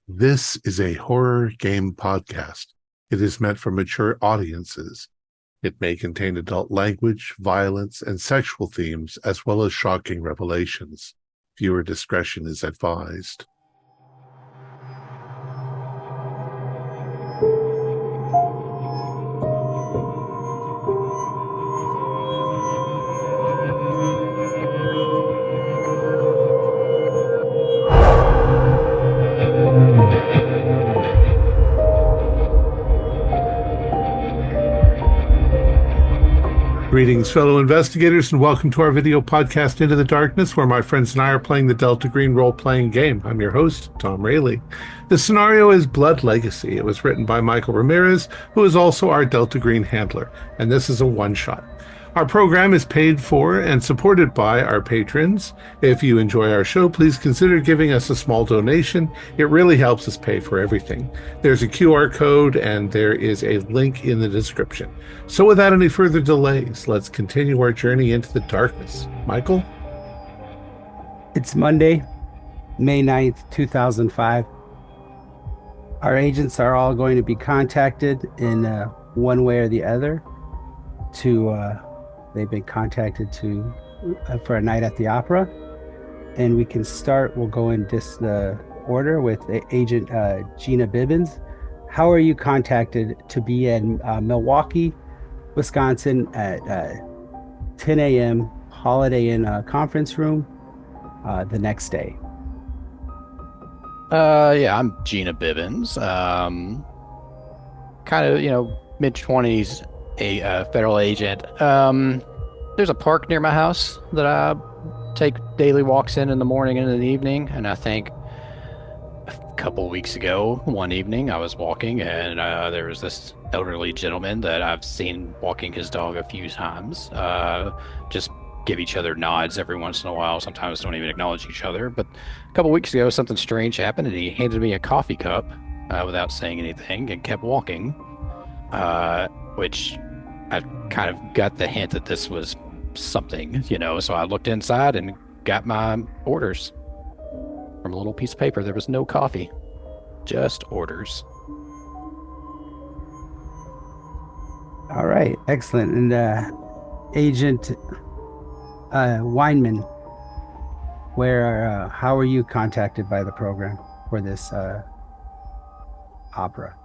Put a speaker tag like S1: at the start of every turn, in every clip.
S1: This is a horror game podcast. It is meant for mature audiences. It may contain adult language, violence, and sexual themes, as well as shocking revelations. Viewer discretion is advised. Greetings, fellow investigators, and welcome to our video podcast, Into the Darkness, where my friends and I are playing the Delta Green role-playing game. I'm your host, Thom Raley. The scenario is Blood Legacy. It was written by Michael Ramirez, who is also our Delta Green handler, and this is a one-shot. Our program is paid for and supported by our patrons. If you enjoy our show, please consider giving us a small donation. It really helps us pay for everything. There's a QR code and there is a link in the description. So without any further delays, let's continue our journey into the darkness. Michael?
S2: It's Monday, May 9th, 2005. Our agents are all going to be contacted in one way or the other they've been contacted for a night at the opera, and we can start. We'll go in this order with Agent Gina Bibbins. How are you contacted to be in Milwaukee, Wisconsin at 10 a.m. Holiday Inn conference room the next day?
S3: Yeah, I'm Gina Bibbins. Kind of, mid-20s, a federal agent. There's a park near my house that I take daily walks in the morning and in the evening, and I think a couple weeks ago, one evening, I was walking, and there was this elderly gentleman that I've seen walking his dog a few times. Just give each other nods every once in a while. Sometimes don't even acknowledge each other. But a couple weeks ago, something strange happened, and he handed me a coffee cup without saying anything and kept walking, which I kind of got the hint that this was something, so I looked inside and got my orders from a little piece of paper. There was no coffee, just orders.
S2: All right, excellent. And Agent Weinman, how are you contacted by the program for this opera?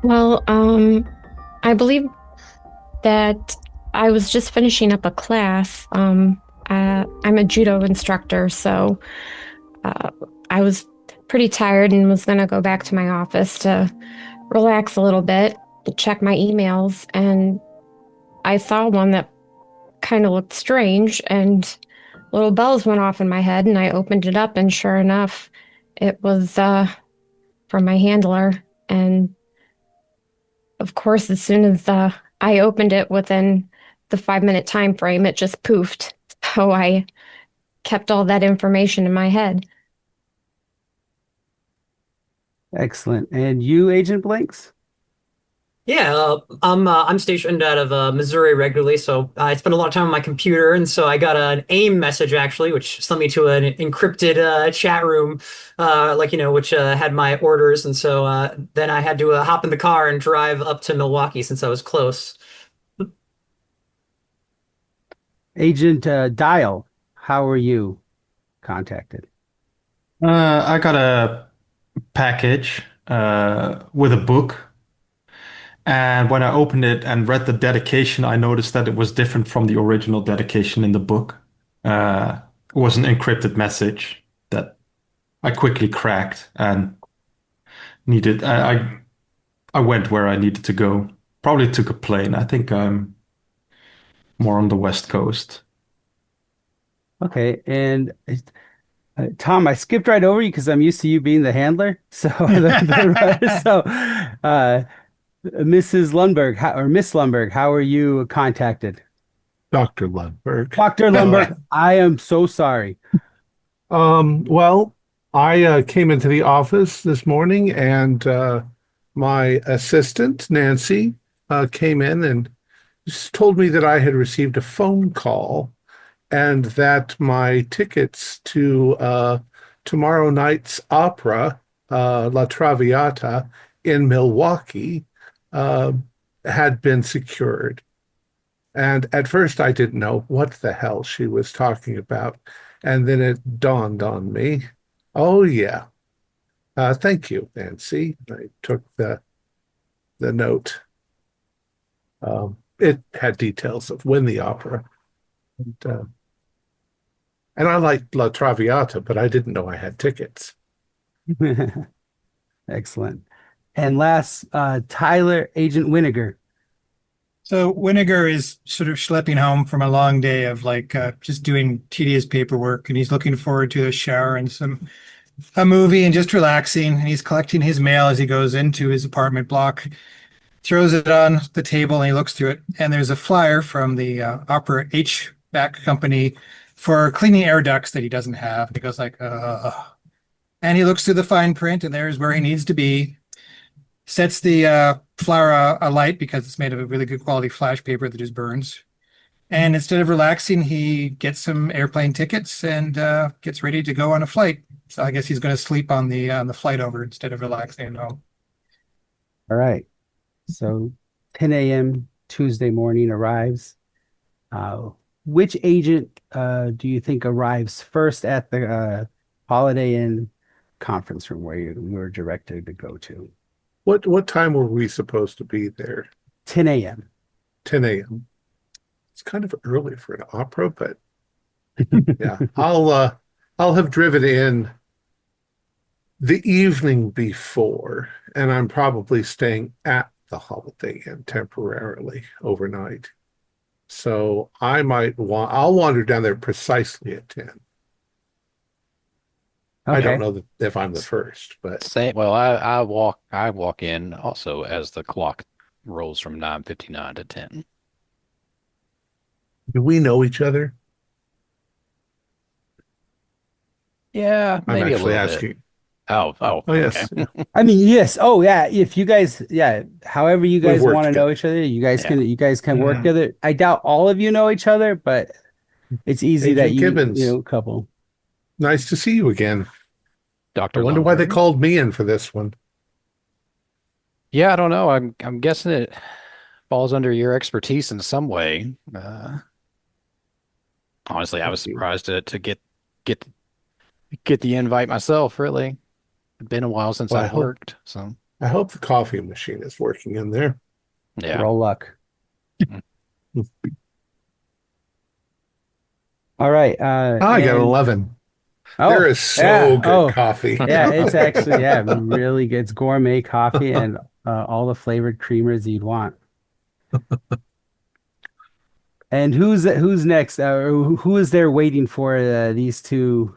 S4: Well, I believe that I was just finishing up a class. I'm a judo instructor, so I was pretty tired and was going to go back to my office to relax a little bit, to check my emails, and I saw one that kind of looked strange, and little bells went off in my head, and I opened it up, and sure enough, it was from my handler. And of course, as soon as I opened it within the 5-minute time frame, it just poofed. So I kept all that information in my head.
S2: Excellent. And you, Agent Blanks?
S5: Yeah, I'm stationed out of Missouri regularly, so I spend a lot of time on my computer, and so I got an AIM message actually, which sent me to an encrypted chat room, which had my orders, and so then I had to hop in the car and drive up to Milwaukee since I was close.
S2: Agent Dial, how are you contacted?
S6: I got a package with a book. And when I opened it and read the dedication, I noticed that it was different from the original dedication in the book. It was an encrypted message that I quickly cracked and needed. I went where I needed to go. Probably took a plane. I think I'm more on the West Coast.
S2: Okay, and Thom, I skipped right over you because I'm used to you being the handler. So, Mrs. Lundberg, or Miss Lundberg, how are you contacted?
S1: Dr. Lundberg.
S2: Dr. Lundberg, I am so sorry.
S1: Well, I came into the office this morning, and my assistant, Nancy, came in and just told me that I had received a phone call and that my tickets to tomorrow night's opera, La Traviata in Milwaukee, uh, had been secured. And at first, I didn't know what the hell she was talking about. And then it dawned on me, oh, yeah. Thank you, Nancy. I took the note. It had details of when the opera. And I liked La Traviata, but I didn't know I had tickets.
S2: Excellent. And last, Tyler, Agent Winiger.
S7: So Winiger is sort of schlepping home from a long day of just doing tedious paperwork, and he's looking forward to a shower and a movie and just relaxing. And he's collecting his mail as he goes into his apartment block, throws it on the table, and he looks through it. And there's a flyer from the Opera HVAC company for cleaning air ducts that he doesn't have. And he goes like, and he looks through the fine print, and there's where he needs to be. Sets the flower alight because it's made of a really good quality flash paper that just burns. And instead of relaxing, he gets some airplane tickets and gets ready to go on a flight. So I guess he's going to sleep on the flight over instead of relaxing at home.
S2: All right. So 10 a.m. Tuesday morning arrives. Which agent do you think arrives first at the Holiday Inn conference room where you were directed to go to?
S1: What time were we supposed to be there?
S2: 10 a.m.
S1: 10 a.m. It's kind of early for an opera, but yeah, I'll have driven in the evening before, and I'm probably staying at the Holiday Inn temporarily overnight. So I'll wander down there precisely at 10. I don't know if I'm the first, but
S3: Same. Well, I walk in also as the clock rolls from 9:59 to 10.
S1: do we know each other?
S3: Yeah,
S1: I'm
S3: maybe a
S1: actually
S3: little bit.
S1: asking.
S3: Oh,
S1: Oh, yes.
S3: okay.
S2: I mean, yes. Oh, yeah. If you guys, however you guys
S1: worked
S2: want to know
S1: together.
S2: each other, you guys
S3: Yeah.
S2: can work together. I doubt all of you know each other, but it's easy that
S1: Agent Gibbons.
S2: couple.
S1: Nice to see you again. I
S3: Dr.
S1: wonder why they
S3: Lundberg.
S1: called me in for this one.
S3: Yeah, I don't know. I'm guessing it falls under your expertise in some way. Honestly, I was
S1: Thank you.
S3: surprised to get the invite myself, really. It's been a while since
S1: Well,
S3: I've worked, so
S1: I hope the coffee machine is working in there.
S3: yeah.
S2: Roll luck. All right.
S1: I got an 11.
S2: Oh,
S1: There is so
S2: yeah.
S1: good
S2: Oh,
S1: coffee.
S2: yeah. It's actually really good. It's gourmet coffee and all the flavored creamers you'd want. And who's next? Who is there waiting for these two?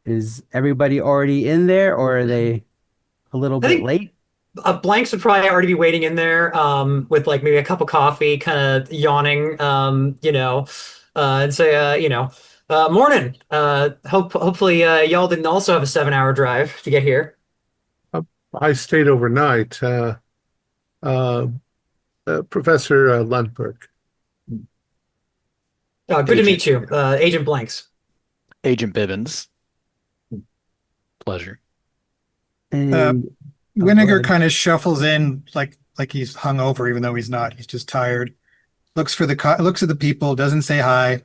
S2: Is everybody already in there, or are they a little
S5: I
S2: bit
S5: think
S2: late?
S5: Blanks would probably already be waiting in there with like maybe a cup of coffee, kind of yawning, and say, morning. Hopefully y'all didn't also have a 7-hour drive to get here.
S1: I stayed overnight. Uh, Professor Lundberg.
S5: Good to meet you, Agent Blanks.
S3: Agent Bibbins. Pleasure.
S2: And
S7: Winiger kind of shuffles in like he's hungover, even though he's not. He's just tired. Looks at the people, doesn't say hi,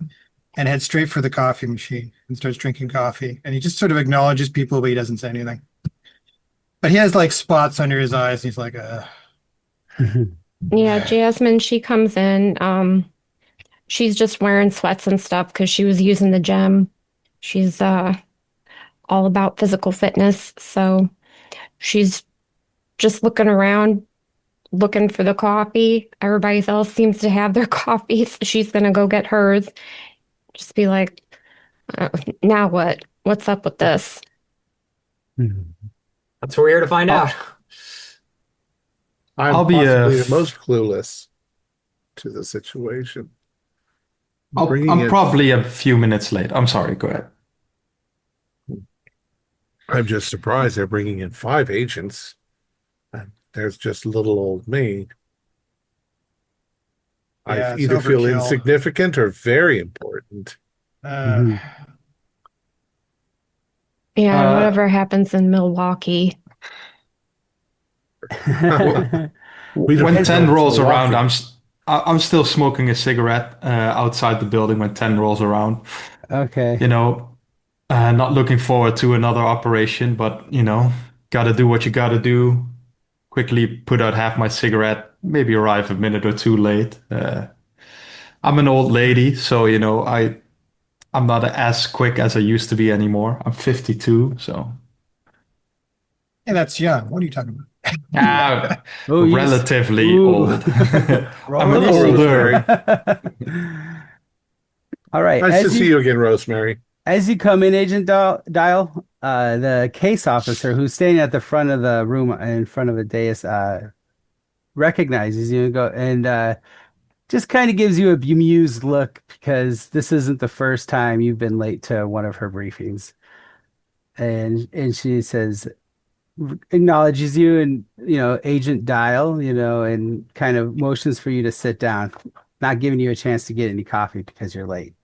S7: and heads straight for the coffee machine and starts drinking coffee. And he just sort of acknowledges people, but he doesn't say anything. But he has like spots under his eyes. And he's like,
S4: Yeah, Jasmine, she comes in. She's just wearing sweats and stuff because she was using the gym. She's all about physical fitness, so she's just looking around, looking for the coffee. Everybody else seems to have their coffee, so she's gonna go get hers. Just be like, now what? What's up with this?
S5: That's what we're here to find out.
S1: I'm
S6: I'll be
S1: possibly the most clueless to the situation.
S6: I'm probably a few minutes late. I'm sorry. Go ahead.
S1: I'm just surprised they're bringing in 5 agents. And there's just little old me.
S7: Yeah,
S1: I
S7: it's
S1: either feel
S7: overkill.
S1: insignificant or very important.
S4: Yeah,
S6: Uh,
S4: whatever happens in Milwaukee.
S1: We don't
S6: when
S1: even know
S6: 10
S1: if it's
S6: rolls around,
S1: Milwaukee.
S6: I'm still smoking a cigarette outside the building when 10 rolls around.
S2: Okay.
S6: You know, not looking forward to another operation, but gotta do what you gotta do. Quickly put out half my cigarette, maybe arrive a minute or two late. I'm an old lady, so I'm not as quick as I used to be anymore. I'm 52, so
S7: And that's young. What are you talking about?
S6: ah,
S2: Oh,
S6: relatively
S2: ooh,
S6: old. I'm
S2: roll
S6: an
S1: Hello,
S2: initiative.
S1: Rosemary.
S6: older.
S2: All right.
S1: Nice to see you again, Rosemary.
S2: As you come in, Agent Dial, the case officer who's standing at the front of the room in front of the dais recognizes you and just kind of gives you a bemused look because this isn't the first time you've been late to one of her briefings. And she says, acknowledges you and Agent Dial, and kind of motions for you to sit down, not giving you a chance to get any coffee because you're late.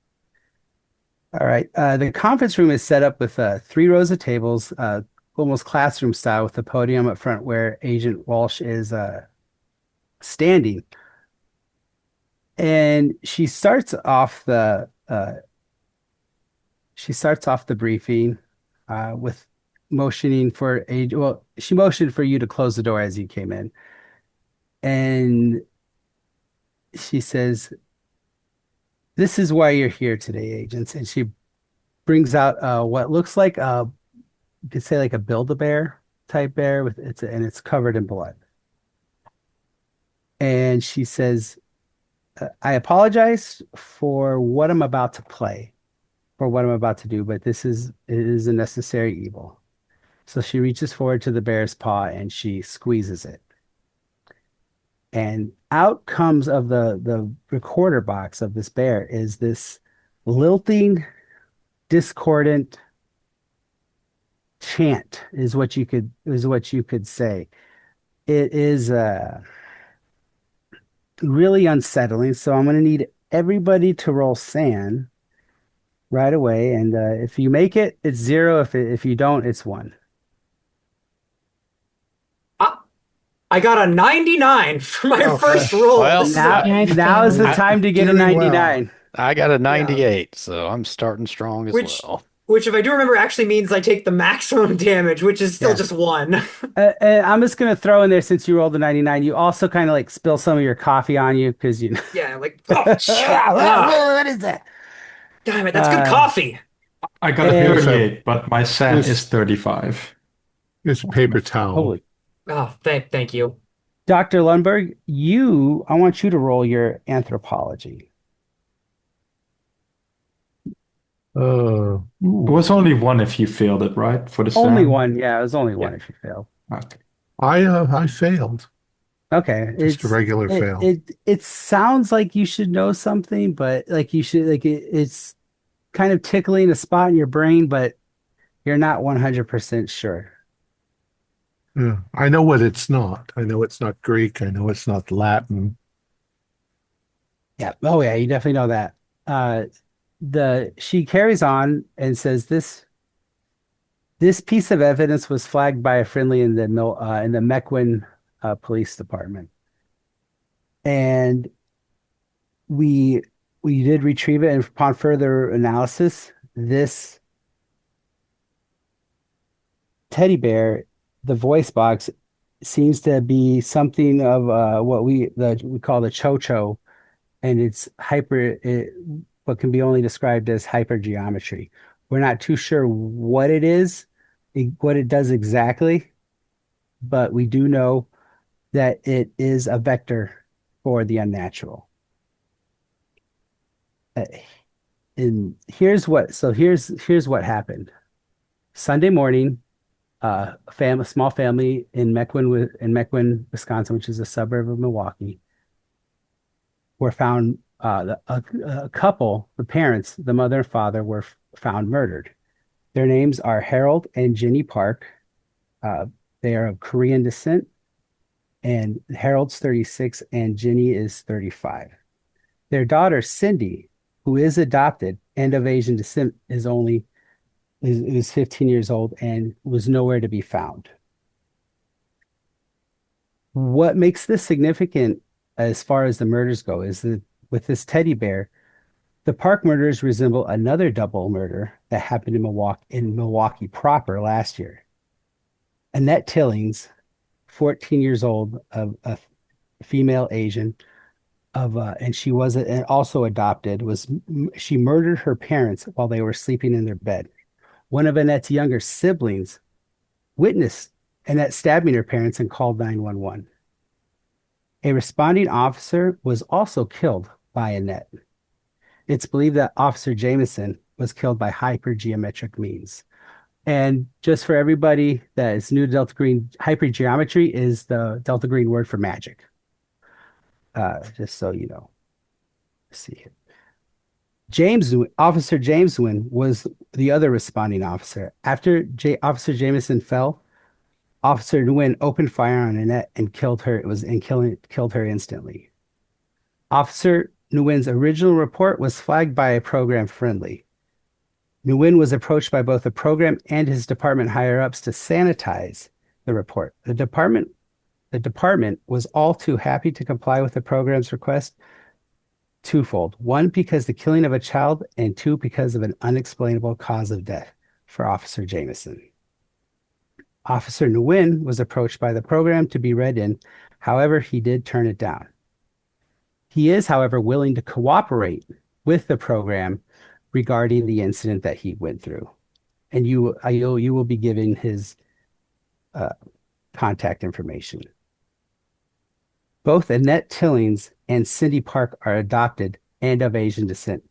S2: All right. The conference room is set up with 3 rows of tables, almost classroom style, with the podium up front where Agent Walsh is standing. And she starts off the briefing with motioning for well, she motioned for you to close the door as you came in. And she says, "This is why you're here today, agents." And she brings out what looks like you could say like a Build-A-Bear type bear and it's covered in blood. And she says, "I apologize for what I'm about to play, for what I'm about to do, but it is a necessary evil." So she reaches forward to the bear's paw and she squeezes it. And out comes of the recorder box of this bear is this lilting, discordant chant is what you could say. It is really unsettling. So I'm going to need everybody to roll SAN right away. And if you make it, it's 0. If you don't, it's 1.
S5: I got a 99 for my
S1: Oh,
S5: first roll.
S3: Well,
S5: This is a
S4: Yeah, I
S2: Now is the
S4: failed.
S3: I
S2: time to get a
S1: doing well.
S2: 99.
S3: I got a
S5: yeah.
S3: 98, so I'm starting strong as
S5: Which
S3: well.
S5: which if I do remember actually means I take the maximum damage, which is still
S2: Yeah.
S5: just 1.
S2: I'm just gonna throw in there since you rolled a 99. You also kind of like spill some of your coffee on you because you know.
S5: Yeah, like oh,
S2: What is that?
S5: damn it, that's good
S2: Uh,
S5: coffee.
S6: I got a
S2: and
S1: Here's a
S6: 38, but my SAN is
S1: here's
S6: 35.
S1: here's a paper towel.
S2: holy,
S5: Oh, thank you.
S2: Dr. Lundberg, I want you to roll your anthropology.
S6: It was only one if you failed it, right? For the
S2: Only
S6: SAN?
S2: one. Yeah, it was only one
S6: Yeah.
S2: if you failed.
S6: Okay.
S1: I failed.
S2: Okay,
S1: Just a regular fail.
S2: it sounds like you should know something, but like you should it's kind of tickling a spot in your brain, but you're not 100% sure.
S1: Yeah. I know what it's not. I know it's not Greek. I know it's not Latin.
S2: Yeah. Oh yeah, you definitely know that. The She carries on and says this piece of evidence was flagged by a friendly in the Mequon Police Department, and we we did retrieve it. And upon further analysis, this teddy bear, the voice box, seems to be something of what we call the cho-cho, and what can be only described as hypergeometry. We're not too sure what it is, what it does exactly, but we do know that it is a vector for the unnatural. Uh, and here's what happened. Sunday morning, a small family in Mequon, Wisconsin, which is a suburb of Milwaukee, were found. A couple, the parents, the mother and father, were found murdered. Their names are Harold and Jenny Park. Uh, they are of Korean descent, and Harold's 36 and Jenny is 35. Their daughter, Cindy, who is adopted and of Asian descent, is only is 15 years old and was nowhere to be found. What makes this significant as far as the murders go is that with this teddy bear, the Park murders resemble another double murder that happened in Milwaukee proper last year. Annette Tillings, 14 years old, of a female Asian, and she was and also adopted, she murdered her parents while they were sleeping in their bed. One of Annette's younger siblings witnessed Annette stabbing her parents and called 911. A responding officer was also killed by Annette. It's believed that Officer Jameson was killed by hypergeometric means. And just for everybody that is new to Delta Green, hypergeometry is the Delta Green word for magic. Just so you know. Let's see here. Officer James Wynn was the other responding officer. After Officer Jameson fell, Officer Nguyen opened fire on Annette and killed her. Killed her instantly. Officer Nguyen's original report was flagged by a program friendly. Nguyen was approached by both the program and his department higher ups to sanitize the report. The department was all too happy to comply with the program's request twofold. One, because the killing of a child, and two, because of an unexplainable cause of death for Officer Jameson. Officer Nguyen was approached by the program to be read in. However, he did turn it down. He is, however, willing to cooperate with the program regarding the incident that he went through. And you will be given his contact information. Both Annette Tillings and Cindy Park are adopted and of Asian descent.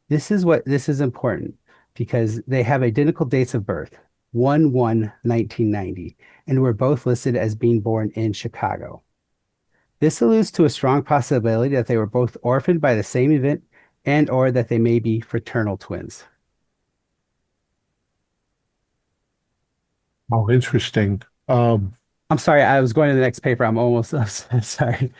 S2: This is important because they have identical dates of birth, 1/1/1990, and were both listed as being born in Chicago. This alludes to a strong possibility that they were both orphaned by the same event and or that they may be fraternal twins.
S1: Oh, interesting.
S2: I'm sorry, I was going to the next paper. I'm sorry.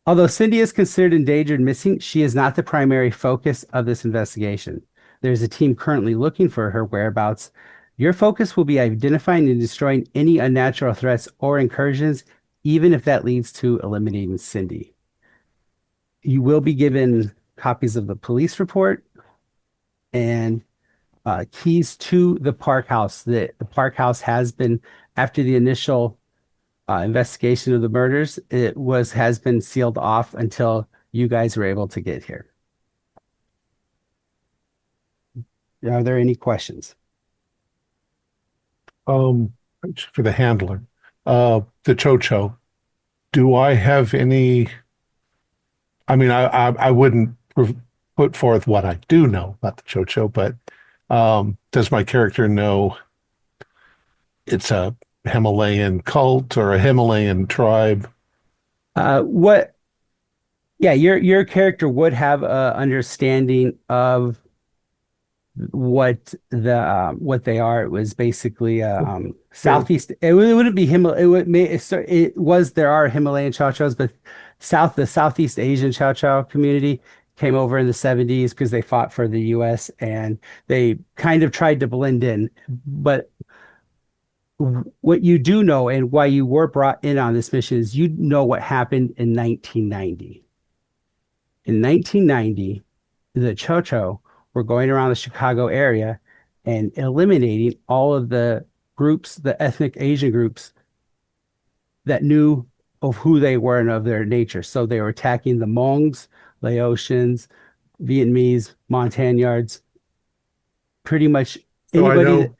S2: Although Cindy is considered endangered and missing, she is not the primary focus of this investigation. There's a team currently looking for her whereabouts. Your focus will be identifying and destroying any unnatural threats or incursions, even if that leads to eliminating Cindy. You will be given copies of the police report and keys to the Park House. The Park House has been, after the initial investigation of the murders, has been sealed off until you guys were able to get here. Are there any questions?
S1: For the handler, the Chocho, do I have any? I mean, I wouldn't put forth what I do know about the Chocho, but does my character know it's a Himalayan cult or a Himalayan tribe?
S2: What? Yeah, your character would have a understanding of what they are. It was basically southeast. It wouldn't be there are Himalayan Chow Chows, but the Southeast Asian Chow Chow community came over in the 70s because they fought for the US and they kind of tried to blend in. But what you do know and why you were brought in on this mission is you know what happened in 1990. In 1990, the Chow Chow were going around the Chicago area and eliminating all of the groups, the ethnic Asian groups that knew of who they were and of their nature. So they were attacking the Hmongs, Laotians, Vietnamese, Montagnards, pretty much anybody.
S1: So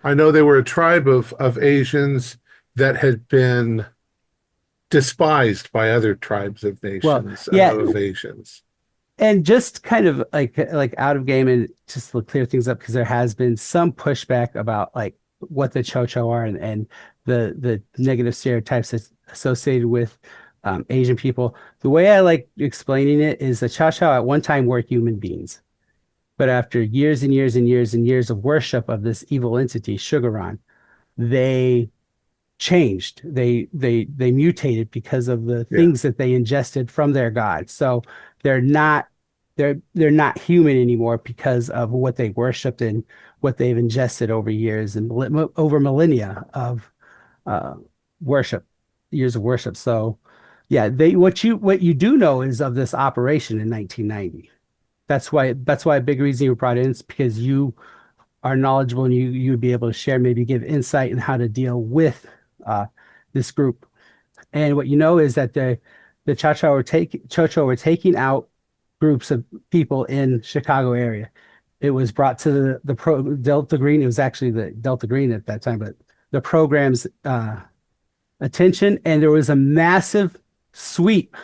S1: I know they were a tribe of Asians that had been despised by other tribes of nations of Asians.
S2: And just kind of like out of game and just to clear things up because there has been some pushback about like what the Chocho are and the negative stereotypes that's associated with Asian people. The way I like explaining it is the Chow Chow at one time were human beings, but after years and years and years and years of worship of this evil entity, Sugaron, they changed. They mutated because of the things that they ingested from their god. So they're not they're not human anymore because of what they worshipped and what they've ingested over years and over millennia of uh, worship, years of worship. So, yeah, they what you do know is of this operation in 1990. That's why a big reason you were brought in is because you are knowledgeable and you would be able to share, maybe give insight in how to deal with uh, this group. And what you know is that the Chocho were taking out groups of people in Chicago area. It was brought to the Delta Green. It was actually the Delta Green at that time, but the program's attention, and there was a massive sweep,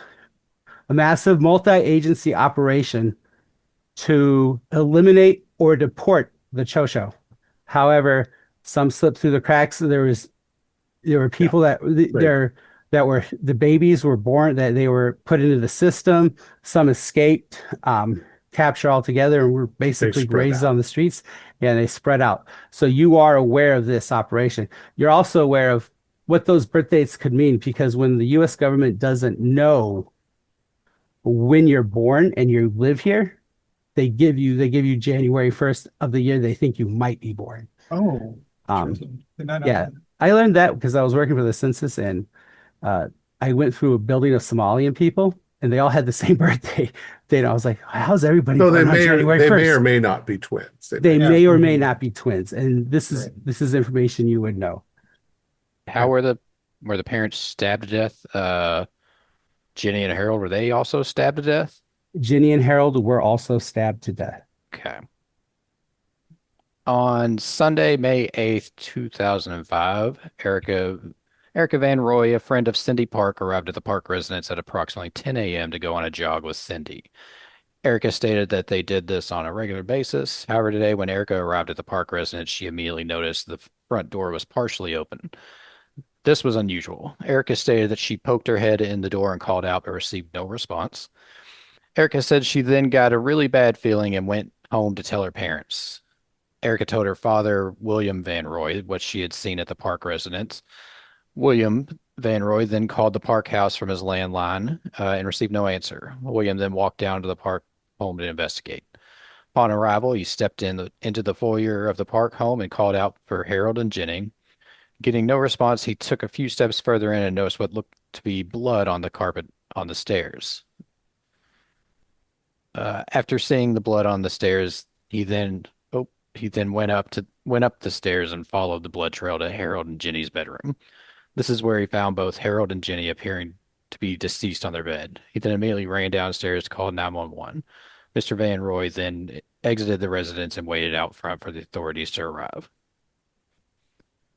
S2: a massive multi-agency operation to eliminate or deport the Chocho. However, some slipped through the cracks. There were people that were the babies were born that they were put into the system. Some escaped, capture altogether, and were basically raised on the streets. And they spread out. So you are aware of this operation. You're also aware of what those birth dates could mean, because when the U.S. government doesn't know when you're born and you live here, they give you January 1st of the year they think you might be born.
S7: Oh,
S2: Um,
S7: did not know
S2: yeah,
S7: that.
S2: I learned that because I was working for the census, and uh, I went through a building of Somalian people, and they all had the same birthday date. And I was like, how's everybody
S1: So
S2: born on January
S1: they may
S2: 1st?
S1: or may not be twins.
S2: They
S7: Yeah.
S2: may or may not be twins, and
S7: Right.
S2: this is information you would know.
S3: How were the parents stabbed to death? Jenny and Harold, were they also stabbed to death?
S2: Ginny and Harold were also stabbed to death.
S3: Okay. On Sunday, May 8th, 2005, Erica Van Roy, a friend of Cindy Park, arrived at the Park residence at approximately 10 a.m. to go on a jog with Cindy. Erica stated that they did this on a regular basis. However, today, when Erica arrived at the Park residence, she immediately noticed the front door was partially open. This was unusual. Erica stated that she poked her head in the door and called out, but received no response. Erica said she then got a really bad feeling and went home to tell her parents. Erica told her father, William Van Roy, what she had seen at the Park residence. William Van Roy then called the Park house from his landline and received no answer. William then walked down to the Park home to investigate. Upon arrival, he stepped into the foyer of the Park home and called out for Harold and Jenny. Getting no response, he took a few steps further in and noticed what looked to be blood on the carpet on the stairs. After seeing the blood on the stairs, he then went up the stairs and followed the blood trail to Harold and Jenny's bedroom. This is where he found both Harold and Jenny appearing to be deceased on their bed. He then immediately ran downstairs to call 911. Mr. Van Roy then exited the residence and waited out front for the authorities to arrive.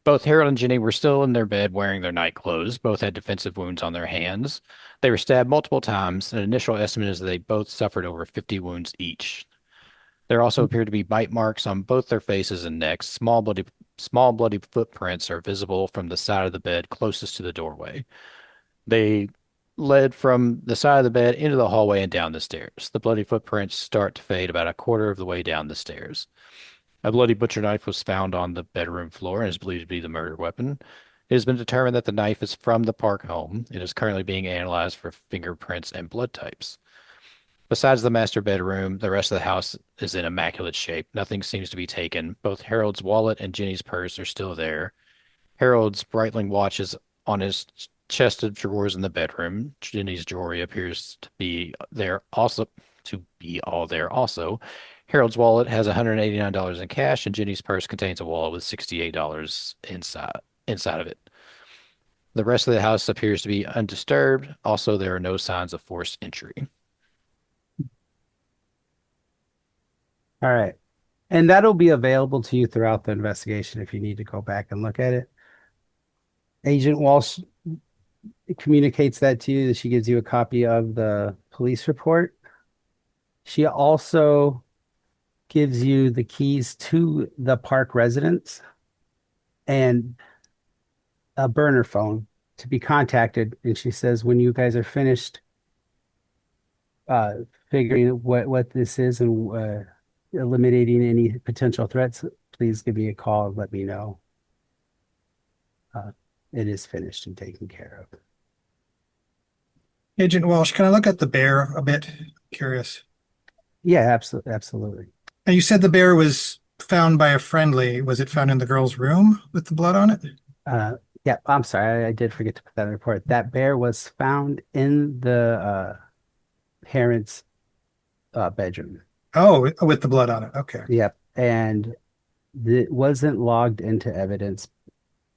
S3: Both Harold and Jenny were still in their bed wearing their night clothes. Both had defensive wounds on their hands. They were stabbed multiple times. An initial estimate is that they both suffered over 50 wounds each. There also appeared to be bite marks on both their faces and necks. Small bloody footprints are visible from the side of the bed closest to the doorway. They led from the side of the bed into the hallway and down the stairs. The bloody footprints start to fade about a quarter of the way down the stairs. A bloody butcher knife was found on the bedroom floor and is believed to be the murder weapon. It has been determined that the knife is from the Park home. It is currently being analyzed for fingerprints and blood types. Besides the master bedroom, the rest of the house is in immaculate shape. Nothing seems to be taken. Both Harold's wallet and Jenny's purse are still there. Harold's Breitling watch is on his chest of drawers in the bedroom. Jenny's jewelry appears to be there also, to be all there also. Harold's wallet has $189 in cash, and Jenny's purse contains a wallet with $68 inside of it. The rest of the house appears to be undisturbed. Also, there are no signs of forced entry.
S2: All right. And that'll be available to you throughout the investigation if you need to go back and look at it. Agent Walsh communicates that to you. She gives you a copy of the police report. She also gives you the keys to the Park residence and a burner phone to be contacted. And she says, when you guys are finished figuring what this is and eliminating any potential threats, please give me a call and let me know. It is finished and taken care of.
S7: Agent Walsh, can I look at the bear a bit? Curious.
S2: Yeah, absolutely, absolutely.
S7: And you said the bear was found by a friendly. Was it found in the girl's room with the blood on it?
S2: Uh, yeah, I'm sorry, I did forget to put that in the report. That bear was found in the parents' bedroom.
S7: Oh, with the blood on it. Okay.
S2: Yep, and it wasn't logged into evidence.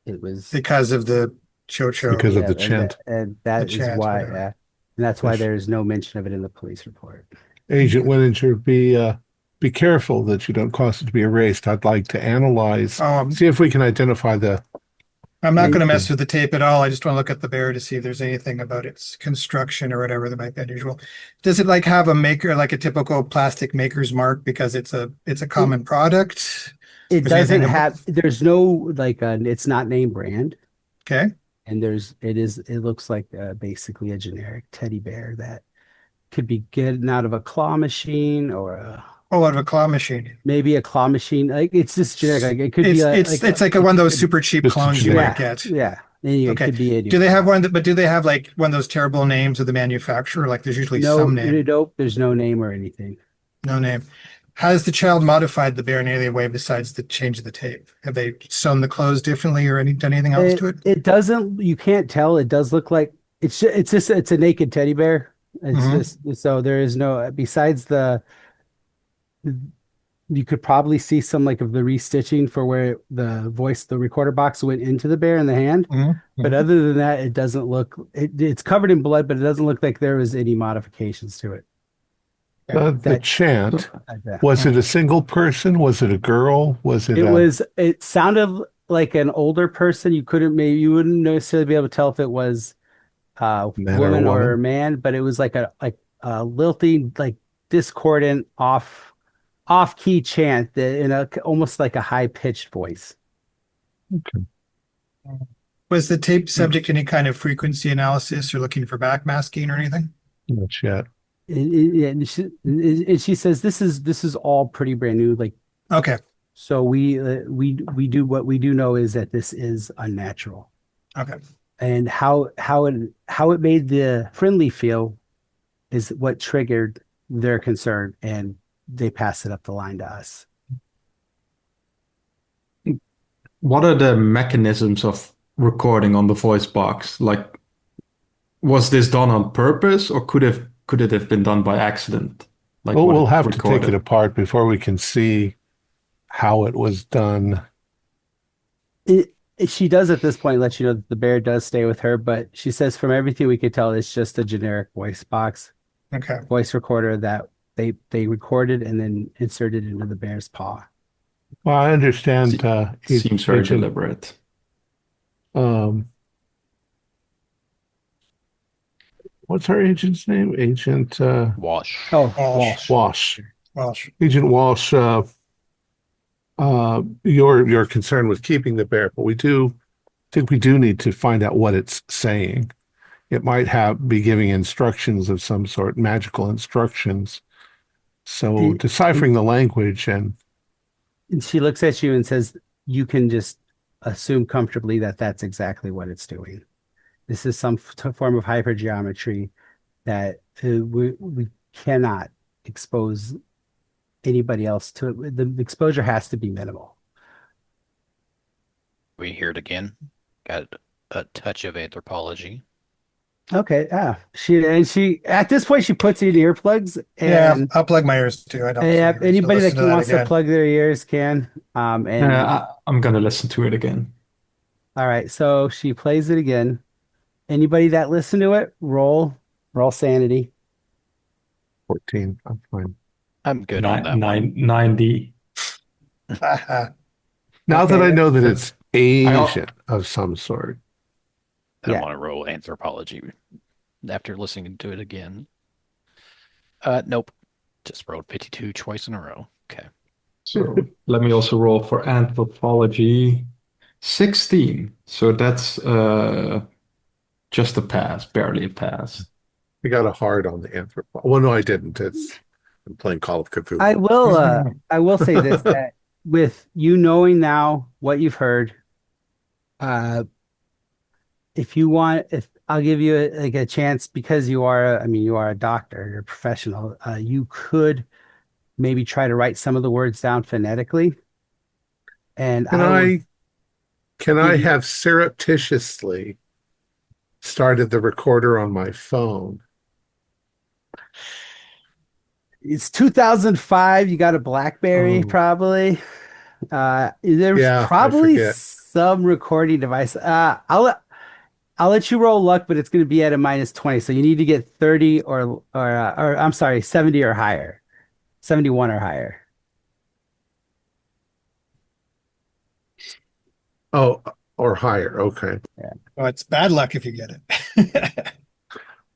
S2: It was,
S7: Because of the
S1: because
S7: cho-cho,
S1: of
S2: yeah,
S1: the chant.
S2: and
S7: the
S2: that is
S7: chant,
S2: why,
S7: whatever.
S2: and that's why
S1: Yes.
S2: there is no mention of it in the police report.
S1: Agent Winninger, be careful that you don't cause it to be erased. I'd like to analyze,
S7: Oh,
S1: see if we can identify the.
S7: I'm not going to mess
S1: Okay.
S7: with the tape at all. I just want to look at the bear to see if there's anything about its construction or whatever that might be unusual. Does it like have a maker, like a typical plastic maker's mark because it's a
S2: It
S7: common product?
S2: it
S7: Is there
S2: doesn't
S7: anything about,
S2: have. There's no like it's not name brand,
S7: okay?
S2: and it looks like basically a generic teddy bear that could be getting out of a claw machine or
S7: Oh, out of a claw machine.
S2: maybe a claw machine. Like it's just generic. Like it could be
S7: It's like one of those super cheap
S1: Just a
S7: clones you
S1: generic.
S7: might get.
S2: yeah. Anyway, it
S7: Okay.
S2: could be
S7: Do they
S2: anywhere.
S7: have one that, but do they have like one of those terrible names of the manufacturer? Like there's usually
S2: No,
S7: some name,
S2: nope. There's no name or anything.
S7: no name. Has the child modified the bear in any way besides the change of the tape? Have they sewn the clothes differently or done anything else to it?
S2: It doesn't. You can't tell. It does look like it's a naked teddy bear. It's
S7: Hmm.
S2: just so there is no besides the you could probably see some like of the restitching for where the recorder box went into the bear in the hand.
S7: Hmm.
S2: But
S7: Hmm.
S2: other than that, it doesn't look it's covered in blood, but it doesn't look like there was any modifications to it.
S1: The
S2: That,
S1: chant,
S2: that
S1: was it a single person? Was it a girl? Was it a
S2: it sounded like an older person. You wouldn't necessarily be able to tell if it was
S1: man or a
S2: woman or
S1: woman?
S2: man, but it was like a lilting, like discordant, off key chant that in a almost like a high pitched voice.
S7: Was the tape subject to any kind of frequency analysis or looking for backmasking or anything?
S1: Not yet.
S2: And she says this is all pretty brand new. Like
S7: Okay.
S2: so, we do what we do know is that this is unnatural,
S7: Okay.
S2: and how it made the friendly feel is what triggered their concern, and they pass it up the line to us.
S6: What are the mechanisms of recording on the voice box? Like, was this done on purpose, or could it have been done by accident? Like
S1: Well,
S6: what
S1: we'll
S6: it
S1: have to take it
S6: recorded?
S1: apart before we can see how it was done.
S2: She does at this point let you know that the bear does stay with her, but she says from everything we could tell, it's just a generic
S7: Okay.
S2: voice recorder that they recorded and then inserted into the bear's paw.
S1: Well, I understand,
S6: Seems very
S1: Agent,
S6: deliberate.
S1: um, what's our agent's name? Agent
S3: Wash.
S2: Oh,
S7: Walsh.
S1: Walsh.
S7: Walsh.
S1: Agent Walsh, you're concerned with keeping the bear, but think we do need to find out what it's saying. It might be giving instructions of some sort, magical instructions. So
S2: It-
S1: deciphering the language and
S2: And she looks at you and says, "You can just assume comfortably that that's exactly what it's doing. This is some form of hypergeometry that we cannot expose anybody else to it. The exposure has to be minimal."
S3: We hear it again. Got a touch of anthropology.
S2: Okay. She at this point she puts in earplugs
S7: Yeah,
S2: and
S7: I'll plug my ears too. I don't need to
S2: anybody
S7: listen
S2: that
S7: to that
S2: wants to
S7: again.
S2: plug their ears can.
S6: I'm gonna listen to it again.
S2: All right, so she plays it again. Anybody that listened to it, roll sanity.
S1: 14. I'm fine.
S3: I'm good on that one.
S6: 90.
S1: Now that I
S2: Okay.
S1: know that it's
S6: I-
S1: Asian of some sort.
S3: I
S2: Yeah.
S3: want to roll anthropology after listening to it again. Nope. Just rolled 52 twice in a row. Okay.
S6: So let me also roll for anthropology. 16. So that's just a pass, barely a pass.
S1: I got a hard on the anthropology. Well, no, I didn't. I'm playing Call of Cthulhu.
S2: I will say this that with you knowing now what you've heard, if I'll give you a chance because you are a doctor, you're a professional, you could maybe try to write some of the words down phonetically. And
S1: Can
S2: I will
S1: I can
S2: give
S1: I
S2: you,
S1: have surreptitiously started the recorder on my phone?
S2: it's 2005. You got a BlackBerry,
S1: Oh,
S2: probably. There's
S1: yeah, I
S2: probably
S1: forget.
S2: some recording device. I'll let you roll luck, but it's going to be at a -20. So you need to get 30 or I'm sorry, 70 or higher. 71 or higher.
S1: Oh, or higher. Okay.
S2: Yeah.
S7: Well, it's bad luck if you get it.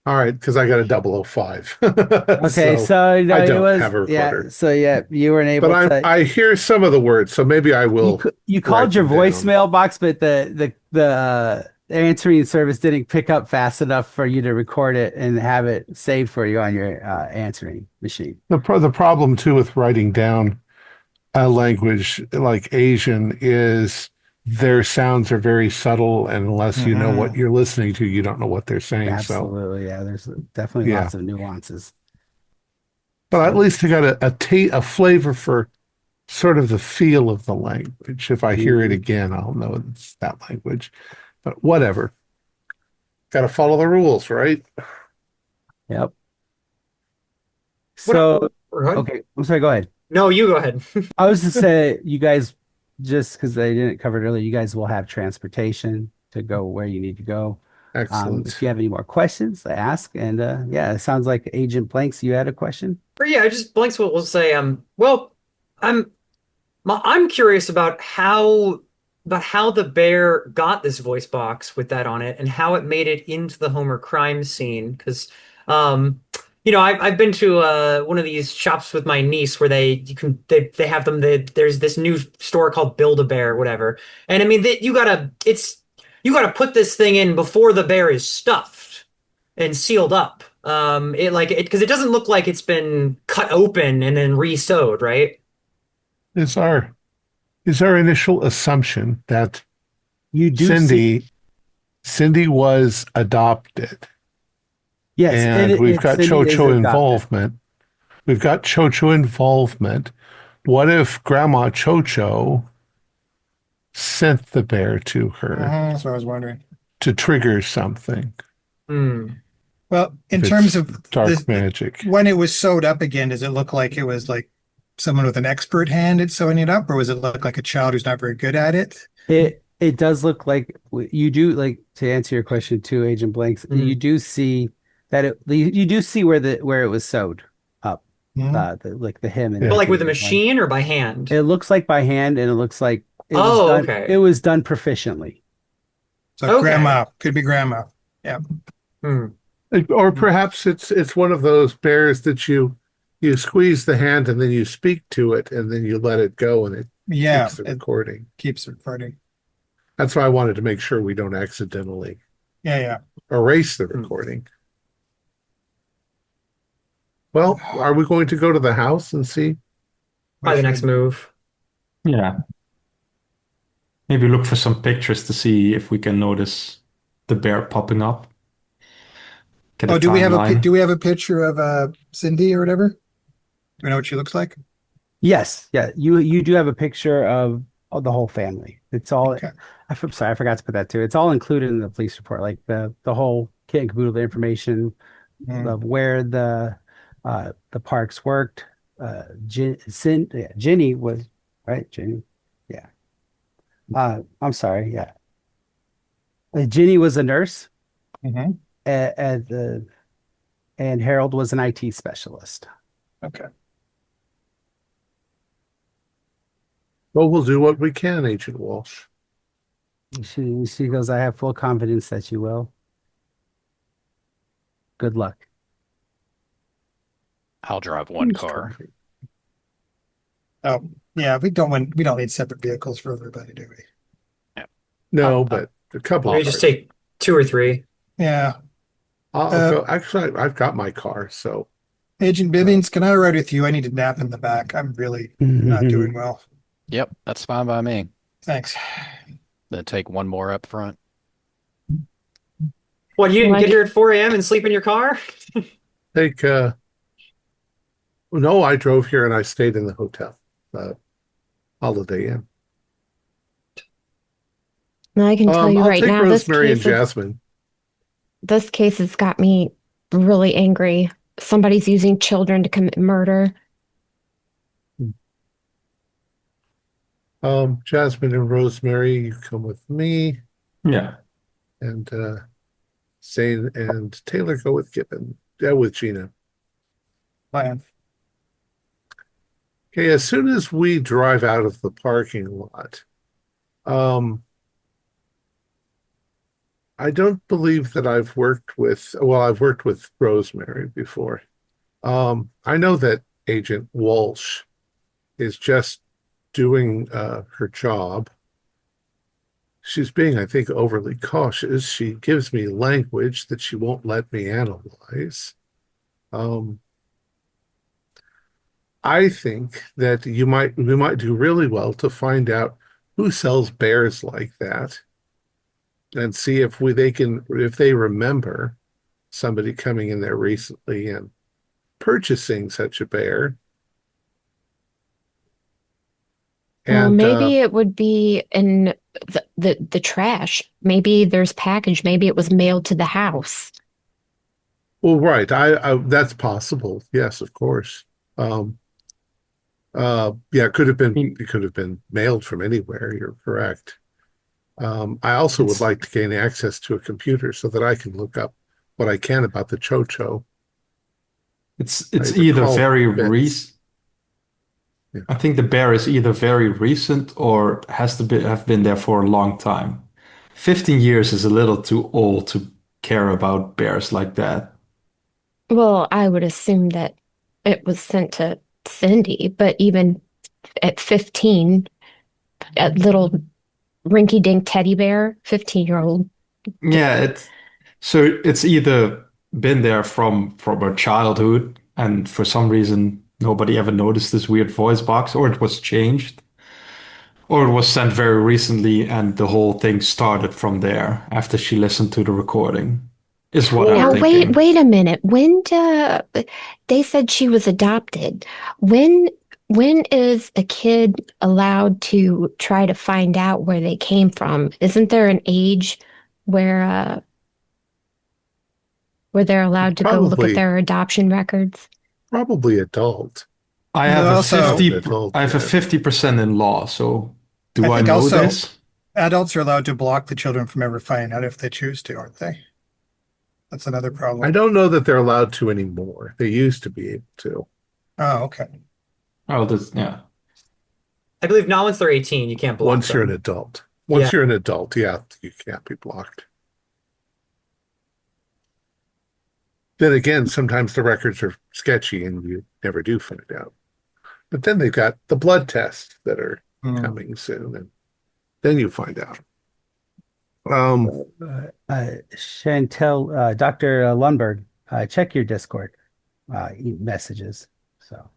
S1: All right, because I got a 005.
S2: Okay,
S1: So
S2: so
S1: I
S2: no, it
S1: don't
S2: was
S1: have a
S2: yeah.
S1: recorder.
S2: So yeah, you weren't
S1: But
S2: able to.
S1: I hear some of the words, so maybe I will
S2: You called
S1: write
S2: your
S1: them down.
S2: voicemail box, but the answering service didn't pick up fast enough for you to record it and have it saved for you on your answering machine.
S1: The problem too with writing down a language like Asian is their sounds are very subtle, and unless you know what
S7: Mhm.
S1: you're listening to, you don't know what they're saying. So
S2: Absolutely, yeah. There's definitely
S1: yeah,
S2: lots of nuances.
S1: but at
S2: So,
S1: least I got a flavor for sort of the feel of the language. If I hear it
S2: mhm,
S1: again, I'll know it's that language. But whatever, got to follow the rules, right?
S2: yep.
S5: What?
S2: So,
S5: Go ahead.
S2: okay, I'm sorry. Go ahead.
S5: No, you go ahead.
S2: I was to say, you guys, just because I didn't cover it earlier, you guys will have transportation to go where you need to go. If
S1: Excellent.
S2: you have any more questions, ask. And yeah, it sounds like Agent Blanks, you had a question.
S5: Or yeah, I just blanks what we'll say. Well, I'm I'm curious about how the bear got this voice box with that on it and how it made it into the Homer crime scene. Because, I've been to one of these shops with my niece where they have them. There's this new store called Build-A-Bear, or whatever. And I mean, you gotta put this thing in before the bear is stuffed and sealed up. Because it doesn't look like it's been cut open and then re-sewed, right?
S1: Is our is our initial assumption that
S2: You do see,
S1: Cindy Cindy was adopted
S2: yes,
S1: and we've got
S2: Cindy is
S1: Chocho
S2: adopted.
S1: involvement. We've got Chocho involvement. What if Grandma Chocho sent the bear to her
S7: That's what I was wondering.
S1: to trigger something?
S5: Hmm.
S7: Well, in
S1: If
S7: terms
S1: it's
S7: of this,
S1: dark magic.
S7: when it was sewed up again, does it look like it was like someone with an expert hand at sewing it up, or was it look like a child who's not very good at it?
S2: It does look like you do, like, to answer your question too, Agent Blanks. You
S5: Hmm.
S2: do see that you do see where it was sewed up,
S7: Hmm.
S2: like the hem and
S5: But
S1: Yeah.
S5: like
S2: everything
S5: with a
S2: is one.
S5: machine or by hand?
S2: It looks like by hand, and it looks like
S5: Oh,
S2: it
S5: okay.
S2: was done proficiently.
S7: So
S5: Okay.
S7: grandma could be grandma. Yeah.
S5: Hmm.
S1: Or perhaps it's one of those bears that you squeeze the hand and then you speak to it and then you let it go and it
S7: Yeah.
S1: keeps the
S7: It
S1: recording.
S7: keeps recording.
S1: That's why I wanted to make sure we don't accidentally
S7: Yeah. Yeah.
S1: erase the
S5: Hmm.
S1: recording. Well, are we going to go to the house and see?
S7: We
S5: Probably the next
S7: should.
S5: move.
S6: Yeah. Maybe look for some pictures to see if we can notice the bear popping up. Get a
S7: Oh,
S6: timeline.
S7: do we have a picture of Cindy or whatever? Do we know what she looks like?
S2: Yes, yeah. You do have a picture of the whole family. It's all.
S7: Okay.
S2: I'm sorry, I forgot to put that too. It's all included in the police report, like the whole kit and caboodle, the information
S7: Mm.
S2: of where the parks worked. Ginny was right. Ginny, yeah. I'm sorry, yeah. Ginny was a nurse,
S7: Hmm.
S2: and and Harold was an IT specialist.
S7: Okay.
S1: Well, we'll do what we can, Agent Walsh.
S2: She goes, I have full confidence that you will. Good luck.
S3: I'll drive one
S1: Please
S3: car.
S1: tell me.
S7: Oh, yeah. We don't need separate vehicles for everybody, do we?
S3: Yeah.
S1: No,
S3: Uh,
S1: but a couple
S3: well,
S5: Maybe
S1: of
S5: just
S1: cars.
S5: take two or three.
S7: Yeah.
S1: I'll
S7: Uh,
S1: go. Actually, I've got my car, so
S7: Agent
S1: uh,
S7: Bibbins, can I ride with you? I need a nap in the back. I'm really not doing well.
S3: yep, that's fine by me.
S7: Thanks.
S3: Then take one more up front.
S5: What, you didn't get
S4: Like,
S5: here at 4 a.m. and sleep in your car?
S1: take No, I drove here and I stayed in the hotel, Holiday Inn.
S4: And I can tell you
S1: I'll
S4: right
S1: take
S4: now,
S1: Rosemary and Jasmine.
S4: this case has got me really angry. Somebody's using children to commit murder.
S1: Jasmine and Rosemary, you come with me,
S6: Yeah.
S1: and Zane and Taylor go with Gibbon. With Gina.
S7: Plan.
S1: Okay, as soon as we drive out of the parking lot, I don't believe that I've worked with, well, I've worked with Rosemary before. I know that Agent Walsh is just doing her job. She's being, I think, overly cautious. She gives me language that she won't let me analyze. I think that we might do really well to find out who sells bears like that and see if they remember somebody coming in there recently and purchasing such a bear.
S4: Well,
S1: And
S4: maybe it would be in the trash. Maybe there's package. Maybe it was mailed to the house.
S1: well, right, I that's possible. Yes, of course. Um, yeah, it could have been mailed from anywhere. You're correct. I also would
S6: It's
S1: like to gain access to a computer so that I can look up what I can about the Cho-Cho. I
S6: it's either
S1: recall
S6: very
S1: bits.
S6: recent.
S1: Yeah.
S6: I think the bear is either very recent or have been there for a long time. 15 years is a little too old to care about bears like that.
S4: Well, I would assume that it was sent to Cindy, but even at 15, a little rinky-dink teddy bear, 15-year-old.
S6: Yeah, it's either been there from her childhood, and for some reason nobody ever noticed this weird voice box, or it was changed, or it was sent very recently, and the whole thing started from there after she listened to the recording, is what I'm
S4: Now,
S1: Or
S6: thinking.
S4: wait a minute. They said she was adopted. When when is a kid allowed to try to find out where they came from? Isn't there an age where where they're allowed to go look at
S1: probably
S4: their adoption records?
S1: probably adult.
S6: I
S7: And
S6: have a
S7: also,
S6: 50
S1: Not adult
S6: I have a
S1: yet.
S6: 50% in law, so
S7: I
S6: do I
S7: think
S6: know
S7: also
S6: this?
S7: adults are allowed to block the children from ever finding out if they choose to, aren't they? That's another
S1: I
S7: problem.
S1: don't know that they're allowed to anymore. They used to be able to.
S7: Oh, okay.
S6: Oh, this, yeah.
S5: I believe not once they're 18, you can't block
S1: Once you're an
S5: them.
S1: adult.
S5: Yeah.
S1: Once you're an adult, yeah, you can't be blocked. Then again, sometimes the records are sketchy and you never do find out. But then they've got the blood tests that are
S7: Hmm.
S1: coming soon, and then you find out. Um,
S2: Chantel, Dr. Lundberg, check your Discord messages. So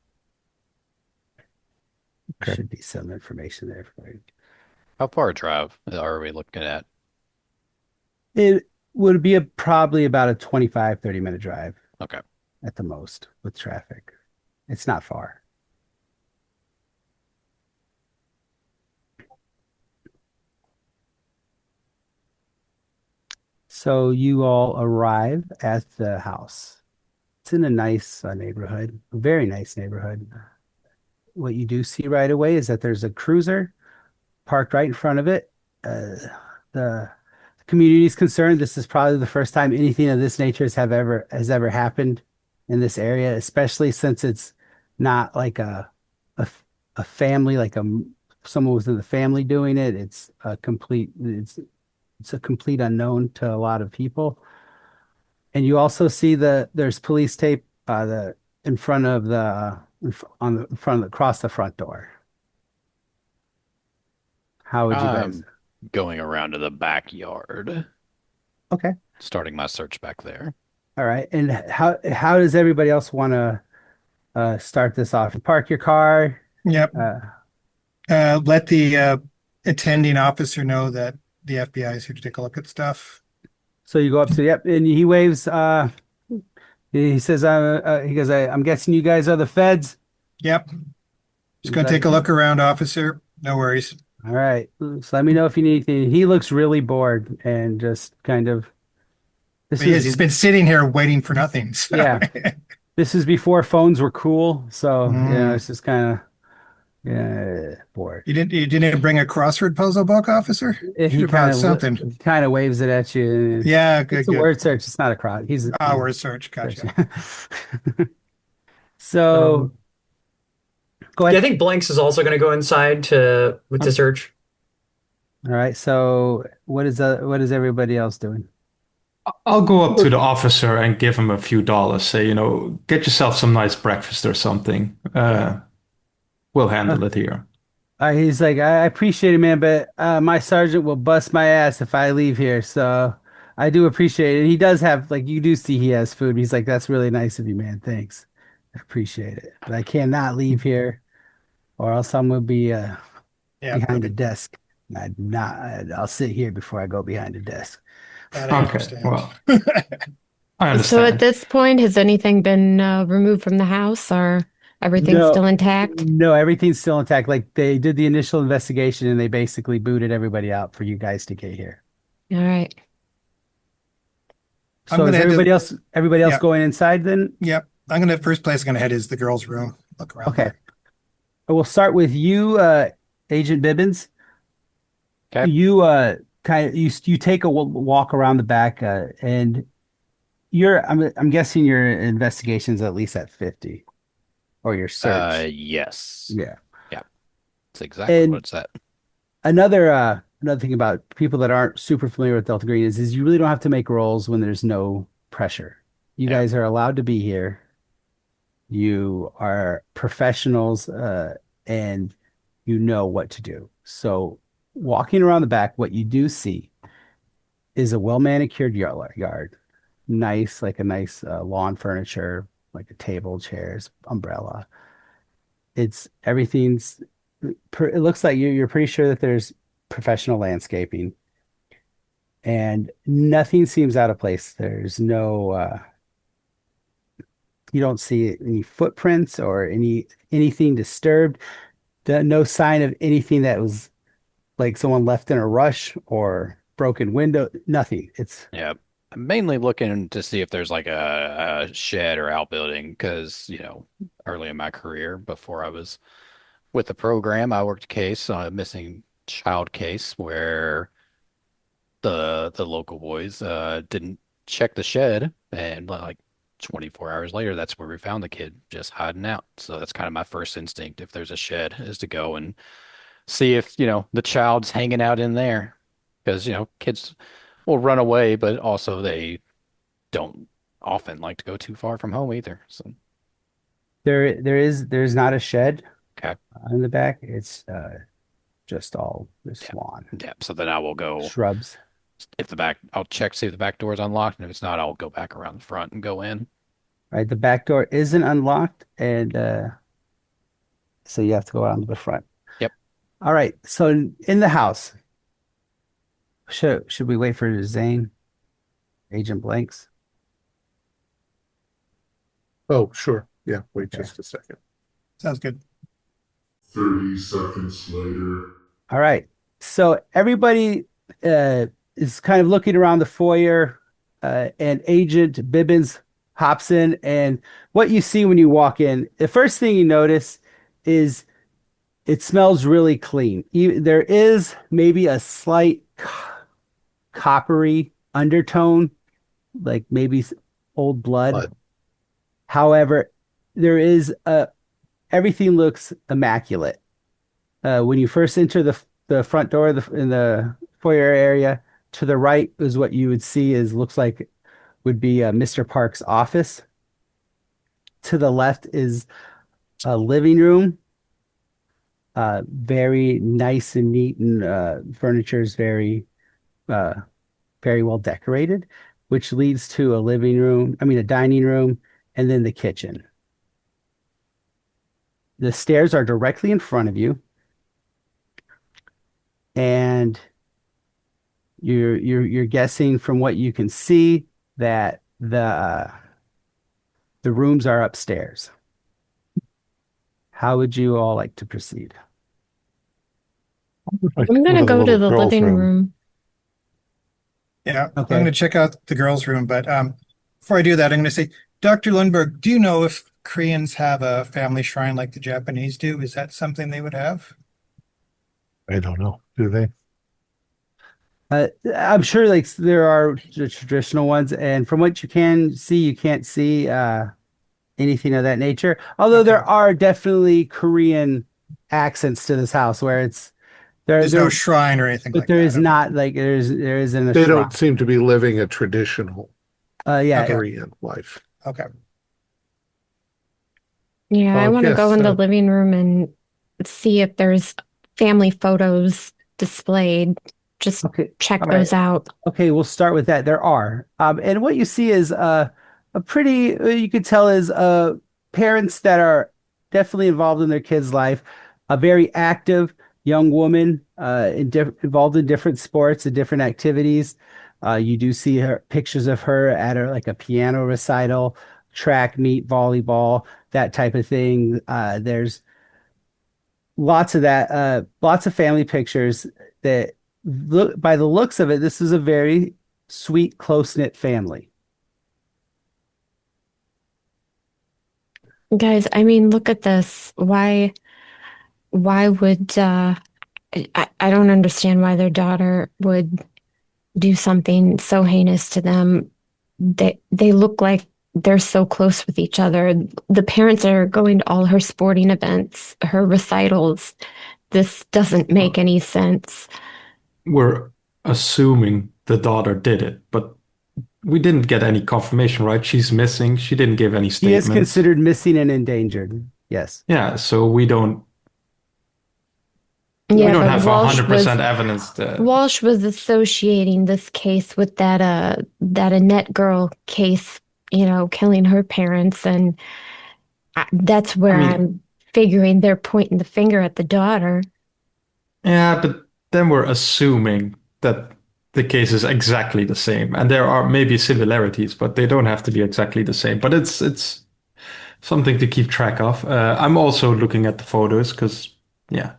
S2: there
S1: okay.
S2: should be some information there for you.
S3: How far a drive are we looking at?
S2: It would be probably about a 25, 30-minute drive
S3: Okay.
S2: at the most with traffic. It's not far. So you all arrive at the house. It's in a nice neighborhood, a very nice neighborhood. What you do see right away is that there's a cruiser parked right in front of it. The community is concerned. This is probably the first time anything of this nature has ever happened in this area, especially since it's not like a, a family, like someone within the family doing it. It's a complete unknown to a lot of people. And you also see there's police tape the in front of the on the in front of across the front door. How would you guys?
S3: Going around to the backyard,
S2: Okay.
S3: starting my search back there.
S2: All right. And how does everybody else want to start this off? You park your car.
S7: Yep.
S2: Uh,
S7: Let the attending officer know that the FBI is here to take a look at stuff.
S2: so you go up to yep, and he waves He says, he goes, I'm guessing you guys are the feds.
S7: Yep. Just
S2: He's
S7: gonna take
S2: like,
S7: a look around, officer. No worries.
S2: all right. So let me know if you need anything. He looks really bored and just kind of, this
S7: He is.
S2: was,
S7: He's been sitting here waiting for nothing. So.
S2: yeah, this is before phones were cool. So,
S7: Mm.
S2: it's just kind of, yeah, bored.
S7: You didn't bring a crossword puzzle book, officer? Should
S2: He
S7: have brought something.
S2: kind of waves it at you.
S7: Yeah,
S2: It's
S7: good,
S2: a
S7: good.
S2: word search. It's not a cross.
S7: Word search. Gotcha.
S2: So
S5: Um,
S2: go
S5: yeah, I
S2: ahead.
S5: think Blanks is also going to go inside to with the search.
S2: All right. So what is everybody else doing?
S6: I'll go up to the officer and give him a few dollars. Say, get yourself some nice breakfast or something. We'll
S2: Uh,
S6: handle it here.
S2: he's like, I appreciate it, man, but my sergeant will bust my ass if I leave here. So I do appreciate it. He does have, like, you do see he has food. He's like, that's really nice of you, man. Thanks. I appreciate it. But I cannot leave here, or else I'm gonna be
S7: Yeah,
S2: behind a desk. I'll sit here before I go behind a desk.
S7: that I
S6: Okay,
S7: understand.
S6: well, I
S4: So at
S6: understand.
S4: this point, has anything been removed from the house or everything's
S2: No,
S4: still intact?
S2: no, everything's still intact. Like they did the initial investigation and they basically booted everybody out for you guys to get here.
S4: All right.
S7: I'm
S2: So
S7: gonna
S2: is
S7: head to.
S2: everybody else
S7: Yeah,
S2: going inside then?
S7: yep. First place I'm gonna head is the girls' room. Look around
S2: Okay.
S7: there.
S2: We'll start with you, Agent Bibbins.
S3: Okay.
S2: You kind of you take a walk around the back and I'm guessing your investigation's at least at 50 or your search.
S3: Yes.
S2: Yeah.
S3: Yeah. That's exactly what
S2: And
S3: it's at.
S2: another thing about people that aren't super familiar with Delta Green is you really don't have to make rolls when there's no pressure. You
S3: Yeah.
S2: guys are allowed to be here. You are professionals, and you know what to do. So walking around the back, what you do see is a well manicured yard. Nice, like a nice lawn furniture, like a table, chairs, umbrella. Everything's it looks like you're pretty sure that there's professional landscaping and nothing seems out of place. There's no you don't see any footprints or anything disturbed. No sign of anything that was like someone left in a rush or broken window. Nothing. It's
S3: Yeah. I'm mainly looking to see if there's like a shed or outbuilding because, early in my career, before I was with the program, I worked a case on a missing child case where the local boys didn't check the shed, and like 24 hours later, that's where we found the kid just hiding out. So that's kind of my first instinct if there's a shed is to go and see if, the child's hanging out in there because, kids will run away, but also they don't often like to go too far from home either. So,
S2: there's not a shed
S3: okay.
S2: in the back. It's just all this
S3: Yeah.
S2: lawn,
S3: Yeah. So then I will go
S2: shrubs.
S3: I'll check, see if the back door is unlocked. And if it's not, I'll go back around the front and go in.
S2: Right, the back door isn't unlocked, and so you have to go around to the front.
S3: Yep.
S2: All right, so in the house, should we wait for Zane, Agent Blanks?
S1: Oh, sure. Yeah, wait
S2: Okay.
S1: just a second.
S7: Sounds good.
S8: 30 seconds later.
S2: All right, so everybody is kind of looking around the foyer, and Agent Bibbins hops in, and what you see when you walk in, the first thing you notice is it smells really clean. There is maybe a slight coppery undertone, like maybe old blood.
S1: But
S2: However, there is everything looks immaculate. When you first enter the front door in the foyer area, to the right is what you would see is looks like would be Mr. Park's office. To the left is a living room, very nice and neat, and furniture is uh, very well decorated, which leads to a living room, I mean, a dining room, and then the kitchen. The stairs are directly in front of you, and you're guessing from what you can see that The rooms are upstairs. How would you all like to proceed?
S1: Like
S4: I'm
S1: go
S4: gonna
S1: to the
S4: go to
S1: little
S4: the
S1: girl's
S4: living
S1: room.
S4: room.
S7: Yeah, I'm
S2: Okay.
S7: going to check out the girls' room, but before I do that, I'm going to say, Dr. Lundberg, do you know if Koreans have a family shrine like the Japanese do? Is that something they would have?
S1: I don't know. Do they?
S2: I'm sure like there are the traditional ones, and from what you can see, you can't see anything of that nature. Although
S7: Okay.
S2: there are definitely Korean accents to this house where it's
S7: There's no shrine or anything
S2: but
S7: like
S2: there
S7: that.
S2: is
S7: Okay.
S2: not like there isn't a
S1: They
S2: shrine.
S1: don't seem to be living a traditional
S2: Yeah,
S7: Okay.
S1: Korean life.
S7: Okay.
S4: Yeah, I
S1: Well,
S4: want to go
S1: yes.
S4: in the living room and see if there's family photos displayed. Just
S2: okay.
S4: check
S2: All right.
S4: those out.
S2: Okay, we'll start with that. There are. And what you see is a pretty, you could tell is parents that are definitely involved in their kids' life, a very active young woman involved in different sports and different activities. You do see her pictures of her at like a piano recital, track meet, volleyball, that type of thing. There's lots of that, lots of family pictures that look by the looks of it, this is a very sweet, close-knit family.
S4: Guys, I mean, look at this. Why would I don't understand why their daughter would do something so heinous to them. They look like they're so close with each other. The parents are going to all her sporting events, her recitals. This doesn't make any sense.
S6: We're assuming the daughter did it, but we didn't get any confirmation, right? She's missing. She didn't give any
S2: He is
S6: statements.
S2: considered missing and endangered. Yes.
S6: Yeah, so we don't
S4: Yeah, but
S6: have 100% evidence that.
S4: Walsh was associating this case with that Annette girl case, killing her parents, and that's where
S6: I mean,
S4: I'm figuring they're pointing the finger at the daughter.
S6: yeah, but then we're assuming that the case is exactly the same, and there are maybe similarities, but they don't have to be exactly the same. But it's something to keep track of. I'm also looking at the photos because, yeah.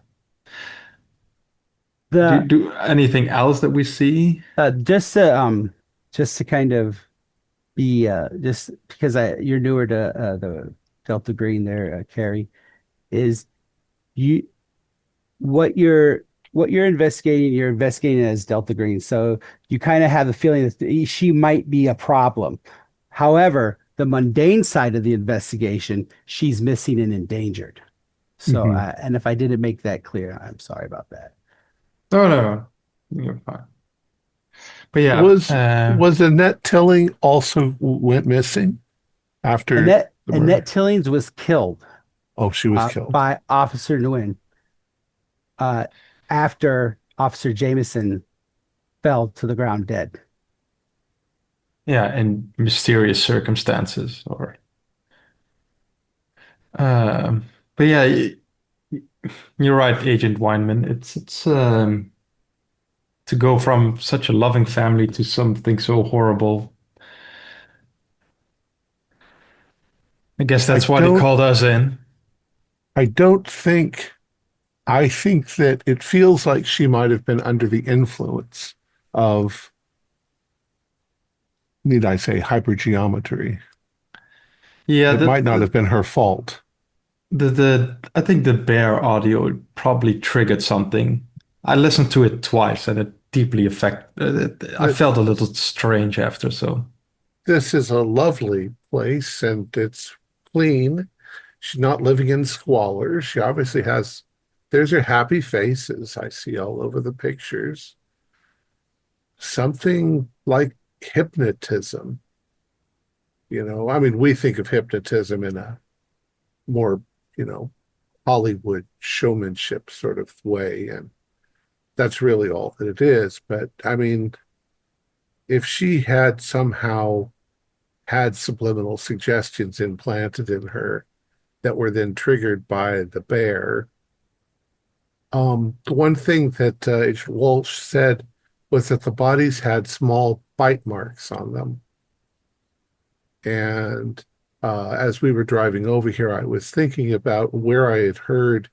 S2: The
S6: Do anything else that we see?
S2: just to kind of be just because you're newer to the Delta Green there, Carrie, is you what you're investigating, you're investigating as Delta Green. So you kind of have a feeling that she might be a problem. However, the mundane side of the investigation, she's missing and endangered. So,
S1: Mhm.
S2: and if I didn't make that clear, I'm sorry about that.
S6: No, no, you're fine. But yeah,
S1: Was Annette Tilling also went missing after the
S2: Annette
S1: murder?
S2: Tillings was killed
S1: Oh, she was killed.
S2: by Officer Nguyen uh, after Officer Jameson fell to the ground dead.
S6: yeah, in mysterious circumstances, or um, but yeah, you're right, Agent Weinman. It's to go from such a loving family to something so horrible. I guess
S1: I
S6: that's why they
S1: don't
S6: called us in.
S1: I don't think I think that it feels like she might have been under the influence of, need I say, hypergeometry.
S6: Yeah,
S1: It might not have been her fault.
S6: the I think the bear audio probably triggered something. I listened to it twice, and it deeply I
S1: That
S6: felt a little strange after. So
S1: this is a lovely place and it's clean. She's not living in squalor. She obviously has, there's her happy faces I see all over the pictures. Something like hypnotism. I mean, we think of hypnotism in a more, you know, Hollywood showmanship sort of way. And that's really all that it is. But I mean, if she had somehow had subliminal suggestions implanted in her that were then triggered by the bear, the one thing that Walsh said was that the bodies had small bite marks on them. And as we were driving over here, I was thinking about where I had heard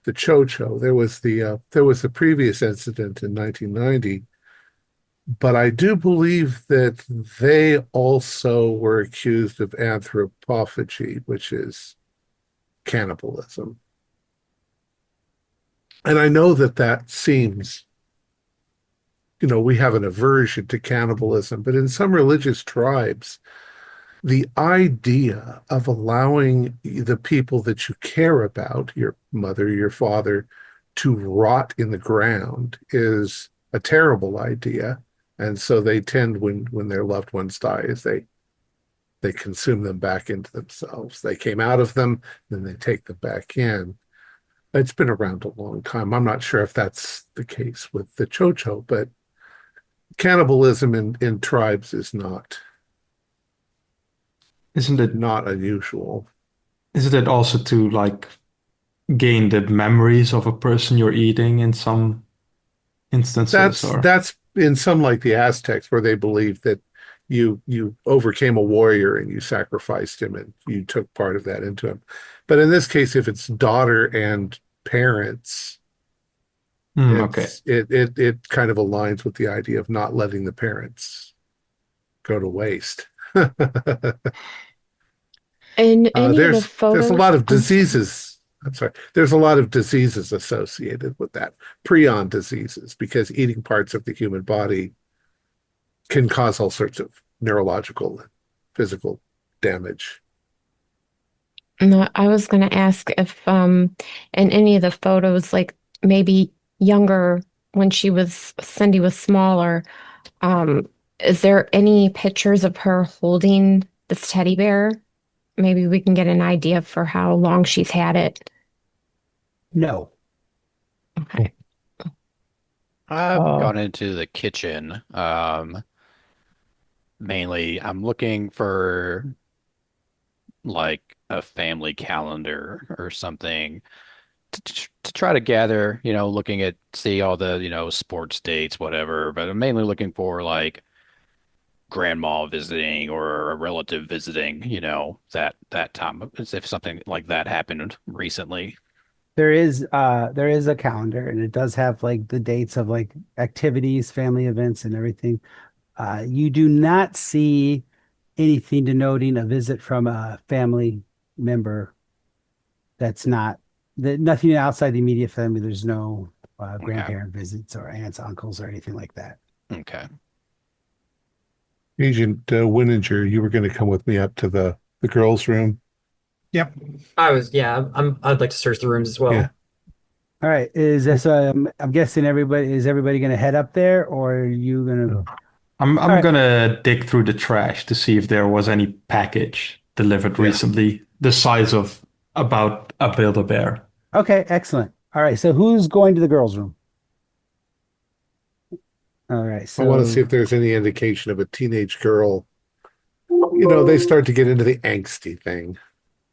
S1: the Cho-Cho. There was the previous incident in 1990, but I do believe that they also were accused of anthropophagy, which is cannibalism. And I know that that seems, we have an aversion to cannibalism, but in some religious tribes, the idea of allowing the people that you care about, your mother, your father, to rot in the ground is a terrible idea. And so they tend, when their loved ones die, is they consume them back into themselves. They came out of them, then they take them back in. It's been around a long time. I'm not sure if that's the case with the Cho-Cho, but cannibalism in tribes is not
S6: Isn't it
S1: not unusual.
S6: isn't it also to like gain the memories of a person you're eating in some instances or
S1: That's in some, like the Aztecs, where they believe that you overcame a warrior and you sacrificed him and you took part of that into him. But in this case, if it's daughter and parents,
S6: okay.
S1: it kind of aligns with the idea of not letting the parents go to waste.
S4: In any of the
S1: There's a
S4: photos,
S1: lot of
S4: I'm sorry.
S1: diseases. I'm sorry. There's a lot of diseases associated with that, prion diseases, because eating parts of the human body can cause all sorts of neurological and physical damage.
S4: No, I was going to ask if in any of the photos, like maybe younger when Cindy was smaller, is there any pictures of her holding this teddy bear? Maybe we can get an idea for how long she's had it.
S2: No.
S4: Okay.
S3: I've gone into the kitchen. Mainly, I'm looking for like a family calendar or something to try to gather, looking at see all the, sports dates, whatever. But I'm mainly looking for like grandma visiting or a relative visiting, that time if something like that happened recently.
S2: There is a calendar and it does have like the dates of like activities, family events and everything. You do not see anything denoting a visit from a family member that's not nothing outside the immediate family. There's no
S3: Okay.
S2: grandparent visits or aunts, uncles, or anything like that.
S3: Okay.
S1: Agent Wininger, you were going to come with me up to the girls' room.
S7: Yep.
S5: I'd like to search the rooms as well.
S1: Yeah.
S2: All right. Is this I'm guessing everybody going to head up there or are you going to
S6: I'm
S2: All right.
S6: gonna dig through the trash to see if there was any package delivered
S1: Yeah.
S6: recently, the size of about a Build-A-Bear.
S2: Okay, excellent. All right. So who's going to the girls' room? All right.
S1: I want to see
S2: So
S1: if there's any indication of a teenage girl. They start to get into the angsty thing.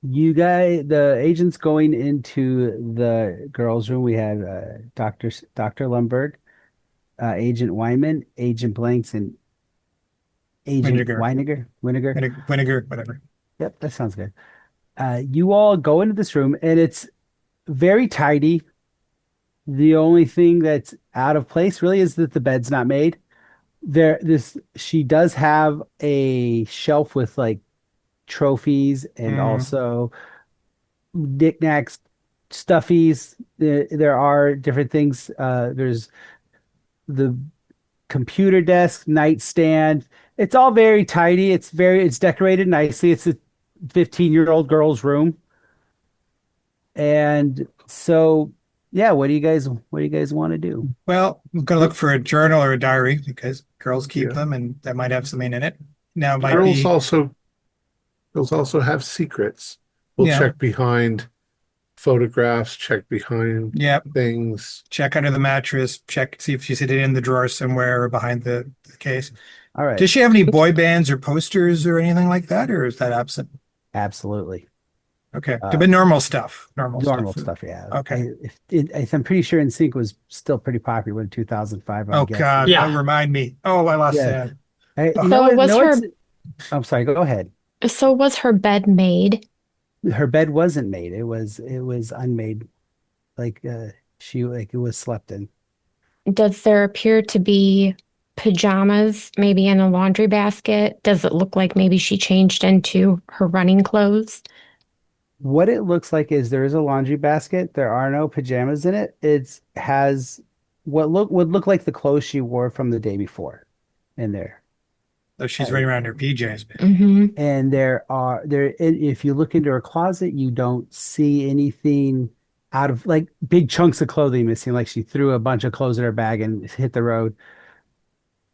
S2: the agents going into the girls' room, we have Dr. Lundberg, Agent Wyman, Agent Blanks, and Agent
S7: Vinegar.
S2: Winiger.
S7: Vinegar, whatever.
S2: Yep, that sounds good. You all go into this room and it's very tidy. The only thing that's out of place really is that the bed's not made. She does have a shelf with like trophies and also knickknacks, stuffies. There are different things. There's the computer desk, nightstand. It's all very tidy. It's decorated nicely. It's a 15-year-old girl's room. And so, yeah, what do you guys want to do?
S7: Well, I'm going to look for a journal or a diary because girls keep
S1: Yeah.
S7: them and that might have something in it. Now, it might
S1: Girls
S7: be,
S1: also have secrets. We'll
S7: yeah,
S1: check behind photographs, check behind
S7: yeah,
S1: things.
S7: check under the mattress, check, see if she's hid it in the drawer somewhere or behind the case.
S2: All right.
S7: Does she have any boy bands or posters or anything like that, or is that absent?
S2: Absolutely.
S7: Okay,
S2: Uh,
S7: but normal stuff.
S2: Normal stuff, yeah.
S7: Okay.
S2: I'm pretty sure NSYNC was still pretty popular in 2005, I'm
S7: Oh
S2: guessing.
S7: God,
S5: Yeah.
S7: don't remind me. Oh, I lost
S2: Yeah.
S7: that.
S2: Hey,
S7: So
S2: you know
S4: it was
S2: what?
S4: her.
S2: I'm sorry, go ahead.
S4: So was her bed made?
S2: Her bed wasn't made. It was unmade. Like she like it was slept in.
S4: Does there appear to be pajamas maybe in a laundry basket? Does it look like maybe she changed into her running clothes?
S2: What it looks like is there is a laundry basket. There are no pajamas in it. It has what would look like the clothes she wore from the day before in there.
S7: So she's running around in her PJs.
S4: Mm-hmm.
S2: And if you look into her closet, you don't see anything out of like big chunks of clothing missing, like she threw a bunch of clothes in her bag and hit the road.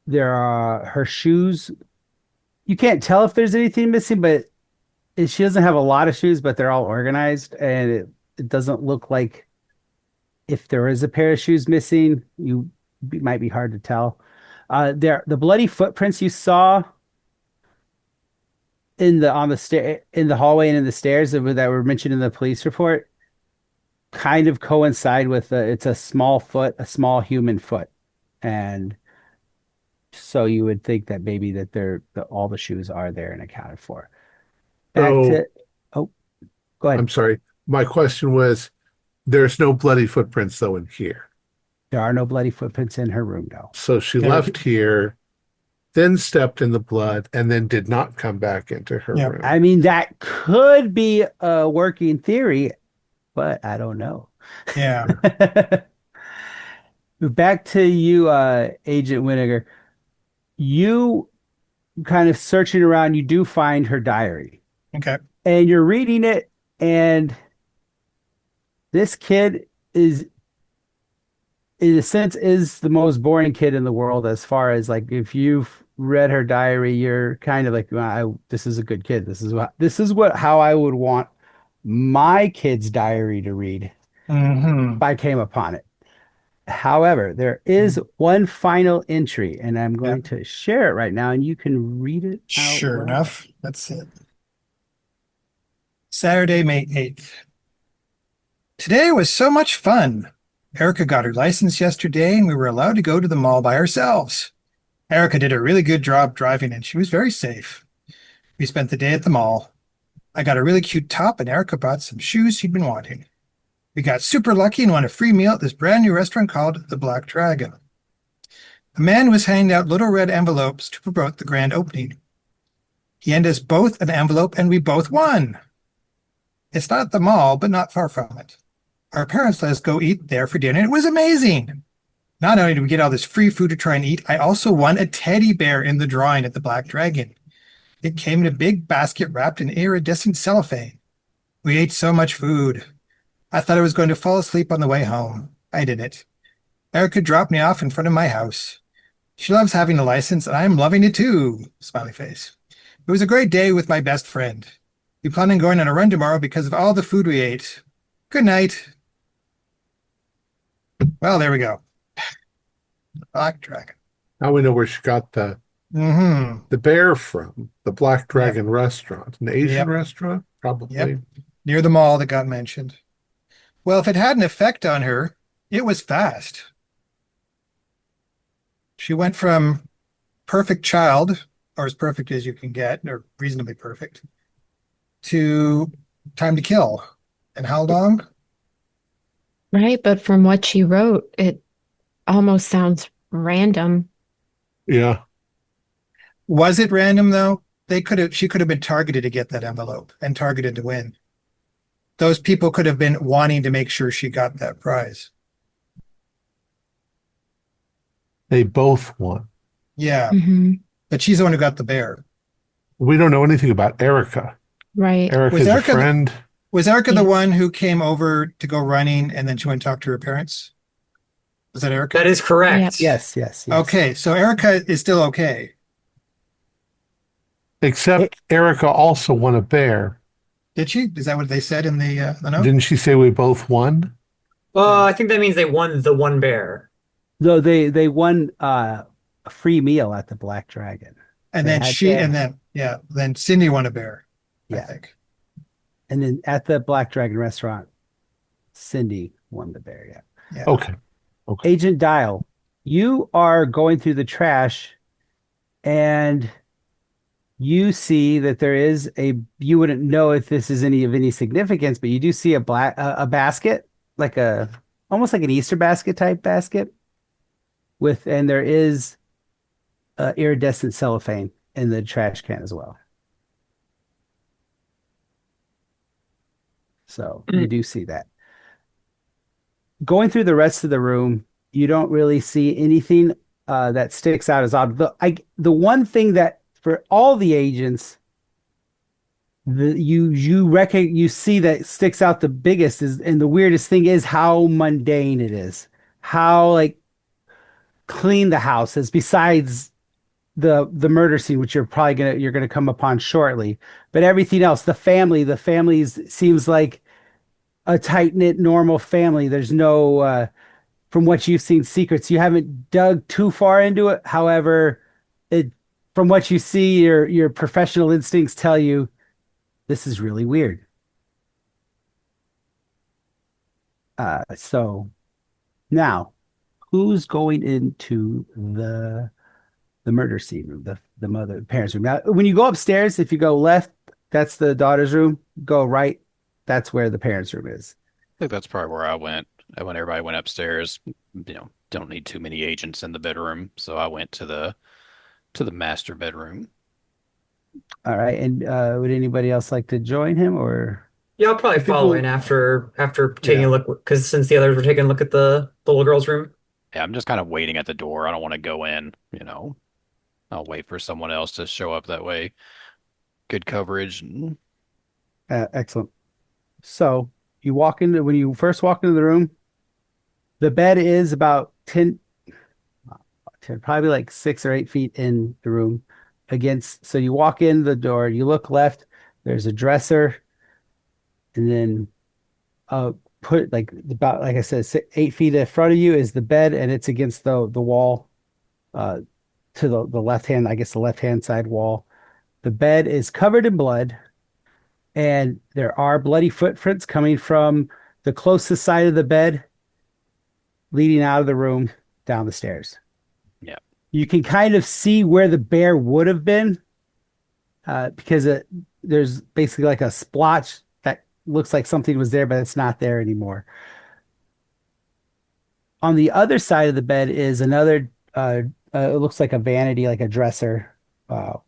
S2: There are her shoes. You can't tell if there's anything missing, but she doesn't have a lot of shoes, but they're all organized, and it doesn't look like if there is a pair of shoes missing, it might be hard to tell. The bloody footprints you saw on the stair in the hallway and in the stairs that were mentioned in the police report kind of coincide with it's a small foot, a small human foot, and so you would think that maybe that all the shoes are there and accounted for. Back
S1: So
S2: to oh, go ahead.
S1: I'm sorry. My question was, there's no bloody footprints though in here.
S2: There are no bloody footprints in her room, no.
S1: So she
S7: Yeah.
S1: left here, then stepped in the blood, and then did not come back into her
S7: Yeah.
S1: room.
S2: I mean, that could be a working theory, but I don't know.
S7: Yeah.
S2: Back to you, Agent Winiger. You kind of searching around, you do find her diary,
S7: Okay.
S2: and you're reading it, and this kid is, in a sense, is the most boring kid in the world as far as like if you've read her diary, you're kind of like, this is a good kid. This is how I would want my kid's diary to read
S7: Mm-hmm.
S2: if I came upon it. However, there is one final entry, and I'm going to share it right now, and you can read it out
S7: Sure
S2: loud.
S7: enough. That's it. Saturday, May 8th. Today was so much fun. Erica got her license yesterday, and we were allowed to go to the mall by ourselves. Erica did a really good job driving, and she was very safe. We spent the day at the mall. I got a really cute top, and Erica bought some shoes she'd been wanting. We got super lucky and won a free meal at this brand new restaurant called the Black Dragon. A man was handing out little red envelopes to promote the grand opening. He handed us both an envelope, and we both won. It's not at the mall, but not far from it. Our parents let us go eat there for dinner, and it was amazing. Not only did we get all this free food to try and eat, I also won a teddy bear in the drawing at the Black Dragon. It came in a big basket wrapped in iridescent cellophane. We ate so much food. I thought I was going to fall asleep on the way home. I didn't. Erica dropped me off in front of my house. She loves having a license, and I'm loving it too. Smiley face. It was a great day with my best friend. We plan on going on a run tomorrow because of all the food we ate. Good night. Well, there we go. Black Dragon.
S1: Now we know where she got the bear from, the Black Dragon restaurant, an Asian restaurant, probably.
S7: Yep. Near the mall that got mentioned. Well, if it had an effect on her, it was fast. She went from perfect child, or as perfect as you can get, or reasonably perfect, to time to kill. And how long?
S4: Right, but from what she wrote, it almost sounds random.
S1: Yeah.
S7: Was it random though? She could have been targeted to get that envelope and targeted to win. Those people could have been wanting to make sure she got that prize.
S1: They both won.
S7: Yeah.
S4: Mm-hmm.
S7: But she's the one who got the bear.
S1: We don't know anything about Erica.
S4: Right.
S1: Erica's a friend.
S7: Was Erica the one who came over to go running and then she went and talked to her parents? Was that Erica?
S5: That is correct.
S2: Yes.
S7: Okay, so Erica is still okay.
S1: Except Erica also won a bear.
S7: Did she? Is that what they said in the note?
S1: Didn't she say we both won?
S5: Well, I think that means they won the one bear.
S2: No, they won a free meal at the Black Dragon.
S7: And
S2: They
S7: then
S2: had
S7: then Cindy won a bear, I
S2: Yeah.
S7: think.
S2: And then at the Black Dragon restaurant, Cindy won the bear. Yeah.
S1: Okay.
S2: Agent Dial, you are going through the trash, and You see that there is you wouldn't know if this is any of any significance, but you do see a basket, like almost like an Easter basket type basket and there is iridescent cellophane in the trash can as well. So you do see that. Going through the rest of the room, you don't really see anything that sticks out as odd. The one thing that for all the agents, you see that sticks out the biggest is, and the weirdest thing is how mundane it is, how like clean the house is. Besides the murder scene, which you're gonna come upon shortly, but everything else, the families seems like a tight knit normal family. There's no from what you've seen secrets. You haven't dug too far into it. However, it from what you see, your professional instincts tell you this is really weird. So now, who's going into the murder scene room, the parents' room? Now, when you go upstairs, if you go left, that's the daughter's room. Go right, that's where the parents' room is.
S3: I think that's probably where I went. When everybody went upstairs, don't need too many agents in the bedroom, so I went to the master bedroom.
S2: All right, and would anybody else like to join him or
S5: Yeah, I'll probably follow in
S2: people?
S5: after taking
S2: Yeah.
S5: a look because since the others were taking a look at the little girl's room.
S3: Yeah, I'm just kind of waiting at the door. I don't want to go in. I'll wait for someone else to show up that way. Good coverage.
S2: Excellent. So when you first walk into the room, the bed is about 10, probably like 6 or 8 feet in the room so you walk in the door, you look left, there's a dresser, and then put like about, like I said, 8 feet in front of you is the bed, and it's against the wall, uh, to the left hand, I guess the left hand side wall. The bed is covered in blood, and there are bloody footprints coming from the closest side of the bed, leading out of the room down the stairs.
S3: Yeah.
S2: You can kind of see where the bear would have been, because there's basically like a splotch that looks like something was there, but it's not there anymore. On the other side of the bed is another, it looks like a vanity, like a dresser,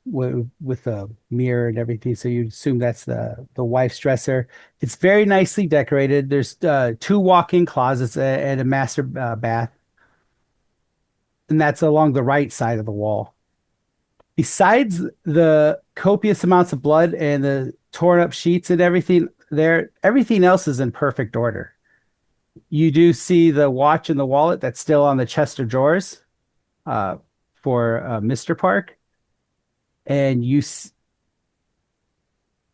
S2: with a mirror and everything. So you assume that's the wife's dresser. It's very nicely decorated. There's two walk-in closets and a master bath, and that's along the right side of the wall. Besides the copious amounts of blood and the torn up sheets and everything else is in perfect order. You do see the watch and the wallet that's still on the chest of drawers, uh, for Mr. Park, and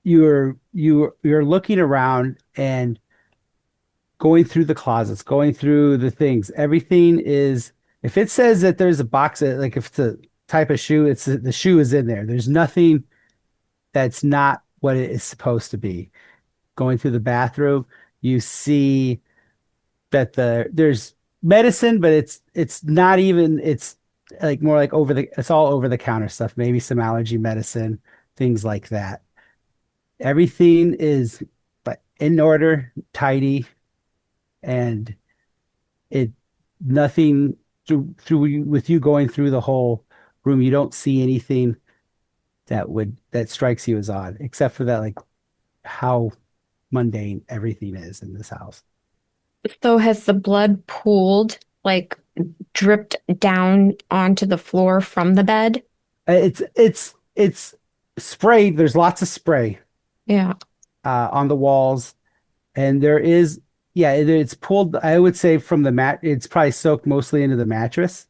S2: you're looking around and going through the closets, going through the things. Everything is, if it says that there's a box, like if it's a type of shoe, the shoe is in there. There's nothing that's not what it is supposed to be. Going through the bathroom, you see that there's medicine, but it's not even, it's like more like it's all over the counter stuff, maybe some allergy medicine, things like that. Everything is but in order, tidy, and it nothing with you going through the whole room, you don't see anything that strikes you as odd, except for that, like how mundane everything is in this house.
S4: So has the blood pooled, like dripped down onto the floor from the bed?
S2: It's sprayed. There's lots of spray
S4: Yeah.
S2: on the walls, and there is, yeah, it's pulled. I would say from the mat. It's probably soaked mostly into the mattress.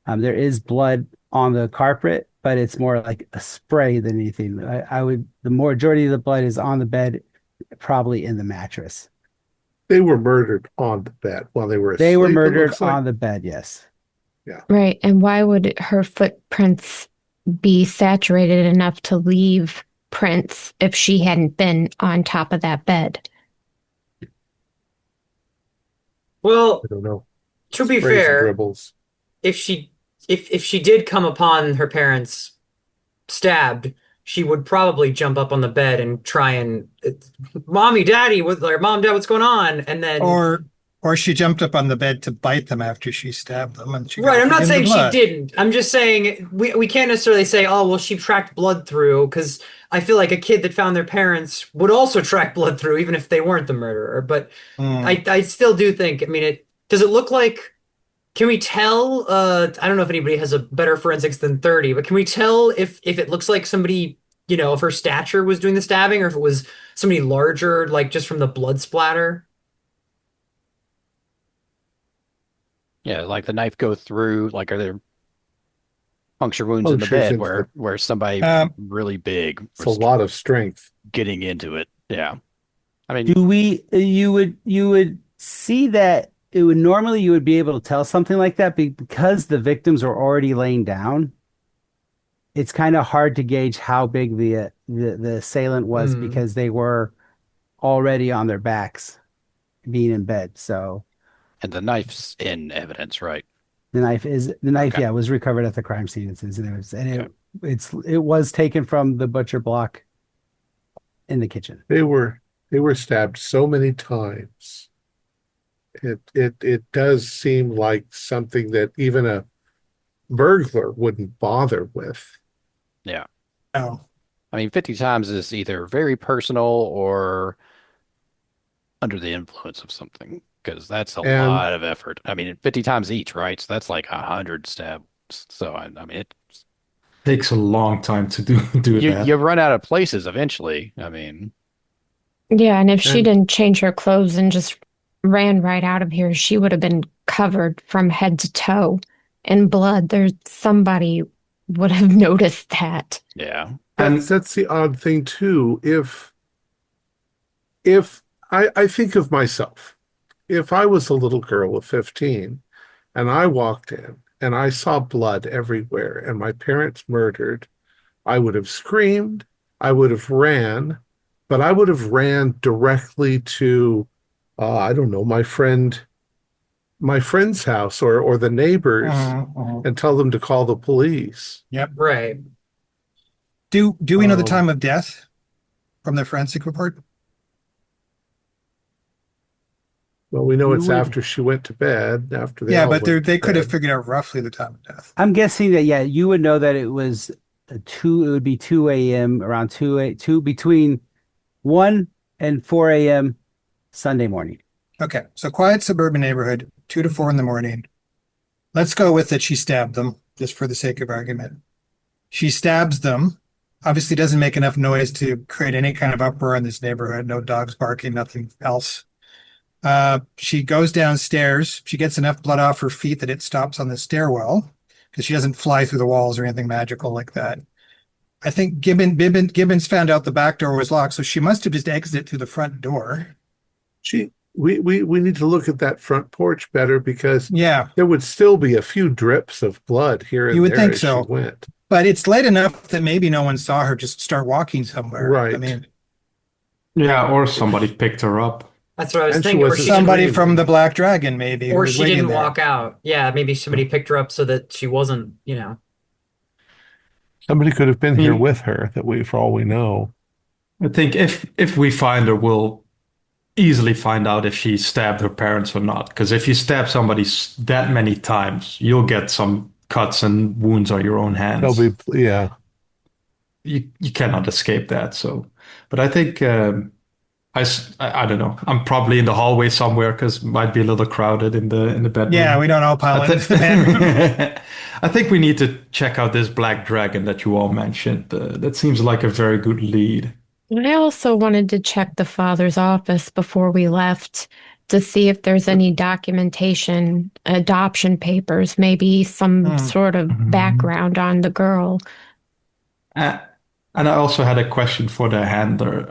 S2: There is blood on the carpet, but it's more like a spray than anything. The majority of the blood is on the bed, probably in the mattress.
S1: They were murdered on the bed while they were
S2: They were
S1: asleep, it
S2: murdered
S1: looks like.
S2: on the bed, yes.
S1: Yeah.
S4: Right. And why would her footprints be saturated enough to leave prints if she hadn't been on top of that bed?
S5: Well,
S1: I don't know.
S5: to be
S1: Sprays and
S5: fair,
S1: dribbles.
S5: if she did come upon her parents stabbed, she would probably jump up on the bed and try and, mommy, daddy, or mom, dad, what's going on? And then,
S7: Or or she jumped up on the bed to bite them after she stabbed them and she got
S5: right, I'm not
S7: in the
S5: saying she
S7: blood.
S5: didn't. I'm just saying we can't necessarily say, oh, well, she tracked blood through, because I feel like a kid that found their parents would also track blood through, even if they weren't the murderer. But
S7: Hmm.
S5: I still do think, I mean, does it look like, can we tell, I don't know if anybody has a better forensics than 30, but can we tell if it looks like somebody, if her stature was doing the stabbing, or if it was somebody larger, like just from the blood splatter?
S3: Yeah, like the knife go through, like are there puncture wounds in the
S1: Punctures
S3: bed
S1: into the.
S3: where somebody
S7: Um,
S3: really big
S1: It's a
S3: was
S1: lot of strength.
S3: getting into it? Yeah. I mean,
S2: Do we, you would see that it would normally you would be able to tell something like that because the victims are already laying down. It's kind of hard to gauge how big the assailant was
S5: Hmm.
S2: because they were already on their backs being in bed. So
S3: and the knife's in evidence, right?
S2: the knife,
S3: Okay.
S2: yeah, was recovered at the crime scene.
S3: Okay.
S2: It was taken from the butcher block in the kitchen.
S1: They were stabbed so many times. It does seem like something that even a burglar wouldn't bother with.
S3: Yeah.
S7: No.
S3: I mean, 50 times is either very personal or under the influence of something, because that's a
S1: And
S3: lot of effort. I mean, 50 times each, right? So that's like 100 stabs. So I mean,
S6: Takes a long time to do
S3: you
S6: that.
S3: run out of places eventually. I mean,
S4: Yeah, and if she
S1: and
S4: didn't change her clothes and just ran right out of here, she would have been covered from head to toe in blood. There's somebody would have noticed that.
S3: yeah.
S1: that's
S6: And
S1: that's the odd thing too. If I think of myself, if I was a little girl of 15 and I walked in and I saw blood everywhere and my parents murdered, I would have screamed, I would have ran, but I would have ran directly to, I don't know, my friend's house or the neighbors
S7: Mhm, mhm.
S1: and tell them to call the police.
S7: Yep.
S5: Right.
S7: Do we know the
S1: Um,
S7: time of death from the forensic report?
S1: well, we know
S2: You
S1: it's
S2: would,
S1: after she went to bed, after they
S7: Yeah,
S1: all
S7: but
S1: went to
S7: they could have
S1: bed.
S7: figured out roughly the time of death.
S2: I'm guessing that, yeah, you would know that it was it would be 2 a.m. around 2 between 1 and 4 a.m. Sunday morning.
S7: Okay, so quiet suburban neighborhood, 2 to 4 in the morning. Let's go with that she stabbed them, just for the sake of argument. She stabs them. Obviously, doesn't make enough noise to create any kind of uproar in this neighborhood. No dogs barking, nothing else. She goes downstairs. She gets enough blood off her feet that it stops on the stairwell because she doesn't fly through the walls or anything magical like that. I think Gibbons found out the back door was locked, so she must have just exited through the front door.
S1: We need to look at that front porch better because
S7: Yeah,
S1: there would still be a few drips of blood here
S7: you
S1: and
S7: would
S1: there
S7: think
S1: as she
S7: so.
S1: went.
S7: But it's late enough that maybe no one saw her just start walking somewhere. I
S1: Right.
S7: mean,
S6: yeah, or somebody picked her up.
S5: That's what I was
S1: And she
S5: thinking. Or
S1: wasn't
S5: she didn't,
S7: somebody from the
S1: screaming.
S7: Black Dragon, maybe, who
S5: or
S7: was
S5: she
S7: waiting
S5: didn't
S7: there.
S5: walk out. Yeah, maybe somebody picked her up so that she wasn't.
S1: Somebody could have been
S6: I
S1: here
S6: mean,
S1: with her that we, for all we know.
S6: I think if we find her, we'll easily find out if she stabbed her parents or not. Because if you stab somebody that many times, you'll get some cuts and wounds on your own
S1: They'll
S6: hands.
S1: be, yeah.
S6: You cannot escape that. So, but I think I don't know. I'm probably in the hallway somewhere because it might be a little crowded in the
S7: Yeah,
S6: bedroom.
S7: we don't all
S6: I
S7: pile
S6: think
S7: into the bedroom.
S6: I think we need to check out this black dragon that you all mentioned. That seems like a very good lead.
S4: I also wanted to check the father's office before we left to see if there's any documentation, adoption papers, maybe some
S7: Hmm.
S4: sort of
S6: Mhm.
S4: background on the girl.
S6: Uh, and I also had a question for the handler.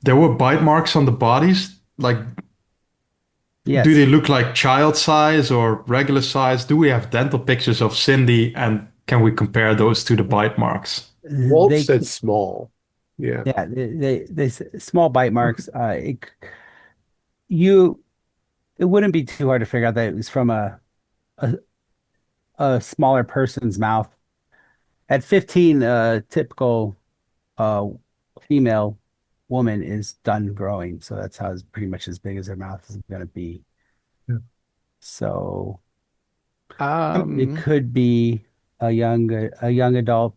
S6: There were bite marks on the bodies. Like, do they
S2: Yes.
S6: look like child size or regular size? Do we have dental pictures of Cindy, and can we compare those to the bite marks?
S1: Walt
S2: They,
S1: said small. Yeah.
S2: yeah, small bite marks. You, it wouldn't be too hard to figure out that it was from a, a smaller person's mouth. At 15, typical uh, female woman is done growing, so that's how pretty much as big as their mouth is going to be.
S1: Yeah.
S2: So it
S3: Um,
S2: could be a young adult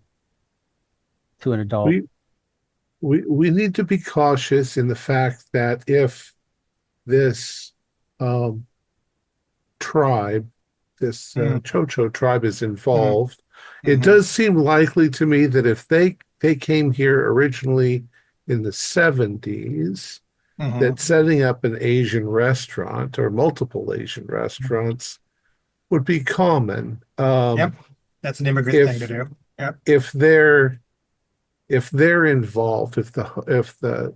S2: to an adult.
S1: We we need to be cautious in the fact that if this um, tribe, this
S7: Mm,
S1: Chocho tribe is
S7: mhm,
S1: involved, it
S7: mhm,
S1: does seem likely to me that if they came here originally in the 70s,
S7: mhm.
S1: that setting up an Asian restaurant or multiple Asian restaurants would be common.
S7: Yep, that's an immigrant thing to
S1: If
S7: do. Yep.
S1: if they're if they're involved, if the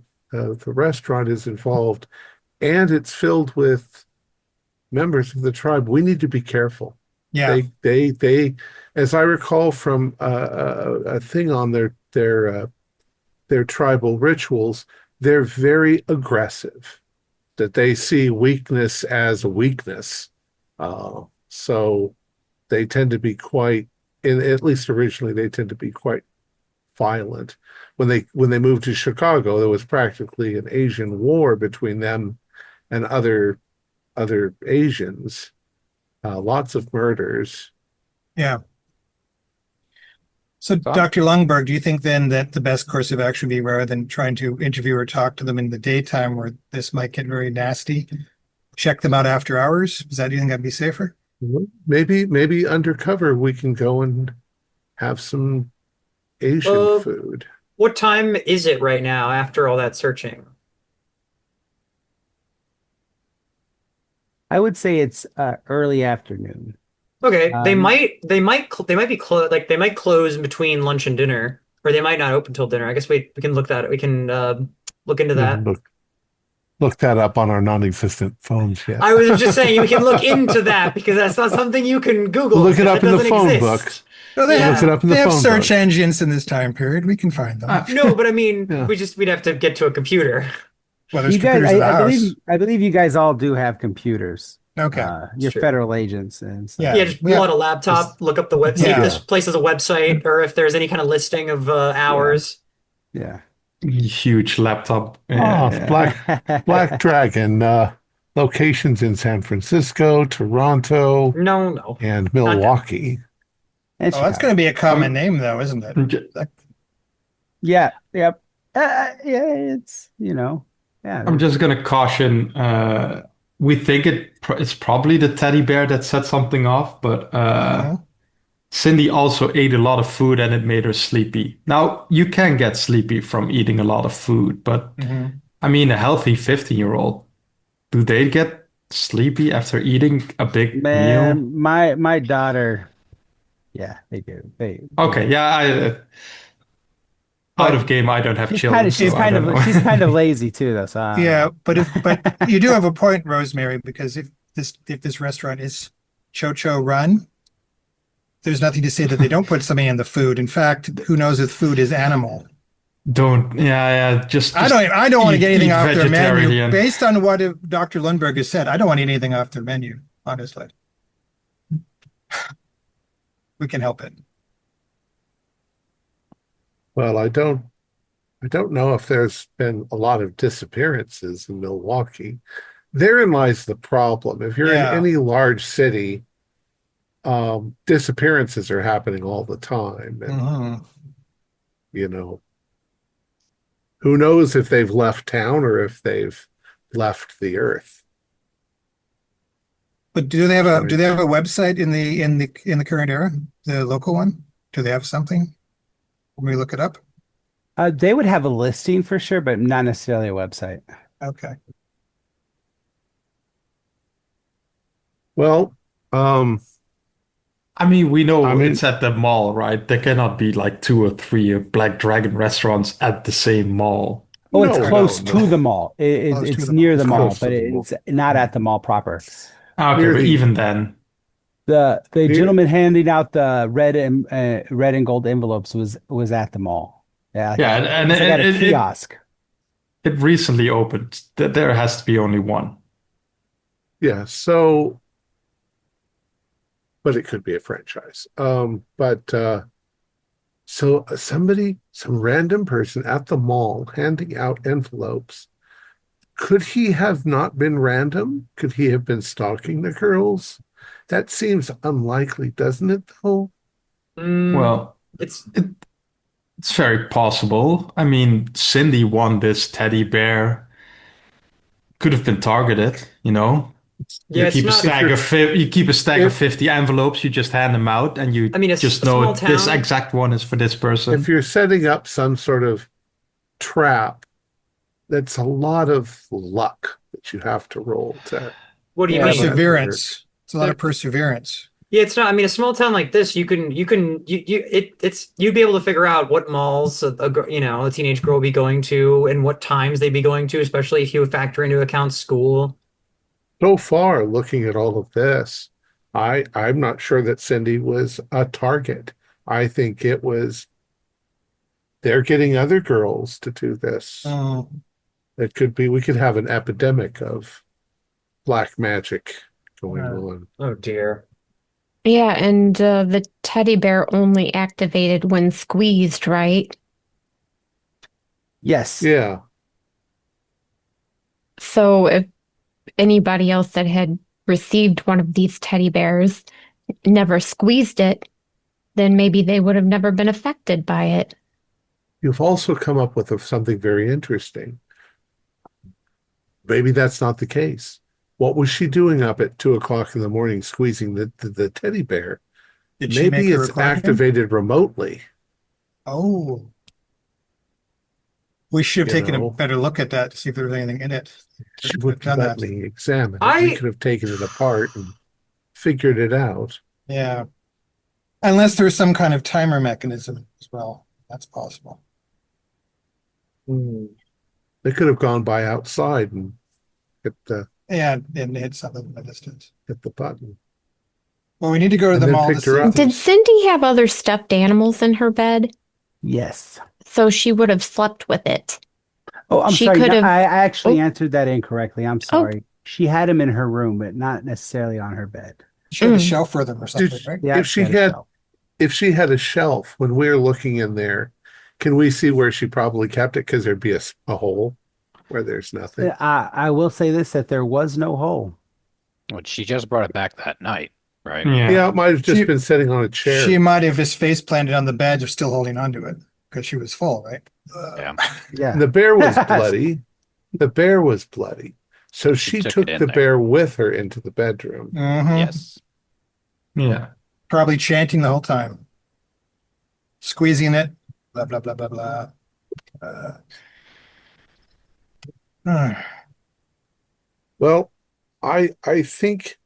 S1: restaurant is involved and it's filled with members of the tribe, we need to be careful.
S7: Yeah.
S1: They, as I recall from a thing on their tribal rituals, they're very aggressive. That they see weakness as a weakness. So they tend to be quite, at least originally, they tend to be quite violent. When they moved to Chicago, there was practically an Asian war between them and other Asians. Lots of murders.
S7: Yeah. So,
S3: Thom?
S7: Dr. Lundberg, do you think then that the best course of action would be rather than trying to interview or talk to them in the daytime where this might get very nasty, check them out after hours? Do you think that'd be safer?
S1: Maybe undercover we can go and have some Asian
S5: Uh,
S1: food.
S5: what time is it right now after all that searching?
S2: I would say it's early afternoon.
S5: Okay,
S2: Um,
S5: they might be they might close between lunch and dinner, or they might not open till dinner. I guess we can look that we can look into
S1: We
S5: that.
S1: haven't looked that up on our non-existent phones yet.
S5: I was just saying we can look into that because that's not something you can
S1: We'll
S5: Google
S1: look it
S5: because
S1: up
S5: that
S1: in the
S5: doesn't
S1: phone book.
S5: exist.
S7: No, they
S1: We'll look
S7: have
S1: it
S5: Yeah.
S1: up in the
S7: they have
S1: phone
S7: search
S1: book.
S7: engines in this time period. We can find them.
S5: No, but I mean,
S1: Yeah.
S5: we'd have to get to a computer.
S7: Well, there's
S2: you guys,
S7: computers in the
S2: I
S7: house.
S2: believe you guys all do have computers.
S7: Okay.
S5: It's
S2: You're
S5: true.
S2: federal agents, and
S7: Yeah.
S5: Yeah,
S2: so
S5: just
S7: We
S5: pull out
S7: have
S5: a laptop, look up the web, see if
S7: yeah.
S5: this
S1: Yeah.
S5: place has a website or if there's any kind of listing of
S2: yeah,
S5: hours.
S2: yeah.
S6: Huge laptop.
S1: Oh, Black
S2: Yeah.
S1: Dragon. Locations in San Francisco, Toronto,
S5: No, no,
S1: and
S5: not
S1: Milwaukee.
S2: And
S7: Oh, that's going to
S2: Chicago.
S7: be a common
S6: I'm,
S7: name, though, isn't it?
S6: I'm ju-
S2: Yeah, yep. Yeah, yeah.
S6: I'm just gonna caution. We think it's probably the teddy bear that set something off, but
S7: Mhm.
S6: Cindy also ate a lot of food and it made her sleepy. Now, you can get sleepy from eating a lot of food, but
S7: Mhm.
S6: I mean, a healthy 15-year-old, do they get sleepy after eating a big meal?
S2: Man, my daughter, yeah, they do.
S6: Okay, yeah, out
S7: But
S6: of game, I don't have
S2: she's kind
S6: children,
S2: of she's
S6: so I
S2: kind
S6: don't
S2: of she's kind
S6: know.
S2: of lazy too, though. So I don't
S7: yeah,
S2: know.
S7: but you do have a point, Rosemary, because if this restaurant is Chocho run, there's nothing to say that they don't put something in the food. In fact, who knows if food is animal?
S6: Don't, yeah, yeah, just
S7: I don't want to get anything
S6: eat
S7: off their menu
S6: vegetarian.
S7: based on what Dr. Lundberg has said. I don't want anything off their menu, honestly. We can help it.
S1: Well, I don't know if there's been a lot of disappearances in Milwaukee. Therein lies the problem. If you're in
S7: Yeah.
S1: any large city, disappearances are happening all the time. And,
S7: Mhm.
S1: you know, who knows if they've left town or if they've left the earth.
S7: But do they have a
S1: Right.
S7: do they have a website in the current era? The local one? Do they have something? When we look it up?
S2: They would have a listing for sure, but not necessarily a website.
S7: Okay.
S1: Well, um,
S6: I mean, we
S1: I
S6: know
S1: mean,
S6: it's at the mall, right? There cannot be like two or three Black Dragon restaurants at the same mall.
S2: Oh, it's
S1: no, no,
S2: close
S1: no.
S2: to the mall.
S7: Close to
S2: It's
S7: the mall.
S2: near the
S1: It's
S2: mall,
S1: close to
S2: but
S1: the mall.
S2: it's not at the mall proper.
S6: Okay,
S1: Near
S6: but
S1: the
S6: even then,
S2: The
S1: near,
S2: gentleman handing out the red and gold envelopes was at the mall. Yeah,
S6: yeah, and
S2: it's like
S6: it
S2: at a
S6: it, it,
S2: kiosk.
S6: it recently opened. There has to be only one.
S1: yeah, so but it could be a franchise. But So somebody, some random person at the mall handing out envelopes. Could he have not been random? Could he have been stalking the girls? That seems unlikely, doesn't it, though?
S6: Well,
S5: It's
S6: it's very possible. I mean, Cindy won this teddy bear. Could have been targeted, you know.
S5: yeah, it's not.
S6: You keep a stack of
S1: if
S6: 50 envelopes, you just hand them out and you
S5: I mean, a
S6: just
S5: small
S6: know this
S5: town.
S6: exact one is for this person.
S1: if you're setting up some sort of trap, that's a lot of luck that you have to roll to.
S5: What do you
S3: Yeah,
S5: mean?
S3: but-
S7: Perseverance. It's a lot of perseverance.
S5: Yeah, it's not. I mean, a small town like this, you'd be able to figure out what malls a teenage girl would be going to and what times they'd be going to, especially if you would factor into account school.
S1: So far, looking at all of this, I'm not sure that Cindy was a target. I think it was they're getting other girls to do this.
S7: Oh,
S1: It could be we could have an epidemic of black magic going on.
S5: Oh dear.
S4: Yeah, and the teddy bear only activated when squeezed, right?
S2: Yes.
S1: Yeah.
S4: So if anybody else that had received one of these teddy bears never squeezed it, then maybe they would have never been affected by it.
S1: You've also come up with something very interesting. Maybe that's not the case. What was she doing up at 2 o'clock in the morning squeezing the teddy bear?
S7: did she make
S1: Maybe
S7: a
S1: it's
S7: recording?
S1: activated remotely.
S7: Oh. We should have
S1: You
S7: taken
S1: know.
S7: a better look at that to see if there was anything in it.
S1: She
S7: Could
S1: wouldn't
S7: have done
S1: let
S7: that.
S1: me examine it. We could have taken it apart and figured it out.
S7: Yeah. Unless there's some kind of timer mechanism as well. That's possible.
S1: They could have gone by outside and
S7: Yeah, and hit something in the distance.
S1: hit the button.
S7: Well, we need to go to
S1: And
S7: the
S1: then
S7: mall to
S1: picked
S7: see
S1: her
S7: if
S1: up.
S4: Did
S7: there's-
S4: Cindy have other stuffed animals in her bed?
S2: Yes.
S4: So she would have slept with it.
S2: Oh, I'm
S4: She
S2: sorry.
S4: could
S2: No,
S4: have-
S2: I actually
S4: Oh.
S2: answered that incorrectly. I'm sorry. She had him in her room, but not necessarily on her bed.
S7: She had a
S4: Mm.
S7: shelf for them or something, right?
S2: Yeah,
S1: If she
S2: a
S1: had-
S2: shelf.
S1: If she had a shelf, when we're looking in there, can we see where she probably kept it? Because there'd be a hole where there's nothing.
S2: I will say this, that there was no hole.
S3: Well, she just brought it back that night, right?
S1: Yeah, it might have just
S7: She-
S1: been sitting on a chair.
S7: She might have just face planted on the bed, just still holding onto it because she was full, right?
S3: Yeah.
S2: Yeah.
S1: The bear was bloody. The bear was bloody. So she
S3: took
S1: took
S3: it in
S1: the
S3: there.
S1: bear with her into the bedroom.
S7: Mhm.
S3: Yes.
S6: Yeah.
S7: Probably chanting the whole time, squeezing it, blah blah blah blah blah. Uh,
S1: Well, I think,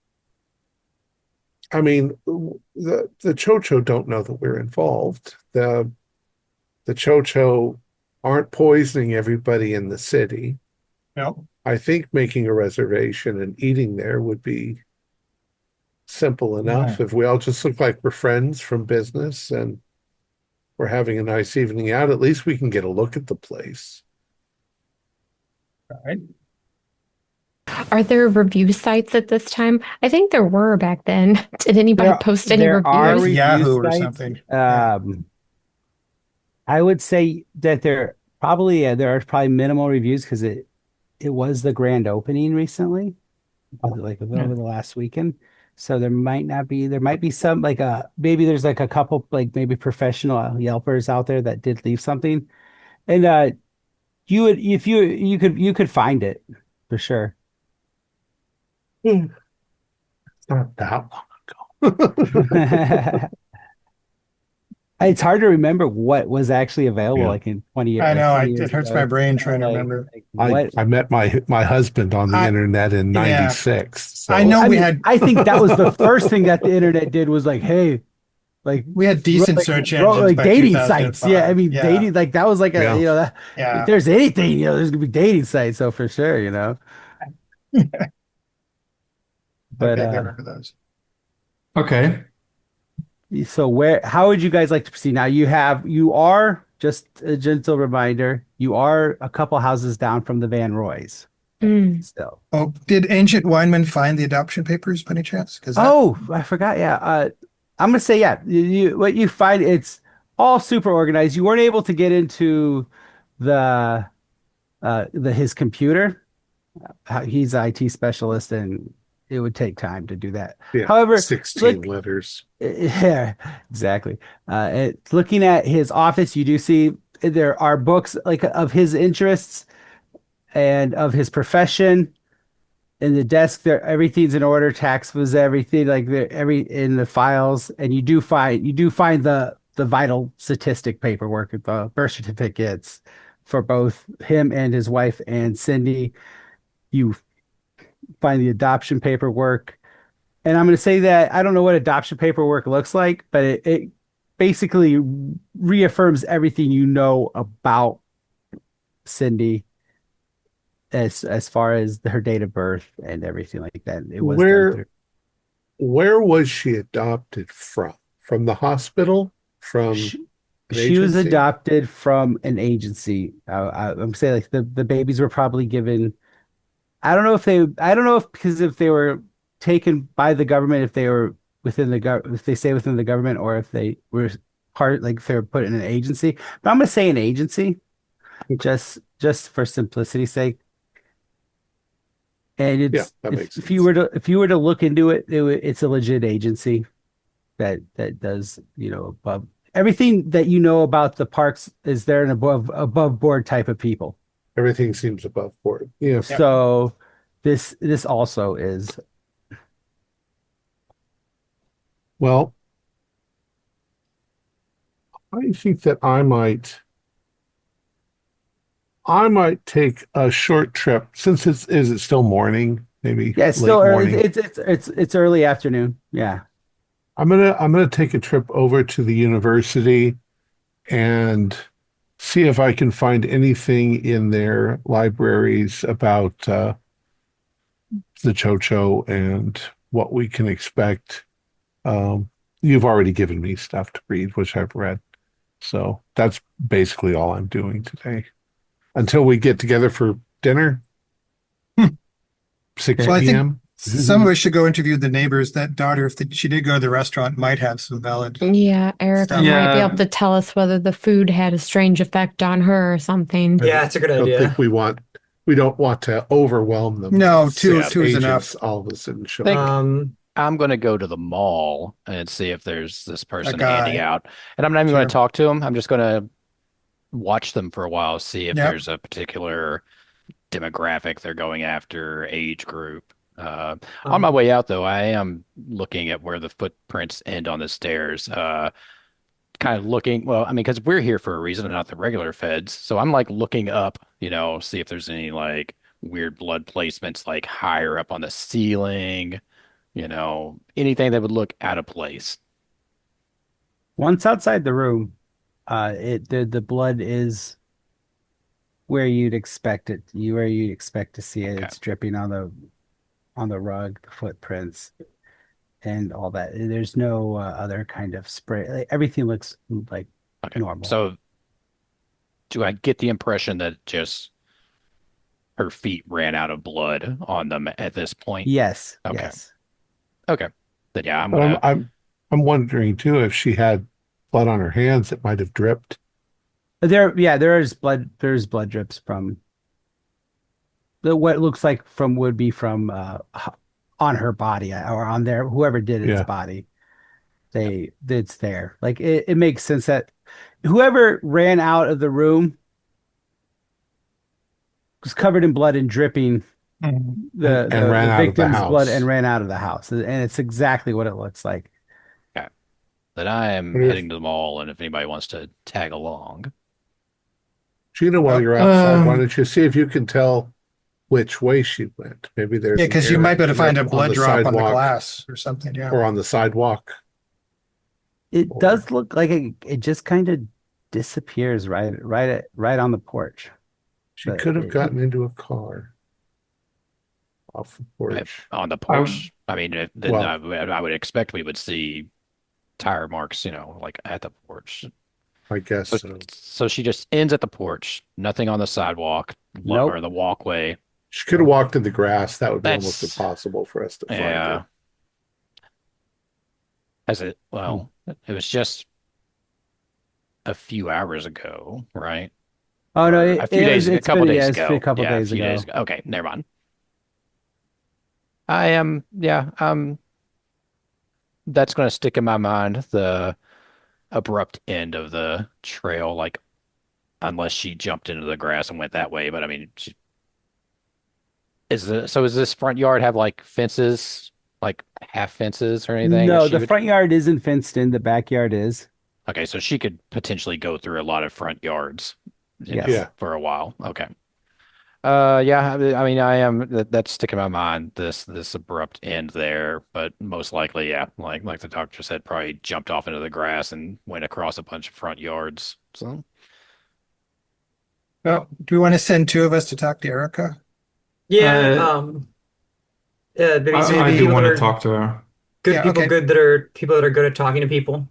S1: I mean, the Chocho don't know that we're involved. The Chocho aren't poisoning everybody in the city.
S7: no,
S1: I think making a reservation and eating there would be simple enough. If we all just look like we're friends from business and we're having a nice evening out, at least we can get a look at the place.
S7: all right.
S4: Are there review sites at this time? I think there were back then. Did anybody post any
S2: there are
S4: reviews?
S2: review
S7: Yahoo or
S2: sites.
S7: something. Yeah.
S2: I would say that there are probably minimal reviews because it was the grand opening recently, like over the last weekend. So there might be some maybe there's like a couple like maybe professional Yelpers out there that did leave something, and you could find it for sure.
S1: It's not that long ago.
S2: It's hard to remember what was actually available
S1: Yeah.
S2: like in 20 years.
S7: I know.
S2: 20 years
S7: It hurts
S2: ago.
S7: my brain trying to
S2: Like-
S7: remember.
S2: like,
S1: I met my husband on the
S7: I-
S1: internet in
S7: yeah.
S1: '96. So
S7: I know
S2: I
S7: we
S2: mean,
S7: had
S2: I think that was the first thing that the internet did was like, hey, like
S7: we had decent search engines
S2: like
S7: by
S2: dating
S7: 2005.
S2: sites. Yeah, I mean, dating like that was like a
S1: Yeah.
S2: that,
S7: Yeah.
S2: if there's anything, there's gonna be dating sites. So for sure, But
S7: Okay, I remember those.
S6: Okay.
S2: so how would you guys like to proceed? Now you are just a gentle reminder, you are a couple houses down from the Van Roys
S4: Mm.
S2: still.
S7: Oh, did Ancient Weinman find the adoption papers by any chance? Because
S2: Oh, I forgot. Yeah. I'm gonna say, yeah, what you find, it's all super organized. You weren't able to get into the his computer. He's an IT specialist, and it would take time to do that.
S1: Yeah,
S2: However,
S1: 16
S2: look,
S1: letters.
S2: yeah, exactly. Looking at his office, you do see there are books like of his interests and of his profession. In the desk, there everything's in order. Tax was everything like every in the files, and you do find the vital statistic paperwork, the birth certificates for both him and his wife and Cindy. You find the adoption paperwork. And I'm going to say that I don't know what adoption paperwork looks like, but it basically reaffirms everything you know about Cindy as far as her date of birth and everything like that. It was done
S1: Where
S2: through.
S1: where was she adopted from? From the hospital? From
S2: She,
S1: an
S2: she was
S1: agency?
S2: adopted from an agency. I'm saying like the babies were probably given. I don't know if because if they were taken by the government, if they were within the if they stay within the government, or if they were part like if they were put in an agency. But I'm gonna say an agency just for simplicity's sake. And
S1: Yeah,
S2: it's
S1: that makes
S2: if you
S1: sense.
S2: were to look into it, it's a legit agency that does above everything that you know about the parks is there an above board type of people.
S1: Everything seems above board. Yes.
S7: Yep.
S2: So this also is.
S1: Well, I think that I might take a short trip since is it still morning, maybe
S2: Yeah, it's still
S1: late
S2: early.
S1: morning.
S2: It's early afternoon. Yeah.
S1: I'm gonna take a trip over to the university and see if I can find anything in their libraries about the Chocho and what we can expect. You've already given me stuff to read, which I've read. So that's basically all I'm doing today until we get together for dinner,
S7: Hmm.
S1: 6
S7: Well, I think
S1: p.m.
S7: some of us should go interview the neighbors. That daughter, if she did go to the restaurant, might have some valid
S4: Yeah, Erica
S7: stuff.
S4: might be able
S6: Yeah,
S4: to tell us whether the food had a strange effect on her or something.
S1: I
S5: Yeah, it's a good
S1: don't think
S5: idea.
S1: we don't want to overwhelm them with
S7: No, two
S3: Yeah,
S1: six
S7: two is
S1: agents
S7: enough.
S1: all of a sudden
S3: I
S1: showing
S3: think
S1: up.
S3: I'm going to go to the mall and see if there's this
S7: A
S3: person handy
S7: guy.
S3: out. And I'm not even going to
S7: Sure.
S3: talk to him. I'm just going to watch them for a while, see if
S7: Yep.
S3: there's a particular demographic they're going after, age group. On my
S5: Um,
S3: way out, though, I am looking at where the footprints end on the stairs. Kind of looking, well, I mean, because we're here for a reason and not the regular feds. So I'm like looking up, see if there's any like weird blood placements like higher up on the ceiling, anything that would look out of place.
S2: Once outside the room, the blood is where you'd expect it. Where you'd expect to see it.
S3: Okay.
S2: It's dripping on the rug, the footprints, and all that. There's no other kind of spray. Like, everything looks like
S3: Okay.
S2: normal.
S3: So do I get the impression that just her feet ran out of blood on them at this point?
S2: Yes,
S3: Okay.
S2: yes.
S3: Okay. Then yeah, I'm
S1: But I'm
S3: gonna
S1: I'm I'm wondering too if she had blood on her hands, it might have dripped.
S2: There is blood. There's blood drips from what looks like would be from on her body or on there whoever did its
S1: Yeah.
S2: body. It's there. Like it makes sense that whoever ran out of the room was covered in blood and dripping
S7: Mhm.
S1: And ran
S2: the
S1: out of the
S2: victim's blood and
S1: house.
S2: ran out of the house. And it's exactly what it looks like.
S3: okay. Then I am
S1: Wonder if
S3: heading to the mall, and if anybody wants to tag along.
S1: Gina, while
S7: Oh,
S1: you're outside, why don't you see if you can tell which way she went? Maybe there's
S7: yeah,
S1: an
S7: because you might
S1: error
S7: be able to
S1: in the
S7: find a
S1: on
S7: blood
S1: the
S7: drop on the
S1: sidewalk
S7: glass or something. Yeah.
S1: or on the sidewalk.
S2: It
S1: Or
S2: does look like it just kind of disappears right on the porch.
S1: she
S2: But
S1: could have gotten into a car off the porch.
S3: On the
S6: I
S3: porch. I mean, then
S1: Well,
S3: I would expect we would see tire marks, like at the porch.
S1: I guess
S3: So,
S1: so.
S3: so she just ends at the porch, nothing on the sidewalk or
S2: nope.
S3: the walkway.
S1: She could have walked in the grass. That would be almost
S3: That's,
S1: impossible for us to find
S3: yeah,
S1: her.
S3: as it,
S2: Hmm.
S3: well, it was just a few hours ago, right?
S2: Oh no,
S3: Or a few days, a
S2: it's
S3: couple
S2: been
S3: days
S2: it's been a
S3: ago.
S2: couple
S3: Yeah, a
S2: days
S3: few days
S2: ago.
S3: ago. Okay, never mind. I am, yeah, that's going to stick in my mind, the abrupt end of the trail, like, unless she jumped into the grass and went that way. But I mean, is this front yard have like fences, like half fences or anything that
S2: No,
S3: she
S2: the
S3: would?
S2: front yard isn't fenced in. The backyard is.
S3: Okay, so she could potentially go through a lot of front yards,
S2: Yes.
S1: Yeah.
S3: for a while. Okay. Yeah, I mean, that's sticking in my mind, this abrupt end there, but most likely, yeah, like the doctor said, probably jumped off into the grass and went across a bunch of front yards. So,
S7: Well, do we want to send two of us to talk to Erica?
S5: Yeah.
S6: Uh,
S5: Maybe some
S6: I do
S7: Maybe,
S5: people that
S6: want to
S5: are
S6: talk to her.
S5: good
S7: yeah,
S5: people,
S7: okay.
S5: people that are good at talking to people.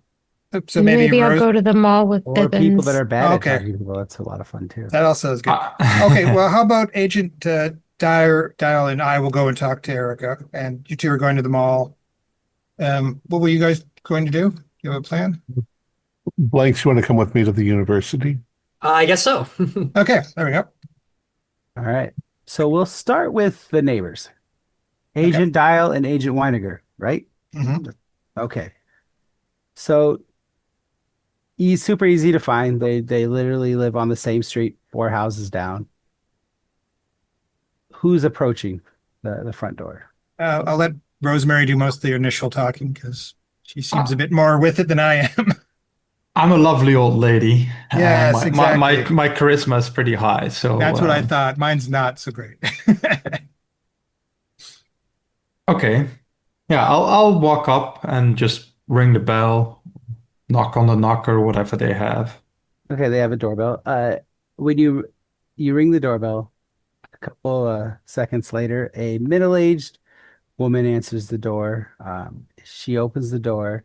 S7: So maybe
S4: Maybe I'll
S7: Rose.
S4: go to the mall with
S2: Or people that
S4: Bibbins.
S2: are bad at
S7: Okay,
S2: talking to people. That's a lot of fun too.
S7: that also is good. Okay, well, how about Agent Dial and I will go and talk to Erica, and you two are going to the mall. What were you guys going to do? You have a plan?
S1: Blanks, you want to come with me to the university?
S5: I guess so.
S7: Okay, there we go.
S2: All right. So we'll start with the neighbors,
S7: Okay.
S2: Agent Dial and Agent Weiniger, right?
S7: Mhm.
S2: Okay. So he's super easy to find. They literally live on the same street, 4 houses down. Who's approaching the front door?
S7: I'll let Rosemary do most of the initial talking because she seems a
S6: Uh,
S7: bit more with it than I am.
S6: I'm a lovely old lady.
S7: Yes, exactly.
S6: My charisma is pretty high, so
S7: That's what I thought. Mine's not so great.
S6: okay. Yeah, I'll walk up and just ring the bell, knock on the knocker, whatever they have.
S2: Okay, they have a doorbell. When you ring the doorbell, a couple seconds later, a middle-aged woman answers the door. She opens the door.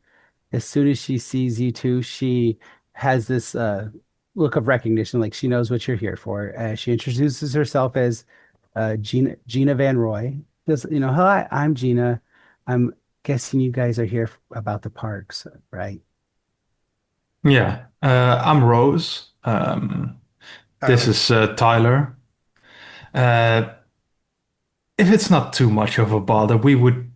S2: As soon as she sees you two, she has this look of recognition, like she knows what you're here for. She introduces herself as Gina Van Roy. Does hi, I'm Gina. I'm guessing you guys are here about the parks, right?
S6: Yeah, I'm Rose. This
S7: Tyler.
S6: is Tyler. Uh, if it's not too much of a bother, we would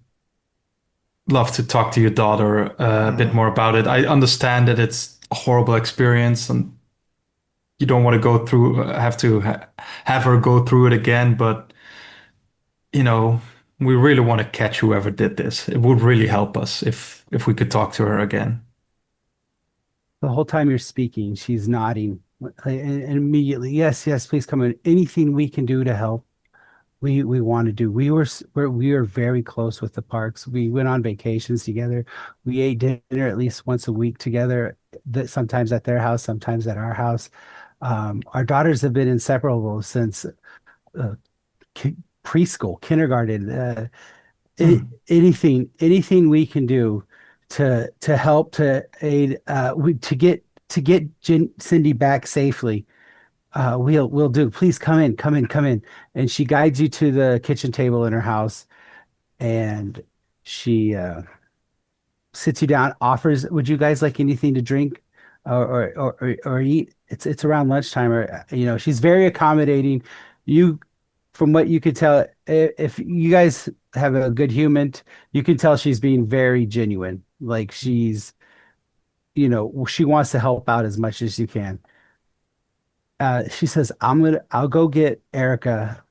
S6: love to talk to your daughter a bit more about it. I understand that it's a horrible experience and you don't want to go through, have to have her go through it again, but you know, we really want to catch whoever did this. It would really help us if we could talk to her again.
S2: The whole time you're speaking, she's nodding and immediately, yes, yes, please come in. Anything we can do to help, we want to do. We were very close with the parks. We went on vacations together. We ate dinner at least once a week together. That sometimes at their house, sometimes at our house. Our daughters have been inseparable since uh, preschool, kindergarten.
S6: Hmm.
S2: Anything we can do to help to aid to get Cindy back safely, we'll do. Please come in, come in, come in. And she guides you to the kitchen table in her house, and she sits you down, offers, would you guys like anything to drink or eat? It's around lunchtime, or she's very accommodating. You, from what you could tell, if you guys have a good human, you can tell she's being very genuine. Like she wants to help out as much as you can. She says, I'll go get Erica.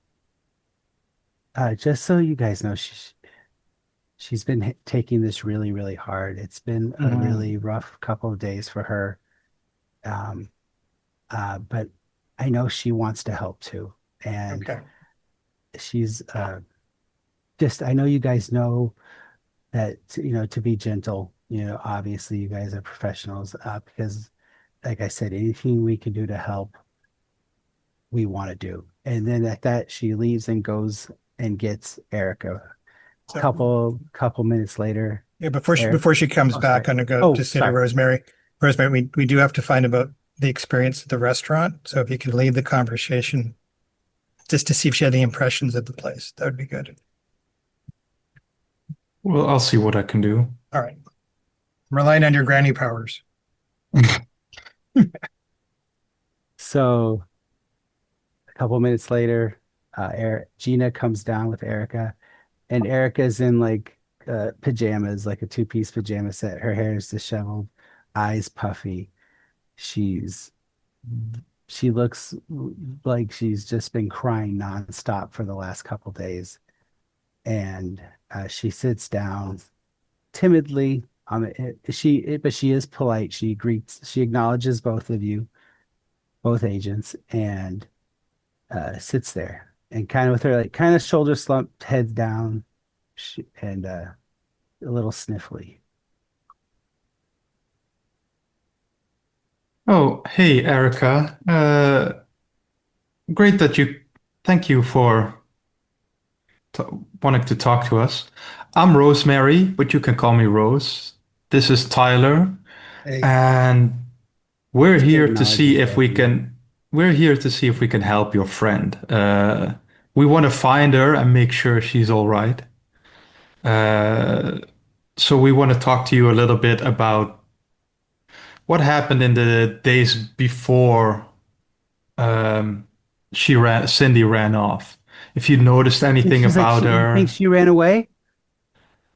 S2: Just so you guys know, she's been taking this really, really hard. It's been a
S6: Mm.
S2: really rough couple of days for her. Um, but I know she wants to help too. And
S7: Okay.
S2: she's just, I know you guys know that, to be gentle, obviously you guys are professionals, because like I said, anything we can do to help, we want to do. And then at that, she leaves and goes and gets Erica.
S7: So
S2: Couple minutes later,
S7: yeah,
S2: Eric.
S7: before she comes
S2: Oh,
S7: back,
S2: sorry.
S7: I'm gonna go
S2: Oh,
S7: to say to
S2: sorry.
S7: Rosemary. Rosemary, we do have to find about the experience at the restaurant. So if you could lead the conversation just to see if she had any impressions of the place, that would be good.
S6: Well, I'll see what I can do.
S7: All right. I'm relying on your granny powers.
S2: So a couple minutes later, Gina comes down with Erica, and Erica's in like pajamas, like a two-piece pajama set. Her hair is disheveled, eyes puffy. She's she looks like she's just been crying nonstop for the last couple days. And she sits down timidly. But she is polite. She acknowledges both of you, both agents, and sits there and kind of with her like kind of shoulder slumped, head down, and a little sniffly.
S6: Oh, hey, Erica. Great that you. Thank you for t wanting to talk to us. I'm Rosemary, but you can call me Rose. This is Tyler,
S7: Hey,
S6: and we're
S2: She
S6: here to see
S2: acknowledges
S6: if
S2: both
S6: we
S2: of you.
S6: can. We're here to see if we can help your friend. We want to find her and make sure she's all right. Uh, so we want to talk to you a little bit about what happened in the days before um, Cindy ran off. If you noticed
S2: And
S6: anything
S2: she's like,
S6: about
S2: you think
S6: her,
S2: she ran away?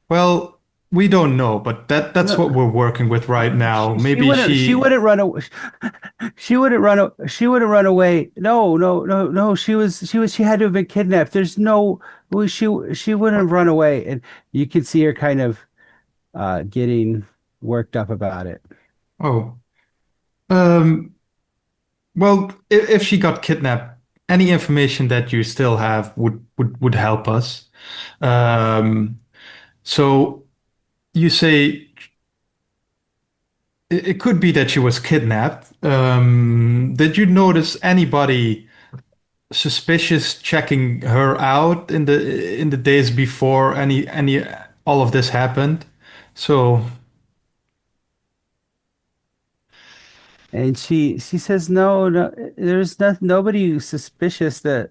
S6: well, we don't know, but that's what
S2: No,
S6: we're working with right now. Maybe
S2: she
S6: she,
S2: wouldn't run away. She wouldn't run away. No. She had to have been kidnapped. There's no well, she wouldn't run away. And you can see her kind of getting worked up about it.
S6: oh, um, well, if she got kidnapped, any information that you still have would help us. Um, so you say it could be that she was kidnapped. Did you notice anybody suspicious checking her out in the days before any all of this happened? So,
S2: And she says, no, there's nobody suspicious that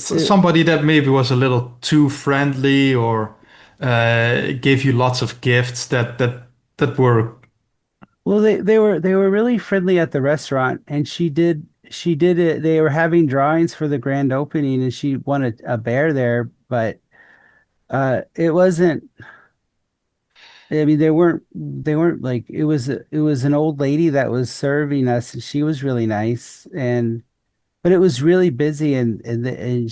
S2: it,
S6: somebody that maybe was a little too friendly or gave you lots of gifts that were
S2: well, they were really friendly at the restaurant, and she did it. They were having drawings for the grand opening, and she won a bear there, but it wasn't. I mean, they weren't like it was an old lady that was serving us, and she was really nice, and but it was really busy, and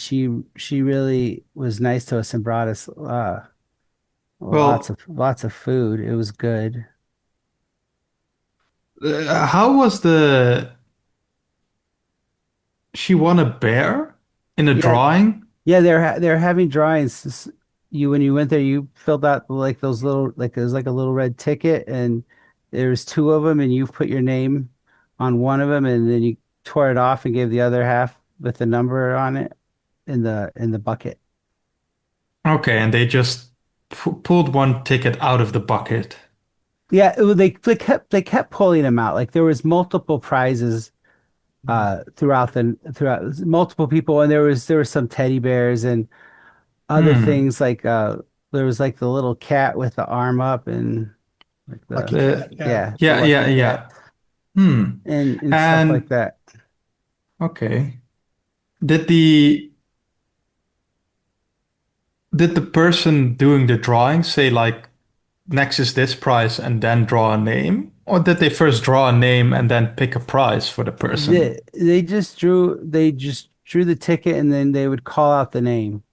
S2: she really was nice to us and brought us
S6: well.
S2: lots of food. It was good.
S6: How was the she won a bear in a
S2: Yeah,
S6: drawing?
S2: yeah, they're having drawings. You when you went there, you filled out like those little like it was like a little red ticket, and there's two of them, and you put your name on one of them, and then you tore it off and gave the other half with the number on it in the bucket.
S6: Okay, and they just pulled one ticket out of the bucket.
S2: Yeah, they kept pulling them out. Like there was multiple prizes throughout multiple people, and there was some teddy bears and other
S6: Hmm.
S2: things like there was like the little cat with the arm up and like
S7: lucky
S2: the
S6: Uh,
S7: cat. Yeah.
S2: yeah, the
S6: yeah,
S2: lucky
S6: yeah,
S2: cat
S6: yeah. Hmm.
S2: and stuff like
S6: And
S2: that.
S6: okay, did the person doing the drawing say like next is this prize and then draw a name? Or did they first draw a name and then pick a prize for the person?
S2: They just drew the ticket and then they would call out the name.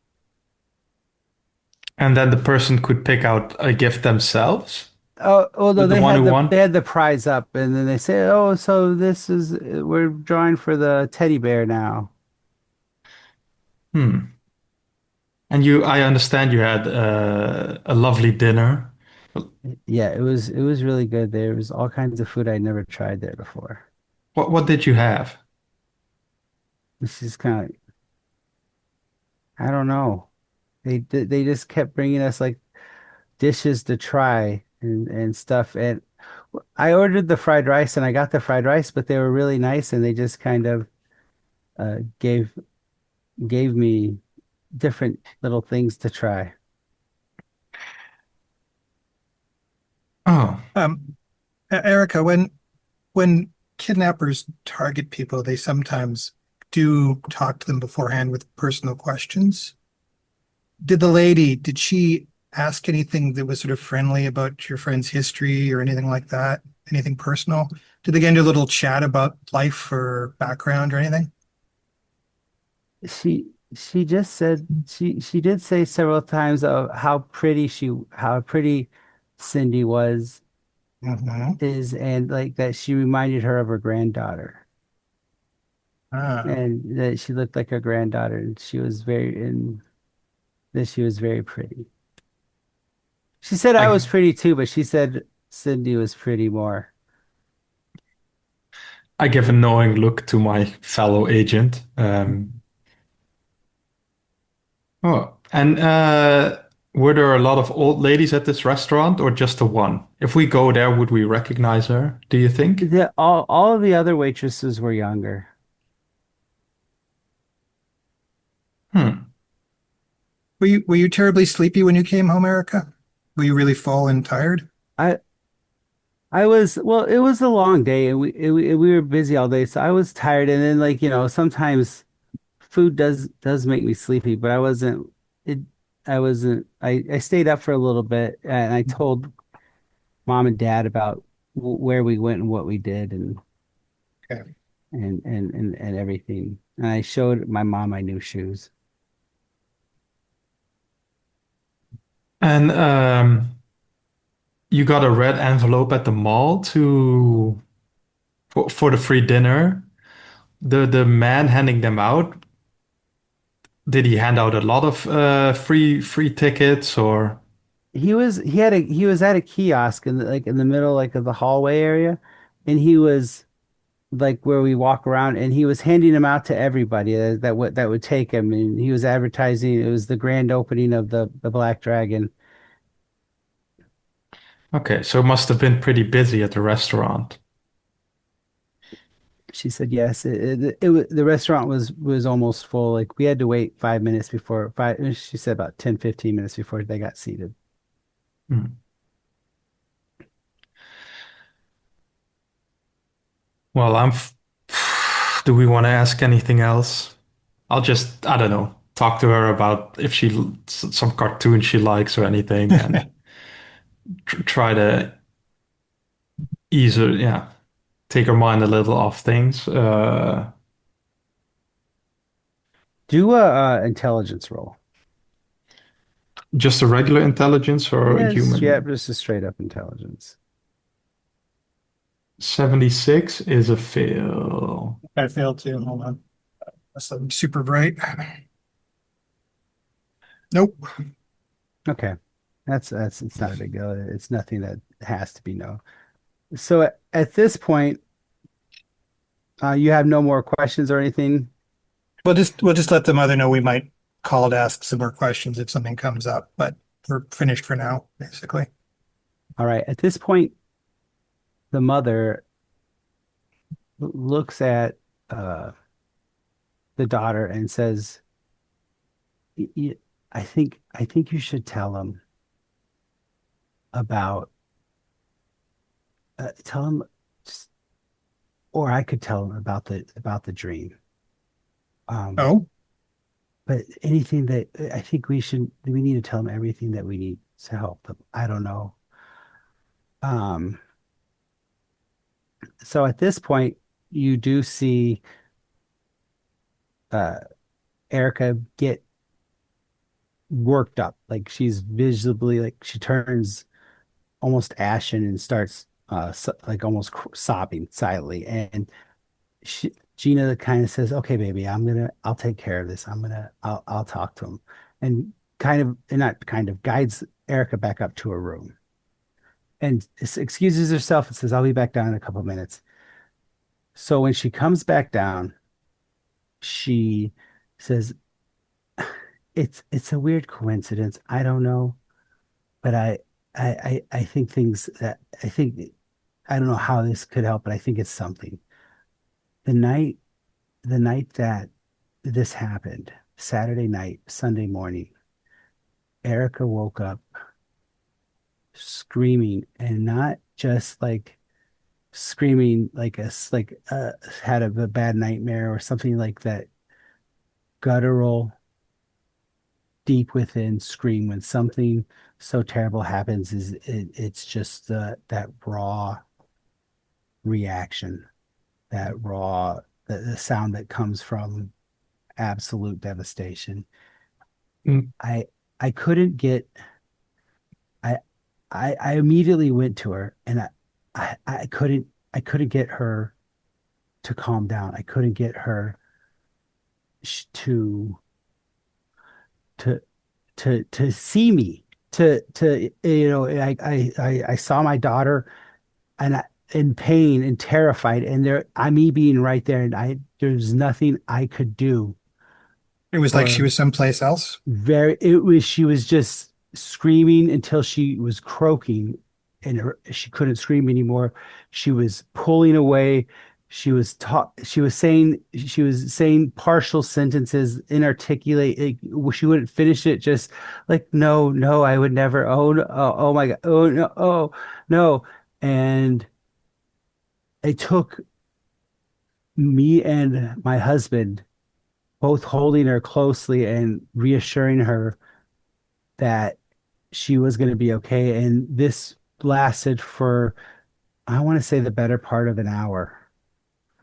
S6: And then the person could pick out a gift themselves?
S2: Oh, although
S6: The one who
S2: they
S6: won?
S2: had the prize up, and then they say, "Oh, so this is we're drawing for the teddy bear now."
S6: Hmm. And I understand you had a lovely dinner.
S2: Yeah, it was really good. There was all kinds of food I'd never tried there before.
S6: What did you have?
S2: This is kind of I don't know. They just kept bringing us like dishes to try and stuff. And I ordered the fried rice and I got the fried rice, but they were really nice and they just kind of uh, gave gave me different little things to try.
S6: Oh,
S7: Um, Erica, when when kidnappers target people, they sometimes do talk to them beforehand with personal questions. Did she ask anything that was sort of friendly about your friend's history or anything like that? Anything personal? Did they get into a little chat about life or background or anything?
S2: She just said she did say several times of how pretty Cindy was
S7: Hmm.
S2: is and like that she reminded her of her granddaughter
S7: Ah,
S2: and that she looked like her granddaughter and that she was very pretty. She said I was
S6: I
S2: pretty too, but she said Cindy was pretty more.
S6: I give a knowing look to my fellow agent. Oh, and were there a lot of old ladies at this restaurant or just the one? If we go there, would we recognize her, do you think?
S2: All of the other waitresses were younger.
S6: Hmm.
S7: were you terribly sleepy when you came home, Erica? Were you really full and tired?
S2: I I was well, it was a long day and we were busy all day, so I was tired and then like, sometimes food does make me sleepy, but it I stayed up for a little bit and I told mom and dad about where we went and what we did
S7: Okay.
S2: and everything. And I showed my mom my new shoes.
S6: And you got a red envelope at the mall to for the free dinner. The man handing them out, did he hand out a lot of free tickets or?
S2: He was at a kiosk in the middle like of the hallway area and he was like where we walk around and he was handing them out to everybody that would take him and he was advertising it was the grand opening of the Black Dragon.
S6: Okay, so it must have been pretty busy at the restaurant.
S2: She said yes. The restaurant was almost full. Like we had to wait 5 minutes before five. She said about 10, 15 minutes before they got seated.
S6: Hmm. Well, do we want to ask anything else? I'll just, I don't know, talk to her about if some cartoon she likes or anything and try to ease her, yeah, take her mind a little off things.
S2: Do a intelligence roll.
S6: Just a regular intelligence or a
S2: Yes, yeah,
S6: human?
S2: just a straight up intelligence.
S6: 76 is a fail.
S7: I failed too. Hold on. That's super bright. Nope.
S2: Okay, that's it's not a big deal. It's nothing that has to be known. So at this point, you have no more questions or anything.
S7: We'll just let the mother know we might call to ask some more questions if something comes up, but we're finished for now, basically.
S2: All right. At this point, the mother looks at uh, the daughter and says, I think you should tell him about tell him, or I could tell him about the dream. Um,
S7: Oh,
S2: but anything that I think we need to tell him everything that we need to help him. I don't know. Um, so at this point, you do see uh, Erica get worked up. Like she's visibly like she turns almost ashen and starts like almost sobbing silently. And Gina kind of says, "Okay, baby, I'll take care of this. I'll talk to him," and kind of, and not kind of guides Erica back up to her room and excuses herself and says, "I'll be back down in a couple of minutes." So when she comes back down, she says, it's a weird coincidence. I don't know, but I think I don't know how this could help, but I think it's something. The night the night that this happened, Saturday night, Sunday morning, Erica woke up screaming and not just like screaming like had a bad nightmare or something like that guttural deep within scream when something so terrible happens it's just that raw reaction, that raw the sound that comes from absolute devastation.
S6: Mm.
S2: I I couldn't get I I immediately went to her and I couldn't get her to calm down. I couldn't get her sh- to to to see me to I saw my daughter and in pain and terrified and there I me being right there and I there's nothing I could do
S7: It was like she
S2: for
S7: was someplace else.
S2: very it was she was just screaming until she was croaking and she couldn't scream anymore. She was pulling away. She was saying partial sentences, inarticulate. She wouldn't finish it, just like no, no, I would never. Oh, no, oh my God. Oh no, oh no. And it took me and my husband both holding her closely and reassuring her that she was going to be okay. And this lasted for, I want to say, the better part of an hour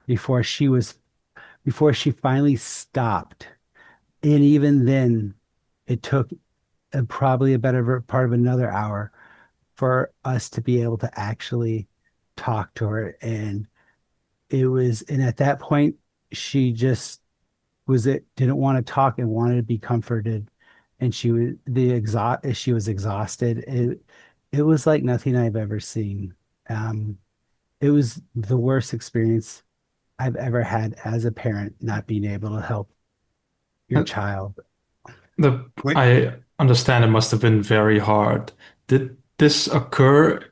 S2: before before she finally stopped. And even then, it took probably a better part of another hour for us to be able to actually talk to her. And at that point, she just didn't want to talk and wanted to be comforted. And she was exhausted. It was like nothing I've ever seen. Um, it was the worst experience I've ever had as a parent, not being able to help your
S6: Uh,
S2: child.
S7: Wait,
S6: I understand it must have been very hard. Did this occur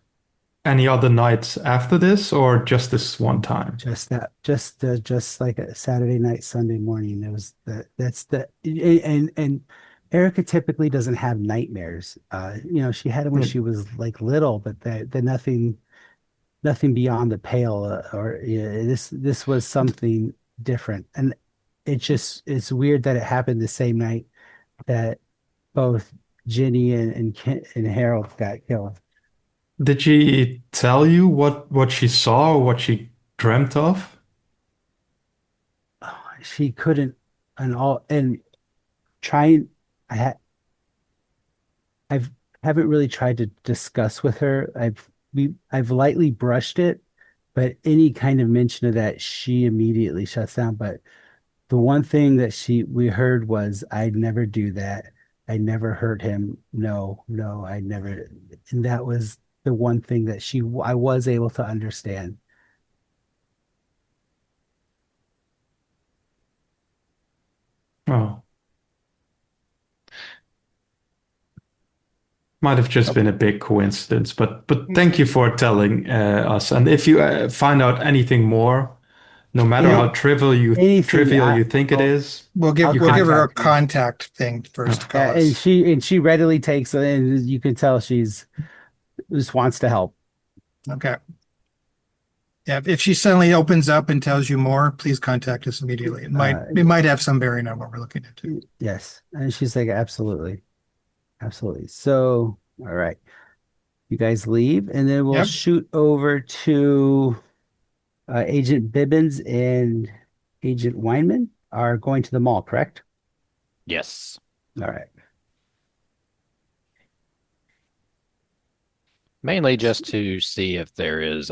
S6: any other nights after this, or just this one time?
S2: Just like a Saturday night, Sunday morning. It was and Erica typically doesn't have nightmares. She had them when
S6: Mm.
S2: she was like little, but they're nothing beyond the pale. Or this was something different, and it's weird that it happened the same night that both Ginny and Harold got killed.
S6: Did she tell you what she saw or what she dreamt of?
S2: Oh, she couldn't, and trying. I had I've haven't really tried to discuss with her. I've lightly brushed it, but any kind of mention of that, she immediately shuts down. But the one thing that she we heard was, "I'd never do that. I never hurt him. No, no, I never." And that was the one thing that I was able to understand.
S6: Oh, might have just been a big coincidence, but thank you for telling us. And if you find out anything more, no matter
S2: Any
S6: how
S2: anything,
S6: trivial you think it is,
S2: I'll
S6: you
S7: we'll give her a
S2: contact you.
S7: contact thing first to call
S2: Yeah, and
S7: us.
S2: she readily takes it, and you can tell she's just wants to help.
S7: Okay. Yeah, if she suddenly opens up and tells you more, please contact us immediately. It might have some bearing on what we're looking into.
S2: Yes. And she's like, absolutely. Absolutely. So, all right. You guys leave, and then we'll
S7: Yep.
S2: shoot over to Agent Bibbins and Agent Weinman are going to the mall, correct?
S3: Yes.
S2: All right.
S3: Mainly just to see if there is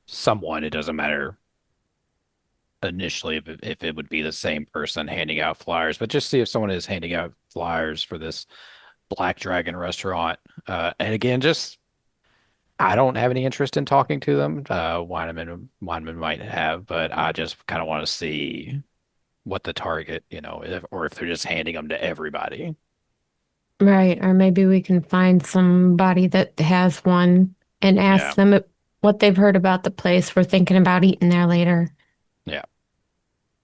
S3: someone, it doesn't matter initially if it would be the same person handing out flyers, but just see if someone is handing out flyers for this Black Dragon restaurant. And again, just I don't have any interest in talking to them. Weinman might have, but I just kind of want to see what the target, or if they're just handing them to everybody.
S4: Right. Or maybe we can find somebody that has one and ask
S3: Yeah,
S4: them what they've heard about the place. We're thinking about eating there later.
S3: yeah.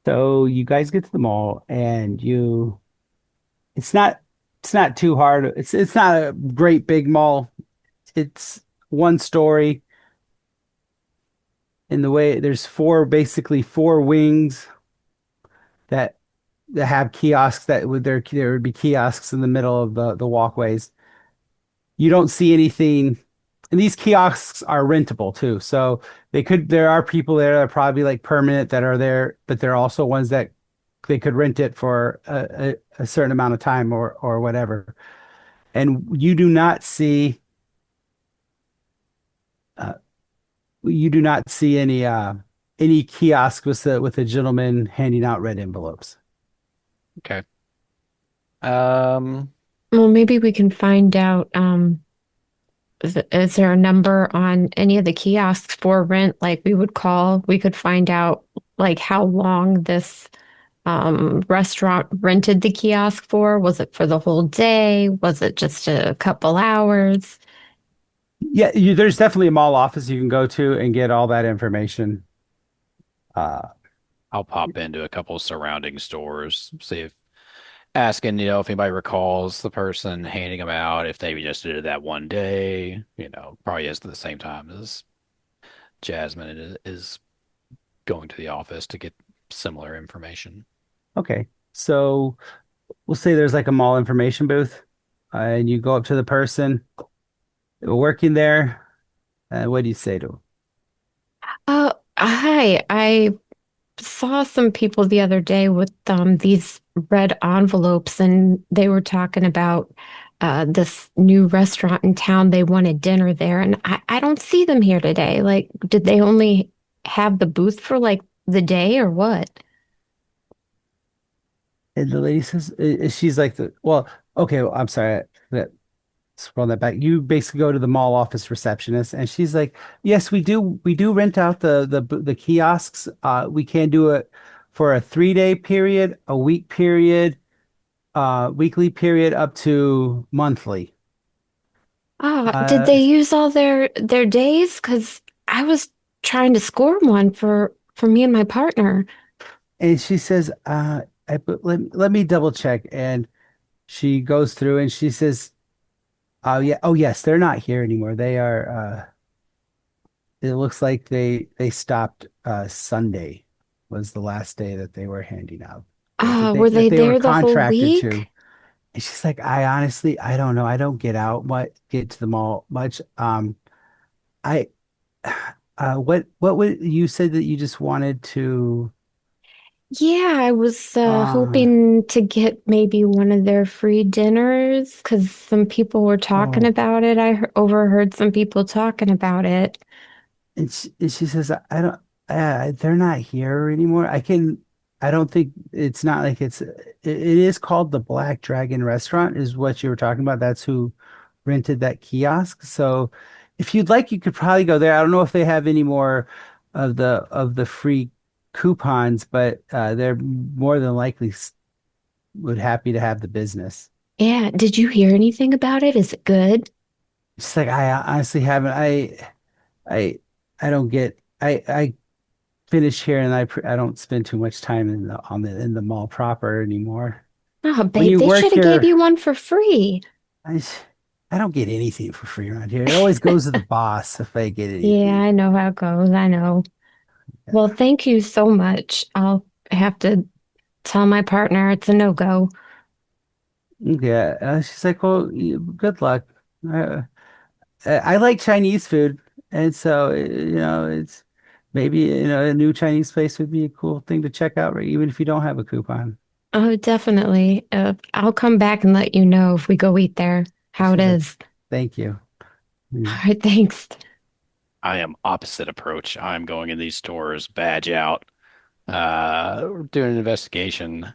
S2: So you guys get to the mall, and it's not it's not too hard. It's not a great big mall. It's one story. in the way there's basically four wings that have kiosks that would there would be kiosks in the middle of the walkways. You don't see anything, and these kiosks are rentable too. So there are people there that are probably like permanent that are there, but there are also ones that they could rent it for a certain amount of time or whatever. And uh, you do not see any kiosk with a gentleman handing out red envelopes.
S3: Okay. Um,
S4: Well, maybe we can find out. Is there a number on any of the kiosks for rent? Like we would call, we could find out like how long this restaurant rented the kiosk for. Was it for the whole day? Was it just a couple hours?
S2: Yeah, there's definitely a mall office you can go to and get all that information. Uh,
S3: I'll pop into a couple surrounding stores, see if asking, if anybody recalls the person handing them out, if they just did it that one day, probably is at the same time as Jasmine is going to the office to get similar information.
S2: okay, so we'll say there's like a mall information booth, and you go up to the person working there. What do you say to 'em?
S4: Hi. I saw some people the other day with these red envelopes, and they were talking about this new restaurant in town. They wanted dinner there, and I don't see them here today. Like, did they only have the booth for like the day or what?
S2: And the lady says, she's like well, okay, well, I'm sorry, scroll that back. You basically go to the mall office receptionist, and she's like, "Yes, we do rent out the kiosks. We can do it for a 3 day period, a week period, weekly period, up to monthly."
S4: Did they
S2: Uh,
S4: use all their days? Because I was trying to score one for me and my partner.
S2: and she says, let me double check." And she goes through and she says, "Oh yeah, oh yes, they're not here anymore. They are. It looks like they stopped. Sunday was the last day that they were handing out
S4: Were
S2: that
S4: they
S2: they were
S4: there the whole
S2: contracted to."
S4: week?
S2: And she's like, I don't know. I don't get to the mall much. I, what would you said that you just wanted to,
S4: Yeah, I was
S2: uh,
S4: hoping to get maybe one of their free dinners because some people were talking
S2: oh,
S4: about it. Overheard some people talking about it.
S2: and she says, I don't, they're not here anymore. I don't think it's not like it is called the Black Dragon Restaurant is what you were talking about. That's who rented that kiosk. So if you'd like, you could probably go there. I don't know if they have any more of the free coupons, but they're more than likely would happy to have the business.
S4: Yeah, did you hear anything about it? Is it good?
S2: It's like I honestly haven't. I I don't get. I finish here and I don't spend too much time in the mall proper anymore.
S4: Oh,
S2: When
S4: babe,
S2: you
S4: they
S2: work
S4: should have gave
S2: here,
S4: you one for free.
S2: I I don't get anything for free around here. It always goes to the boss if I get
S4: Yeah,
S2: anything.
S4: I know how it goes. I know. Well, thank you so much. I'll have to tell my partner it's a no-go.
S2: Yeah, she's like, well, good luck. Uh, I like Chinese food, and so it's maybe a new Chinese place would be a cool thing to check out, right? Even if you don't have a coupon.
S4: Oh, definitely. I'll come back and let you know if we go eat there, how it
S2: She's like,
S4: is.
S2: thank you.
S4: All
S2: Mm.
S4: right, thanks.
S3: I am opposite approach. I'm going in these stores, badge out, doing an investigation.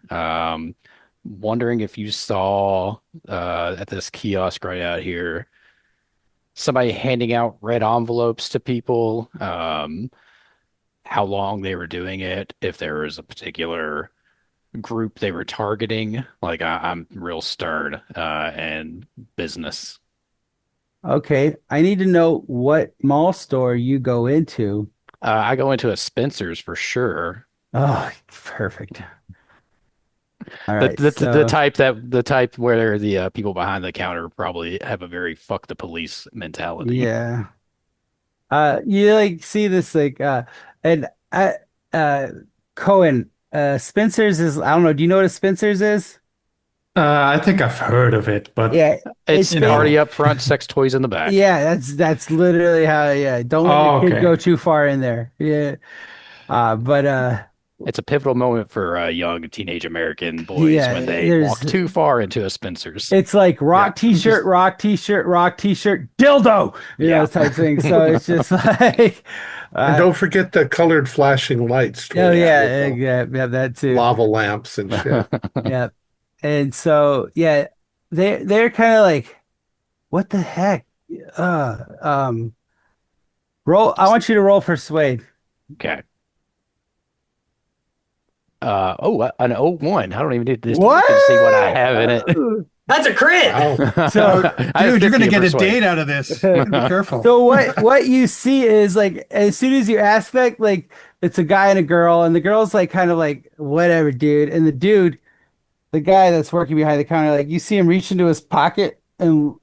S3: Wondering if you saw at this kiosk right out here somebody handing out red envelopes to people. How long they were doing it, if there was a particular group they were targeting. Like I'm real stern and business.
S2: Okay, I need to know what mall store you go into.
S3: I go into a Spencer's for sure.
S2: Oh, perfect. All
S3: The
S2: right,
S3: the the
S2: so
S3: type where the people behind the counter probably have a very fuck the police mentality.
S2: yeah. You like see this and uh Cohen, Spencer's is, I don't know, do you know what a Spencer's is?
S6: I think I've heard of it, but
S2: Yeah,
S3: It's
S2: it's
S6: you
S2: ba
S3: party
S6: know.
S3: up front, sex toys in the back.
S2: yeah, that's literally how, yeah, don't let your
S6: Oh,
S2: kid go
S6: okay.
S2: too far in there. Yeah. But
S3: It's a pivotal moment for young teenage American boys
S2: yeah,
S3: when they
S2: there's
S3: walk too far into a Spencer's.
S2: it's like
S6: Yeah.
S2: rock t-shirt,
S6: Just
S2: rock t-shirt, rock t-shirt, dildo,
S3: Yeah.
S2: type thing. So it's just like
S1: And
S2: uh
S1: don't forget the colored flashing lights
S2: oh
S1: towards
S3: Yeah.
S1: you
S2: yeah,
S1: with the
S2: yeah, that too.
S1: lava lamps and shit.
S2: Yeah. And so yeah, they're kind of like, what the heck? Um, roll. I want you to roll persuade.
S3: Okay. An 01. I don't even need this to
S2: What?
S3: look and see what I have in it.
S5: That's a crit.
S1: Wow.
S2: So,
S3: I have
S7: Dude, you're
S3: 50
S7: gonna
S3: in
S7: get a
S3: persuade.
S7: date out of this. Be careful.
S2: so what you see is like, as soon as you ask that, like, it's a guy and a girl, and the girl's like kind of like, whatever, dude, and the dude, the guy that's working behind the counter, like, you see him reach into his pocket, and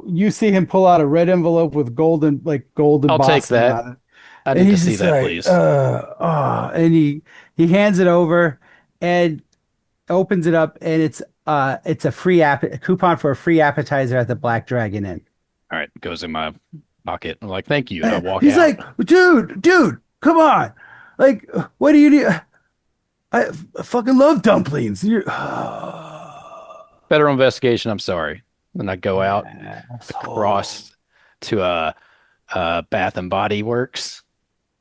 S2: you see him pull out a red envelope with golden
S3: I'll take
S2: embossing
S3: that.
S2: on it.
S3: I
S2: And
S3: need to
S2: he's
S3: see
S2: just
S3: that,
S2: like,
S3: please.
S2: and he hands it over and opens it up, and it's a coupon for a free appetizer at the Black Dragon Inn.
S3: All right, goes in my pocket. I'm like, thank you, and I walk
S2: He's
S3: out.
S2: like, dude, come on. Like, what do you need? I fucking love dumplings. You're
S3: Federal investigation. I'm sorry. And I go out
S2: asshole.
S3: across to Bath and Body Works,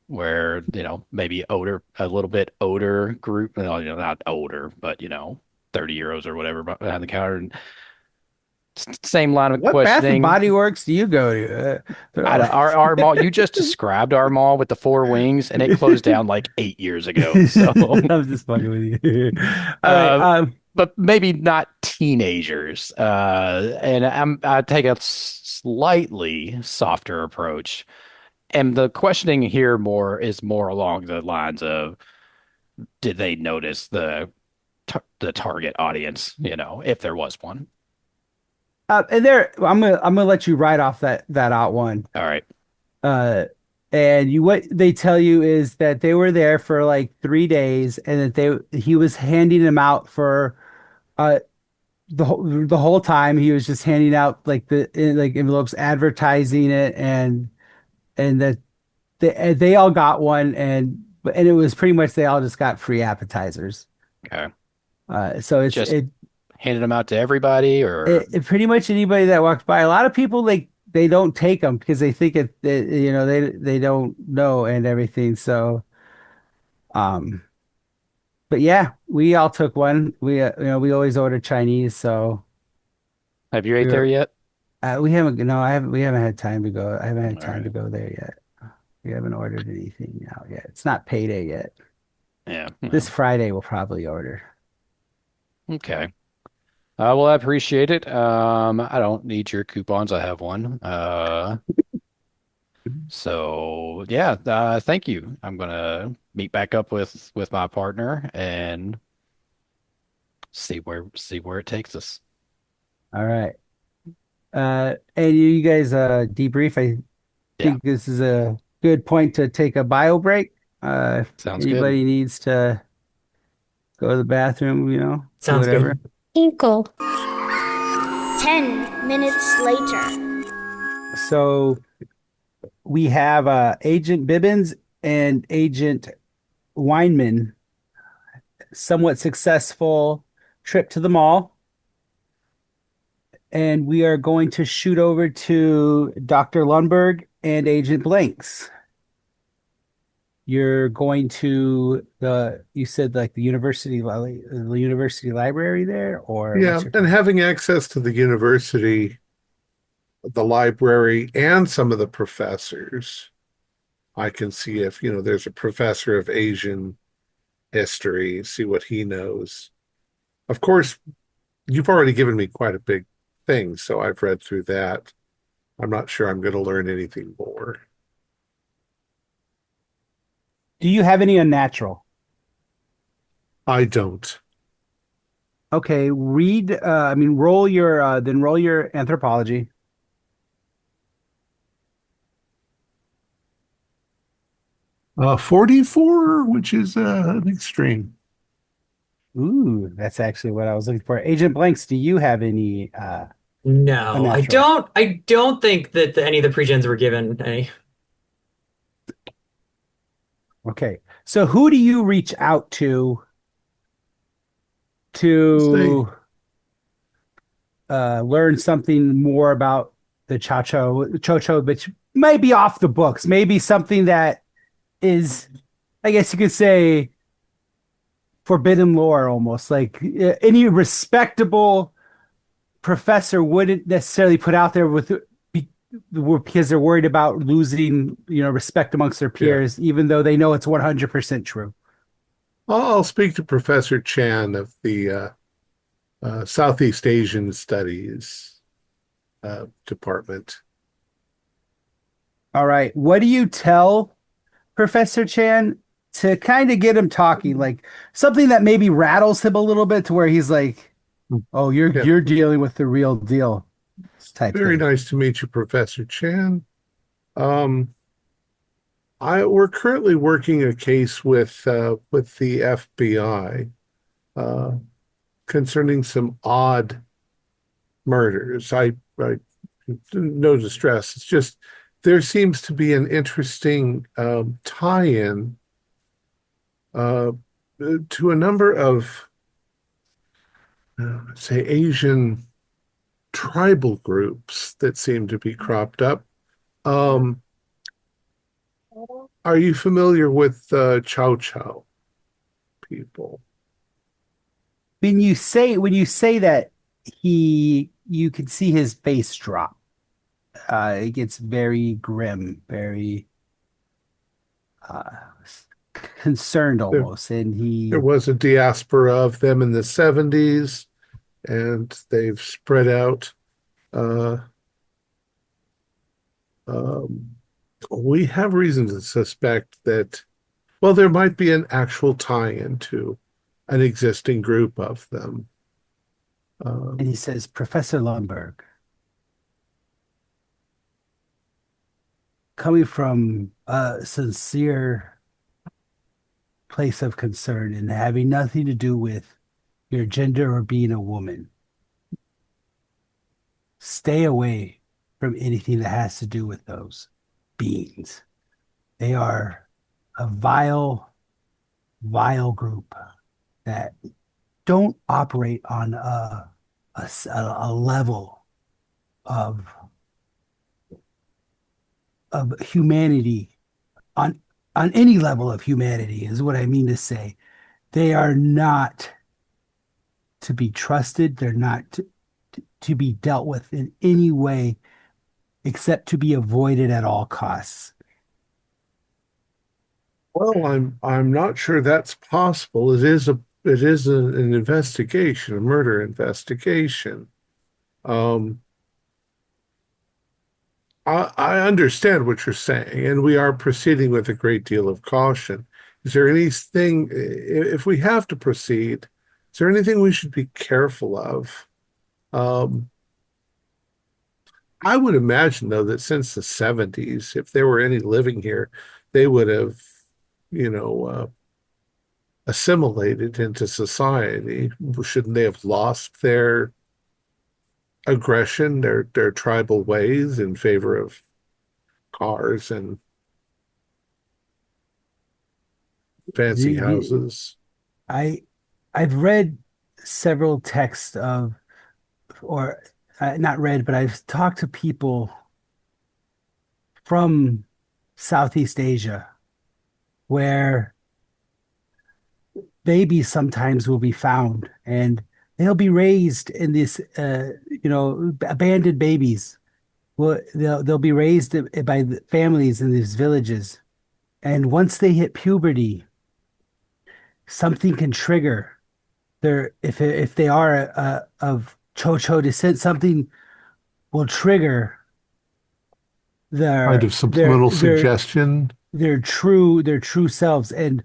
S3: where maybe a little bit older group. Well, not older, but 30 euros or whatever behind the counter. And same line of
S2: What Bath and
S3: questioning.
S2: Body Works do you go to? They're
S3: I
S2: all
S3: don't, our mall. You just described our mall with the four wings, and it closed down like 8 years ago. So,
S2: I'm just fucking with you. All right.
S3: uh, but maybe not teenagers. And I take a slightly softer approach. And the questioning here is more along the lines of, did they notice the target audience, if there was one?
S2: And there, I'm gonna let you write off that out one.
S3: All right.
S2: Uh, and what they tell you is that they were there for like 3 days, and that he was handing them out for uh the whole time. He was just handing out like like envelopes, advertising it, and that they all got one, and it was pretty much they all just got free appetizers.
S3: Okay.
S2: So
S3: Just handed them out to everybody, or
S2: it pretty much anybody that walks by. A lot of people, like, they don't take them because they think they don't know and everything. So um, but yeah, we all took one. We always order Chinese, so
S3: have you
S2: we
S3: ate there
S2: were
S3: yet?
S2: we haven't no I haven't we haven't had time to go. I haven't had
S3: All
S2: time to
S3: right.
S2: go there yet. We haven't ordered anything out yet. It's not payday yet.
S3: Yeah.
S2: This
S3: Well,
S2: Friday we'll probably order.
S3: okay. Well, I appreciate it. I don't need your coupons. I have one. So yeah, thank you. I'm gonna meet back up with my partner and see where it takes us.
S2: All right. And you guys debrief. I
S3: Yeah,
S2: think this is a good point to take a bio break. If
S3: sounds good.
S2: anybody needs to go to the bathroom, do
S5: Sounds
S2: whatever.
S5: good.
S4: Inkle.
S9: 10 minutes later.
S2: So we have Agent Bibbins and Agent Weinman, somewhat successful trip to the mall. And we are going to shoot over to Dr. Lundberg and Agent Blanks. You're going to you said like the university library there, or
S1: Yeah,
S2: what's your
S1: and
S2: plan?
S1: having access to the university, the library, and some of the professors, I can see if, there's a professor of Asian history, see what he knows. Of course, you've already given me quite a big thing, so I've read through that. I'm not sure I'm going to learn anything more.
S2: Do you have any unnatural?
S1: I don't.
S2: Okay, roll your anthropology.
S1: 44, which is an extreme.
S2: Ooh, that's actually what I was looking for. Agent Blanks, do you have any
S5: No, I
S2: unnatural?
S5: don't. I don't think that any of the pregens were given any.
S2: Okay. So who do you reach out
S1: Say,
S2: to learn something more about the Chocho, which may be off the books, maybe something that is, I guess you could say, forbidden lore almost. Like any respectable professor wouldn't necessarily put out there because they're worried about losing, respect amongst their
S1: yeah.
S2: peers, even though they know it's 100% true.
S1: I'll speak to Professor Chan of the Southeast Asian Studies department.
S2: All right. What do you tell Professor Chan to kind of get him talking? Like something that maybe rattles him a little bit to where he's like, "Oh, you're
S1: Yeah.
S2: you're dealing with the real deal," type
S1: Very
S2: thing.
S1: nice to meet you, Professor Chan. Um, we're currently working a case with the FBI uh, concerning some odd murders. I no distress. It's just there seems to be an interesting tie-in uh, to a number of say Asian tribal groups that seem to be cropped up. Um, are you familiar with Chow Chow people?
S2: When you say that, you can see his face drop. It gets very grim, very uh, concerned
S1: There,
S2: almost, and
S1: there
S2: he
S1: was a diaspora of them in the 70s, and they've spread out. Uh, um, we have reason to suspect that, well, there might be an actual tie-in to an existing group of them.
S2: and he
S1: Um,
S2: says, Professor Lundberg, coming from a sincere place of concern and having nothing to do with your gender or being a woman, stay away from anything that has to do with those beings. They are a vile group that don't operate on a level of humanity, on any level of humanity is what I mean to say. They are not to be trusted. They're not to be dealt with in any way except to be avoided at all costs.
S1: well, I'm not sure that's possible. An investigation, a murder investigation. Um, I understand what you're saying, and we are proceeding with a great deal of caution. Is there anything, if we have to proceed, is there anything we should be careful of? Um, I would imagine, though, that since the 70s, if there were any living here, they would have, you know, assimilated into society. Shouldn't they have lost their aggression, their tribal ways in favor of cars and fancy
S2: The,
S1: houses?
S2: I I've read several texts of, or not read, but I've talked to people from Southeast Asia where babies sometimes will be found and they'll be raised in this, abandoned babies. Well, they'll be raised by the families in these villages, and once they hit puberty, something can trigger their if they are of Chocho descent, something will trigger
S1: Kind
S2: their
S1: of
S2: their
S1: subliminal
S2: their
S1: suggestion.
S2: their true selves. And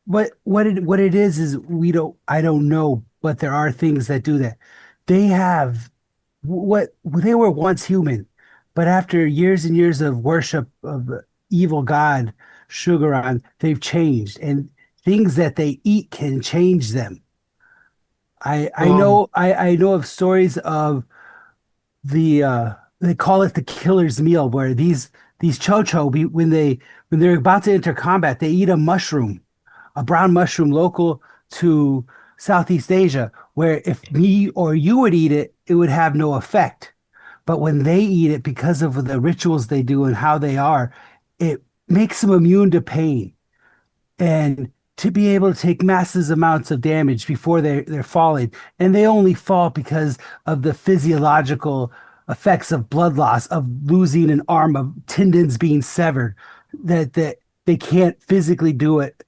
S2: what it is we don't I don't know, but there are things that do that. They have what they were once human, but after years and years of worship of evil god Sugaron, they've changed, and things that they eat can change them.
S6: Um,
S2: I know of stories of they call it the killer's meal, where these chocho when they're about to enter combat, they eat a mushroom, a brown mushroom local to Southeast Asia, where if me or you would eat it, it would have no effect. But when they eat it, because of the rituals they do and how they are, it makes them immune to pain. And to be able to take massive amounts of damage before they're falling. And they only fall because of the physiological effects of blood loss, of losing an arm, of tendons being severed, that they can't physically do it.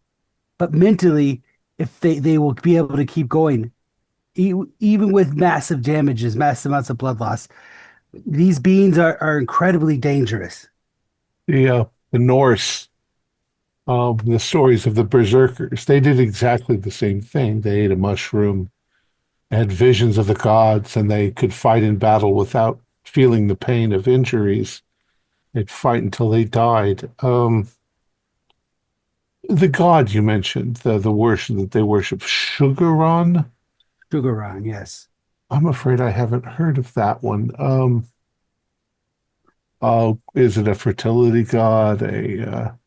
S2: But mentally, if they will be able to keep going, even with massive damages, massive amounts of blood loss. These beings are incredibly dangerous.
S1: The Norse, the stories of the berserkers, they did exactly the same thing. They ate a mushroom, had visions of the gods, and they could fight in battle without feeling the pain of injuries. They'd fight until they died. The god you mentioned, the worship that they worship, Sugaron.
S2: Sugaron, yes.
S1: I'm afraid I haven't heard of that one. Is it a fertility god?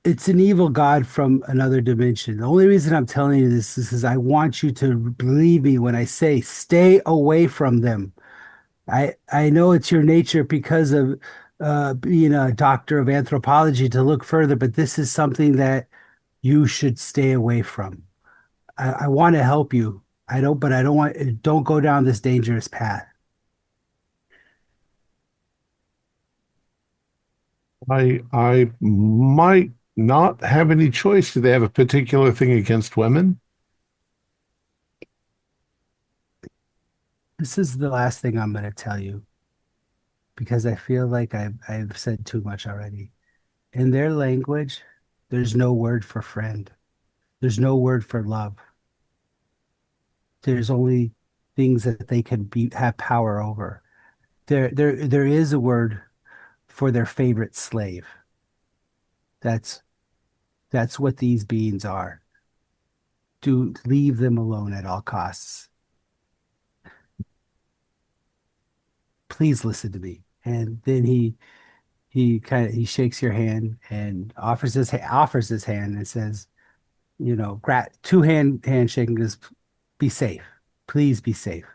S2: It's an evil god from another dimension. The only reason I'm telling you this is I want you to believe me when I say stay away from them. I know it's your nature because of being a doctor of anthropology to look further, but this is something that you should stay away from. I want to help you. But I don't go down this dangerous path.
S1: I might not have any choice. Do they have a particular thing against women?
S2: This is the last thing I'm going to tell you because I feel like I've said too much already. In their language, there's no word for friend. There's no word for love. There's only things that they can have power over. There is a word for their favorite slave. That's what these beings are. To leave them alone at all costs. Please listen to me. And then he shakes your hand and offers his hand and says, two-handshaking is be safe. Please be safe.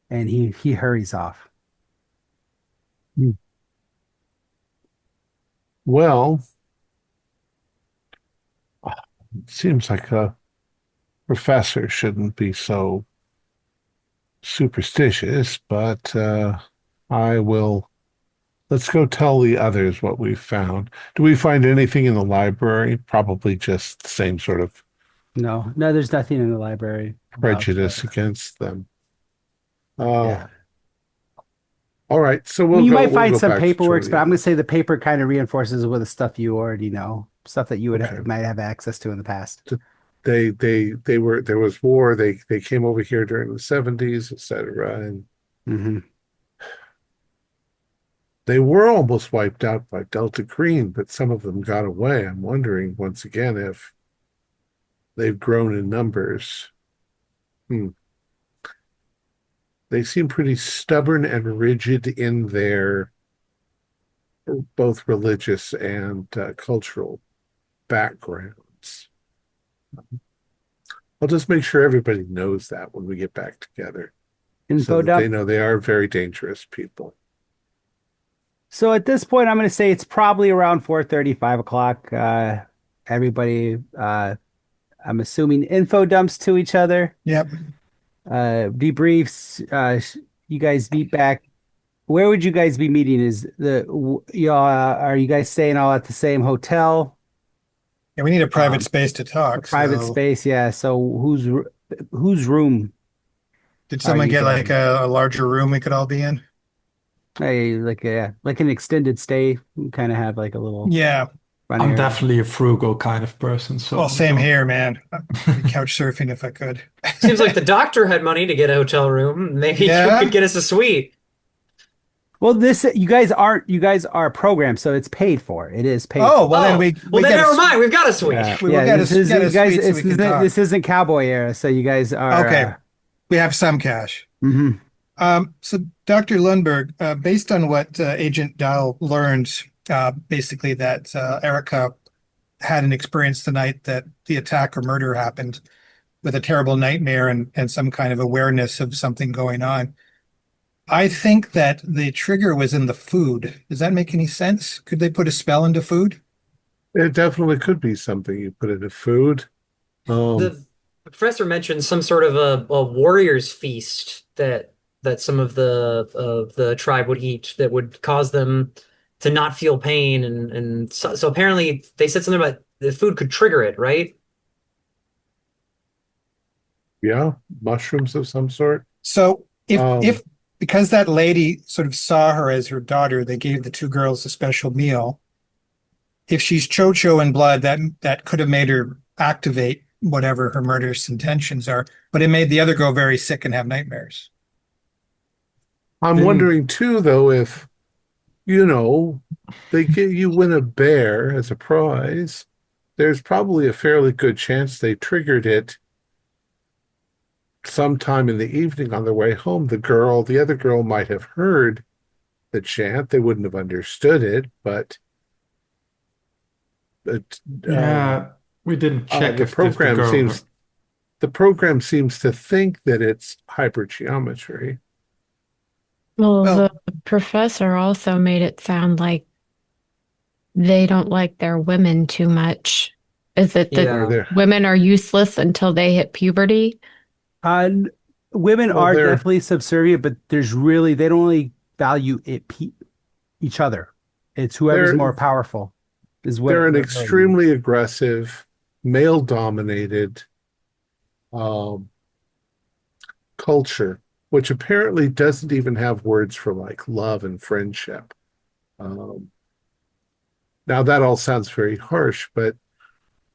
S2: And he hurries off.
S1: Well, it seems like a professor shouldn't be so superstitious, but I will. Let's go tell the others what we've found. Do we find anything in the library? Probably just the same sort of
S2: No, there's nothing in the library about
S1: prejudice against them.
S2: yeah.
S1: All right, so
S2: You might
S1: we'll
S2: find
S1: go
S2: some
S1: back to
S2: paperwork, but I'm
S1: Julia.
S2: going to say the paper kind of reinforces with the stuff you already know, stuff that you would
S1: Okay.
S2: might have access to in the past.
S1: They were there was war. They came over here during the 70s, etc. And
S2: Hmm.
S1: they were almost wiped out by Delta Green, but some of them got away. I'm wondering once again if they've grown in numbers. Hmm. They seem pretty stubborn and rigid in their both religious and cultural backgrounds. I'll just make sure everybody knows that when we get back together, so
S2: Info
S1: that they
S2: dump.
S1: know they are very dangerous people.
S2: So at this point, I'm going to say it's probably around 4:30, 5 o'clock. Everybody, I'm assuming info dumps to each other.
S7: Yep.
S2: Debriefs. You guys meet back. Where would you guys be meeting? Y'all are you guys staying all at the same hotel?
S7: Yeah, we need a private
S2: Um,
S7: space to
S2: a
S7: talk.
S2: private
S7: So
S2: space, yeah. So whose room
S7: did
S2: are
S7: someone
S2: you
S7: get like
S2: going?
S7: a larger room we could all be in?
S2: Like an extended stay. Kind of have like a little
S7: Yeah.
S2: fun
S6: I'm
S2: area.
S6: definitely a frugal kind of person,
S7: Well,
S6: so
S7: same here, man. I'd be couch surfing if I could.
S5: Seems like the doctor had money to get a hotel room. Maybe you
S7: Yeah.
S5: could get us a suite.
S2: Well, this you guys are programmed, so it's paid for. It is paid
S7: Oh,
S2: for.
S7: well then
S5: Well, then
S7: get
S5: never
S7: a,
S5: mind. We've got to switch.
S2: Yeah,
S7: we will
S2: yeah.
S7: get
S2: This
S7: a
S2: is
S7: get a
S2: you guys.
S7: suite so we can talk.
S2: This isn't cowboy era, so you guys are
S7: Okay. We have some cash.
S2: mhm.
S7: So Dr. Lundberg, based on what Agent Dial learned, basically that Erica had an experience tonight that the attack or murder happened with a terrible nightmare and some kind of awareness of something going on. I think that the trigger was in the food. Does that make any sense? Could they put a spell into food?
S1: It definitely could be something you put into food.
S5: The professor mentioned some sort of a warrior's feast that some of the tribe would eat that would cause them to not feel pain, and so apparently they said something about the food could trigger it, right?
S1: Yeah, mushrooms of some sort.
S7: So
S1: Um,
S7: if because that lady sort of saw her as her daughter, they gave the two girls a special meal. If she's Chocho in blood, that could have made her activate whatever her murderous intentions are, but it made the other girl very sick and have nightmares.
S1: I'm wondering too, though, if you win a bear as a prize, there's probably a fairly good chance they triggered it sometime in the evening on their way home. The other girl might have heard the chant. They wouldn't have understood it, but
S6: Yeah, we didn't check
S1: the
S6: if the
S1: program
S6: girl.
S1: seems to think that it's hypergeometry.
S4: Well,
S7: Well,
S4: the professor also made it sound like they don't like their women too much. Is it that
S5: Yeah.
S4: women are useless until they hit puberty?
S2: Uh, Women
S1: Well,
S2: are
S1: they're
S2: definitely subservient, but they don't really value each other. It's whoever's
S1: they're
S2: more powerful is what
S1: they're an
S2: really
S1: extremely aggressive, male-dominated um, culture, which apparently doesn't even have words for like love and friendship. Um, Now that all sounds very harsh, but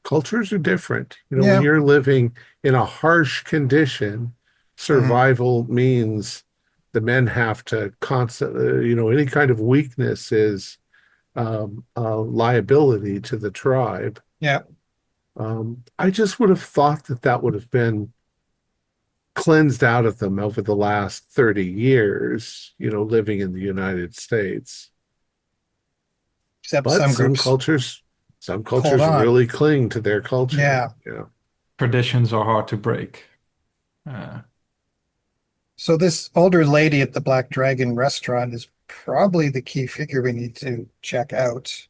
S1: cultures are different. When
S7: yeah.
S1: you're living in a harsh condition,
S7: Mhm.
S1: survival means the men have to constantly, any kind of weakness is a liability to the tribe.
S7: Yeah.
S1: I just would have thought that would have been cleansed out of them over the last 30 years, living in the United States.
S7: Except
S1: But
S7: some groups
S1: some
S7: hold
S1: cultures
S7: on.
S1: really cling to their culture.
S7: Yeah.
S1: Yeah.
S6: Traditions are hard to break. Uh,
S7: So this older lady at the Black Dragon restaurant is probably the key figure we need to check out.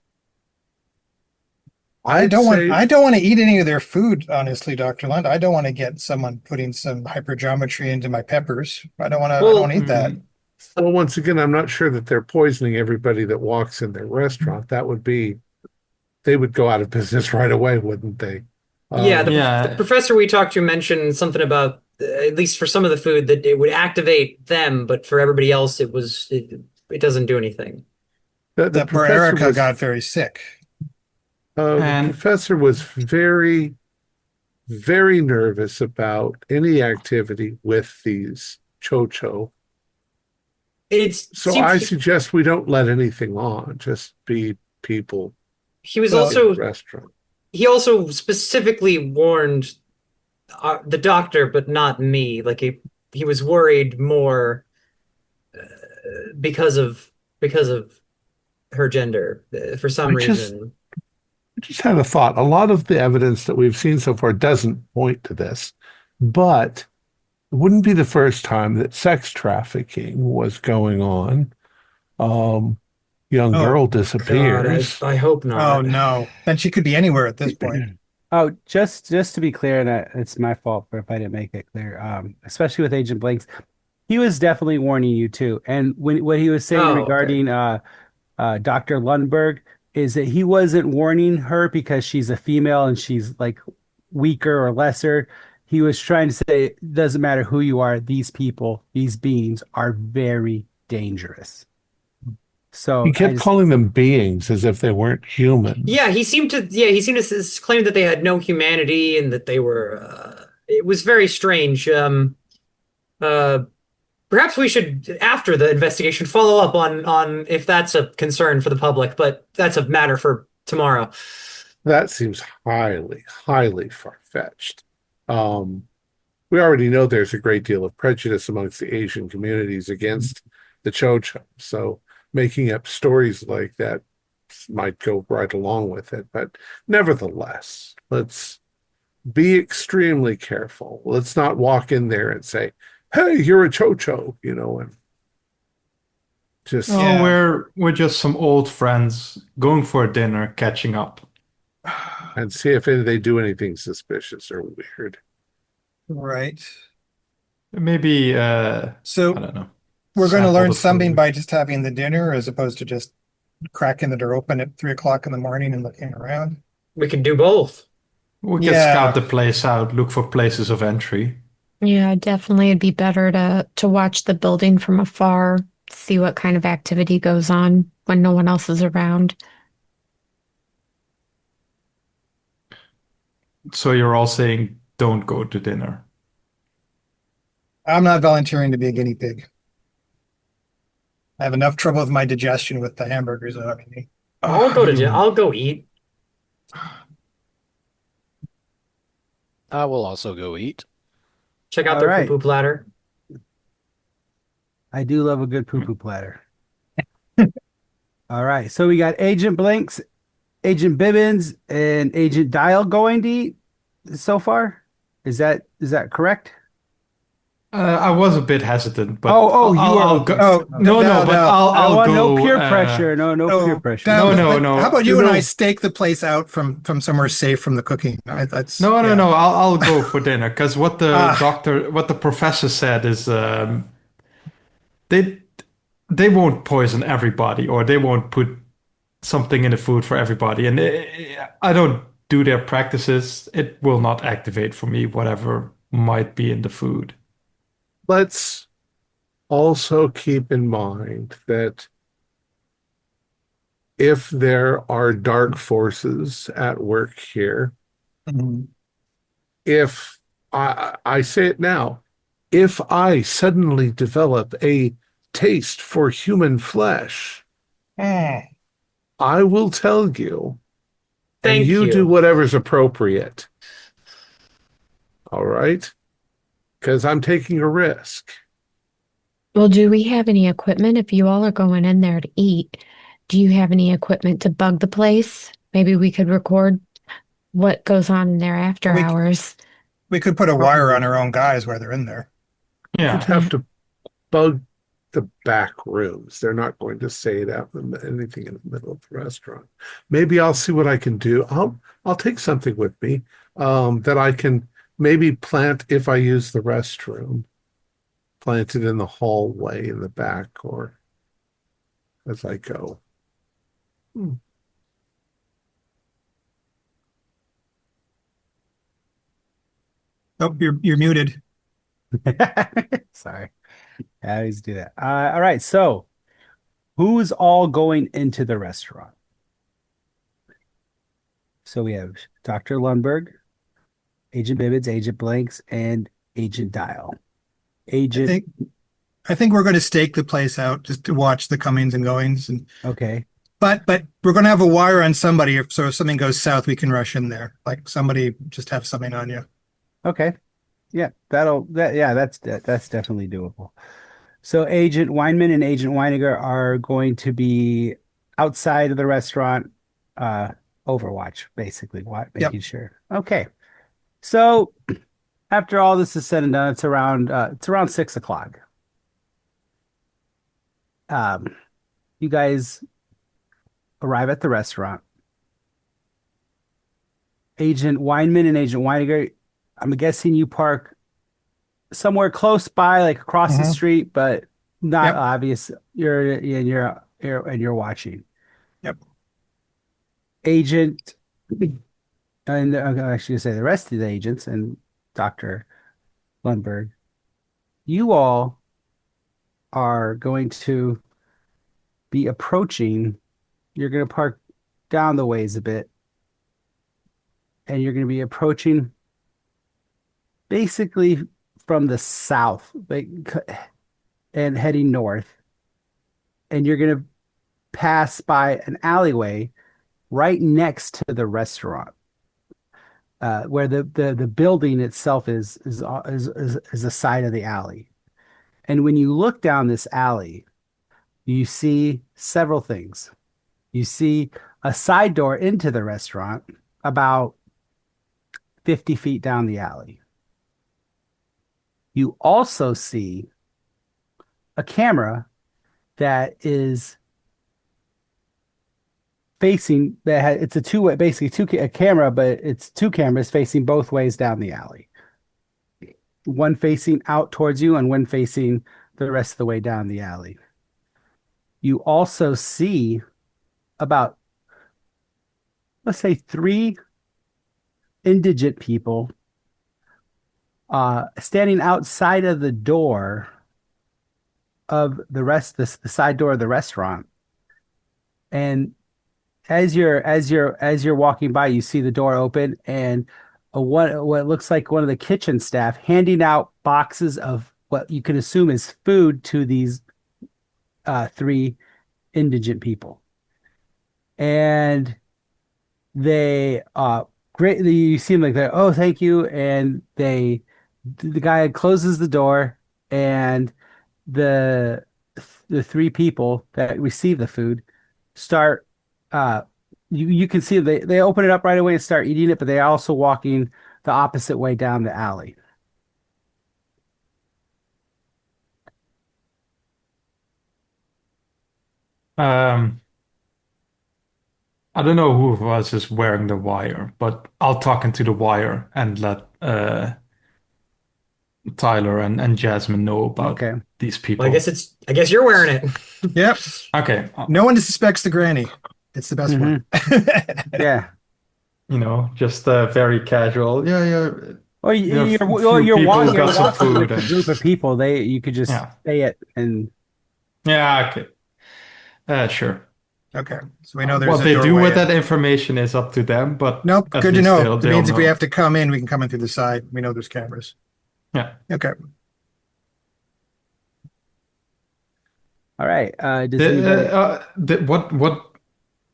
S1: I'd say
S7: I don't want to eat any of their food, honestly, Dr. Lund. I don't want to get someone putting some hypergeometry into my peppers. I don't
S5: Well,
S7: want to eat that.
S1: well, once again, I'm not sure that they're poisoning everybody that walks in their restaurant. They would go out of business right away, wouldn't they?
S5: yeah, the,
S1: Um,
S5: the
S6: yeah,
S5: professor we talked to mentioned something about at least for some of the food that it would activate them, but for everybody else, it doesn't do anything.
S1: the
S7: That poor
S1: professor
S7: Erica
S1: was
S7: got very sick.
S1: the
S6: and
S1: professor was very, very nervous about any activity with these chocho.
S5: It
S1: So
S5: seems
S1: I suggest we don't let anything on, just be people
S5: he was
S7: Well,
S1: in the
S5: also
S1: restaurant.
S5: he also specifically warned the doctor, but not me. Like he was worried more because of because of her gender for some
S1: I just
S5: reason.
S1: I just had a thought. A lot of the evidence that we've seen so far doesn't point to this, but it wouldn't be the first time that sex trafficking was going on. Um, Young
S7: Oh,
S1: girl
S5: God,
S1: disappears.
S5: I hope
S7: oh
S5: not.
S7: no. Then she could be anywhere at this point.
S2: Oh, just to be clear, and it's my fault for if I didn't make it clear. Especially with Agent Blanks, he was definitely warning you too. And what he was saying
S5: Oh, okay.
S2: regarding Dr. Lundberg is that he wasn't warning her because she's a female and she's like weaker or lesser. He was trying to say it doesn't matter who you are, these people, these beings are very dangerous.
S1: He
S2: So I
S1: kept
S2: just
S1: calling them beings as if they weren't humans.
S5: Yeah, he seemed to claim that they had no humanity and that they were. It was very strange. Uh, Perhaps we should, after the investigation, follow up on if that's a concern for the public, but that's a matter for tomorrow.
S1: That seems highly, highly far-fetched. Um, we already know there's a great deal of prejudice amongst the Asian communities against the Cho-Cho, so making up stories like that might go right along with it. But nevertheless, let's be extremely careful. Let's not walk in there and say, "Hey, you're a Cho-Cho," and just
S6: Oh,
S7: Yeah.
S6: we're just some old friends going for a dinner, catching up.
S1: and see if they do anything suspicious or weird.
S7: Right.
S6: Maybe
S7: So
S6: I don't know.
S7: we're going to
S6: Sample
S7: learn
S6: the
S7: something
S6: food.
S7: by just having the dinner as opposed to just cracking the door open at 3 o'clock in the morning and looking around.
S5: We could do both.
S6: We can scout
S7: Yeah.
S6: the place out, look for places of entry.
S4: Yeah, definitely it'd be better to watch the building from afar, see what kind of activity goes on when no one else is around.
S6: So you're all saying don't go to dinner.
S7: I'm not volunteering to be a guinea pig. I have enough trouble with my digestion with the hamburgers that I can eat.
S5: I'll go eat.
S3: I will also go eat.
S5: Check out
S2: All
S5: their
S2: right.
S5: poo-poo platter.
S2: I do love a good poo-poo platter. All right. So we got Agent Blanks, Agent Bibbins, and Agent Dial going to eat so far. Is that correct?
S6: I was a bit hesitant, but
S2: You
S6: I'll
S2: are.
S6: go.
S7: Oh,
S6: No,
S7: no,
S6: but
S7: no.
S6: I'll
S2: I don't want
S6: go.
S2: no peer pressure. No peer pressure.
S6: No, no, no.
S7: How about you and
S6: No.
S7: I stake the place out from somewhere safe from the cooking? That's
S6: No, no,
S7: yeah.
S6: no. I'll go for dinner because what the
S7: Ah.
S6: what the professor said is they they won't poison everybody or they won't put something in the food for everybody, and I don't do their practices. It will not activate for me whatever might be in the food.
S1: Let's also keep in mind that if there are dark forces at work here,
S7: Mhm.
S1: if I say it now, if I suddenly develop a taste for human flesh,
S7: Mm.
S1: I will tell you, and
S5: Thank
S1: you do
S5: you.
S1: whatever's appropriate. All right? Because I'm taking a risk.
S4: Well, do we have any equipment if you all are going in there to eat? Do you have any equipment to bug the place? Maybe we could record what goes on in there after
S7: We
S4: hours.
S7: we could put a wire on our own guys while they're in there.
S1: You'd
S6: Yeah.
S1: have to bug the back rooms. They're not going to say it out in anything in the middle of the restaurant. Maybe I'll see what I can do. I'll take something with me that I can maybe plant if I use the restroom. Plant it in the hallway in the back or as I go.
S7: Oh, you're muted.
S2: Sorry. I always do that. All right. So who's all going into the restaurant? So we have Dr. Lundberg, Agent Bibbins, Agent Blanks, and Agent Dial. Agent.
S7: I think we're going to stake the place out just to watch the comings and goings, and
S2: Okay.
S7: but we're going to have a wire on somebody, so if something goes south, we can rush in there. Like somebody just have something on you.
S2: Okay. Yeah, that's definitely doable. So Agent Weinman and Agent Weiniger are going to be outside of the restaurant, Overwatch, basically, making sure. Okay. So after all this is said and done, it's around 6 o'clock. You guys arrive at the restaurant. Agent Weinman and Agent Weiniger, I'm guessing you park somewhere close by, like across the
S7: Mhm.
S2: street, but not
S7: Yep.
S2: obvious. You're watching.
S7: Yep.
S2: Agent, and I should say the rest of the agents and Dr. Lundberg, you all are going to be approaching. You're going to park down the ways a bit, and you're going to be approaching basically from the south. Like, and heading north, and you're going to pass by an alleyway right next to the restaurant, where the building itself is the side of the alley. And when you look down this alley, you see several things. You see a side door into the restaurant about 50 feet down the alley. You also see a camera that is facing it's a two-way, basically a camera, but it's two cameras facing both ways down the alley. One facing out towards you and one facing the rest of the way down the alley. You also see about, let's say, three indigent people standing outside of the door of the side door of the restaurant. And as you're walking by, you see the door open and what looks like one of the kitchen staff handing out boxes of what you can assume is food to these three indigent people. And they greatly, you seem like they're, oh, thank you. And the guy closes the door, and the the three people that receive the food start you can see they open it up right away and start eating it, but they're also walking the opposite way down the alley.
S6: Um, I don't know who of us is wearing the wire, but I'll talk into the wire and let Tyler and Jasmine know about
S2: Okay.
S6: these
S5: Well,
S6: people.
S5: I guess you're wearing it.
S7: Yep.
S6: Okay,
S7: No one suspects the granny. It's the best one.
S2: Yeah.
S6: Just very casual. Yeah, yeah.
S2: Well,
S6: Yeah,
S2: you're
S6: few
S2: well, you're
S6: people
S2: walking,
S6: got some
S2: walking with
S6: food
S2: a
S6: and
S2: group of people. You could just
S6: yeah,
S2: say it and
S6: yeah. Okay, sure.
S7: Okay. So we know there's
S6: What
S7: a
S6: they do
S7: doorway
S6: with
S7: in.
S6: that information is up to them, but
S7: Nope.
S6: at
S7: Good to
S6: least
S7: know.
S6: they'll
S7: It means if we
S6: know.
S7: have to come in, we can come in through the side. We know there's cameras.
S6: Yeah.
S7: Okay.
S2: all right. Does anybody
S6: What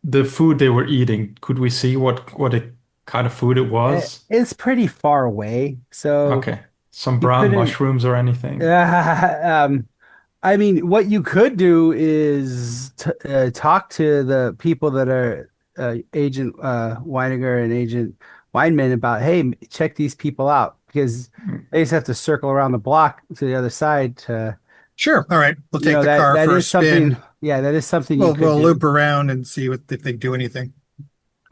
S6: the food they were eating? Could we see what kind of food it was?
S2: it's pretty far away, so
S6: Okay, some
S2: you
S6: brown
S2: couldn't
S6: mushrooms or anything?
S2: um I mean, what you could do is talk to the people that are Agent Weiniger and Agent Weinman about, hey, check these people out, because they just have to circle around the block to the other side to,
S7: Sure. All right. We'll take the
S2: that
S7: car
S2: that
S7: for a
S2: is something.
S7: spin.
S2: Yeah, that is something you could
S7: We'll
S2: do.
S7: loop around and see if they do anything.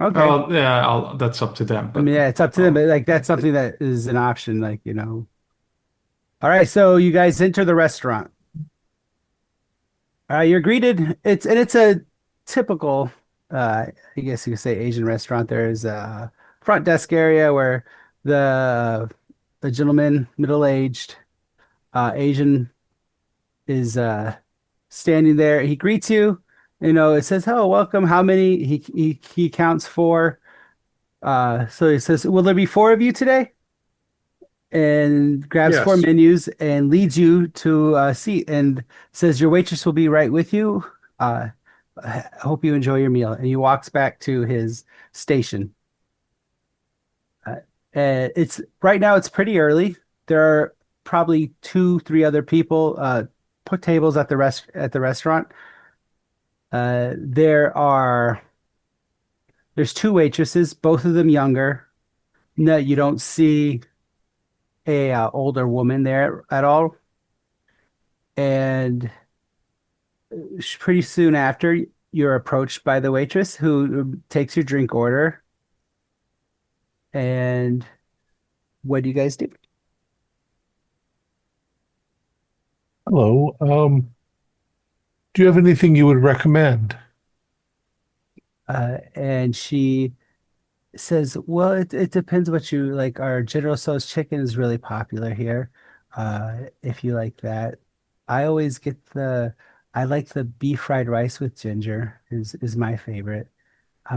S2: Okay.
S6: Oh, yeah, that's up to them.
S2: I mean,
S6: But
S2: yeah, it's up to them,
S6: oh,
S2: but like that's something that is an option, All right, so you guys enter the restaurant. You're greeted. It's a typical, I guess you could say, Asian restaurant. There's a front desk area where the gentleman, middle-aged, Asian, is standing there. He greets you. It says, "Oh, welcome." How many? He counts four. So he says, "Will there be four of you today?" And grabs four
S1: Yes.
S2: menus and leads you to a seat and says, "Your waitress will be right with you. I hope you enjoy your meal." And he walks back to his station. Uh, it's right now. It's pretty early. There are probably two, three other people put tables at the restaurant. There's two waitresses, both of them younger. No, you don't see a older woman there at all. And pretty soon after, you're approached by the waitress who takes your drink order. And what do you guys do?
S1: Hello. Do you have anything you would recommend?
S2: And she says, "Well, it depends what you like. Our General Tso's chicken is really popular here. If you like that, I always get I like the beef fried rice with ginger is my favorite."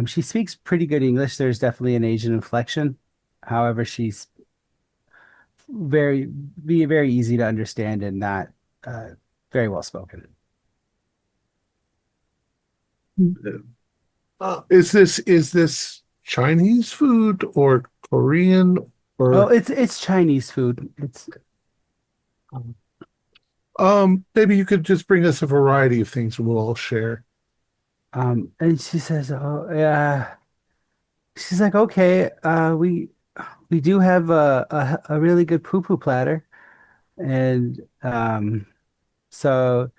S2: She speaks pretty good English. There's definitely an Asian inflection. However, she's very easy to understand and not uh, Very well spoken.
S1: Is this Chinese food or Korean
S2: Oh,
S1: or
S2: it's Chinese food. It's
S1: maybe you could just bring us a variety of things and we'll all share.
S2: and she says, "Oh, yeah." She's like, "Okay, we do have a really good poo-poo platter." And so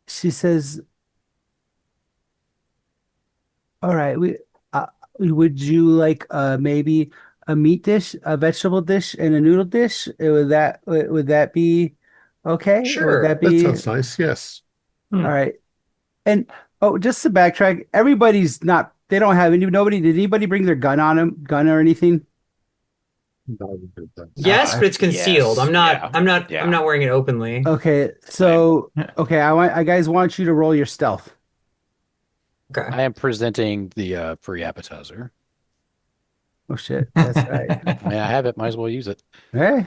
S2: she says, "All right, would you like maybe a meat dish, a vegetable dish, and a noodle dish? Would that be okay? Would that
S5: Sure.
S1: That
S2: be
S1: sounds nice. Yes.
S2: all right?" And oh, just to backtrack, everybody's not. They don't have any. Nobody. Did anybody bring their gun on them? Gun or anything?
S5: Yes, but it's concealed.
S3: Yes. Yeah.
S5: I'm
S3: Yeah.
S5: not wearing it openly.
S2: Okay,
S3: Same.
S2: so okay, I guys want you to roll your stealth.
S5: Okay.
S3: I am presenting the free appetizer.
S2: Oh shit, that's right.
S3: May I have it? Might as well use it.
S2: Hey,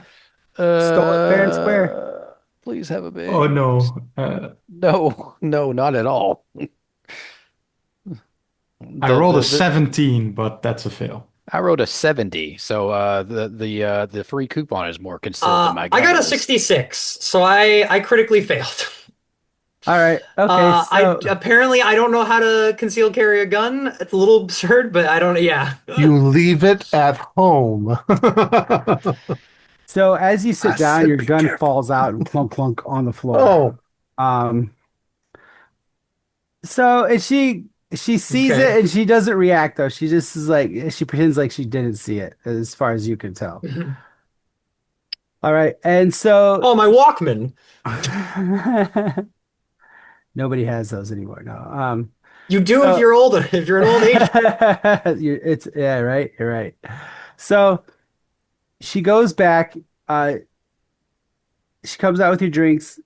S2: stole it fair and square.
S3: Please have a
S6: Oh
S3: big.
S6: no.
S3: No, no, not at all.
S6: I
S3: The
S6: rolled a
S3: the, the
S6: 17, but that's a fail.
S3: I wrote a 70, so the free coupon is more concealed than my
S5: I
S3: gun
S5: got a
S3: is.
S5: 66, so I critically failed.
S2: All right, okay,
S5: I
S2: so
S5: apparently I don't know how to conceal carry a gun. It's a little absurd, but I don't. Yeah.
S1: You leave it at home.
S2: so as you
S1: I
S2: sit down,
S1: said
S2: your
S1: be
S2: gun
S1: careful.
S2: falls out and clunk clunk on the floor.
S1: Oh,
S2: Um, so and she sees it
S5: Okay.
S2: and she doesn't react though. She just is like she pretends like she didn't see it, as far as you can tell. All right, and so
S5: Oh, my Walkman.
S2: nobody has those anymore. No.
S5: You do if
S2: So
S5: you're old. If you're an old age.
S2: it's yeah, right. You're right. So she goes back. She comes out with your drinks,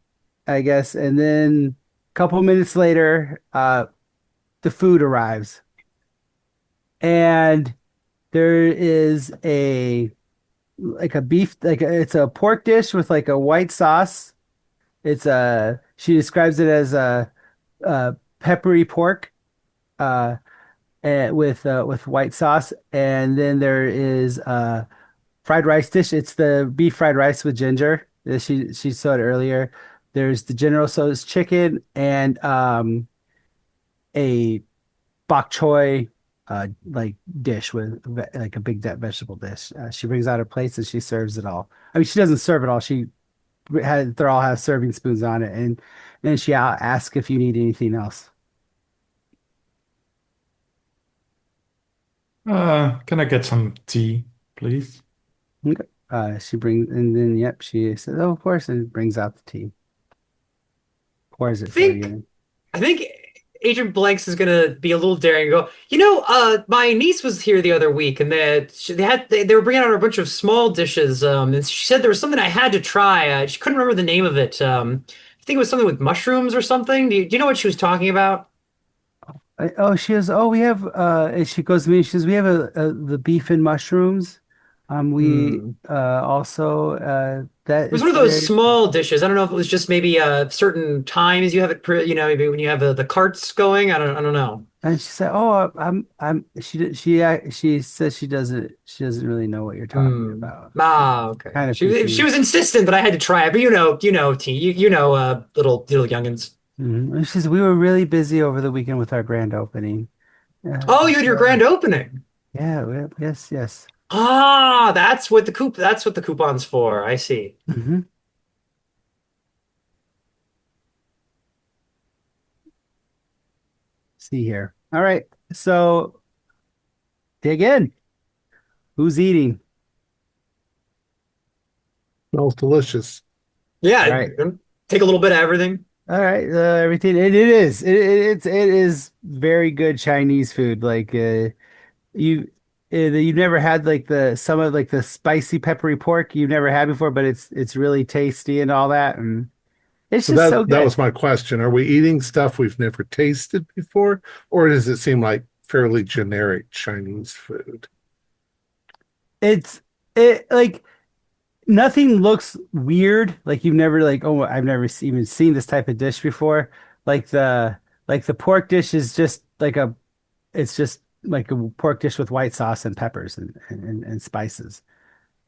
S2: I guess, and then a couple minutes later, the food arrives, and there is a like a beef, it's a pork dish with like a white sauce. It's a she describes it as a peppery pork, uh, with white sauce, and then there is fried rice dish. It's the beef fried rice with ginger. She saw it earlier. There's the General Tso's chicken and a bok choy like dish with like a big vegetable dish. She brings out her plates and she serves it all. I mean, she doesn't serve it all. They all have serving spoons on it, and then she asks if you need anything else.
S6: Can I get some tea, please?
S2: Okay. She brings, and then yep, she says, "Oh, of course," and brings out the tea, pours
S5: I
S2: it for
S5: think
S2: you.
S5: I think Agent Blanks is gonna be a little daring and go, my niece was here the other week and they were bringing out a bunch of small dishes. And she said there was something I had to try. She couldn't remember the name of it. I think it was something with mushrooms or something. Do you know what she was talking about?
S2: Oh, she goes, "Oh, we have," and she goes to me, she says, "We have the beef and mushrooms. We
S5: Hmm.
S2: also that
S5: It was one
S2: it's
S5: of those
S2: very."
S5: small dishes. I don't know if it was just maybe certain times you have it, maybe when you have the carts going. I don't know.
S2: And she said, "Oh, she says she doesn't really know what you're talking
S5: Hmm.
S2: about. She's
S5: Ah, okay.
S2: kind of
S5: She
S2: confused."
S5: was insistent that I had to try it, but T, little youngins.
S2: And she says, "We were really busy over the weekend with our grand opening."
S5: Oh, you had your
S2: So
S5: grand opening.
S2: yeah, yes, yes.
S5: Ah, that's what the coupon's for. I see.
S2: Hmm. See here. All right, so dig in. Who's eating?
S1: smells delicious.
S5: Yeah,
S2: All right.
S5: take a little bit of everything.
S2: All right, everything it is it is very good Chinese food. Like you you've never had like the some of like the spicy peppery pork you've never had before, but it's really tasty and all that, and it's
S1: So
S2: just so
S1: that
S2: good.
S1: was my question. Are we eating stuff we've never tasted before, or does it seem like fairly generic Chinese food?
S2: It's it like nothing looks weird. Like you've never like, oh, I've never even seen this type of dish before. Like the pork dish is just like it's just like a pork dish with white sauce and peppers and spices.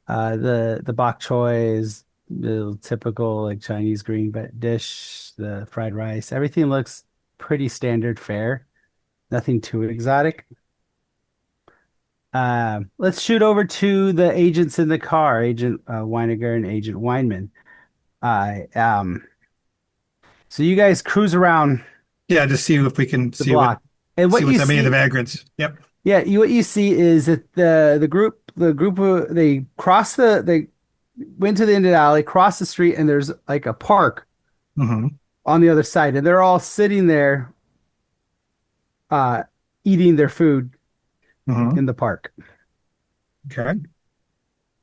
S2: The bok choy is the typical like Chinese green dish. The fried rice, everything looks pretty standard fare. Nothing too exotic. Let's shoot over to the agents in the car, Agent Weiniger and Agent Weinman. Uh, um, so you guys cruise around
S7: Yeah, to see if we can
S2: the block, and
S7: see
S2: what you
S7: what's happening to the
S2: see,
S7: vagrants. Yep.
S2: yeah, what you see is that the group they they went to the end of the alley, crossed the street, and there's like a park
S7: Mm-hmm.
S2: on the other side, and they're all sitting there, uh, eating their food
S7: Mm-hmm.
S2: in the park.
S7: Okay.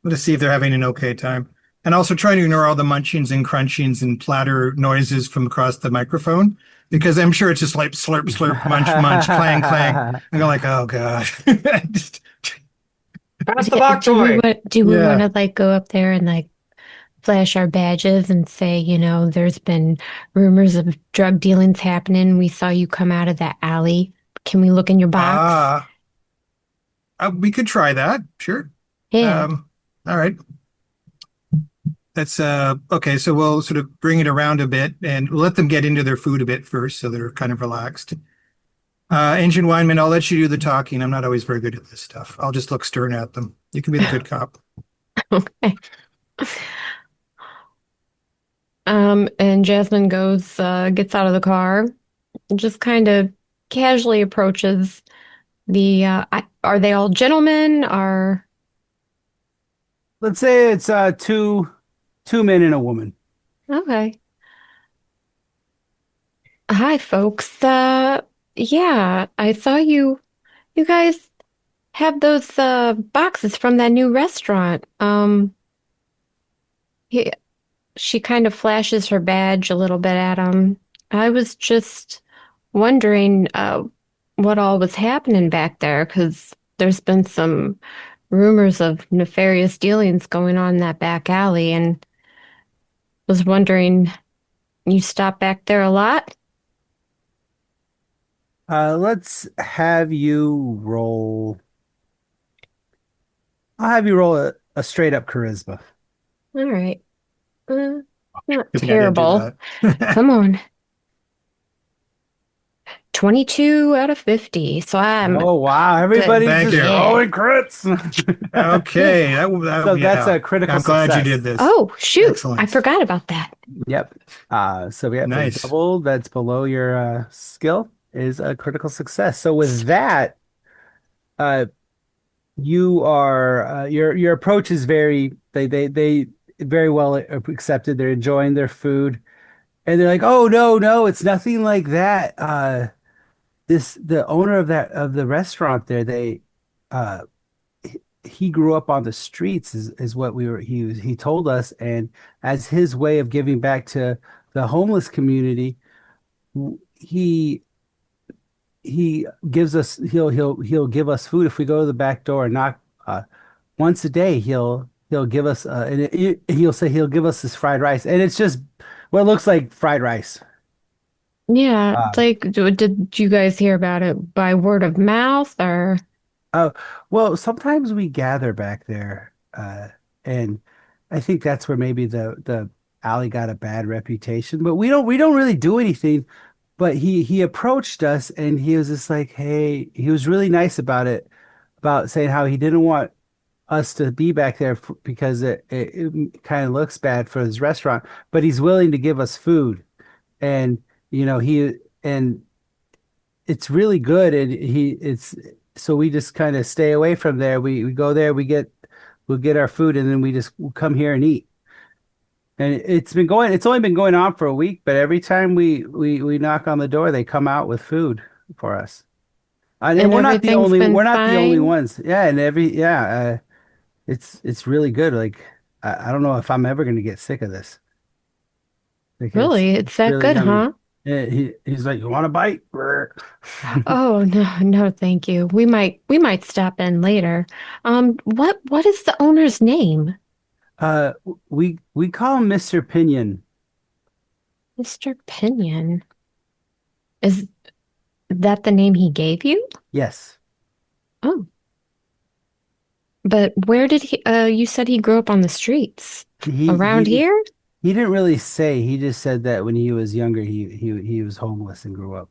S7: Let's see if they're having an okay time. And also trying to ignore all the munchings and crunchings and platter noises from across the microphone, because I'm sure it's just like slurp, slurp, munch, munch, clang, clang. I'm going like, oh gosh. Just-
S5: Pass the bok choy.
S4: Do we
S7: Yeah.
S4: want to like go up there and like flash our badges and say, there's been rumors of drug dealings happening. We saw you come out of that alley. Can we look in your box?
S7: We could try that. Sure.
S4: Yeah.
S7: All right. That's okay. So we'll sort of bring it around a bit and let them get into their food a bit first, so they're kind of relaxed. Engine Weinman, I'll let you do the talking. I'm not always very good at this stuff. I'll just look stern at them. You can be the good cop.
S4: Okay. And Jasmine gets out of the car, and just kind of casually approaches are they all gentlemen or?
S2: Let's say it's two men and a woman.
S4: Okay. Hi, folks. Yeah, I saw you guys have those boxes from that new restaurant. He, she kind of flashes her badge a little bit at him. I was just wondering what all was happening back there, because there's been some rumors of nefarious dealings going on in that back alley, and was wondering, you stop back there a lot?
S2: Let's have you roll. I'll have you roll a straight up charisma.
S4: All right. Not
S7: Good thing I didn't do
S4: terrible.
S7: that.
S4: Come on. 22 out of 50. So I'm
S2: Oh wow! Everybody's
S7: Thank
S2: just
S7: you.
S2: rolling crits.
S7: Okay.
S2: So that's
S7: yeah.
S2: a critical
S7: I'm glad you
S2: success.
S7: did this.
S4: Oh, shoot.
S7: Excellent.
S4: I forgot about that.
S2: Yep. So we have
S7: Nice.
S2: a double that's below your skill is a critical success. So with that, you are your approach is they very well accepted. They're enjoying their food, and they're like, "Oh no, it's nothing like that." The owner of the restaurant there, uh he grew up on the streets is what he told us, and as his way of giving back to the homeless community, he gives us he'll give us food if we go to the back door and knock once a day. He'll give us he'll say he'll give us this fried rice, and it's just what looks like fried rice.
S4: Yeah,
S2: Uh,
S4: it's like, did you guys hear about it by word of mouth or?
S2: Oh, well, sometimes we gather back there, and I think that's where maybe the alley got a bad reputation. But we don't really do anything. But he approached us, and he was just like, "Hey," he was really nice about it, about saying how he didn't want us to be back there because it kind of looks bad for his restaurant, but he's willing to give us food, and he and it's really good, and it's so we just kind of stay away from there. We go there, we'll get our food, and then we just come here and eat. And it's only been going on for a week, but every time we knock on the door, they come out with food for us. And
S4: And everything's been
S2: we're not the only
S4: fine?
S2: ones. Yeah, and it's really good. Like I don't know if I'm ever gonna get sick of this. Like
S4: Really? It's
S2: it's
S4: that
S2: really
S4: good,
S2: yummy.
S4: huh?
S2: Yeah, he's like, "You want a bite?"
S4: Oh, no, no, thank you. We might stop in later. What is the owner's name?
S2: Uh, we call him Mr. Pinion.
S4: Mr. Pinion. Is that the name he gave you?
S2: Yes.
S4: Oh, but where did you said he grew up on the streets
S2: He
S4: around
S2: he
S4: here?
S2: he didn't really say. He just said that when he was younger, he was homeless and grew up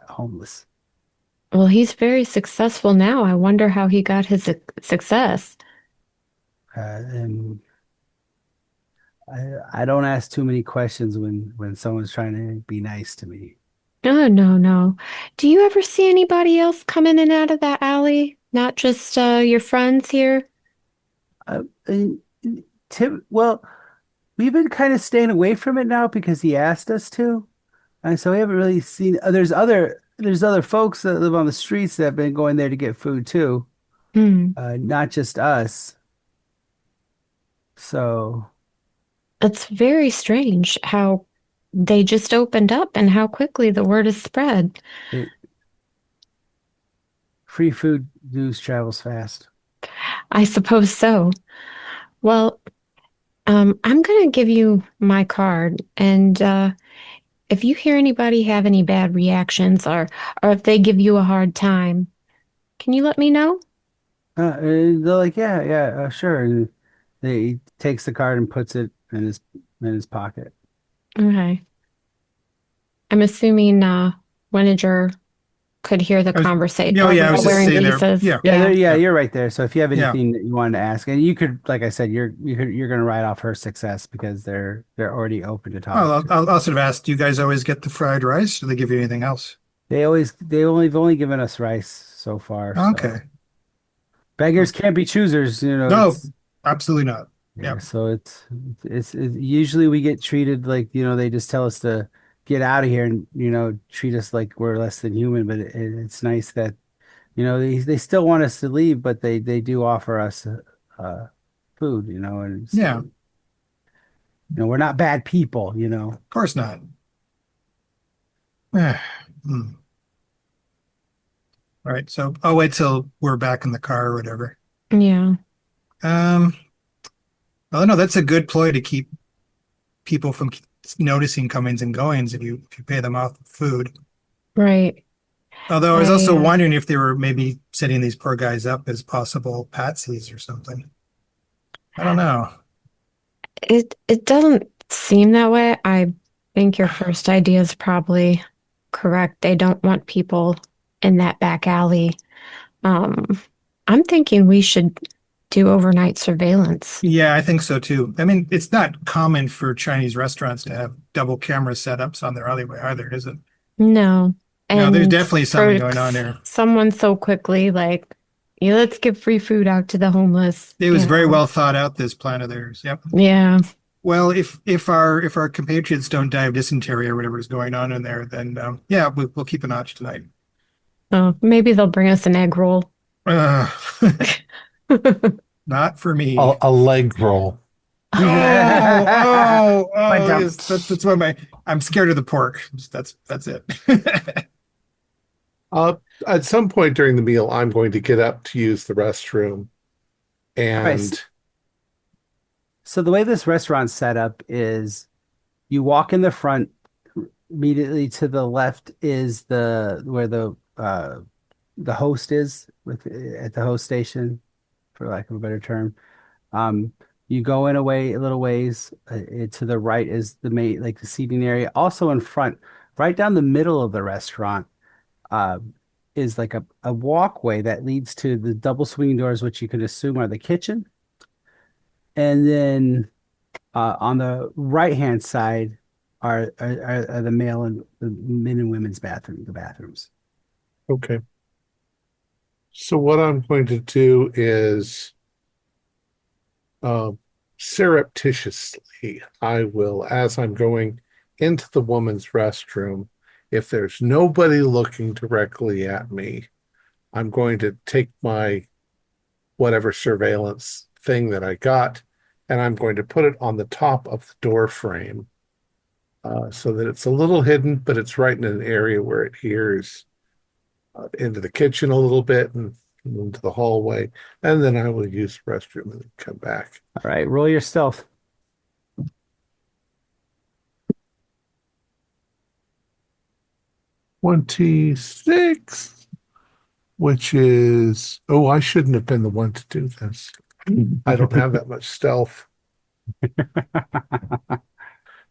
S2: homeless.
S4: Well, he's very successful now. I wonder how he got his success.
S2: And I don't ask too many questions when someone's trying to be nice to me.
S4: No, no, no. Do you ever see anybody else come in and out of that alley? Not just your friends here?
S2: And Tim, well, we've been kind of staying away from it now because he asked us to, and so we haven't really seen. There's other folks that live on the streets that have been going there to get food too,
S4: Hmm.
S2: not just us. So
S4: It's very strange how they just opened up and how quickly the word has spread.
S2: it, free food news travels fast.
S4: I suppose so. Well, I'm gonna give you my card, and if you hear anybody have any bad reactions or if they give you a hard time, can you let me know?
S2: And they're like, yeah, yeah, sure. And he takes the card and puts it in his pocket.
S4: Okay. I'm assuming Wininger could hear the
S7: I was,
S4: conversation.
S7: oh
S4: Oh,
S7: yeah, I
S4: we're
S7: was
S4: all
S7: just
S4: wearing
S7: saying there.
S4: glasses.
S7: Yeah,
S2: Yeah,
S4: Yeah.
S2: yeah,
S7: yeah,
S2: you're right there. So if you have
S7: yeah.
S2: anything that you wanted to ask, and you could, like I said, you're gonna write off her success because they're already open to talk.
S7: Well, I'll sort of ask, do you guys always get the fried rice? Do they give you anything else?
S2: They've only given us rice so far. So
S7: Okay.
S2: beggars can't be choosers,
S7: No,
S2: it's
S7: absolutely not.
S2: yeah.
S7: Yep.
S2: So usually we get treated like, they just tell us to get out of here and treat us like we're less than human. But it's nice that they still want us to leave, but they do offer us uh, food, and
S7: Yeah,
S2: so
S7: of
S2: we're not bad people,
S7: course not. Hmm. All right, so I'll wait till we're back in the car or whatever.
S4: Yeah.
S7: Um, well, no, that's a good ploy to keep people from noticing comings and goings if you pay them off with food.
S4: Right.
S7: Although I was
S4: I
S7: also wondering if they were maybe setting these poor guys up as possible patsies or something. I don't know.
S4: it doesn't seem that way. I think your first idea is probably correct. They don't want people in that back alley. Um, I'm thinking we should do overnight surveillance.
S7: Yeah, I think so too. I mean, it's not common for Chinese restaurants to have double camera setups on their alleyway either, is it?
S4: No.
S7: No, there's
S4: And
S7: definitely something
S4: for
S7: going on there.
S4: someone so quickly, like, yeah, let's give free food out to the homeless,
S7: It was very well thought out, this plan of theirs. Yep.
S4: Yeah.
S7: Well, if our compatriots don't die of dysentery or whatever is going on in there, then yeah, we'll keep a notch tonight.
S4: Oh, maybe they'll bring us an egg roll.
S7: Uh, not for me.
S1: A leg roll.
S2: My dump.
S7: Yes, that's what I'm scared of the pork. That's it.
S1: At some point during the meal, I'm going to get up to use the restroom.
S2: Right.
S1: And
S2: So the way this restaurant's set up is you walk in the front, immediately to the left is where the host is at the host station, for lack of a better term. Um, you go in a little ways. To the right is the main, like the seating area. Also in front, right down the middle of the restaurant, uh, is like a walkway that leads to the double swinging doors, which you could assume are the kitchen. And then on the right hand side are the male and the men and women's the bathrooms.
S1: okay. So what I'm going to do is uh, surreptitiously, I will, as I'm going into the woman's restroom, if there's nobody looking directly at me, I'm going to take my whatever surveillance thing that I got, and I'm going to put it on the top of the door frame so that it's a little hidden, but it's right in an area where it hears into the kitchen a little bit and into the hallway, and then I will use the restroom and come back.
S2: All right, roll your stealth.
S1: 26, which is, oh, I shouldn't have been the one to do this. I don't have that much stealth.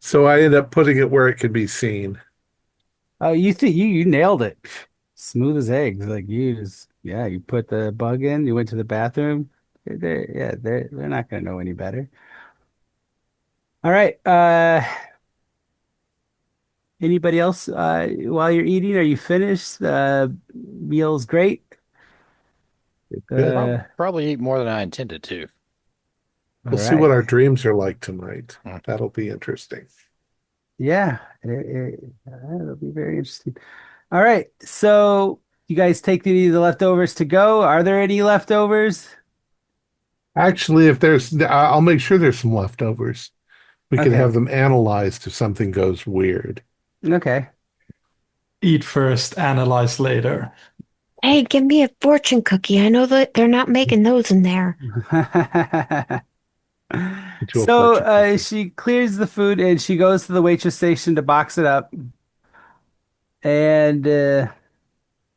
S1: So I end up putting it where it can be seen.
S2: Oh, you think you nailed it. Smooth as eggs. Like you just, yeah, you put the bug in, you went to the bathroom. They're not gonna know any better. All right. Anybody else while you're eating? Are you finished? Meal's great.
S1: Good.
S3: Probably eat more than I intended to.
S2: All
S1: We'll see what
S2: right.
S1: our dreams are like tonight.
S3: Hmm.
S1: That'll be interesting.
S2: Yeah, it'll be very interesting. All right. So you guys take any of the leftovers to go? Are there any leftovers?
S1: Actually, if there's, I'll make sure there's some leftovers. We can
S2: Okay.
S1: have them analyzed if something goes weird.
S2: Okay.
S6: Eat first, analyze later.
S4: Hey, give me a fortune cookie. I know that they're not making those in there.
S1: Into a
S2: So
S1: fortune cookie.
S2: she clears the food and she goes to the waitress station to box it up and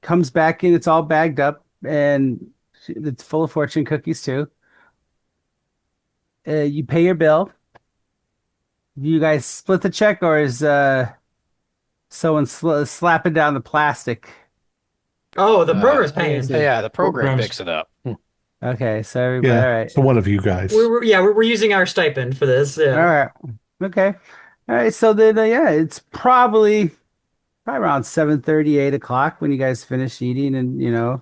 S2: comes back in. It's all bagged up and it's full of fortune cookies too. You pay your bill. You guys split the check, or is someone slapping down the plastic?
S5: Oh, the program's
S2: How do you
S5: paying.
S2: say?
S3: Yeah, the program
S6: Programs.
S3: picks it up.
S2: Okay, so everybody, all
S1: Yeah,
S2: right.
S1: so one of you guys.
S5: We're using our stipend for this.
S2: All
S5: Yeah.
S2: right. Okay. All right. So then, yeah, it's probably around 7:30, 8 o'clock when you guys finish eating and,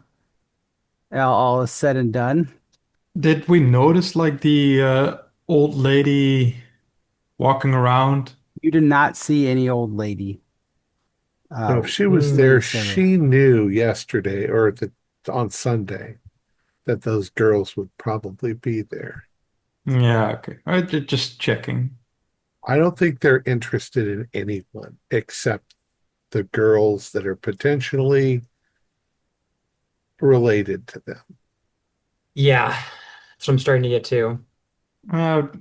S2: all is said and done.
S6: Did we notice like the old lady walking around?
S2: You did not see any old lady.
S1: Now, if she was there, she knew yesterday or on Sunday that those girls would probably be there.
S6: Yeah, okay. I just checking.
S1: I don't think they're interested in anyone except the girls that are potentially related to them.
S5: Yeah. That's what I'm starting to get to.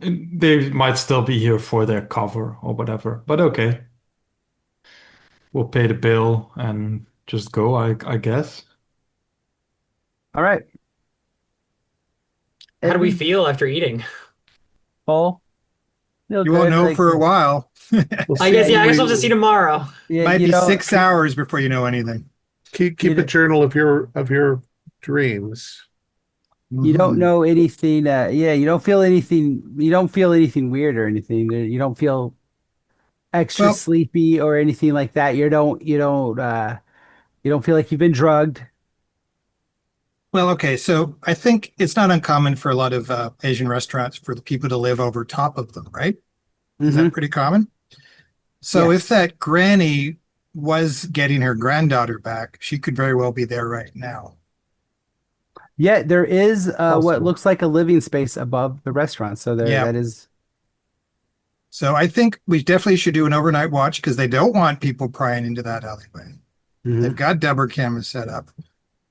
S6: They might still be here for their cover or whatever, but okay. We'll pay the bill and just go, I guess.
S2: All right.
S5: How do we
S2: Every
S5: feel after eating?
S2: bowl. Feel
S7: You won't
S2: good,
S7: know
S2: like,
S7: for a while.
S1: We'll
S5: I
S1: see.
S5: guess, yeah, I guess
S1: We-
S5: we'll have to see tomorrow.
S2: yeah,
S7: Might
S2: you
S7: be
S2: know,
S7: 6 hours before you know anything.
S1: keep
S2: You
S1: a
S2: d-
S1: journal of your dreams.
S2: you don't
S7: Mhm.
S2: know anything. Yeah, you don't feel anything. You don't feel anything weird or anything. You don't feel extra
S7: Well,
S2: sleepy or anything like that. You don't feel like you've been drugged.
S7: okay. So I think it's not uncommon for a lot of Asian restaurants for the people to live over top of them, right? Is
S2: Mhm.
S7: that pretty common? So if
S2: Yes.
S7: that granny was getting her granddaughter back, she could very well be there right now.
S2: Yeah, there is what
S1: Possible.
S2: looks like a living space above the restaurant. So there,
S7: Yeah.
S2: that is.
S7: So I think we definitely should do an overnight watch because they don't want people prying into that alleyway. They've
S2: Mhm.
S7: got double cameras set up.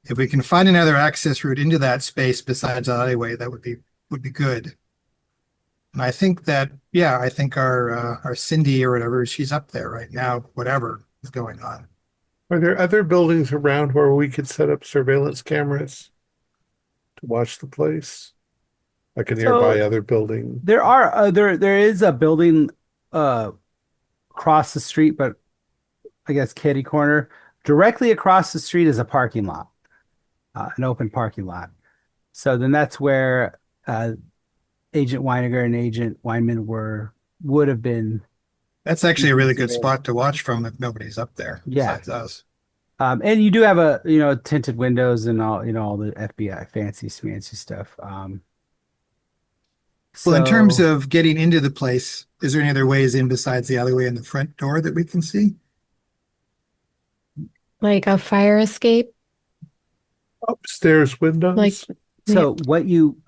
S7: If we can find another access route into that space besides the alleyway, that would be good. And I think that, yeah, I think our Cindy or whatever, she's up there right now, whatever is going on.
S1: Are there other buildings around where we could set up surveillance cameras to watch the place? Like a nearby
S2: So
S1: other building?
S2: there is a building uh across the street, but I guess kitty corner. Directly across the street is a parking lot, an open parking lot. So then that's where Agent Weiniger and Agent Weinman would have been.
S7: That's actually a really good spot to watch from if nobody's up there
S2: Yeah.
S7: besides us.
S2: And you do have tinted windows and all the FBI fancy smancy stuff.
S7: Well, in terms
S2: So
S7: of getting into the place, is there any other ways in besides the alleyway and the front door that we can see?
S4: Like a fire escape.
S1: Upstairs windows?
S4: Like,
S2: so what you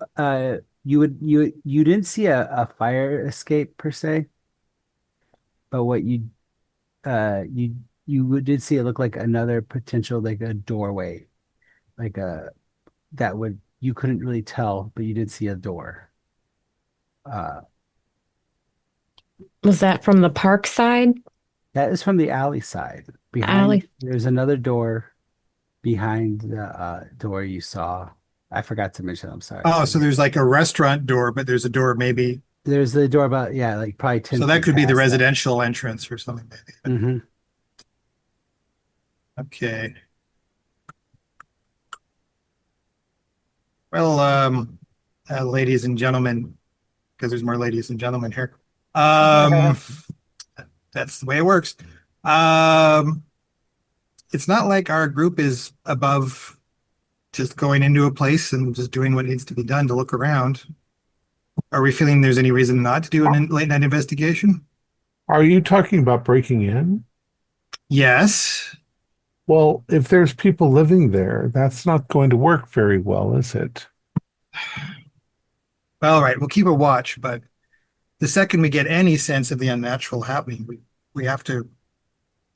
S2: didn't see a fire escape per se, but what you did see it look like another potential like a doorway, like a that you couldn't really tell, but you did see a door.
S4: Was that from the park side?
S2: That is from the alley side.
S4: Alley.
S2: There's another door behind the door you saw. I forgot to mention. I'm sorry.
S7: Oh, so there's like a restaurant door, but there's a door maybe.
S2: There's the door about, yeah, like probably 10
S7: So that
S2: feet
S7: could be the
S2: past that.
S7: residential entrance or something maybe.
S2: Mm-hmm.
S7: Okay. Well, ladies and gentlemen, because there's more ladies and gentlemen here. That's the way it works. It's not like our group is above just going into a place and just doing what needs to be done to look around. Are we feeling there's any reason not to do a late night investigation?
S1: Are you talking about breaking in?
S7: Yes.
S1: Well, if there's people living there, that's not going to work very well, is it?
S7: Well, all right, we'll keep a watch, but the second we get any sense of the unnatural happening, we have to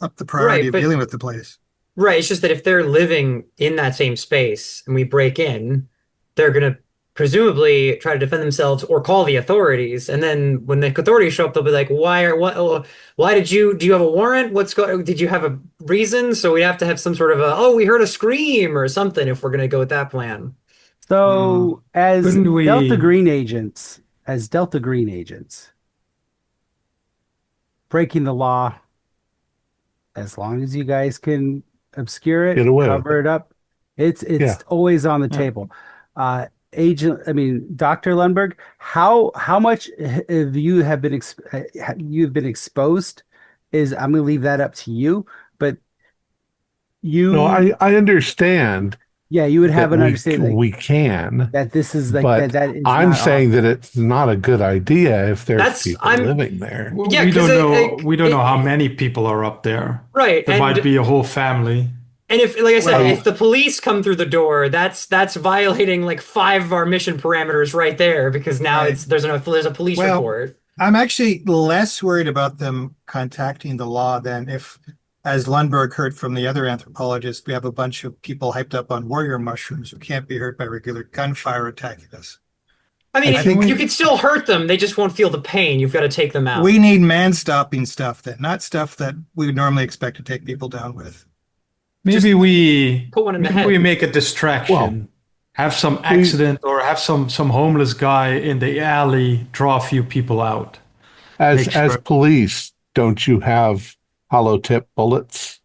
S7: up the priority of dealing with the place.
S5: Right. It's just that if they're living in that same space and we break in, they're going to presumably try to defend themselves or call the authorities. And then when the authorities show up, they'll be like, why do you have a warrant? Did you have a reason? So we have to have some sort of we heard a scream or something if we're going to go with that plan.
S2: So as
S6: Couldn't we-
S2: Delta Green agents, breaking the law, as long as you guys can obscure it,
S1: Get away with
S2: cover it up, it's
S1: Yeah.
S2: always on the table. Dr. Lundberg, how much have you have been you've been exposed? I'm going to leave that up to you, but
S1: No, I understand.
S2: Yeah, you would have
S1: that
S2: an understanding
S1: we can,
S2: that this is like
S1: but
S2: that is
S1: I'm
S2: not
S1: saying
S2: awesome.
S1: that it's not a good idea if there's
S5: That's-
S1: people
S5: I'm-
S1: living there.
S5: Yeah,
S6: we
S5: 'cause
S6: don't know.
S5: it-
S6: We don't know how many people are up there.
S5: Right.
S6: There might be a whole family.
S5: And if, like I said,
S1: Well-
S5: if the police come through the door, that's violating like 5 of our mission parameters right there because now
S7: Right.
S5: there's a police
S7: Well,
S5: report.
S7: I'm actually less worried about them contacting the law than if, as Lundberg heard from the other anthropologist, we have a bunch of people hyped up on warrior mushrooms who can't be hurt by regular gunfire attacking us.
S5: I mean,
S7: I think
S5: you could still hurt them. They just won't feel the pain. You've got to take them out.
S7: We need man-stopping stuff then, not stuff that we would normally expect to take people down with.
S6: Maybe we
S5: put one in the head.
S6: we make a distraction.
S1: Well,
S6: have some accident or have some homeless guy in the alley draw a few people out.
S1: As
S6: Make sure-
S1: police, don't you have hollow tip bullets?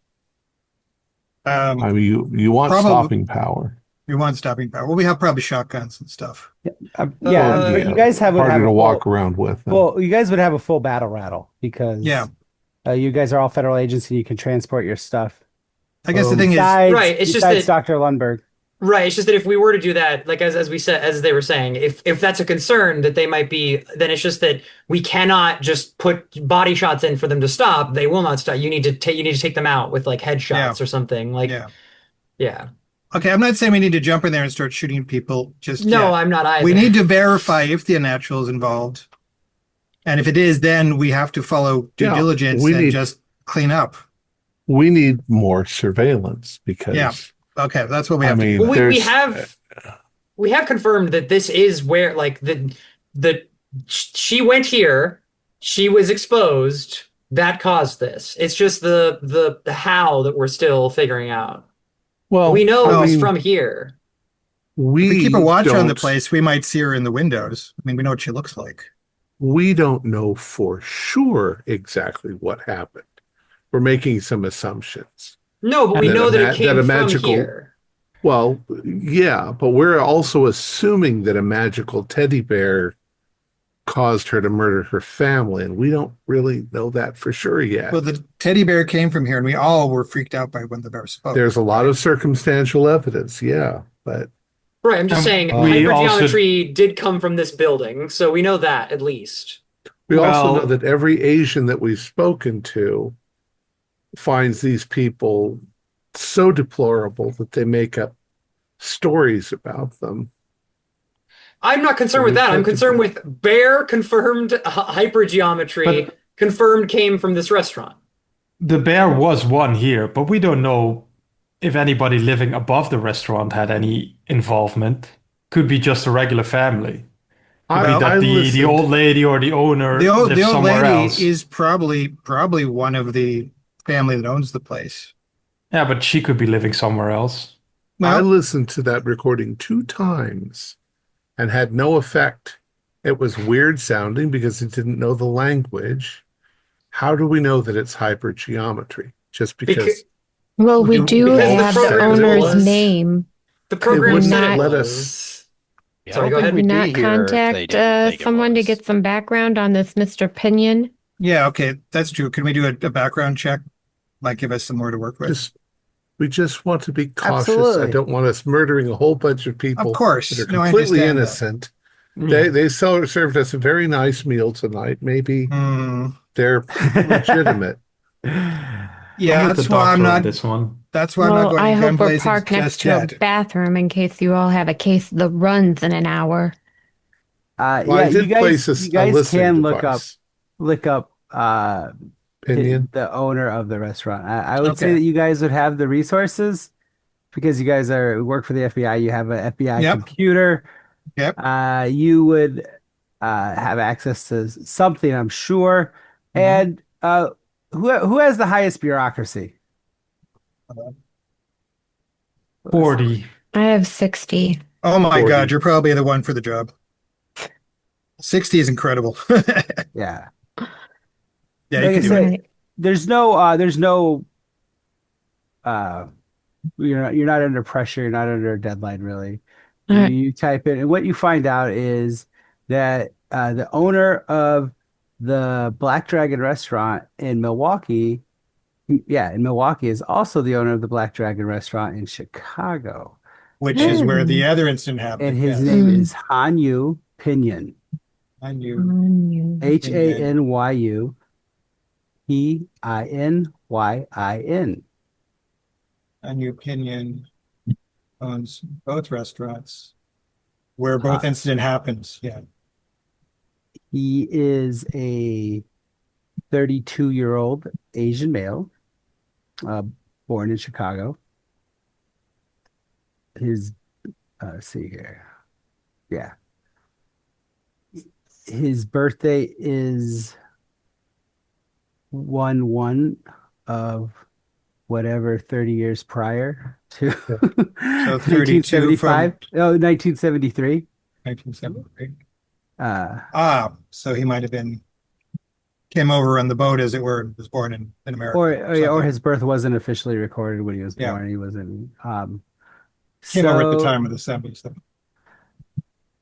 S1: I mean, you want
S7: Probably-
S1: stopping power.
S7: We want stopping power. Well, we have probably shotguns and stuff.
S2: But you guys have
S1: harder
S2: a
S1: to
S2: full,
S1: walk around with.
S2: well, you guys would have a full battle rattle because
S7: Yeah.
S2: you guys are all federal agents and you can transport your stuff.
S7: I guess the thing is,
S5: Right, it's just
S2: besides
S5: that-
S2: Dr. Lundberg.
S5: Right. It's just that if we were to do that, like as we said, as they were saying, if that's a concern that they might be, then it's just that we cannot just put body shots in for them to stop. They will not stop. You need to take them out with like headshots or something. Like, yeah.
S7: okay, I'm not saying we need to jump in there and start shooting people just
S5: No,
S7: yet.
S5: I'm not either.
S7: We need to verify if the unnatural is involved. And if it is, then we have to follow due
S1: Yeah,
S7: diligence
S1: we
S7: and
S1: need-
S7: just clean up.
S1: We need more surveillance because
S7: Yeah. Okay, that's what we
S1: I
S7: have to
S1: mean,
S7: do.
S5: Well,
S1: there's
S5: we have confirmed that this is where like she went here, she was exposed, that caused this. It's just the how that we're still figuring out.
S1: well,
S5: We know
S1: I
S5: it's
S1: mean,
S5: from here.
S7: If we keep a watch on the
S1: don't-
S7: place, we might see her in the windows. I mean, we know what she looks like.
S1: We don't know for sure exactly what happened. We're making some assumptions.
S5: No, but we
S1: That
S5: know
S1: a
S5: that
S1: ma-
S5: it came
S1: that a
S5: from
S1: magical-
S5: here.
S1: Well, yeah, but we're also assuming that a magical teddy bear caused her to murder her family, and we don't really know that for sure yet.
S7: Well, the teddy bear came from here, and we all were freaked out by when the bear spoke.
S1: There's a lot of circumstantial evidence, yeah, but
S5: Right, I'm just saying
S6: we
S5: hypergeometry did come from this building, so we know that at least.
S1: we also
S6: Well-
S1: know that every Asian that we've spoken to finds these people so deplorable that they make up stories about them.
S5: I'm not concerned with that. I'm concerned with bear confirmed hypergeometry
S6: But-
S5: confirmed came from this restaurant.
S6: The bear was one here, but we don't know if anybody living above the restaurant had any involvement. Could be just a regular family. Could be
S1: I,
S7: Well,
S1: I
S6: that the
S1: listened.
S6: old lady or the owner
S7: the
S6: lives
S7: old
S6: somewhere
S7: lady
S6: else.
S7: is probably one of the family that owns the place.
S6: Yeah, but she could be living somewhere else.
S1: I
S7: Well,
S1: listened to that recording 2 times and had no effect. It was weird sounding because it didn't know the language. How do we know that it's hypergeometry? Just
S5: Because,
S1: because
S4: Well, we
S1: you
S4: do
S5: because the
S1: won't
S4: have the
S1: say
S5: program
S1: that it
S4: owner's
S1: was?
S4: name.
S5: the
S1: It
S5: program
S1: wouldn't
S5: said it
S4: not
S1: let us.
S5: was.
S3: Yeah, I
S5: Sorry,
S3: don't
S5: go
S3: think
S5: ahead.
S3: we'd
S4: not
S3: be here if they
S4: contact
S3: didn't think it
S4: someone to
S3: was.
S4: get some background on this Mr. Pinion?
S7: yeah, okay, that's true. Can we do a background check? Might give us some more to work with.
S1: Just we just want to be cautious. I
S2: Absolutely.
S1: don't want us murdering a whole bunch of
S7: Of
S1: people that
S7: course.
S1: are
S7: No, I
S1: completely
S7: understand that.
S1: innocent.
S6: Yeah.
S1: They served us a very nice meal tonight. Maybe
S7: Hmm.
S1: they're legitimate.
S7: Yeah,
S6: I'm with the
S7: that's why I'm
S6: doctor on
S7: not
S6: this one.
S7: that's why I'm not
S4: Well,
S7: going
S4: I
S7: to gun
S4: hope we're
S7: blazing
S4: parked next
S7: just
S4: to a
S7: yet.
S4: bathroom in case you all have a case of the runs in an hour.
S1: Well,
S2: Yeah,
S1: I did place
S2: you
S1: a
S2: guys
S1: listening
S2: can
S1: device.
S2: look up
S1: Opinion.
S2: the owner of the restaurant. I would say
S7: Okay.
S2: that you guys would have the resources because you guys work for the FBI. You have an FBI
S7: Yep.
S2: computer.
S7: Yep.
S2: You would have access to something, I'm sure.
S7: Mhm.
S2: And who has the highest bureaucracy?
S6: 40.
S4: I have 60.
S7: Oh my
S1: 40.
S7: God, you're probably the one for the job. 60 is incredible.
S2: Yeah.
S7: Yeah, you
S2: Like I
S7: can do it.
S2: said,
S4: Right.
S2: there's no uh you're not under pressure, you're not under a deadline really.
S4: All right.
S2: You type in, and what you find out is that the owner of the Black Dragon restaurant in Milwaukee, yeah, in Milwaukee, is also the owner of the Black Dragon restaurant in Chicago.
S7: Which is
S2: And
S7: where the other incident
S2: and
S7: happened.
S2: his
S7: Yes.
S2: name
S4: Mm.
S2: is Hanyu Pinyon.
S7: I knew.
S4: Onion.
S2: Hanyu Pinyin.
S7: I knew Pinion owns both restaurants where
S2: Uh,
S7: both incident happens. Yeah.
S2: he is a 32-year-old Asian male, uh, born in Chicago. His, let's see here. Yeah. His birthday is 1/1 of whatever 30 years prior to
S7: So 32 from
S2: 1975. Oh, 1973.
S7: 1973. So he might have came over on the boat, as it were, was born in America.
S2: Or
S7: something.
S2: his birth wasn't officially recorded when he was
S7: Yeah.
S2: born. He wasn't.
S7: Came over at the
S2: So
S7: time of the 70s. Though.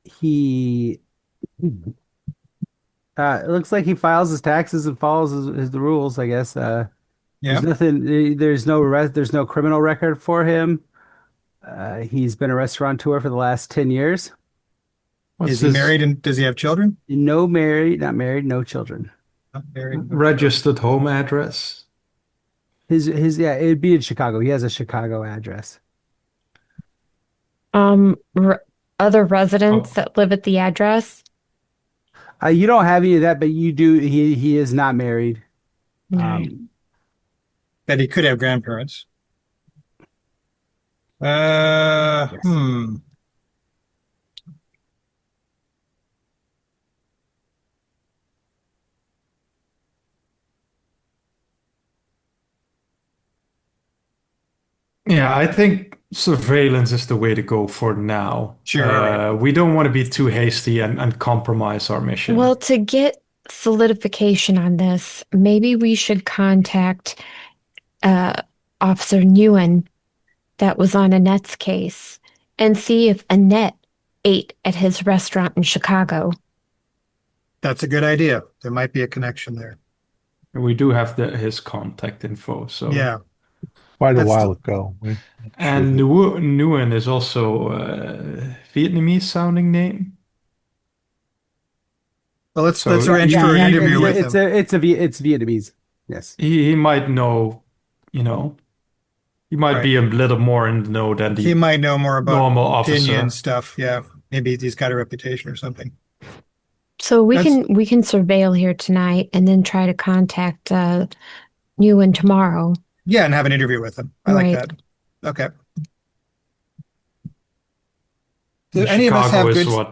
S2: he it looks like he files his taxes and follows the rules, I guess.
S7: Yeah.
S2: There's nothing. There's no criminal record for him. He's been a restaurateur for the last 10 years.
S6: What's
S7: Is he
S6: his
S7: married and does he have children?
S2: Not married, no children.
S7: Not married. no children.
S6: registered home address?
S2: Yeah, it'd be in Chicago. He has a Chicago address.
S4: Other residents
S6: Oh.
S4: that live at the address.
S2: You don't have any of that, but you do. He is not married.
S4: Right.
S7: That he could have grandparents.
S2: Yes.
S6: Yeah, I think surveillance is the way to go for now.
S7: Sure, right.
S6: We don't want to be too hasty and compromise our mission.
S4: Well, to get solidification on this, maybe we should contact Officer Nguyen that was on Annette's case and see if Annette ate at his restaurant in Chicago.
S7: That's a good idea. There might be a connection there.
S6: And we do have his contact info. So
S7: Yeah.
S1: Quite a
S7: That's
S1: while ago.
S6: And Nguyen is also a Vietnamese sounding name.
S7: Well, let's
S6: So-
S7: arrange for an interview with him.
S2: It's Vietnamese. Yes.
S6: He might know, he might be a little more in the know than
S7: He
S6: the
S7: might know more about
S6: normal officer.
S7: opinion stuff. Yeah. Maybe he's got a reputation or something.
S4: So we
S7: That's-
S4: can surveil here tonight and then try to contact Nguyen tomorrow.
S7: Yeah, and have an interview with him. I like
S4: Right.
S7: that. Okay. Do
S6: And
S7: any of us have good?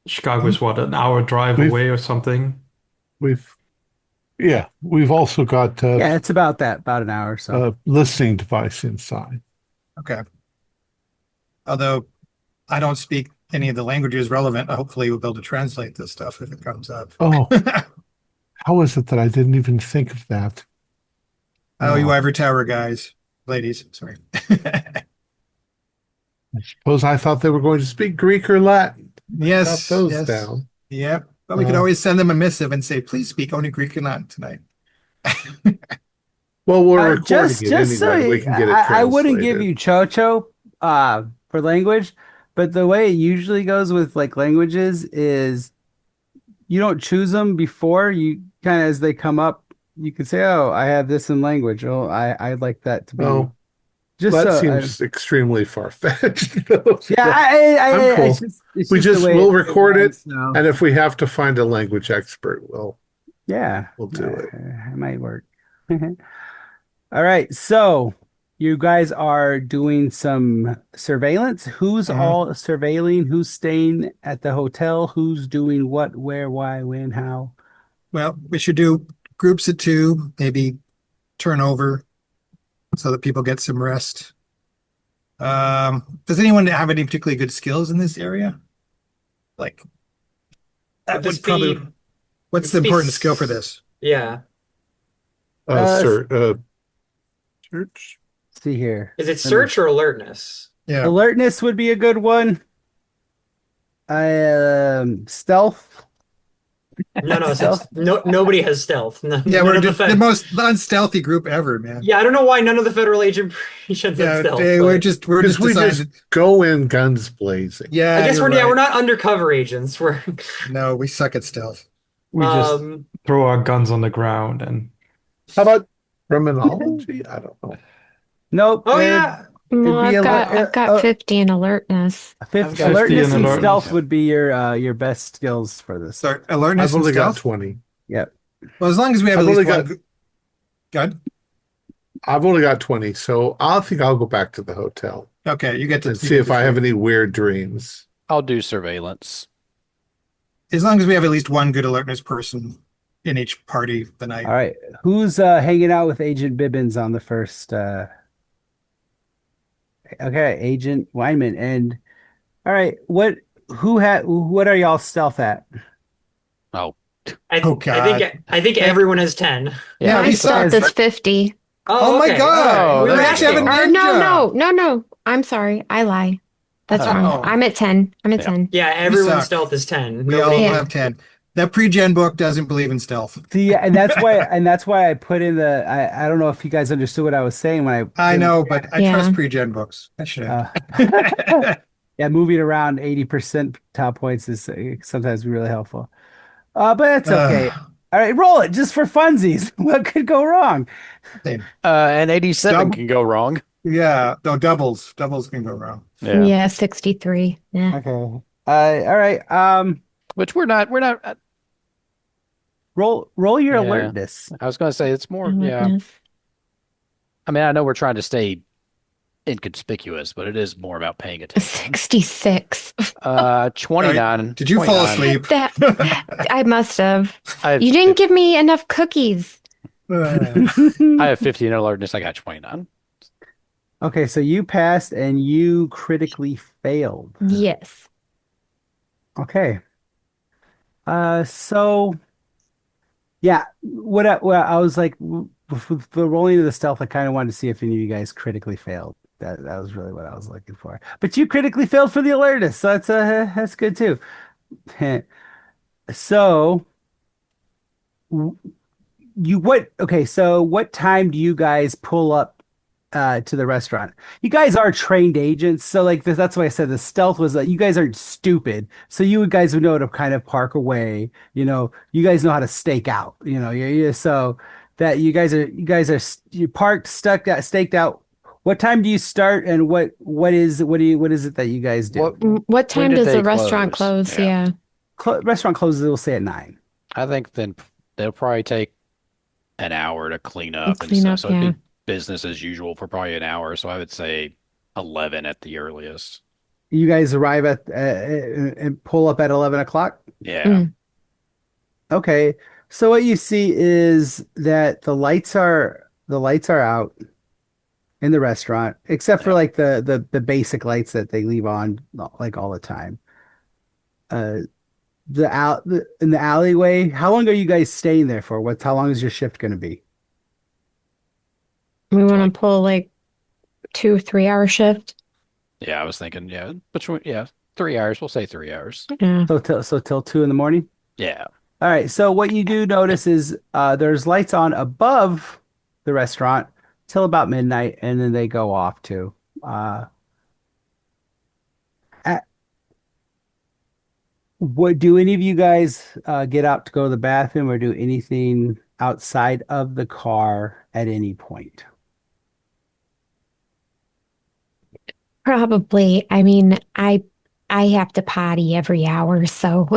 S6: Chicago is what, an hour drive
S1: We've
S6: away or something?
S1: we've yeah, we've also got
S2: Yeah, it's about that, about an hour or so.
S1: a listening device inside.
S7: Okay. Although I don't speak any of the languages relevant, hopefully we'll be able to translate this stuff if it comes up.
S1: Oh, how is it that I didn't even think of that?
S7: Oh, you
S1: Wow.
S7: Ivory Tower guys, ladies, sorry.
S1: I suppose I thought they were going to speak Greek or Latin. Got
S7: Yes,
S1: those
S7: yes.
S1: down.
S7: Yep. But we could always send them a missive and say, please speak only Greek and Latin tonight.
S1: Well, we're recording
S2: Just
S1: it
S2: just so
S1: anyway. We can get it
S2: I wouldn't give
S1: translated.
S2: you chocho for language, but the way it usually goes with like languages is you don't choose them before you kind of as they come up. You can say, "Oh, I have this in language. Oh, I'd like that to be."
S1: Oh,
S2: Just
S1: that
S2: so
S1: seems extremely far-fetched. though.
S2: yeah,
S1: I'm cool.
S2: it's
S1: We
S2: just the
S1: just
S2: way
S1: we'll
S2: it
S1: record it,
S2: runs now.
S1: and if we have to find a language expert, we'll
S2: Yeah,
S1: do it.
S2: it might work. All right, so you guys are doing some surveillance. Who's
S7: Mhm.
S2: all surveilling? Who's staying at the hotel? Who's doing what, where, why, when, how?
S7: Well, we should do groups of two, maybe turn over so that people get some rest. Does anyone have any particularly good skills in this area? Like, that
S5: Would this
S7: would probably,
S5: be
S7: what's
S5: would
S7: the
S5: this be
S7: important skill for this?
S5: Yeah.
S2: Uh,
S1: Church.
S2: See here.
S5: Is it
S2: Let me-
S5: search or alertness?
S7: Yeah.
S2: Alertness would be a good one. Stealth.
S5: No,
S2: Stealth.
S5: nobody has stealth. None,
S7: Yeah,
S5: none
S7: we're
S5: of the
S7: the most unstealthy group ever, man.
S5: Yeah, I don't know why none of the federal agents had
S7: Yeah,
S5: stealth.
S7: we're
S5: but
S7: just
S1: Because we
S7: decided.
S1: just go in guns blazing.
S7: Yeah,
S5: I guess
S7: you're
S5: we're
S7: right.
S5: not undercover agents. We're
S7: No, we suck at stealth.
S6: We just
S5: um
S6: throw our guns on the ground and
S1: How about criminology? I don't know.
S2: Nope.
S5: oh yeah.
S2: It'd
S4: Well,
S2: be
S4: I've got 50 in alertness.
S6: I've got 50
S2: alertness
S6: in
S2: and
S6: alertness.
S2: stealth would be your best skills for this.
S7: So alertness
S1: I've
S7: and
S1: only got
S7: stealth.
S1: 20.
S2: Yep.
S7: Well, as long as we have
S1: I've
S7: at least
S1: only
S7: one.
S1: got-
S7: Good.
S1: I've only got 20, so I think I'll go back to the hotel
S7: Okay, you get to
S1: and see if I have any weird dreams.
S3: I'll do surveillance.
S7: As long as we have at least one good alertness person in each party the night.
S2: All right. Who's hanging out with Agent Bibbins on the first Okay, Agent Wyman. And all right, what are y'all stealth at?
S3: Oh,
S7: Oh, God.
S5: I think everyone has 10.
S7: Yeah,
S4: My
S7: we
S4: stealth
S7: suck.
S4: is 50.
S7: Oh my
S5: okay.
S7: God.
S3: Oh,
S7: We
S3: there
S7: actually
S3: you
S7: have a
S3: go.
S4: Or
S7: ninja.
S4: no. I'm sorry. I lie. That's
S3: Oh.
S4: wrong. I'm at 10. I'm at
S3: Yeah.
S4: 10.
S5: Yeah, everyone's
S7: suck.
S5: stealth is 10.
S7: We all
S5: Nobody-
S4: Yeah.
S7: have 10. That pre-gen book doesn't believe in stealth.
S2: See, and that's why I put in I don't know if you guys understood what I was saying when
S7: I know, but I
S4: Yeah.
S7: trust pre-gen books. I should have.
S2: yeah, moving around 80% top points is sometimes really helpful. But that's okay. All right, roll it just for funsies. What could go wrong?
S3: and 87
S7: Double-
S3: can go wrong.
S7: Yeah, no, doubles. Doubles can go wrong.
S3: Yeah.
S4: 63. Yeah.
S2: Okay. All right.
S3: Which we're not.
S2: Roll your
S3: Yeah.
S2: alertness.
S3: I was going to say it's more. Yeah.
S4: Alertness.
S3: I mean, I know we're trying to stay inconspicuous, but it is more about paying attention.
S4: 66.
S3: 29.
S7: Did you fall
S3: 29.
S7: asleep?
S4: That I must have.
S3: I have
S4: You didn't give me enough cookies.
S3: I have 15 alertness. I got 29.
S2: Okay, so you passed and you critically failed.
S4: Yes.
S2: Okay. So yeah, I was like with the rolling of the stealth, I kind of wanted to see if any of you guys critically failed. That was really what I was looking for. But you critically failed for the alertness, so that's good too. So so what time do you guys pull up to the restaurant? You guys are trained agents, so like that's why I said the stealth was you guys aren't stupid, so you guys would know to kind of park away. You guys know how to stake out. So that you guys are you parked, staked out. What time do you start, and what is it that you guys do?
S4: What time
S3: did
S4: does
S3: they
S4: the restaurant
S3: close?
S4: close? Yeah.
S2: Restaurant closes. We'll say at 9.
S3: I think then they'll probably take an hour to clean up and
S4: Clean
S3: stuff.
S4: up,
S3: So it'd
S4: yeah.
S3: be business as usual for probably an hour. So I would say 11 at the earliest.
S2: You guys arrive at and pull up at 11 o'clock.
S3: Yeah.
S4: Mm.
S2: Okay. So what you see is that the lights are out in the restaurant, except for
S3: Yeah.
S2: like the basic lights that they leave on like all the time. Uh, in the alleyway. How long are you guys staying there for? How long is your shift going to be?
S4: We
S3: Like,
S4: want to pull like 2 3 hour shift.
S3: yeah, I was thinking, yeah, between, yeah, 3 hours. We'll say 3 hours.
S4: Yeah.
S2: So till 2 in the morning.
S3: Yeah.
S2: All right. So what you do notice is there's lights on above the restaurant till about midnight, and then they go off too. Uh, at, what do any of you guys get out to go to the bathroom or do anything outside of the car at any point?
S4: Probably. I mean, I have to potty every hour, so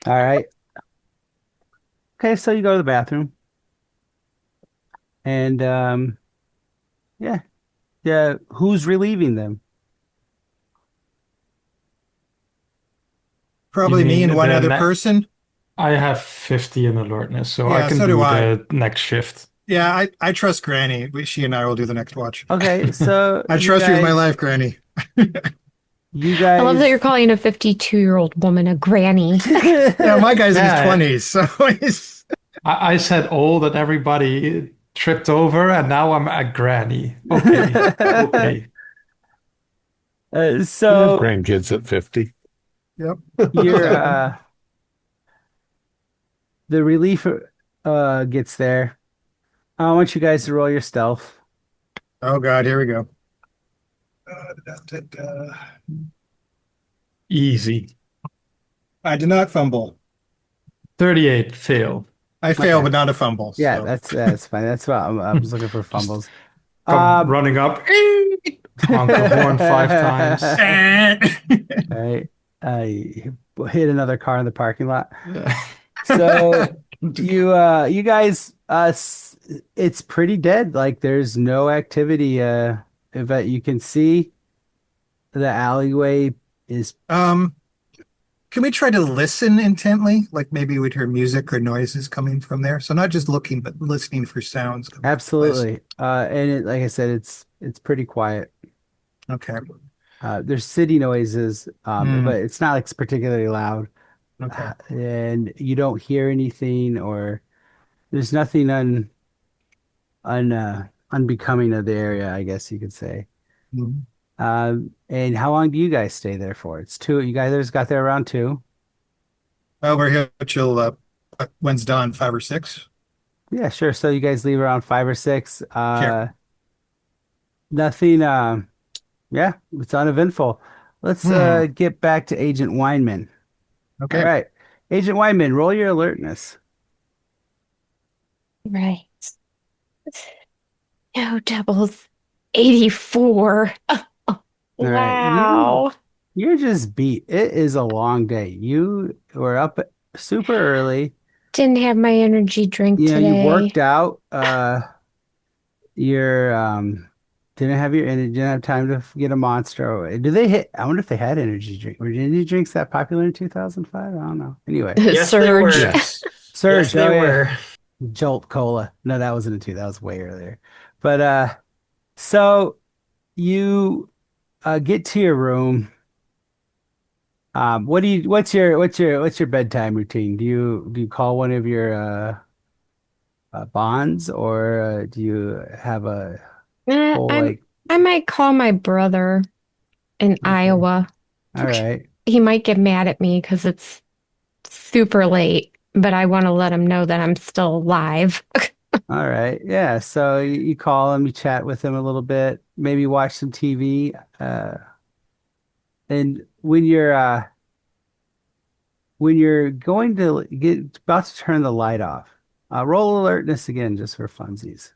S2: All right. Okay. So you go to the bathroom, and yeah, yeah. Who's relieving them?
S6: You
S7: Probably me
S6: mean
S7: and one
S6: the
S7: other
S6: ne
S7: person.
S6: I have 50 in alertness, so I
S7: Yeah,
S6: can
S7: so do
S6: do
S7: I.
S6: the next shift.
S7: Yeah, I trust Granny. She and I will do the next watch.
S2: Okay. So
S7: I trust you with my life, Granny.
S2: you
S4: I love that
S2: guys.
S4: you're calling a 52-year-old woman a granny.
S7: Yeah, my guy's in his
S6: Yeah,
S7: 20s, so he's
S6: I said old and everybody tripped over, and now I'm a granny. Okay, okay.
S1: I have
S2: So
S1: grandkids at 50.
S7: yep.
S2: you're the relief gets there. I want you guys to roll your stealth.
S7: Oh God, here we go. Da, da, da.
S6: Easy.
S7: I did not fumble.
S6: 38 fail.
S7: I failed,
S2: Okay.
S7: but not a fumble.
S2: Yeah,
S7: So
S2: that's fine. That's what I was looking for
S6: Just
S2: fumbles.
S6: come
S2: Um,
S6: running up, honk the horn 5 times.
S2: all right. I hit another car in the parking lot. So you guys it's pretty dead. Like there's no activity but you can see the alleyway is
S7: um, can we try to listen intently? Like maybe we'd hear music or noises coming from there. So not just looking, but listening for sounds coming from the place.
S2: absolutely and like I said it's pretty quiet.
S7: Okay.
S2: There's city noises
S7: Hmm.
S2: but it's not like particularly loud.
S7: Okay.
S2: And you don't hear anything or there's nothing unbecoming of the area, I guess you could say.
S7: Mhm.
S2: And how long do you guys stay there for? It's two. You guys got there around 2.
S7: Well, we're here till when's done, 5 or 6.
S2: Yeah, sure. So you guys leave around 5 or 6.
S7: Sure.
S2: Nothing. Yeah, it's uneventful. Let's
S7: Hmm.
S2: get back to Agent Weinman. All
S7: Okay.
S2: right, Agent Weinman, roll your alertness.
S4: Right. No doubles. 84.
S2: All right,
S4: Wow.
S2: you're just beat. It is a long day. You were up super early.
S4: Didn't have my energy drink
S2: You
S4: today.
S2: worked out. You're didn't have your energy, didn't have time to get a monster. Do they hit? I wonder if they had energy drink. Were energy drinks that popular in 2005? I don't know. Anyway,
S5: Yes, they were.
S4: Surge.
S1: Yes.
S2: Surge.
S5: Yes, they
S2: Oh yeah,
S5: were.
S2: Jolt Cola. No, that wasn't in two. That was way earlier. But so you get to your room. What's your bedtime routine? Do you call one of your bonds or do you have a
S4: Eh,
S2: whole like?
S4: I might call my brother in
S2: Okay.
S4: Iowa.
S2: All right.
S4: He might get mad at me because it's super late, but I want to let him know that I'm still alive.
S2: All right. Yeah. So you call him, you chat with him a little bit, maybe watch some TV. And when you're going to get about to turn the light off, roll alertness again just for funsies.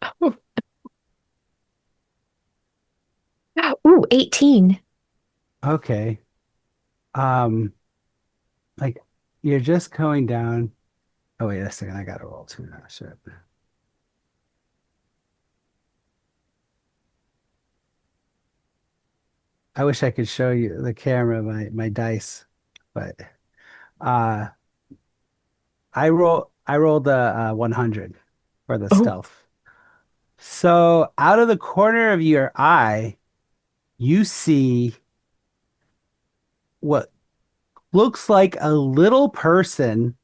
S4: Ooh, 18.
S2: Okay. Um, like you're just going down. Oh wait a second, I gotta roll too now. Shit. I wish I could show you the camera, my dice, but uh I rolled a 100 for the
S4: Oh,
S2: stealth. So out of the corner of your eye, you see what looks like a little person,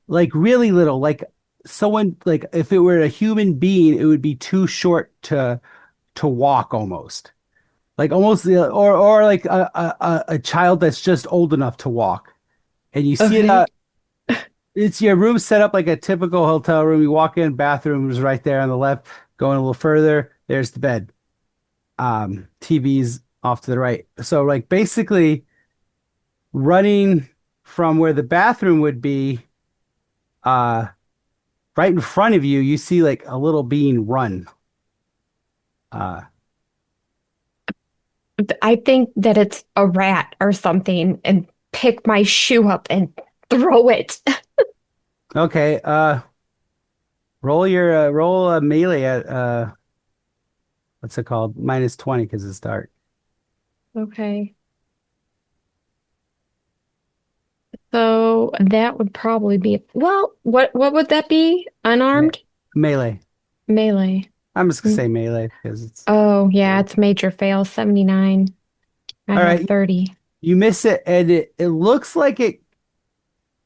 S2: like really little, like someone like if it were a human being, it would be too short to walk almost. Like almost or like a child that's just old enough to walk. And you see it
S4: okay.
S2: it's your room set up like a typical hotel room. You walk in, bathroom is right there on the left. Going a little further, there's the bed. TV's off to the right. So like basically running from where the bathroom would be, uh, right in front of you, you see like a little being run. Uh,
S4: I think that it's a rat or something and pick my shoe up and throw it.
S2: okay. Roll a melee at what's it called? -20 because it's dark.
S4: Okay. So that would probably be, well, what would that be?
S2: Me
S4: Unarmed?
S2: melee.
S4: Melee.
S2: I'm just gonna
S4: Mm.
S2: say melee because it's
S4: Oh, yeah, it's major fail, 79. I
S2: all
S4: have
S2: right.
S4: 30.
S2: You miss it, and it looks like it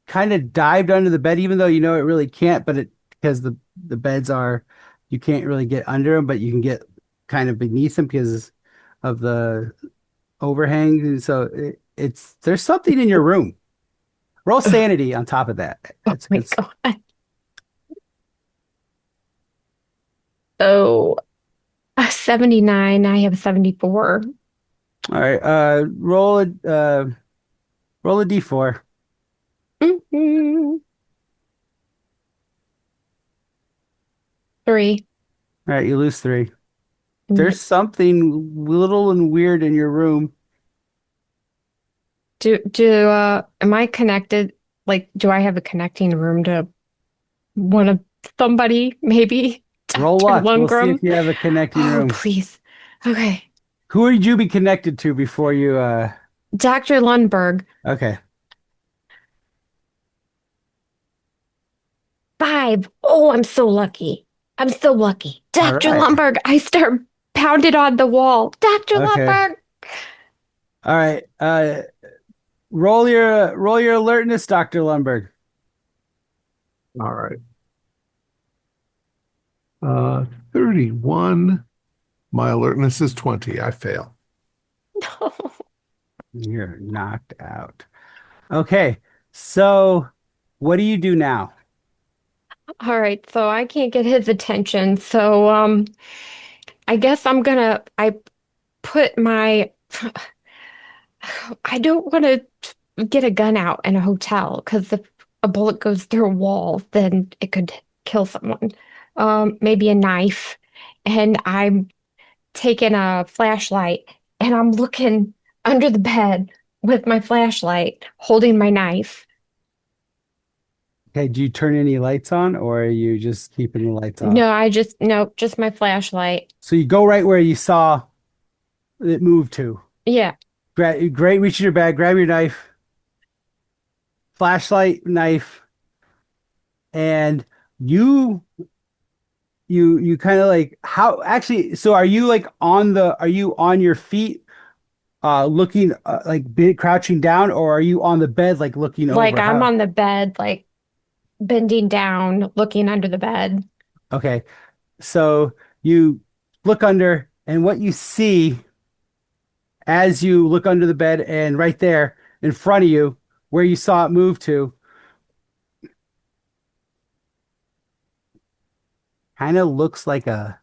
S2: kind of dived under the bed, even though you know it really can't. But it because the beds are, you can't really get under them, but you can get kind of beneath them because of the overhang. And so it's there's something in your room. Roll sanity on top of that.
S4: Oh
S2: It's a
S4: my
S2: good.
S4: God. So 79, I have 74.
S2: All right. Roll a d4.
S4: Mhm. 3.
S2: All right, you lose 3.
S4: Yeah.
S2: There's something little and weird in your room.
S4: Am I connected? Like, do I have a connecting room to one of somebody, maybe?
S2: Roll
S4: Dr.
S2: luck. We'll see if
S4: Lundgren?
S2: you have a connecting
S4: Oh,
S2: room.
S4: please. Okay.
S2: Who would you be connected to before you
S4: Dr. Lundberg,
S2: okay.
S4: 5. Oh, I'm so lucky. I'm so lucky.
S2: All
S4: Dr.
S2: right.
S4: Lundberg, I start pounded on the wall. Dr.
S2: Okay.
S4: Lundberg.
S2: All right. Roll your alertness, Dr. Lundberg.
S1: All right. 31. My alertness is 20. I fail.
S4: No.
S2: You're knocked out. Okay. So what do you do now?
S4: All right, so I can't get his attention. So I guess I put my I don't want to get a gun out in a hotel because if a bullet goes through a wall, then it could kill someone. Maybe a knife. And I'm taking a flashlight and I'm looking under the bed with my flashlight, holding my knife.
S2: Okay, do you turn any lights on or are you just keeping the lights off?
S4: No, just my flashlight.
S2: So you go right where you saw it move to.
S4: Yeah.
S2: Great, reach in your bag, grab your knife, flashlight, knife, and you you kind of like how actually so are you on your feet looking like crouching down or are you on the bed like looking
S4: Like
S2: over
S4: I'm
S2: how
S4: on the bed, like bending down, looking under the bed.
S2: okay so you look under and what you see as you look under the bed and right there in front of you where you saw it move to kind of looks like a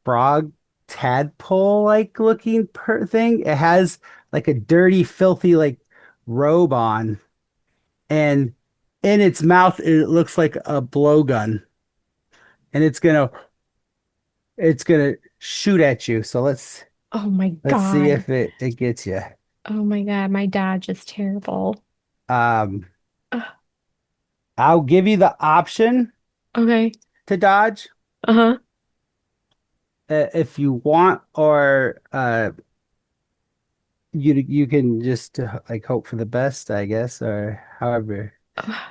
S2: frog tadpole like looking thing. It has like a dirty, filthy like robe on, and in its mouth it looks like a blowgun, and it's gonna shoot at you. So
S4: Oh my
S2: let's see
S4: God.
S2: if it gets you.
S4: Oh my God, my dodge is terrible.
S2: Um,
S4: Ugh,
S2: I'll give you the option
S4: okay.
S2: to dodge,
S4: Uh-huh.
S2: if you want, or you can just like hope for the best, I guess, or however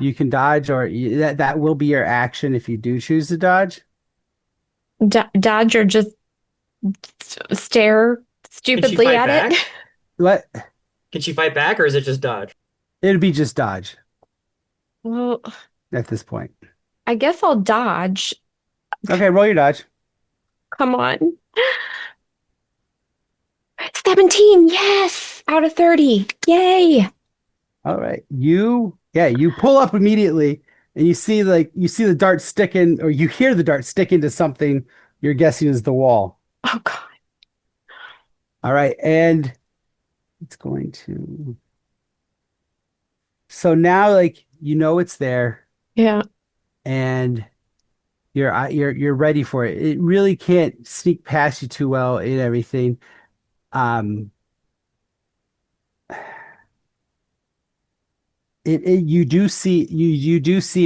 S2: you can dodge, or that will be your action if you do choose to dodge.
S4: Dodge or just stare
S5: Can she
S4: stupidly
S5: fight
S4: at it?
S5: back?
S2: What?
S5: Can she fight back, or is it just dodge?
S2: It'd be just dodge
S4: Well,
S2: at this point.
S4: I guess I'll dodge.
S2: Okay, roll your dodge.
S4: Come on. 17, yes, out of 30. Yay.
S2: All right. You pull up immediately and you see the dart sticking, or you hear the dart stick into something you're guessing is the wall.
S4: Oh God.
S2: All right, and it's going to. So now, like, it's there,
S4: Yeah.
S2: and you're ready for it. It really can't sneak past you too well and everything. Um, you do see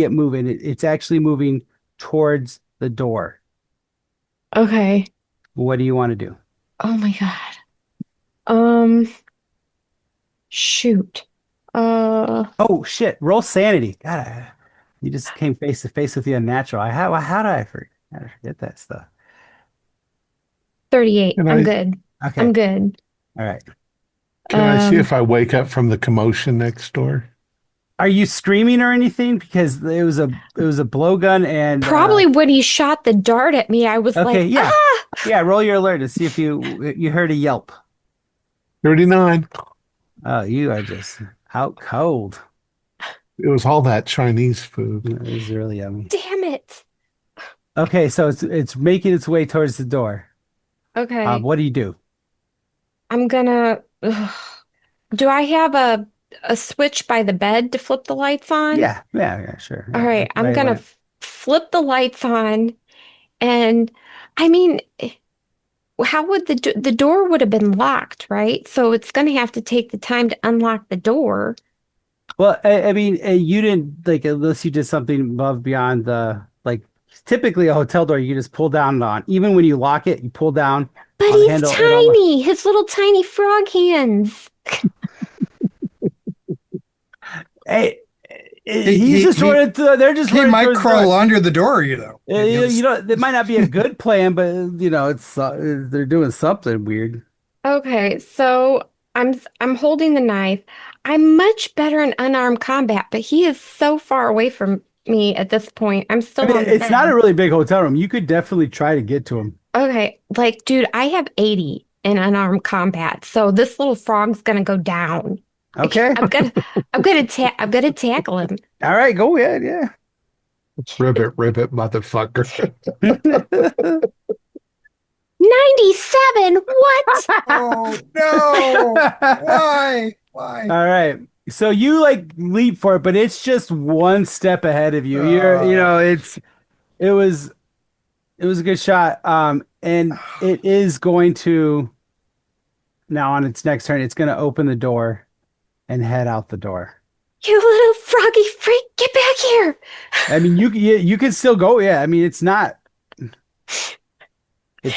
S2: it moving. It's actually moving towards the door.
S4: Okay.
S2: What do you want to do?
S4: Oh my God. Um, shoot.
S2: Oh shit! Roll sanity. God, you just came face to face with the unnatural. How did I forget that stuff?
S4: 38.
S1: Can
S4: I'm
S1: I
S4: good.
S2: Okay,
S4: I'm good.
S2: all right.
S1: can I see if
S4: Um,
S1: I wake up from the commotion next door?
S2: Are you screaming or anything? Because it was a blowgun and
S4: probably when he shot the dart at me, I was
S2: okay,
S4: like,
S2: yeah,
S4: ah!
S2: yeah. Roll your alert to see if you heard a yelp.
S1: 39.
S2: Oh, you are just out cold.
S1: It was all that Chinese food.
S2: This is really yummy.
S4: Damn it.
S2: Okay, so it's making its way towards the door.
S4: Okay.
S2: What do you do?
S4: I'm gonna. Ugh. Do I have a switch by the bed to flip the lights on?
S2: Yeah, sure.
S4: All
S2: Yeah,
S4: right, I'm
S2: right
S4: gonna
S2: away.
S4: flip the lights on, and I mean, how would the door would have been locked, right? So it's gonna have to take the time to unlock the door.
S2: Well, I mean, you didn't like unless you did something above beyond the like. Typically, a hotel door you just pull down on. Even when you lock it, you pull down
S4: But
S2: on the
S4: he's
S2: handle. It almost.
S4: tiny, his little tiny frog hands.
S2: Hey, he's
S7: He
S2: just running. They're just
S7: he
S2: running
S7: might
S2: towards the
S7: crawl
S2: door.
S7: under the door, you know.
S2: It might not be a good plan, but it's they're doing something weird.
S4: Okay, so I'm holding the knife. I'm much better in unarmed combat, but he is so far away from me at this point. I'm
S2: I
S4: still
S2: mean,
S4: on the
S2: it's not a
S4: bed.
S2: really big hotel room. You could definitely try to get to him.
S4: Okay, like, dude, I have 80 in unarmed combat, so this little frog's gonna go down.
S2: Okay.
S4: I'm gonna tackle him.
S2: All right, go ahead. Yeah.
S1: Ribbit, motherfucker.
S4: 97. What?
S7: Oh no! Why? Why?
S2: All right. So you like leap for it, but it's just one step ahead of you. It was a good shot. And it is going to now on its next turn, it's going to open the door and head out the door.
S4: You little froggy freak, get back here.
S2: I mean, you can still go. Yeah. I mean, it's not.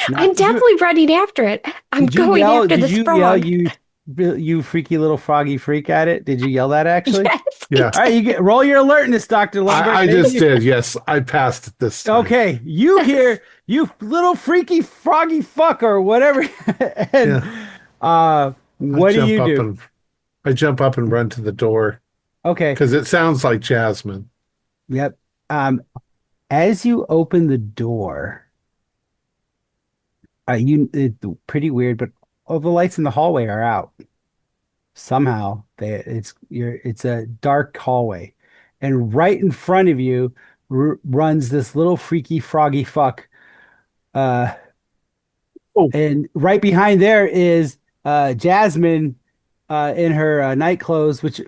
S4: I'm definitely running after it. I'm going after
S2: Did
S4: this
S2: you yell
S4: frog.
S2: you freaky little froggy freak at it? Did you yell that actually?
S4: Yes.
S1: Yeah.
S2: All right, roll your alertness, Dr. Lumberg.
S1: I just did. Yes, I passed it this time.
S2: Okay, you hear you little freaky froggy fuck or whatever. And what do you do?
S1: I jump up and run to the door
S2: Okay.
S1: because it sounds like Jasmine.
S2: Yep. As you open the door, it's pretty weird, but all the lights in the hallway are out. Somehow it's a dark hallway, and right in front of you runs this little freaky froggy fuck. And right behind there is Jasmine in her night clothes, which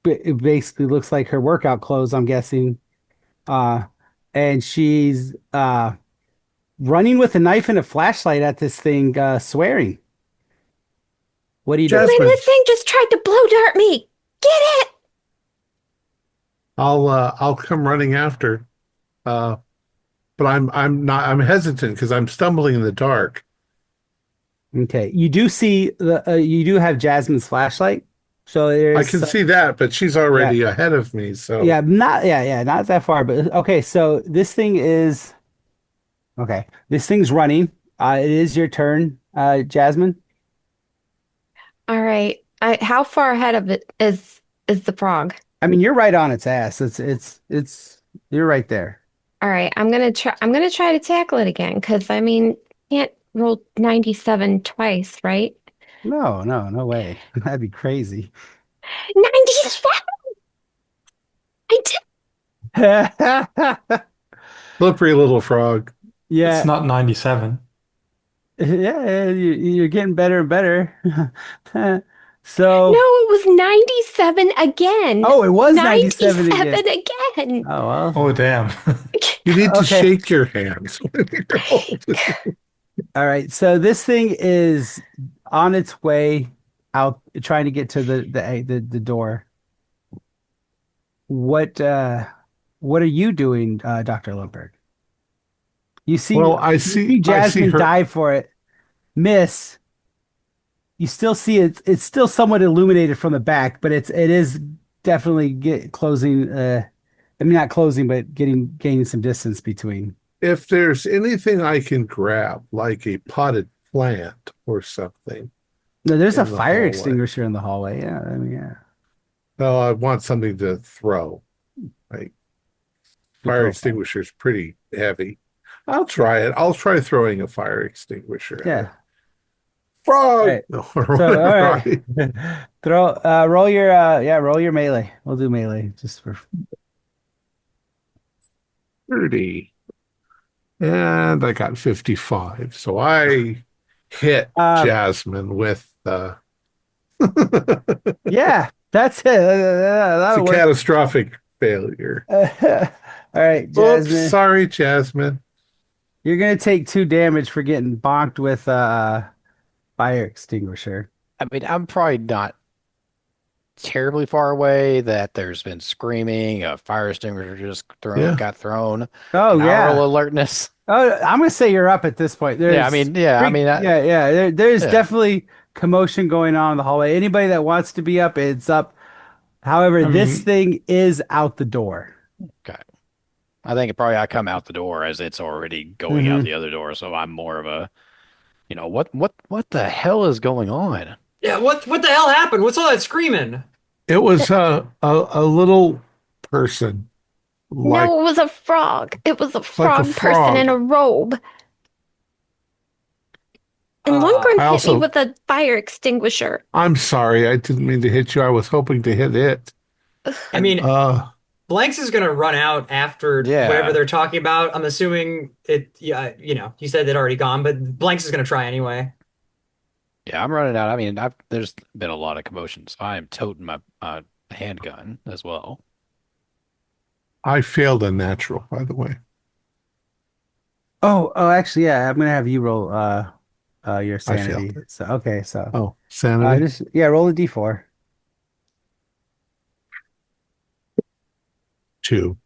S2: it basically looks like her workout clothes, I'm guessing. And she's running with a knife and a flashlight at this thing, swearing. What do you do?
S1: Jasmine.
S4: Man, this thing just tried to blow dart me. Get it!
S1: I'll come running after. But I'm hesitant because I'm stumbling in the dark.
S2: Okay. You do see you do have Jasmine's flashlight. So
S1: I
S2: there's
S1: can see that, but she's
S2: yeah.
S1: already ahead of me. So
S2: Not that far, but okay, so this thing is okay. This thing's running. It is your turn, Jasmine.
S4: All right. How far ahead of it is the frog?
S2: I mean, you're right on its ass. It's you're right there.
S4: All right. I'm gonna try to tackle it again because I mean, can't roll 97 twice, right?
S2: No way. That'd be crazy.
S4: 97. I did.
S1: slippery little frog.
S6: It's
S2: Yeah,
S6: not 97.
S2: you're getting better and better.
S4: No,
S2: So,
S4: it was 97 again.
S2: oh, it was 97 again.
S4: 97 again.
S2: Oh well.
S6: Oh, damn.
S1: You need to
S2: Okay.
S1: shake your hands when you're holding.
S2: All right. So this thing is on its way out, trying to get to the door. What are you doing, Dr. Lundberg?
S1: Well,
S2: You see
S1: I see
S2: Jasmine
S1: her.
S2: dive for it, miss. You still see it. It's still somewhat illuminated from the back, but it is definitely closing. I mean, not closing, but gaining some distance between.
S1: If there's anything I can grab, like a potted plant or something
S2: No, there's a
S1: in the
S2: fire
S1: hallway.
S2: extinguisher in the hallway. Yeah, I mean, yeah.
S1: Well, I want something to throw. Like
S2: To
S1: fire
S2: throw
S1: extinguisher is pretty heavy. I'll try it. I'll try throwing a fire extinguisher at
S2: Yeah.
S1: it. Frog!
S2: Right.
S1: Or
S2: So, all
S1: whatever.
S2: right. Roll your melee. We'll do melee just for
S1: 30. And I got 55. So I hit
S2: uh
S1: Jasmine with
S2: yeah, that's it.
S1: it's a
S2: That'll work.
S1: catastrophic failure.
S2: All right,
S1: Oops,
S2: Jasmine.
S1: sorry, Jasmine.
S2: You're gonna take 2 damage for getting bonked with fire extinguisher.
S3: I mean, I'm probably not terribly far away that there's been screaming, a fire extinguisher just
S1: Yeah.
S3: got thrown,
S2: Oh
S3: an
S2: yeah.
S3: owl alertness.
S2: Oh, I'm gonna say you're up at this point.
S3: Yeah, I mean, yeah, I mean,
S2: There's
S3: yeah.
S2: definitely commotion going on in the hallway. Anybody that wants to be up, it's up. However,
S6: I
S2: this
S6: mean,
S2: thing is out the door.
S3: Okay. I think I come out the door as it's already going out
S2: Mhm.
S3: the other door, so I'm more of a, what the hell is going on?
S5: Yeah, what the hell happened? What's all that screaming?
S1: It was a little person, like
S4: No, it was a frog. It was a
S1: like a
S4: frog person in
S1: frog.
S4: a robe. And
S5: Uh,
S4: Lundgren
S1: I
S4: hit me
S1: also,
S4: with a fire extinguisher.
S1: I'm sorry, I didn't mean to hit you. I was hoping to hit it.
S5: I mean,
S1: Uh,
S5: Blanks is gonna run out after whatever
S3: Yeah.
S5: they're talking about. I'm assuming it, yeah, you said they'd already gone, but Blanks is gonna try anyway.
S3: Yeah, I'm running out. I mean, there's been a lot of commotion, so I am toting my handgun as well.
S1: I failed a natural, by the way.
S2: Actually, yeah, I'm gonna have you roll your
S1: I failed
S2: sanity.
S1: it.
S2: So okay, so
S1: Oh, sanity.
S2: just roll a d4.
S1: 2.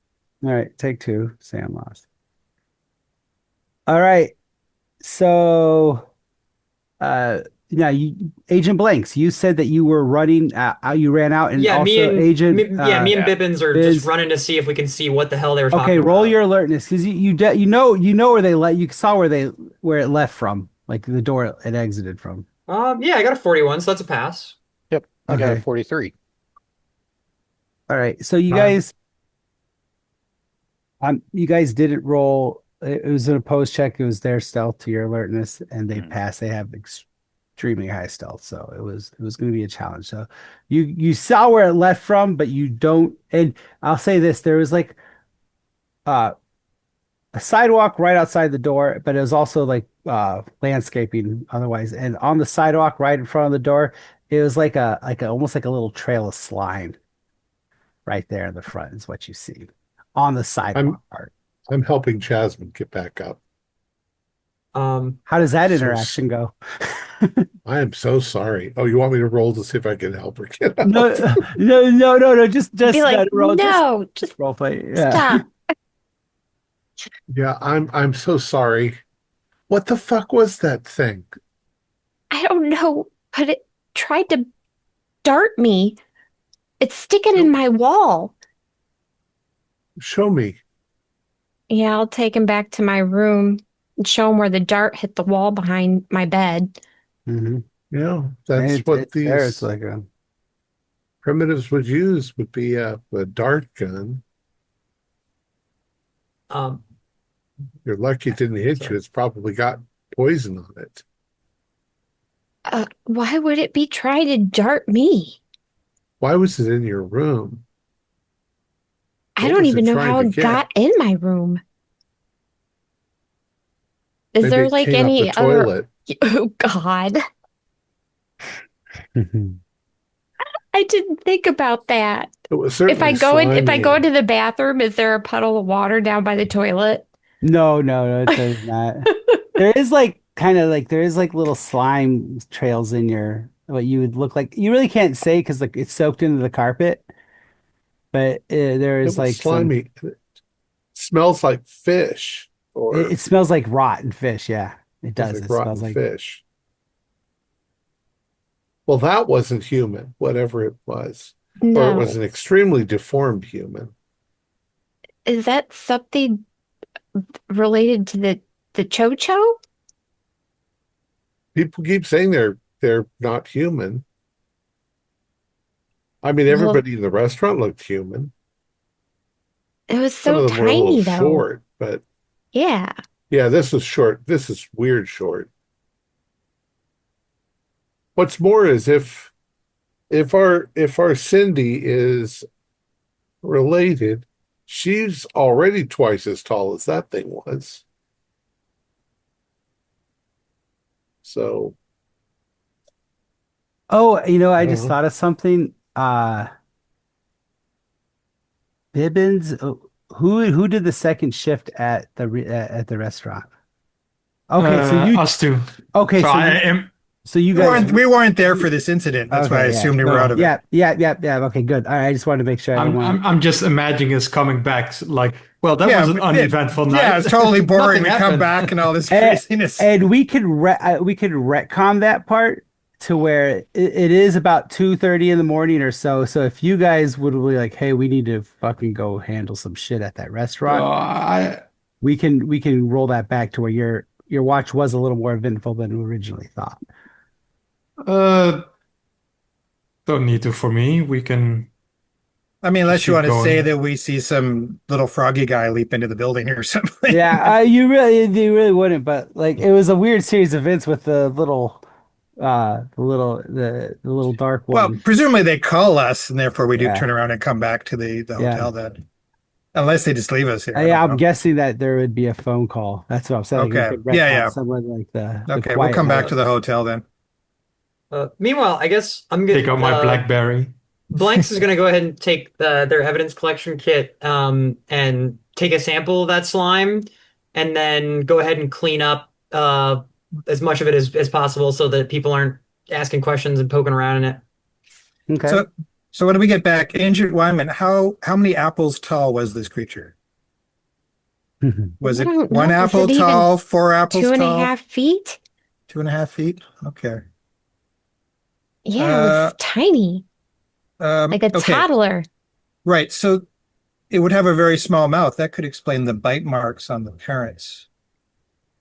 S2: All right, take 2. Sam lost. All right, so now Agent Blanks, you said that you were running. You ran out, and
S5: Yeah,
S2: also Agent.
S5: me and
S3: Yeah.
S5: Bibbins are
S2: Biz.
S5: just running to see if we can see what the hell they were
S2: Okay,
S5: talking
S2: roll
S5: about.
S2: your alertness because you know where you saw where it left from, like the door it exited from.
S5: Yeah, I got a 41, so that's a pass.
S3: Yep, I got a
S2: Okay.
S3: 43.
S2: All right, so you guys didn't roll. It was an opposed check. It was their stealth to your alertness, and they passed. They have extremely high stealth, so it was going to be a challenge. So you saw where it left from, but you don't. And I'll say this: there was like a sidewalk right outside the door, but it was also like landscaping otherwise. And on the sidewalk right in front of the door, it was like almost like a little trail of slime right there in the front is what you see on the sidewalk part.
S1: I'm helping Jasmine get back up.
S2: How does that
S1: So
S2: interaction go?
S1: I am so sorry. Oh, you want me to roll to see if I can help her get up?
S2: No, no. Just
S4: Be like,
S2: roll.
S4: no, just
S2: Role play. Yeah.
S4: stop.
S1: Yeah, I'm so sorry. What the fuck was that thing?
S4: I don't know, but it tried to dart me. It's sticking in my wall.
S1: Show me.
S4: Yeah, I'll take him back to my room and show him where the dart hit the wall behind my bed.
S2: Mm-hmm.
S1: Yeah, that's
S2: It's
S1: what
S2: there. It's
S1: these
S2: like a
S1: primitives would use, would be a dart gun.
S5: Um,
S1: You're lucky it didn't hit
S5: sorry.
S1: you. It's probably got poison on it.
S4: Why would it be trying to dart me?
S1: Why was it in your room?
S4: I
S1: What
S4: don't
S1: was it
S4: even know
S1: trying
S4: how
S1: to
S4: it
S1: get?
S4: got in my room. Is
S1: Maybe
S4: there
S1: it
S4: like
S1: came up the
S4: any other?
S1: toilet.
S4: Oh God, I didn't think about that.
S1: It was
S4: If I
S1: certainly
S4: go in, if I
S1: slimy.
S4: go into the bathroom, is there a puddle of water down by the toilet?
S2: no, there's not. There is like kind of like there is like little slime trails in your what you would look like. You really can't say because like it's soaked into the carpet, but there
S1: It
S2: is
S1: was
S2: like some.
S1: slimy. It smells like fish, or
S2: It smells like rotten fish. Yeah, it
S1: smells
S2: does.
S1: like
S2: It
S1: rotten
S2: smells like
S1: fish. Well, that wasn't human, whatever it was. Or it was
S4: No.
S1: an extremely deformed human.
S4: Is that something related to the cho-cho?
S1: People keep saying they're not human. I mean,
S4: Well,
S1: everybody in the restaurant looked human.
S4: it was
S1: Some
S4: so
S1: of them were a little
S4: tiny though.
S1: short, but
S4: Yeah.
S1: yeah, this was short. This is weird short. What's more is if our Cindy is related, she's already twice as tall as that thing was. So
S2: Oh,
S1: I
S2: I
S1: don't
S2: just
S1: know.
S2: thought of something. Bibbins, who did the second shift at the restaurant? Okay, so you
S6: Us two.
S2: okay,
S6: So I am.
S2: so you
S7: We
S2: guys
S7: weren't there for this incident. That's why I
S2: okay, yeah.
S7: assumed you were
S6: No,
S7: out of it.
S2: Yeah. Okay, good. All right, I just wanted to make sure I didn't want
S6: I'm just imagining us coming back. Like, well, that
S7: Yeah,
S6: was an uneventful
S7: yeah,
S6: night.
S7: it's totally boring.
S6: Nothing
S7: We come
S6: happened.
S7: back and all this
S2: and,
S7: craziness.
S2: and we could retcon that part to where it is about 2:30 in the morning or so. So if you guys would be like, "Hey, we need to fucking go handle some shit at that restaurant,"
S6: I
S2: we can roll that back to where your watch was a little more eventful than we originally thought.
S6: uh don't need to for me. We can
S7: I mean,
S6: just
S7: unless you
S6: keep
S7: want to say
S6: going.
S7: that we see some little froggy guy leap into the building or something.
S2: Yeah, you really wouldn't, but like it was a weird series of events with the little dark
S7: Well,
S2: one.
S7: presumably they call us, and therefore we do
S2: Yeah,
S7: turn around and come back to the
S2: yeah.
S7: hotel then. Unless they just leave us here. I
S2: Yeah,
S7: don't
S2: I'm
S7: know.
S2: guessing that there would be a phone call. That's what I'm saying. We
S7: Okay.
S2: could
S7: Yeah,
S2: retcon
S7: yeah.
S2: someone like the
S7: Okay, we'll
S2: quiet
S7: come back
S2: night.
S7: to the hotel then.
S5: Meanwhile, I guess I'm
S6: Take
S5: good.
S6: out my BlackBerry.
S5: Blanks is going to go ahead and take their evidence collection kit and take a sample of that slime, and then go ahead and clean up as much of it as possible so that people aren't asking questions and poking around in it.
S2: Okay.
S7: So when we get back, Injured Wyman, how many apples tall was this creature? Was
S4: I
S7: it
S4: don't
S7: one
S4: know. Is
S7: apple
S4: it even
S7: tall, 4 apples
S4: two and a
S7: tall,
S4: half feet?
S7: 2.5 feet? Okay.
S4: Yeah, it
S7: Uh,
S4: was tiny, like a
S7: okay.
S4: toddler.
S7: Right. So it would have a very small mouth. That could explain the bite marks on the parents.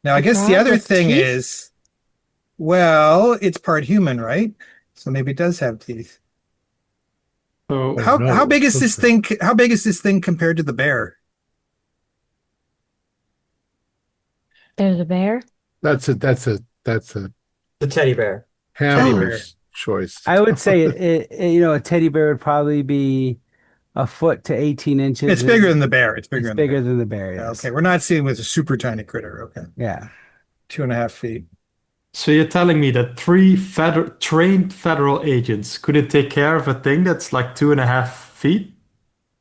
S7: Now, I
S4: A
S7: guess the
S4: frog
S7: other
S4: with
S7: thing
S4: teeth?
S7: is, well, it's part human, right? So maybe it does have teeth.
S6: So
S1: Oh
S7: How
S1: no.
S7: big is this thing? How big is this thing compared to the bear?
S4: There's a bear.
S1: That's a
S5: The teddy bear.
S7: Teddy bear.
S1: Hammer's choice.
S2: I would say a teddy bear would probably be a foot to 18 inches.
S7: It's bigger than the bear. It's
S2: It's
S7: bigger than the
S2: bigger
S7: bear.
S2: than the bear, yes.
S7: Okay, we're not seeing with a super tiny critter. Okay,
S2: Yeah.
S7: 2.5 feet.
S6: so you're telling me that trained federal agents couldn't take care of a thing that's like 2.5 feet?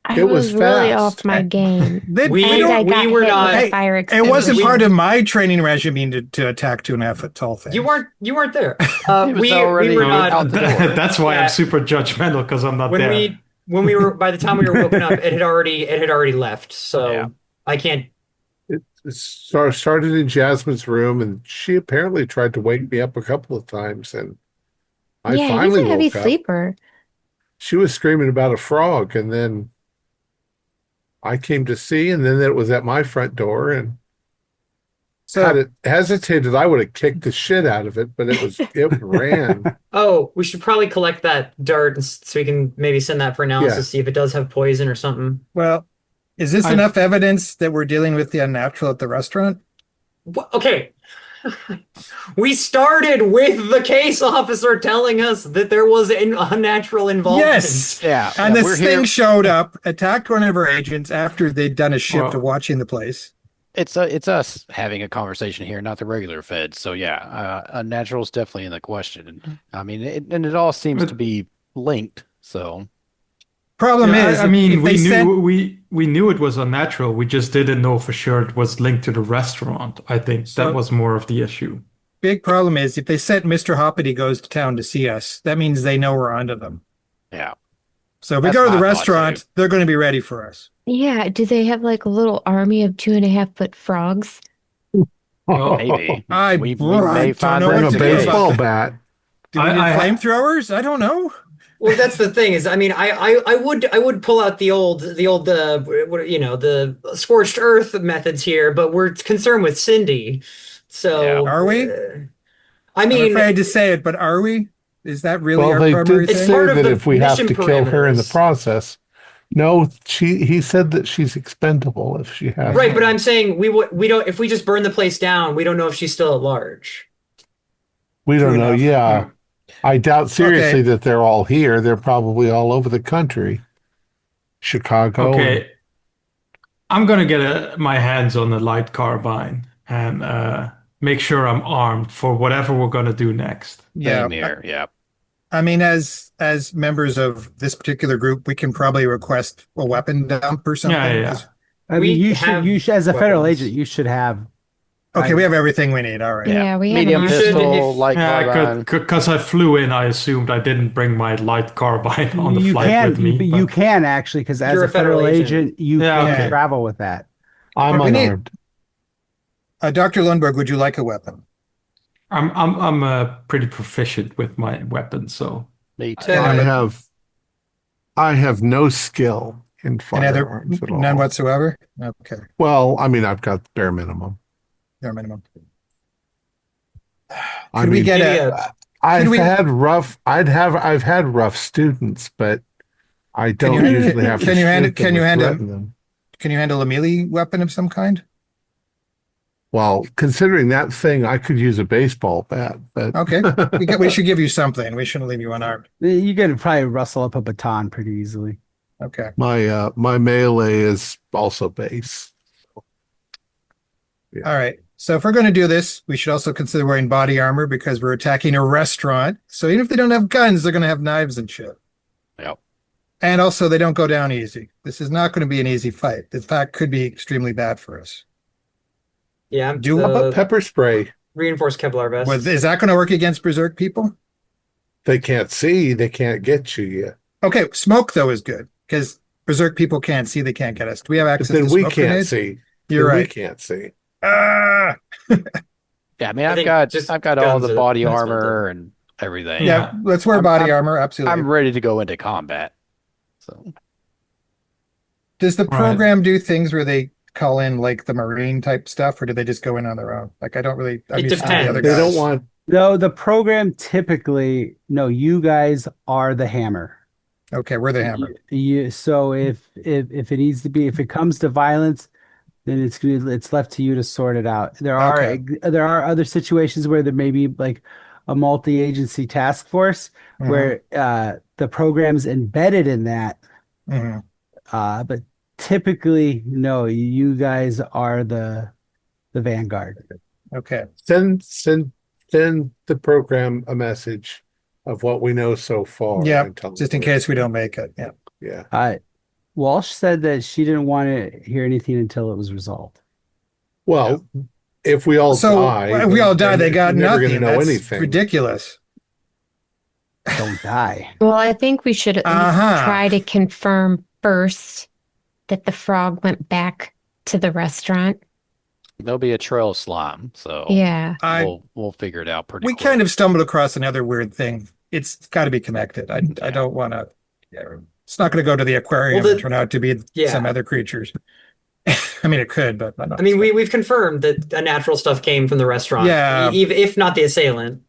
S4: I
S1: It was
S4: was really off
S1: fast.
S4: my game.
S5: We
S4: And I
S5: we
S4: got
S5: were
S4: hit with
S5: not.
S4: a fire
S7: It wasn't
S4: extinguisher.
S7: part of my training regimen to attack 2.5 foot tall things.
S5: You weren't there.
S3: He was
S5: We
S3: already
S5: were
S6: So
S5: not.
S3: out the door.
S6: that's why I'm
S5: Yeah.
S6: super judgmental because I'm not
S5: when
S6: there.
S5: we when we were by the time we were woken up, it had already left.
S3: Yeah.
S5: So I can't
S1: Started in Jasmine's room, and she apparently tried to wake me up a couple of times, and I
S4: Yeah, he's
S1: finally
S4: a heavy
S1: woke up.
S4: sleeper.
S1: She was screaming about a frog, and then I came to see, and then it was at my front door, and had
S7: So
S1: it hesitated, I would have kicked the shit out of it, but it ran.
S5: Oh, we should probably collect that dart so we can maybe send that for
S1: Yeah.
S5: analysis, see if it does have poison or something.
S7: well, is this
S6: I-
S7: enough evidence that we're dealing with the unnatural at the restaurant?
S5: Okay. We started with the case officer telling us that there was an unnatural involvement.
S7: Yes.
S3: Yeah,
S7: And
S3: yeah,
S7: this
S3: we're
S7: thing
S3: here.
S7: showed up, attacked one of our agents after they'd done a shift
S6: Well-
S7: of watching the place.
S3: It's us having a conversation here, not the regular feds. So yeah, unnatural's definitely in the question. I mean, it all seems to be linked. So
S7: Problem
S6: Yeah,
S7: is,
S6: I mean,
S7: if they
S6: we knew
S7: sent,
S6: we knew it was unnatural. We just didn't know for sure it was linked to the restaurant. I think
S7: So-
S6: that was more of the issue.
S7: big problem is, if they sent Mr. Hoppity goes to town to see us, that means they know we're onto them.
S3: yeah,
S7: So if we
S3: That's
S7: go to the
S3: my thought,
S7: restaurant,
S3: too.
S7: they're going to be ready for us.
S4: Yeah, do they have like a little army of 2.5-foot frogs?
S6: Well,
S3: maybe
S7: I
S3: we
S7: don't
S3: may
S7: know
S3: find
S7: what
S1: Bring
S3: one
S1: a
S7: to do
S3: today.
S7: about
S1: baseball
S7: that.
S1: bat.
S7: Do we need
S6: I-
S7: flamethrowers? I don't know.
S5: Well, that's the thing is, I mean, I would pull out the old the scorched earth methods here, but we're concerned with Cindy. So
S3: Yeah.
S7: Are we?
S5: I
S7: I'm
S5: mean,
S7: afraid to say it, but are we? Is that really
S1: Well,
S7: our
S1: they
S7: primary
S1: did
S5: It's
S7: thing?
S1: say
S5: part of
S1: that
S5: the
S1: if we have
S5: mission
S1: to kill her in the
S5: parameters.
S1: process. No, he said that she's expendable if she has.
S5: right, but I'm saying we don't if we just burn the place down, we don't know if she's still at large.
S1: We
S7: True
S1: don't know.
S7: enough.
S1: Yeah. I doubt seriously
S7: Okay.
S1: that they're all here. They're probably all over the country. Chicago.
S6: okay, I'm gonna get my hands on a light carbine and make sure I'm armed for whatever we're gonna do next.
S7: Yeah.
S3: Same here. Yeah,
S7: I mean, as members of this particular group, we can probably request a weapon dump or something.
S6: Yeah, yeah, yeah.
S7: 'cause-
S2: I
S5: We
S2: mean,
S5: have
S2: you should, as a federal
S5: weapons.
S2: agent, you should have.
S7: Okay, we have everything we need. All right.
S4: Yeah, we have
S3: medium
S4: an
S5: You should,
S3: pistol,
S5: if-
S3: light
S6: Yeah,
S3: carbine.
S6: because I flew in, I assumed I didn't bring my light carbine on the
S2: you
S6: flight
S2: can,
S6: with me.
S2: but you can actually, because as
S5: You're
S2: a
S5: a federal
S2: federal
S5: agent.
S2: agent, you
S6: Yeah,
S2: can
S7: okay.
S2: travel with that.
S1: I'm
S7: We need-
S1: unarmed.
S7: Dr. Lundberg, would you like a weapon?
S6: I'm pretty proficient with my weapons, so
S3: Me too.
S5: Yeah,
S1: I have no skill in
S7: Any other?
S1: firearms at all.
S7: None whatsoever? Okay,
S1: Well, I mean, I've got the bare minimum.
S7: bare minimum.
S1: I
S7: Could we
S1: mean,
S7: get
S5: Maybe
S7: a?
S1: I've
S7: we-
S1: had rough. I've had rough students, but I
S7: Can
S1: don't
S7: you-
S1: usually have to
S7: can you hand
S1: shoot
S7: it- can
S1: them
S7: you
S1: or
S7: hand it-
S1: threaten them.
S7: Can you handle a melee weapon of some kind?
S1: Well, considering that thing, I could use a baseball bat, but
S7: Okay, we should give you something. We shouldn't leave you unarmed.
S2: You can probably rustle up a baton pretty easily.
S7: Okay.
S1: my melee is also base.
S7: All right. So if we're going to do this, we should also consider wearing body armor because we're attacking a restaurant. So even if they don't have guns, they're going to have knives and shit.
S3: Yep.
S7: And also, they don't go down easy. This is not going to be an easy fight. In fact, could be extremely bad for us.
S5: yeah,
S7: Do-
S1: How
S5: the
S1: about pepper spray?
S5: reinforced Kevlar vest.
S7: Is that going to work against berserk people?
S1: They can't see, they can't get you yet.
S7: Okay, smoke though is good because berserk people can't see. They can't get us. Do we have
S1: But
S7: access
S1: then
S7: to
S1: we
S7: smoke
S1: can't
S7: grenades?
S1: see.
S7: You're
S1: Then We
S7: right.
S1: can't see.
S7: Ah!
S3: Yeah, I mean,
S5: I
S3: I've
S5: think
S3: got
S5: just
S3: all
S5: guns
S3: the
S5: are-
S3: body
S5: that's
S3: armor and everything.
S7: Yeah, let's wear body armor. Absolutely.
S3: I'm ready to go into combat. So
S7: Does the
S6: Right.
S7: program do things where they call in like the Marine type stuff, or do they just go in on their own? Like I don't really. I'm
S5: It
S7: used to the other
S5: depends.
S1: They don't
S7: guys.
S1: want
S2: No, the program typically, no, you guys are the hammer.
S7: Okay, we're the hammer.
S2: So if it needs to be, if it comes to violence, then it's left to you to sort it out. There are other situations where there may be like a multi-agency task force
S7: Mhm,
S2: where the program's embedded in that.
S7: mhm.
S2: But typically, no, you guys are the vanguard.
S7: Okay.
S1: send the program a message of what we know so far.
S7: Yeah,
S1: and tell them
S7: just in
S1: where-
S7: case we don't make it. Yeah.
S1: Yeah.
S2: Walsh said that she didn't want to hear anything until it was resolved.
S1: Well, if we all
S7: So
S1: die,
S7: if we all die,
S1: then
S7: they got
S1: you're never
S7: nothing.
S1: gonna know
S7: That's
S1: anything.
S7: ridiculous.
S2: Don't die.
S4: Well, I think we should at least
S7: Uh-huh.
S4: try to confirm first that the frog went back to the restaurant.
S3: There'll be a trail of slime, so
S4: Yeah.
S3: we'll figure it out pretty
S7: We
S3: quick.
S7: kind of stumbled across another weird thing. It's got to be connected. I
S3: Yeah.
S7: don't want to. It's not going to go to the aquarium
S5: Well,
S7: and turn out to be
S5: yeah.
S7: some other creatures. I mean, it could, but I'm not
S5: I mean,
S7: expecting-
S5: we've confirmed that natural stuff came from the restaurant,
S7: Yeah.
S5: even if not the assailant.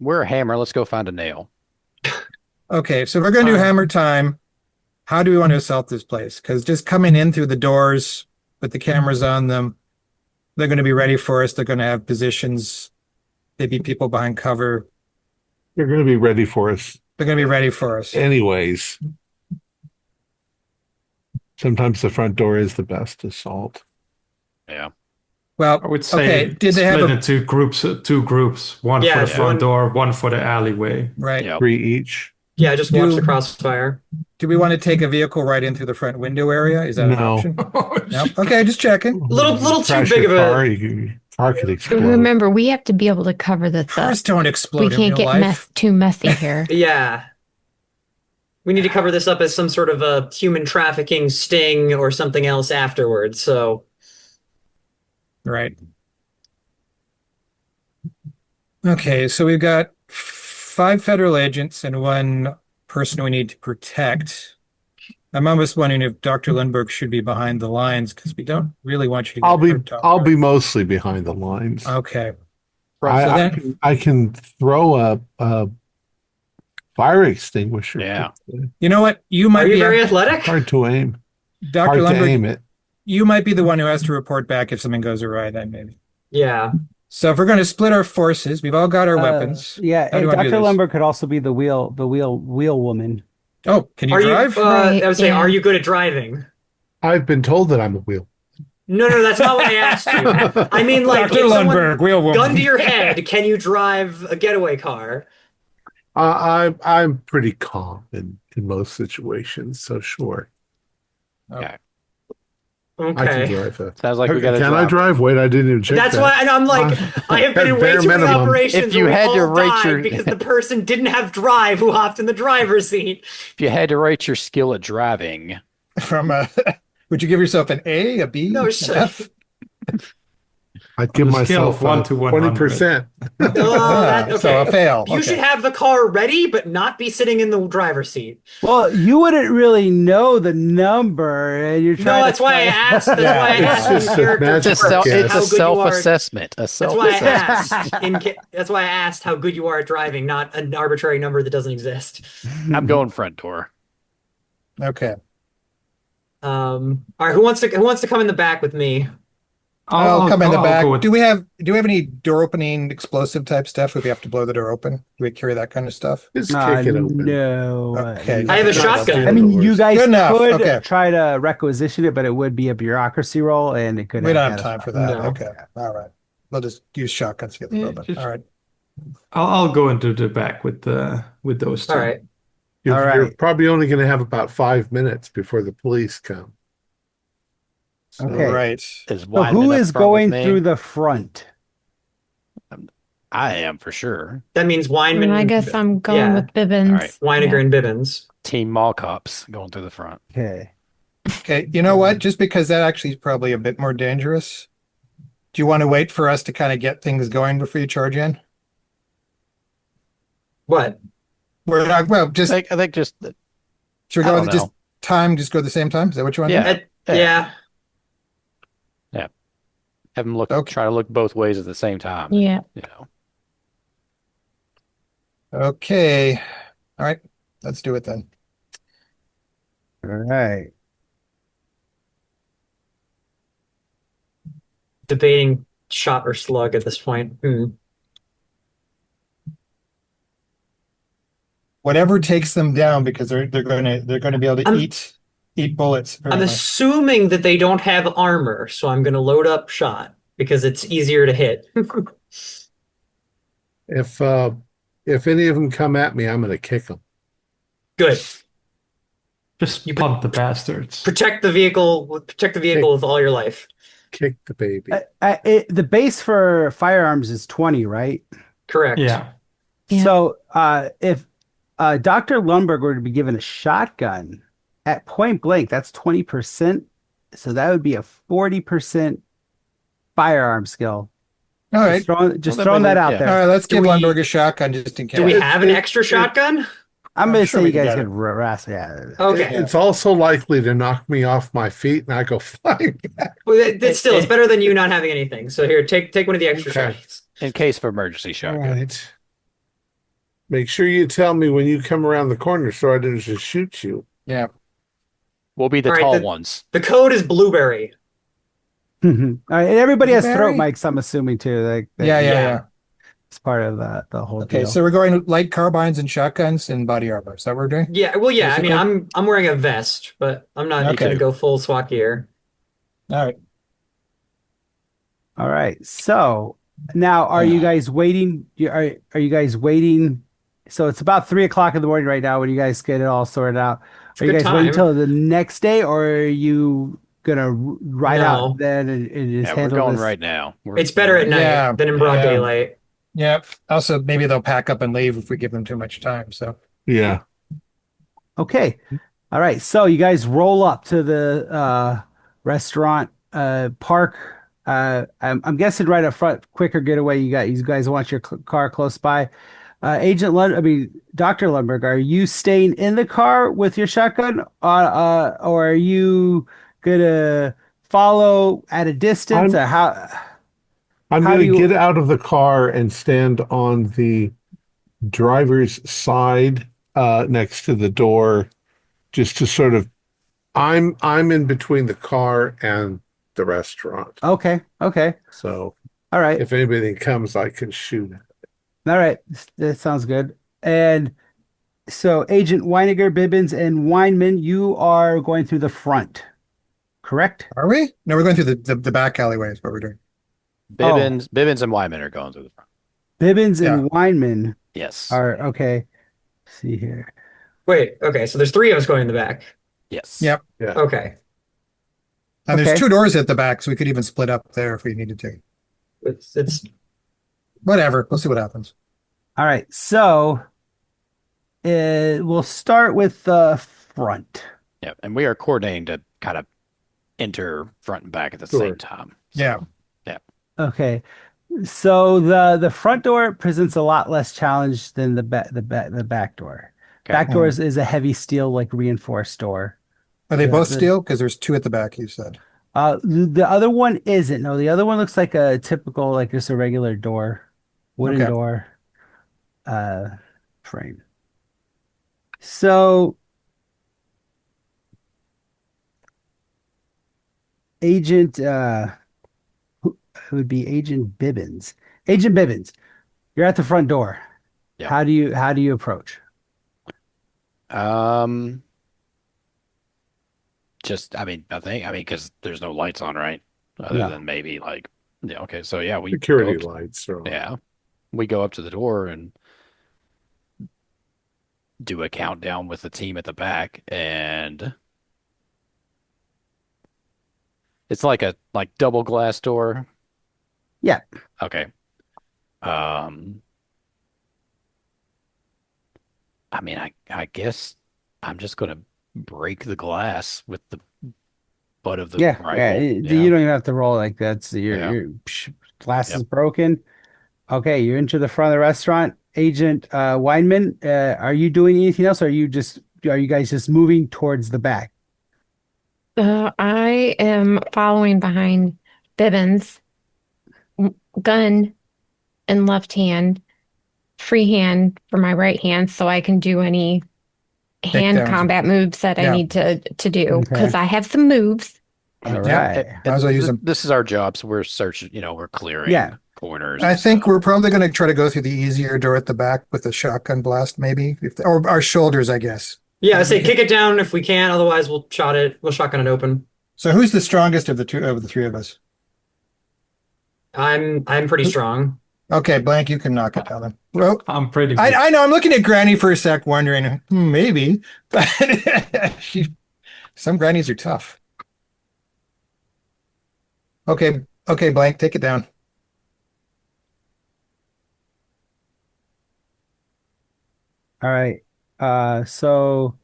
S3: We're a hammer. Let's go find a nail.
S7: Okay, so if we're going to do hammer time, how do we want to assault this place? Because just coming in through the doors with the cameras on them, they're going to be ready for us. They're going to have positions, maybe people behind cover.
S1: They're going to be ready for us
S7: They're going to be ready for us.
S1: anyways. Sometimes the front door is the best assault.
S3: Yeah.
S7: Well,
S6: I would say
S7: okay, did they have
S6: split
S7: a
S6: into two groups, one
S5: Yeah,
S6: for the front
S5: one-
S6: door, one for the alleyway.
S7: right?
S3: Yep.
S1: 3 each.
S5: Yeah, just watch
S7: Do-
S5: the crossfire.
S7: Do we want to take a vehicle right in through the front window area? Is that an
S1: No.
S7: option? No. Okay, just checking.
S5: Little too
S1: Crash
S5: big
S1: your
S5: of a-
S1: car, car could explode.
S4: Remember, we have to be able to cover the
S7: Cars
S4: stuff.
S7: don't
S4: We
S7: explode in
S4: can't
S7: real
S4: get
S7: life.
S4: too messy here.
S5: Yeah. We need to cover this up as some sort of a human trafficking sting or something else afterwards. So,
S7: Right. Okay, so we've got 5 federal agents and 1 person we need to protect. I'm almost wondering if Dr. Lindbergh should be behind the lines because we don't really want you to get hurt, Tom.
S1: I'll be mostly behind the lines.
S7: Okay.
S1: I,
S7: so
S1: I
S7: then-
S1: can, I can throw a fire extinguisher.
S3: Yeah.
S7: You know what? You
S5: are
S7: might
S5: you
S7: be
S5: very athletic?
S1: Hard to aim.
S7: Dr.
S1: Hard to
S7: Lindbergh,
S1: aim it.
S7: you might be the one who has to report back if something goes awry then maybe.
S5: Yeah.
S7: So if we're going to split our forces, we've all got our weapons.
S2: Yeah,
S7: How do
S2: and
S7: you wanna do
S2: Dr.
S7: this?
S2: Lumber could also be the wheel woman.
S7: Oh, can you
S5: Are
S7: drive?
S5: you,
S4: Right,
S5: I would say,
S4: yeah.
S5: are you good at driving?
S1: I've been told that I'm a wheel.
S5: No, that's not what I asked you. I mean, like,
S7: Dr.
S5: if someone,
S7: Lundberg, wheel woman.
S5: gun to your head, can you drive a getaway car?
S1: I'm pretty calm in most situations, so sure.
S3: Okay.
S1: I can
S5: Okay.
S1: drive a.
S3: Sounds like we got to
S1: Can I drive? Wait, I didn't even check
S5: That's
S1: that.
S5: why and I'm like, I have been in way
S1: Bare
S5: too many
S1: minimum.
S5: operations
S3: If you
S5: where we
S3: had to
S5: all
S3: rate
S5: died
S3: your-
S5: because the person didn't have drive who hopped in the driver's seat.
S3: If you had to rate your skill at driving,
S7: From would you give yourself an A, a B,
S5: No,
S7: an
S5: shit.
S7: F?
S1: I'd give
S6: On a scale
S1: myself
S6: of 1 to 100.
S1: 20%.
S5: Oh,
S7: So a fail.
S5: You should have the car ready, but not be sitting in the driver's seat.
S2: Well, you wouldn't really know the number, and you're
S5: No,
S2: trying.
S5: that's why I asked. That's
S7: Yeah,
S5: why I
S7: it's
S5: asked
S1: just
S5: in
S1: a
S5: character
S1: magic
S3: it's
S5: first,
S1: guess.
S5: how
S3: a
S5: good you are.
S3: self-assessment. A
S5: That's why I
S3: self-assessment.
S5: asked. That's why I asked how good you are at driving, not an arbitrary number that doesn't exist.
S3: I'm going front door.
S7: Okay.
S5: All right, who wants to come in the back with me?
S7: I'll come in the
S6: I'll
S7: back.
S6: go with-
S7: Do we have any door opening explosive type stuff? If we have to blow the door open, do we carry that kind of stuff?
S1: Just kick it open.
S2: No.
S7: Okay.
S5: I have a shotgun.
S2: I mean, you guys
S7: Good enough,
S2: could
S7: okay.
S2: try to requisition it, but it would be a bureaucracy roll, and it could.
S7: We don't have time for that.
S5: No.
S7: Okay. All right. We'll just use shotguns to get the
S6: Yeah,
S7: open.
S6: just-
S7: All right.
S6: I'll go into the back with those two.
S5: All right.
S1: You're,
S2: All right.
S1: you're probably only going to have about 5 minutes before the police come. So,
S2: Okay.
S7: All right.
S3: Is
S2: So
S3: winding
S2: who
S3: up
S2: is
S3: front with
S2: going
S3: me.
S2: through the front?
S3: I am for sure.
S5: That means Weinman.
S4: And I guess I'm going
S5: yeah.
S4: with Bibbins.
S3: All right.
S5: Weiniger and Bibbins.
S3: Team Mall Cops going through the front.
S2: Okay.
S7: Okay. You know what? Just because that actually is probably a bit more dangerous. Do you want to wait for us to kind of get things going before you charge in?
S5: What?
S7: We're not, well, just
S3: I think just
S7: should we
S3: I
S7: go
S3: don't
S7: with just
S3: know.
S7: time? Just go at the same time? Is that what you want?
S3: Yeah.
S7: To
S5: Yeah.
S3: have them
S7: Okay.
S3: try to look both ways at the same time.
S4: Yeah.
S3: You know.
S7: do? Okay. All right. Let's do it then.
S2: All right.
S5: Debating shot or slug at this point.
S7: Whatever takes them down because they're gonna be able to
S5: I'm-
S7: eat bullets.
S5: I'm assuming that they don't have armor, so I'm going to load up shot because it's easier to hit.
S1: if any of them come at me, I'm going to kick them.
S5: Good.
S6: Just
S5: You-
S6: punt the bastards.
S5: Protect the vehicle. Protect the vehicle with all your life.
S1: Kick the baby.
S2: The base for firearms is 20, right?
S5: Correct.
S6: Yeah.
S4: Yeah.
S2: So if Dr. Lundberg were to be given a shotgun at point blank, that's 20%. So that would be a 40% firearm skill.
S7: All right.
S2: Just
S3: Well, then we
S2: throwing that
S3: leave-
S2: out
S3: yeah.
S7: All
S2: there.
S7: right, let's
S5: Do
S7: give
S5: we-
S7: Lundberg a shotgun just in case.
S5: Do we
S1: It-
S5: have an
S1: it-
S5: extra
S1: it-
S5: shotgun?
S2: I'm
S7: I'm
S2: gonna
S7: sure
S2: say
S7: we
S2: you
S7: can
S2: guys
S7: get
S2: could wrestle. Yeah.
S5: Okay.
S1: It's also likely to knock me off my feet and I go flying back.
S5: Well, it's better than you not having anything. So here, take one of the extra
S1: Okay.
S5: shots.
S3: In case of emergency
S1: All
S3: shotgun.
S1: right. Make sure you tell me when you come around the corner so I don't just shoot you.
S7: Yeah.
S3: We'll be the
S5: All right,
S3: tall
S5: the-
S3: ones.
S5: The code is blueberry.
S2: All right, and everybody has throat
S7: Blueberry?
S2: mics, I'm assuming too. Like
S7: Yeah.
S2: it's part of the whole
S7: Okay,
S2: deal.
S7: so we're going light carbines and shotguns and body armor. Is that what we're doing?
S5: Yeah, well, yeah. I mean,
S7: Basically.
S5: I'm wearing a vest, but I'm not
S7: Okay.
S5: gonna go full SWAT gear.
S7: All right.
S2: All right. So now, are you guys waiting? Are you guys waiting? So it's about 3 o'clock in the morning right now when you guys get it all sorted out.
S5: It's
S2: Are
S5: a
S2: you
S5: good
S2: guys waiting
S5: time.
S2: till the next day, or are you gonna ride
S5: No.
S2: out then and just
S3: Yeah, we're
S2: handle
S3: going
S2: this?
S3: right now.
S5: It's better at night
S7: Yeah,
S5: than in broad
S7: yeah.
S5: daylight.
S7: Yeah. Also, maybe they'll pack up and leave if we give them too much time. So
S1: Yeah.
S2: Okay. All right. So you guys roll up to the restaurant park. I'm guessing right up front, quicker getaway. You guys want your car close by. Dr. Lundberg, are you staying in the car with your shotgun, or are you gonna follow at a distance?
S1: I'm-
S2: Or how?
S1: I'm
S2: How
S1: going
S2: do
S1: to
S2: you-
S1: get out of the car and stand on the driver's side next to the door just to sort of I'm in between the car and the restaurant.
S2: Okay. Okay.
S1: So
S2: All right.
S1: if anybody comes, I can shoot.
S2: All right, that sounds good. And so, Agent Weiniger, Bibbins, and Weinman, you are going through the front, correct?
S7: are we? No, we're going through the back alleyway is what we're doing.
S3: Bibbins and Wyman are going through the front.
S2: Bibbins
S7: Yeah.
S2: and Weinman
S3: Yes.
S2: are okay. Let's see here.
S5: Wait, okay, so there's three of us going in the back.
S3: Yes.
S7: Yep.
S5: Okay.
S7: And
S2: Okay.
S7: there's two doors at the back, so we could even split up there if we needed to.
S5: It's
S7: Whatever. We'll see what happens.
S2: All right, so we'll start with the front.
S3: Yeah. And we are coordinating to kind of enter front and back at the
S1: Sure.
S3: same time.
S7: Yeah.
S2: Okay, so the front door presents a lot less challenge than the back door.
S3: Okay.
S2: Back door is a heavy steel, like reinforced door.
S7: Are they
S2: Yeah,
S7: both
S2: the-
S7: steel? Because there's two at the back, you said.
S2: The other one isn't. No, the other one looks like a typical, like just a regular door, wooden
S7: Okay.
S2: door, frame. So, Agent, who would be Agent Bibbins? Agent Bibbins, you're at the front door.
S3: Yeah.
S2: How do you approach?
S3: Because there's no lights on, right? Other
S2: No.
S3: than maybe like, yeah, okay. So yeah, we
S1: Security
S3: go up-
S1: lights. Or
S3: Yeah. We go up to the door and do a countdown with the team at the back, and it's like a double glass door.
S2: Yeah.
S3: Okay. I guess I'm just gonna break the glass with the butt of the
S2: Yeah,
S3: rifle.
S2: yeah. You don't even have to roll like that. So
S3: Yeah.
S2: your glass is
S3: Yep.
S2: broken. Okay, you enter the front of the restaurant. Agent Weinman, are you doing anything else? Or are you guys just moving towards the back?
S4: I am following behind Bibbins, gun in left hand, free hand for my right hand, so I can do any hand
S7: Takedowns.
S4: combat moves that I
S7: Yeah.
S4: need to do
S2: Okay.
S4: because I have some moves.
S2: All
S7: Yeah.
S2: right.
S7: Might as well use them.
S3: This is our job, so we're searching, we're clearing
S2: Yeah.
S3: corners.
S7: I
S3: and
S7: think
S3: stuff.
S7: we're probably going to try to go through the easier door at the back with a shotgun blast, maybe, or our shoulders, I guess.
S5: Yeah, I say kick it down if we can. Otherwise, we'll shotgun it open.
S7: So who's the strongest of the three of us?
S5: I'm pretty strong.
S7: Okay, Blank, you can knock it down then. Well,
S6: I'm pretty.
S7: I know. I'm looking at Granny for a sec, wondering maybe, but some grannies are tough. Okay, Blank, take it down.
S2: All right. So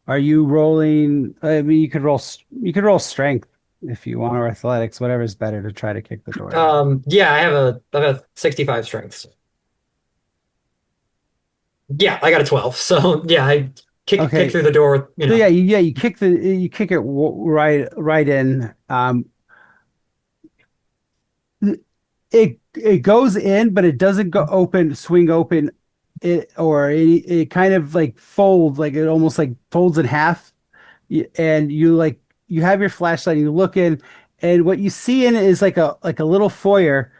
S2: are you rolling? I mean, you could roll strength if you want, or athletics, whatever's better to try to kick the door down.
S5: Yeah, I have a 65 strength. Yeah, I got a 12. So yeah, I kick
S2: Okay.
S5: through the door, you
S2: So
S5: know.
S2: you kick it right in. It goes in, but it doesn't go open, swing open. It kind of like folds, like it almost like folds in half. And you have your flashlight, and you look in, and what you see in it is like a little foyer.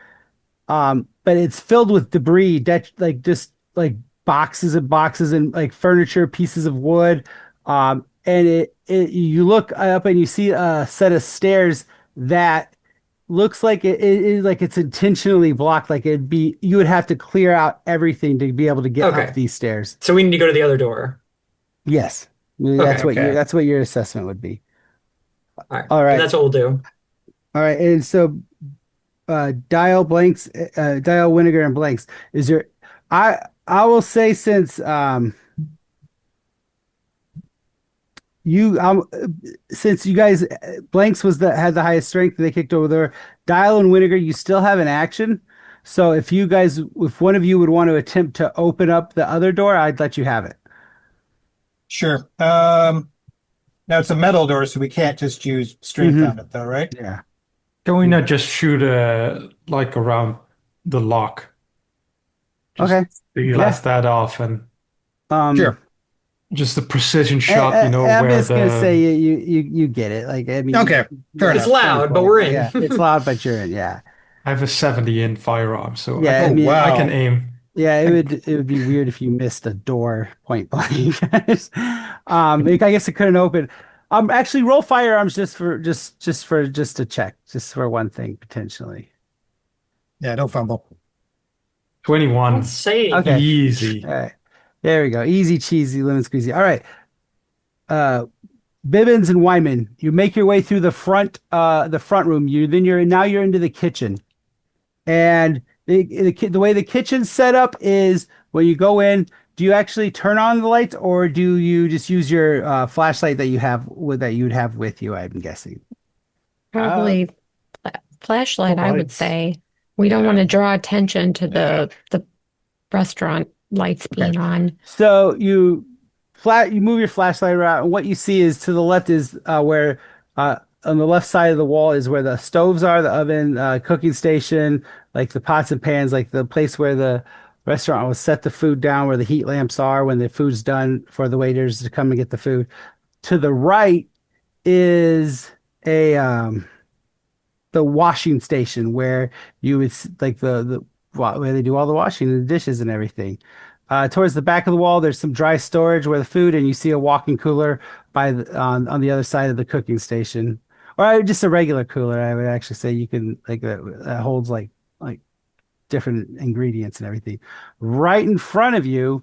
S2: But it's filled with debris that like just like boxes and boxes and like furniture, pieces of wood. And it you look up and you see a set of stairs that looks like it is like it's intentionally blocked. Like it'd be you would have to clear out everything to be able to get up
S5: Okay.
S2: these stairs.
S5: So we need to go to the other door.
S2: Yes,
S5: Okay.
S2: that's what your assessment would be.
S5: All right.
S2: All
S5: And
S2: right,
S5: that's what we'll do.
S2: all right, and so dial blanks, dial vinegar and blanks. Is there? I will say since you since you guys blanks was the had the highest strength, they kicked over there. Dial and vinegar, you still have an action. So if one of you would want to attempt to open up the other door, I'd let you have it.
S7: Sure. Now it's a metal door, so we can't just use strength on it, though, right?
S2: Yeah.
S6: Can we not just shoot like around the lock? Just
S2: Okay.
S6: blast that off and
S7: Sure.
S6: just a precision shot,
S2: I'm
S6: where
S2: just gonna say
S6: the
S2: you get it. Like I mean,
S7: Okay. Fair
S5: It's
S7: enough.
S5: loud, but we're in.
S2: Yeah, it's loud, but you're in. Yeah,
S6: I have a 70 in firearm, so
S2: yeah. I
S7: Oh,
S2: mean,
S7: wow.
S6: I can aim.
S2: yeah. It would be weird if you missed a door point blank. I guess it couldn't open. Actually, roll firearms just to check, just for one thing potentially.
S7: Yeah, don't fumble.
S6: 21.
S5: Let's say
S2: Okay.
S6: Easy.
S2: All right, there we go. Easy cheesy lemon squeezy. All right. Bibbins and Wyman, you make your way through the front room. You're into the kitchen, and the way the kitchen's set up is when you go in. Do you actually turn on the lights, or do you just use your flashlight that you'd have with you? I'm guessing.
S4: Probably flashlight, I would
S1: lights.
S4: say. We don't want to draw attention to the restaurant lights
S2: Okay.
S4: being on.
S2: So you move your flashlight around, and what you see is to the left is where on the left side of the wall is where the stoves are, the oven, cooking station, like the pots and pans, like the place where the restaurant will set the food down, where the heat lamps are when the food's done for the waiters to come and get the food. To the right is a the washing station where you would like where they do all the washing and the dishes and everything. Towards the back of the wall, there's some dry storage where the food, and you see a walk-in cooler on the other side of the cooking station, or just a regular cooler. I would actually say you can like that holds like different ingredients and everything. Right in front of you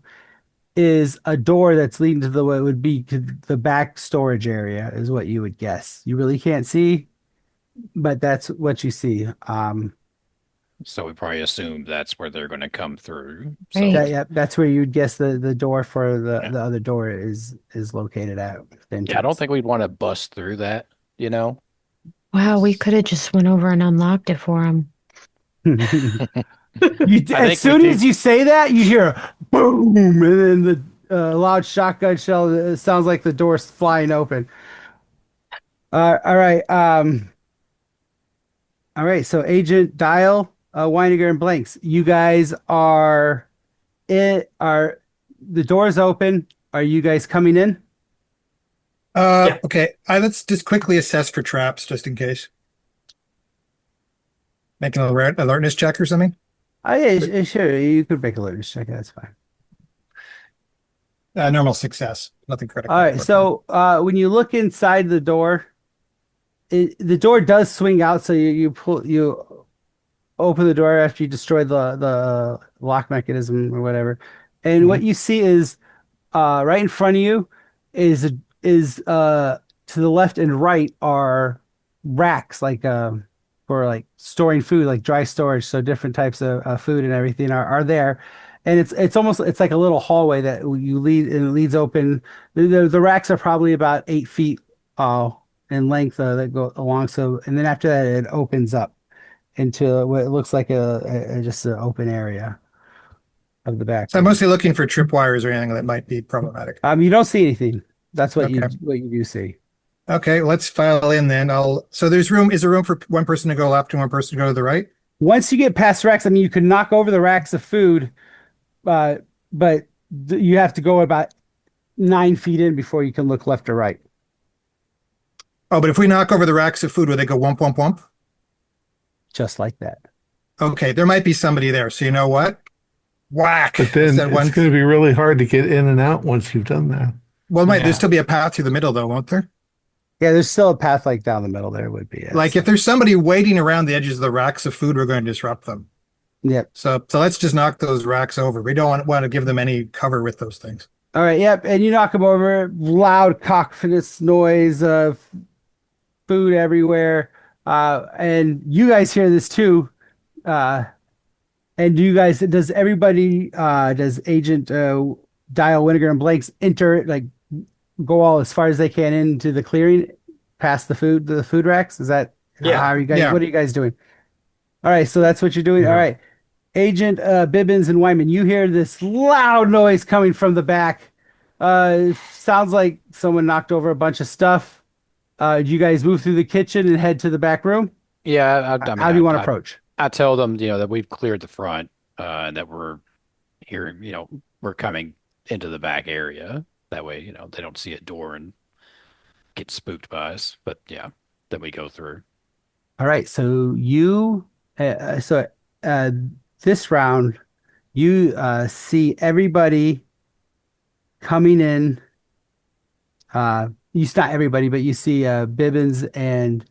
S2: is a door that's leading to what would be to the back storage area, is what you would guess. You really can't see, but that's what you see.
S3: So we probably assume that's where they're going to come through.
S4: Right.
S2: Yeah, that's where you'd guess the door for the
S3: Yeah.
S2: the other door is located at.
S3: Yeah, I don't think we'd want to bust through that, you know?
S4: Wow, we could have just went over and unlocked it for him.
S2: As soon as you say that, you hear a boom, and then the loud shotgun shell. It sounds like the door's flying open. All right. All right. So Agent Dial, Weiniger, and Blanks, you guys are the door's open. Are you guys coming in?
S5: Yeah.
S7: Okay. Let's just quickly assess for traps, just in case. Make an alertness check or something.
S2: Oh yeah, sure. You could make a alertness check. That's fine.
S7: Normal success, nothing critical.
S2: All right. So when you look inside the door, the door does swing out. So you open the door after you destroy the lock mechanism or whatever, and what you see is right in front of you is to the left and right are racks like for like storing food, like dry storage. So different types of food and everything are there. And it's like a little hallway that you lead, and it leads open. The racks are probably about 8 feet in length that go along. So, and then after that, it opens up into what it looks like just an open area of the back
S7: So I'm
S2: room.
S7: mostly looking for tripwires or anything that might be problematic.
S2: You don't see anything. That's what
S7: Okay.
S2: you do see.
S7: Okay, let's file in then. So there's room. Is there room for one person to go left and one person to go to the right?
S2: Once you get past racks, I mean, you can knock over the racks of food, but you have to go about 9 feet in before you can look left or right.
S7: Oh, but if we knock over the racks of food, will they go wump, wump, wump?
S2: Just like that.
S7: Okay, there might be somebody there. So you know what? Whack.
S1: But then
S7: Instead
S1: it's going to be really hard to get in and out once you've done that.
S7: Well, might
S6: Yeah.
S7: there still be a path through the middle though, won't there?
S2: Yeah, there's still a path like down the middle there would be. Yeah,
S7: Like
S2: so.
S7: if there's somebody waiting around the edges of the racks of food, we're going to disrupt them.
S2: Yep.
S7: So let's just knock those racks over. We don't want to give them any cover with those things.
S2: All right, yep, and you knock them over, loud cacophonous noise of food everywhere. And you guys hear this too. And does everybody, does Agent Dial, Winnegar, and Blake's enter, like, go all as far as they can into the clearing, past the food racks? Is that,
S5: Yeah.
S2: how are you guys,
S7: Yeah.
S2: what are you guys doing? All right, so that's what you're doing.
S6: Yeah.
S2: All right. Agent Bibbins and Wyman, you hear this loud noise coming from the back. Sounds like someone knocked over a bunch of stuff. Do you guys move through the kitchen and head to the back room?
S3: Yeah, I mean,
S2: How do you want to approach?
S3: I tell them, that we've cleared the front, and that we're here, we're coming into the back area. That way, they don't see a door and get spooked by us. But yeah, then we go through.
S2: All right, so uh, this round, you see everybody coming in. Not everybody, but you see Bibbins and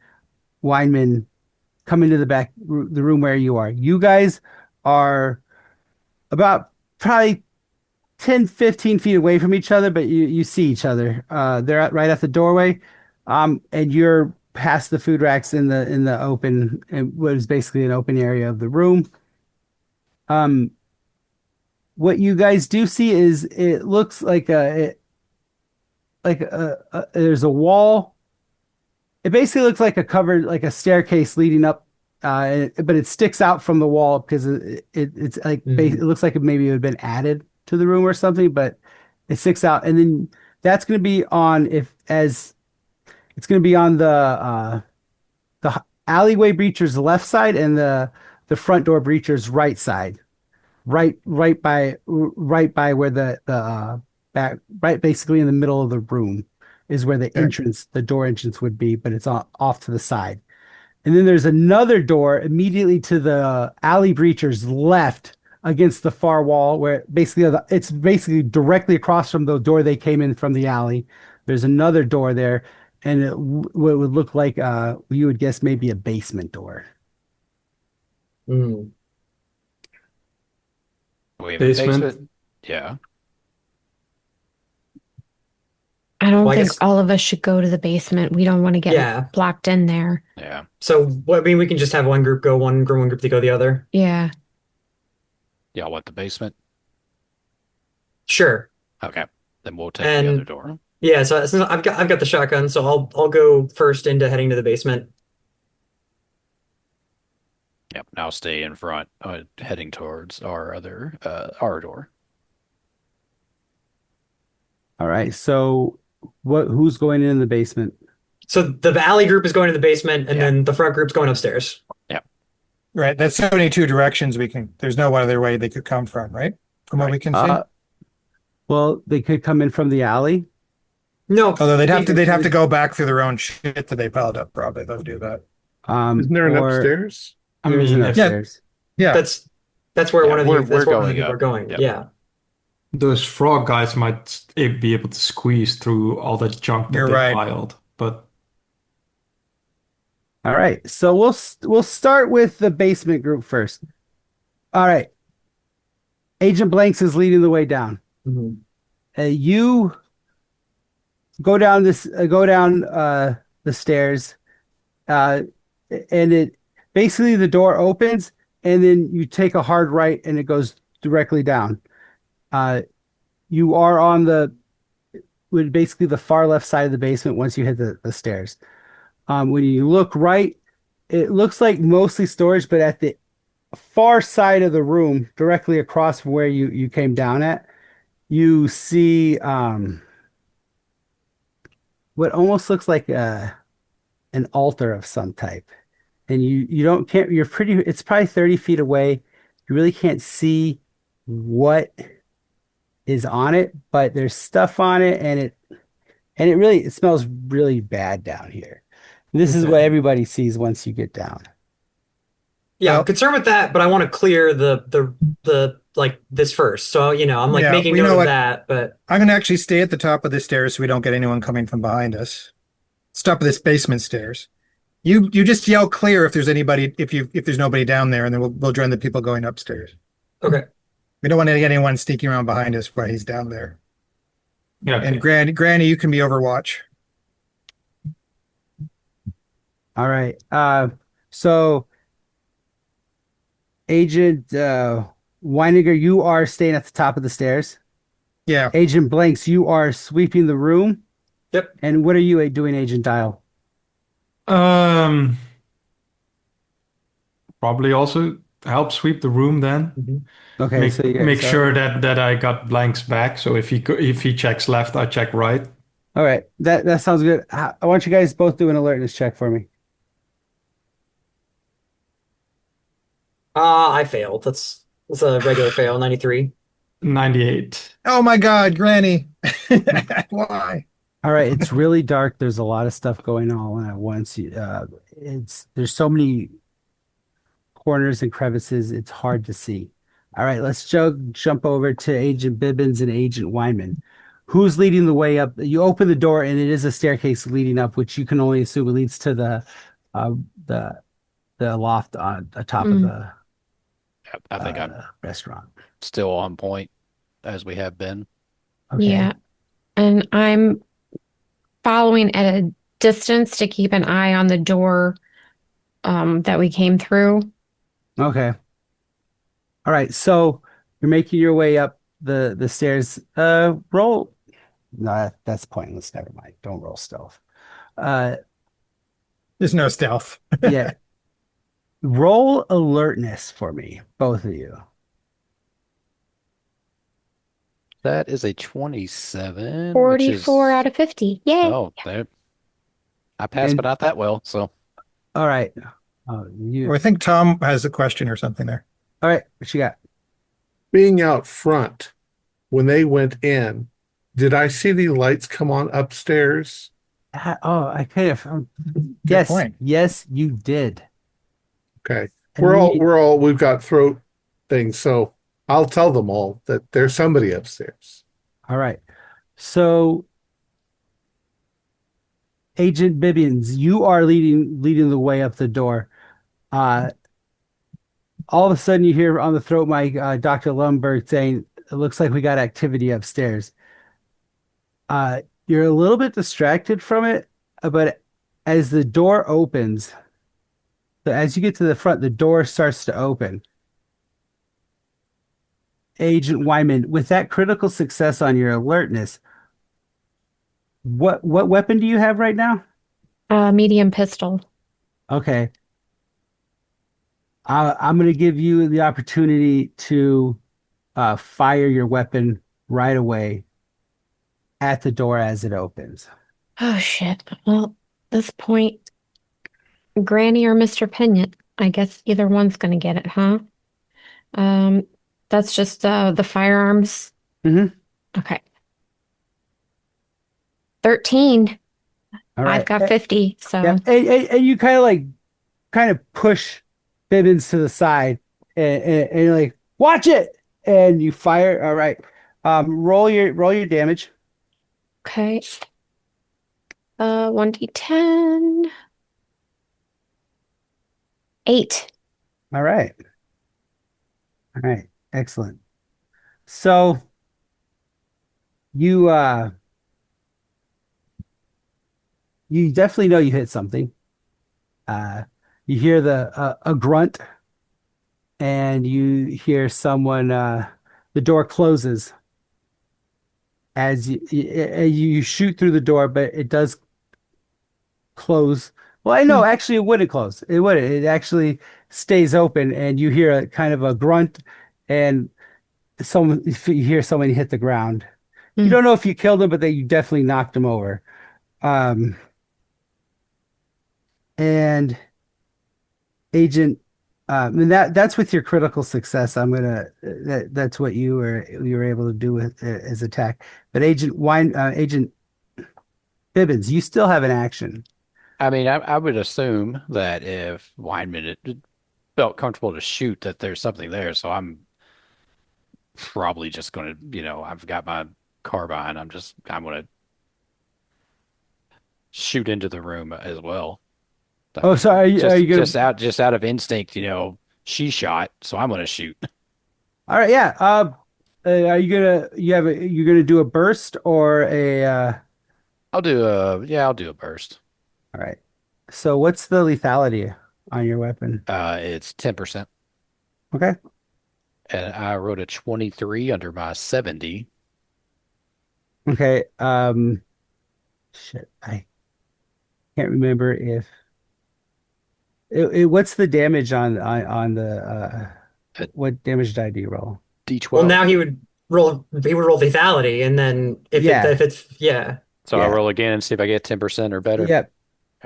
S2: Weinman come into the the room where you are. You guys are about probably 10, 15 feet away from each other, but you see each other. They're right at the doorway, and you're past the food racks in the open, and what is basically an open area of the room. What you guys do see is it looks like there's a wall. It basically looks like like a staircase leading up, but it sticks out from the wall because it's like it looks like maybe it would have been added to the room or something, but it sticks out. And then that's going to be it's going to be on the alleyway breacher's left side and the front door breacher's right side, right by where the back, right basically in the middle of the room is where the door entrance would be, but it's off to the side. And then there's another door immediately to the alley breacher's left against the far wall, where it's basically directly across from the door they came in from the alley. There's another door there, and what would look like you would guess maybe a basement door.
S5: Mm.
S3: We have
S6: Basement?
S3: a basement. Yeah.
S4: I don't
S5: Well, I
S4: think
S5: guess-
S4: all of us should go to the basement. We don't want to get
S5: Yeah.
S4: blocked in there.
S3: Yeah.
S5: So I mean, we can just have one group go one group to go the other.
S4: Yeah.
S3: Y'all want the basement?
S5: Sure.
S3: Okay. Then we'll take the
S5: And-
S3: other door.
S5: Yeah. So I've got the shotgun, so I'll go first into heading to the basement.
S3: Yep. And I'll stay in front, heading towards our door.
S2: All right. So who's going in the basement?
S5: So the alley group is going to the basement, and
S3: Yeah.
S5: then the front group's going upstairs.
S7: Right. That's 72 directions there's no other way they could come from, right? From what we can see.
S2: Well, they could come in from the alley.
S5: No,
S7: Although they'd have to go back through their own shit that they piled up, probably. They'll do that.
S1: Isn't there an upstairs?
S6: I
S2: There is an
S6: mean, if
S2: upstairs.
S7: Yeah.
S5: That's where
S3: Yeah,
S5: one of
S3: we're
S5: that's where one of
S3: going
S5: the people
S3: up.
S5: are going.
S3: Yep.
S5: Yeah.
S6: those frog guys might be able to squeeze through all that junk that
S7: You're
S6: they
S7: right.
S6: piled, but
S2: All right. So we'll start with the basement group first. All right. Agent Blanks is leading the way down.
S5: Mhm.
S2: You go down the stairs, and it basically the door opens, and then you take a hard right, and it goes directly down. You are on basically the far left side of the basement once you hit the stairs. When you look right, it looks like mostly storage, but at the far side of the room, directly across from where you came down at, you see what almost looks like an altar of some type. And you don't can't you're pretty it's probably 30 feet away. You really can't see what is on it, but there's stuff on it and it smells really bad down here. This is what
S7: Okay.
S2: everybody sees once you get down.
S5: Yeah, I'm
S7: Well,
S5: concerned with that, but I want to clear the like this first. So, I'm like
S7: yeah,
S5: making
S7: we know
S5: note of
S7: what.
S5: that, but
S7: I'm going to actually stay at the top of the stairs so we don't get anyone coming from behind us. Stop at this basement stairs. You just yell clear if there's anybody if there's nobody down there, and then we'll join the people going upstairs.
S5: okay.
S7: We don't want to get anyone sneaking around behind us while he's down there.
S6: Yeah,
S7: And
S6: okay.
S7: Granny, you can be Overwatch.
S2: All right. So Agent Weiniger, you are staying at the top of the stairs.
S7: Yeah.
S2: Agent Blanks, you are sweeping the room.
S5: Yep.
S2: And what are you doing, Agent Dial?
S6: Um, Probably also help sweep the room then.
S5: Mhm.
S2: Okay, so
S6: Make sure that I got blanks back. So if he checks left, I check right.
S2: all right, that sounds good. I want you guys both do an alertness check for me.
S5: I failed. That's a regular fail, 93.
S6: 98.
S7: Oh my God, Granny. Why?
S2: All right, it's really dark. There's a lot of stuff going on at once. There's so many corners and crevices. It's hard to see. All right, let's jump over to Agent Bibbins and Agent Weinman. Who's leading the way up? You open the door, and it is a staircase leading up, which you can only assume leads to uh, the the loft on the top of
S4: Mm.
S2: the
S3: Yep, I think I'm
S2: restaurant.
S3: still on point as we have been.
S2: Okay.
S4: Yeah. And I'm following at a distance to keep an eye on the door that we came through.
S2: Okay. All right. So you're making your way up the stairs. Roll. No, that's pointless. Never mind. Don't roll stealth. Uh,
S7: There's no stealth.
S2: yeah. Roll alertness for me, both of you.
S3: That is a 27, which
S4: 44
S3: is
S4: out of 50. Yay.
S3: oh, there. I passed,
S2: And-
S3: but not that well. So
S2: All right.
S7: Or I think Thom has a question or something there.
S2: All right. What you got?
S1: Being out front, when they went in, did I see the lights come on upstairs?
S2: I kind of.
S7: Good
S2: Yes.
S7: point.
S2: Yes, you did.
S1: Okay.
S2: And
S1: We've got throat things, so I'll tell them all that there's somebody upstairs.
S2: All right. So, Agent Bibbins, you are leading the way up the door. All of a sudden, you hear on the throat mic, Dr. Lundberg saying, "It looks like we got activity upstairs." You're a little bit distracted from it, but as the door opens, so as you get to the front, the door starts to open. Agent Wyman, with that critical success on your alertness, what weapon do you have right now?
S4: Medium pistol.
S2: Okay. I'm going to give you the opportunity to fire your weapon right away at the door as it opens.
S4: Oh, shit. Well, at this point, Granny or Mr. Pinion, I guess either one's going to get it, huh? That's just the firearms.
S2: Mhm.
S4: Okay. 13.
S2: All right.
S4: I've got 50, so
S2: Yeah. And you kind of push Bibbins to the side and you're like, watch it. And you fire. All right. Roll your damage.
S4: okay. 1d10. 8.
S2: All right. All right. Excellent. So you you definitely know you hit something. You hear a grunt and you hear someone the door closes as you shoot through the door, but it does close Well, I know actually it wouldn't close. It wouldn't. It actually stays open, and you hear a kind of a grunt, and you hear someone hit the ground. You
S4: Hmm.
S2: don't know if you killed him, but that you definitely knocked him over. Um, and Agent, and that's with your critical success. That's what you were able to do with as attack. But Agent Bibbins, you still have an action.
S3: I mean, I would assume that if Weinman it felt comfortable to shoot, that there's something there. So I'm probably just going to, I've got my carbine. I'm going to shoot into the room as well. I
S2: Oh,
S3: mean,
S2: so are you
S3: just
S2: gonna?
S3: out of instinct, she shot, so I'm going to shoot.
S2: All right, yeah. Are you gonna? You're gonna do a burst or a?
S3: I'll do a burst.
S2: All right. So what's the lethality on your weapon?
S3: It's 10%.
S2: Okay.
S3: And I wrote a 23 under my 70.
S2: Okay. Shit. I can't remember if what's the damage on the
S3: A
S2: what damage die do you roll?
S5: Well,
S3: D12.
S5: now he would roll lethality, and then
S2: Yeah.
S5: if it's yeah.
S3: So I'll
S2: Yeah.
S3: roll again and see if I get 10% or better.
S2: Yep.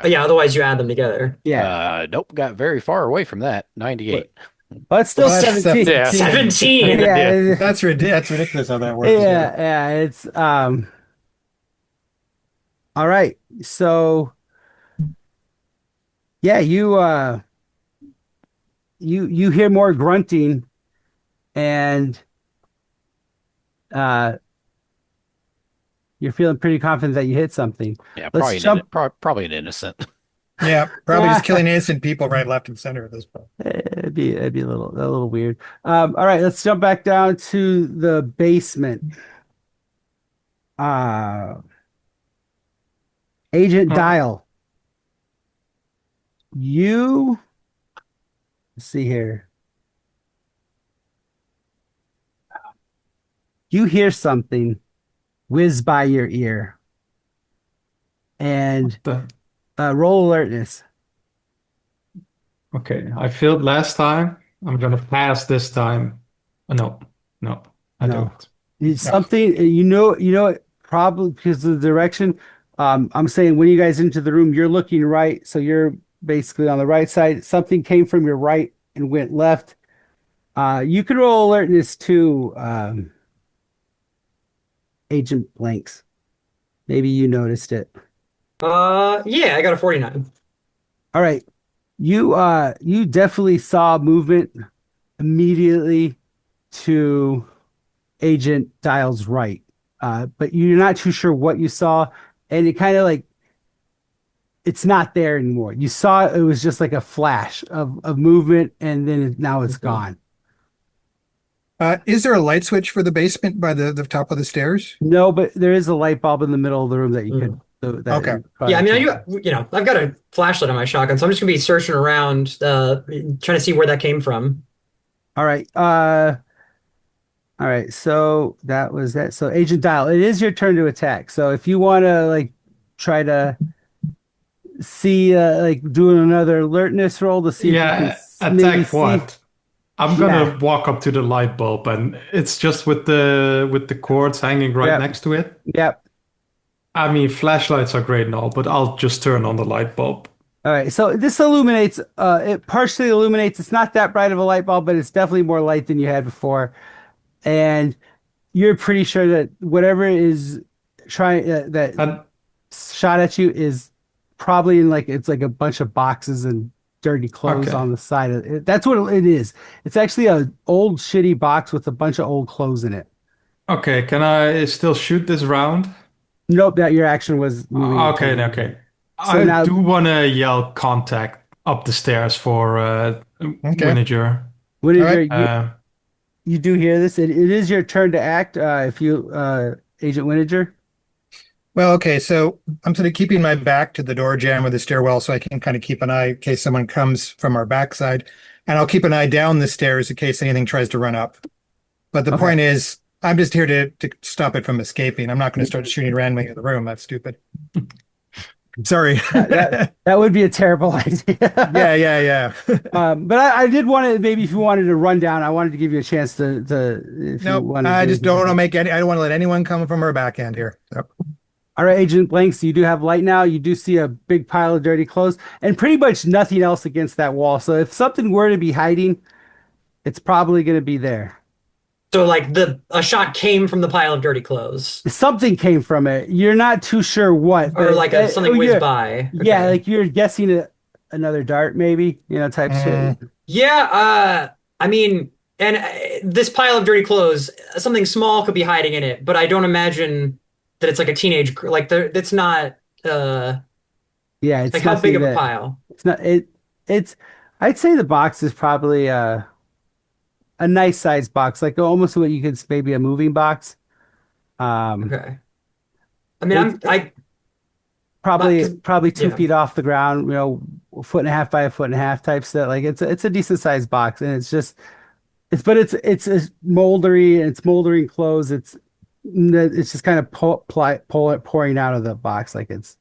S5: But yeah, otherwise you add them together.
S2: Yeah.
S3: Nope, got very far away from that.
S2: But
S3: 98.
S2: well, it's still
S7: Well, that's
S2: 17.
S3: Yeah.
S5: 17.
S2: Yeah.
S7: That's ridiculous how that works.
S2: Yeah. It's all right. So yeah, you hear more grunting and uh you're feeling pretty confident that you hit something.
S3: Yeah,
S2: Let's jump.
S3: probably an innocent.
S7: Yeah, probably just killing innocent people right, left, and center at this point.
S2: It'd be a little weird. All right, let's jump back down to the basement. Uh Agent Dial, you let's see here. You hear something whiz by your ear and
S6: The-
S2: roll alertness.
S6: Okay, I failed last time. I'm gonna pass this time. No, no, I
S2: No.
S6: don't.
S2: It's something it probably because of the direction. I'm saying when you guys into the room, you're looking right, so you're basically on the right side. Something came from your right and went left. You can roll alertness too, Agent Blanks. Maybe you noticed it.
S5: Yeah, I got a 49.
S2: All right. You definitely saw movement immediately to Agent Dial's right. But you're not too sure what you saw, and it kind of like it's not there anymore. You saw it was just like a flash of movement, and then now it's gone.
S7: Is there a light switch for the basement by the top of the stairs?
S2: No, but there is a light bulb in the middle of the room that you could.
S7: Okay.
S5: Yeah, I mean, I've got a flashlight on my shotgun, so I'm just gonna be searching around, trying to see where that came from.
S2: All right. All right. So that was that. So Agent Dial, it is your turn to attack. So if you want to like try to see like doing another alertness roll to see if you
S6: Yeah,
S2: can maybe
S6: attack what? I'm gonna walk up to the light bulb, and it's just with the cords hanging right
S2: Yep.
S6: next to it.
S2: Yep.
S6: I mean, flashlights are great and all, but I'll just turn on the light bulb.
S2: All right. So this illuminates. It partially illuminates. It's not that bright of a light bulb, but it's definitely more light than you had before. And you're pretty sure that whatever is trying that
S6: And
S2: shot at you is probably in it's like a bunch of boxes and dirty clothes
S6: Okay.
S2: on the side of it. That's what it is. It's actually an old shitty box with a bunch of old clothes in it.
S6: okay, can I still shoot this round?
S2: Nope, that your action was moving.
S6: Okay, okay.
S2: So
S6: I
S2: now-
S6: do want to yell contact up the stairs for Winegar.
S2: What is
S7: All right.
S2: you do hear this? It is your turn to act. If you Agent Wininger.
S7: Well, okay, so I'm sort of keeping my back to the door jamb of the stairwell so I can kind of keep an eye in case someone comes from our backside. And I'll keep an eye down the stairs in case anything tries to run up. But the point is, I'm just here to stop it from escaping. I'm not going to start shooting randomly in the room. That's stupid. Sorry.
S2: That would be a terrible idea.
S7: Yeah.
S2: But I did want to maybe if you wanted to run down, I wanted to give you a chance to if you
S7: Nope.
S2: wanted to
S7: I
S2: do
S7: just don't want to
S2: anything.
S7: make any. I don't want to let anyone come from her backhand here. Yep.
S2: All right, Agent Blanks, you do have light now. You do see a big pile of dirty clothes and pretty much nothing else against that wall. So if something were to be hiding, it's probably going to be there.
S5: So like the a shot came from the pile of dirty clothes,
S2: Something came from it. You're not too sure what,
S5: or
S2: but
S5: like something whizzed by.
S2: yeah,
S5: Okay.
S2: like you're guessing another dart, maybe, type shit.
S5: Yeah. I mean, and this pile of dirty clothes, something small could be hiding in it, but I don't imagine that it's like a teenage. Like it's not.
S2: Yeah,
S5: Like
S2: it's
S5: how big
S2: nothing
S5: of a
S2: that
S5: pile?
S2: it's not it. It's I'd say the box is probably a nice size box, like almost what you could maybe a moving box. Um,
S5: Okay. I mean,
S2: it's
S5: I'm I my
S2: probably
S5: because
S2: probably two
S5: yeah.
S2: feet off the ground, a foot and a half by a foot and a half type set. Like it's a decent sized box, and it's just it's moldery, and it's moldering clothes. It's just kind of pouring out of the box, like it's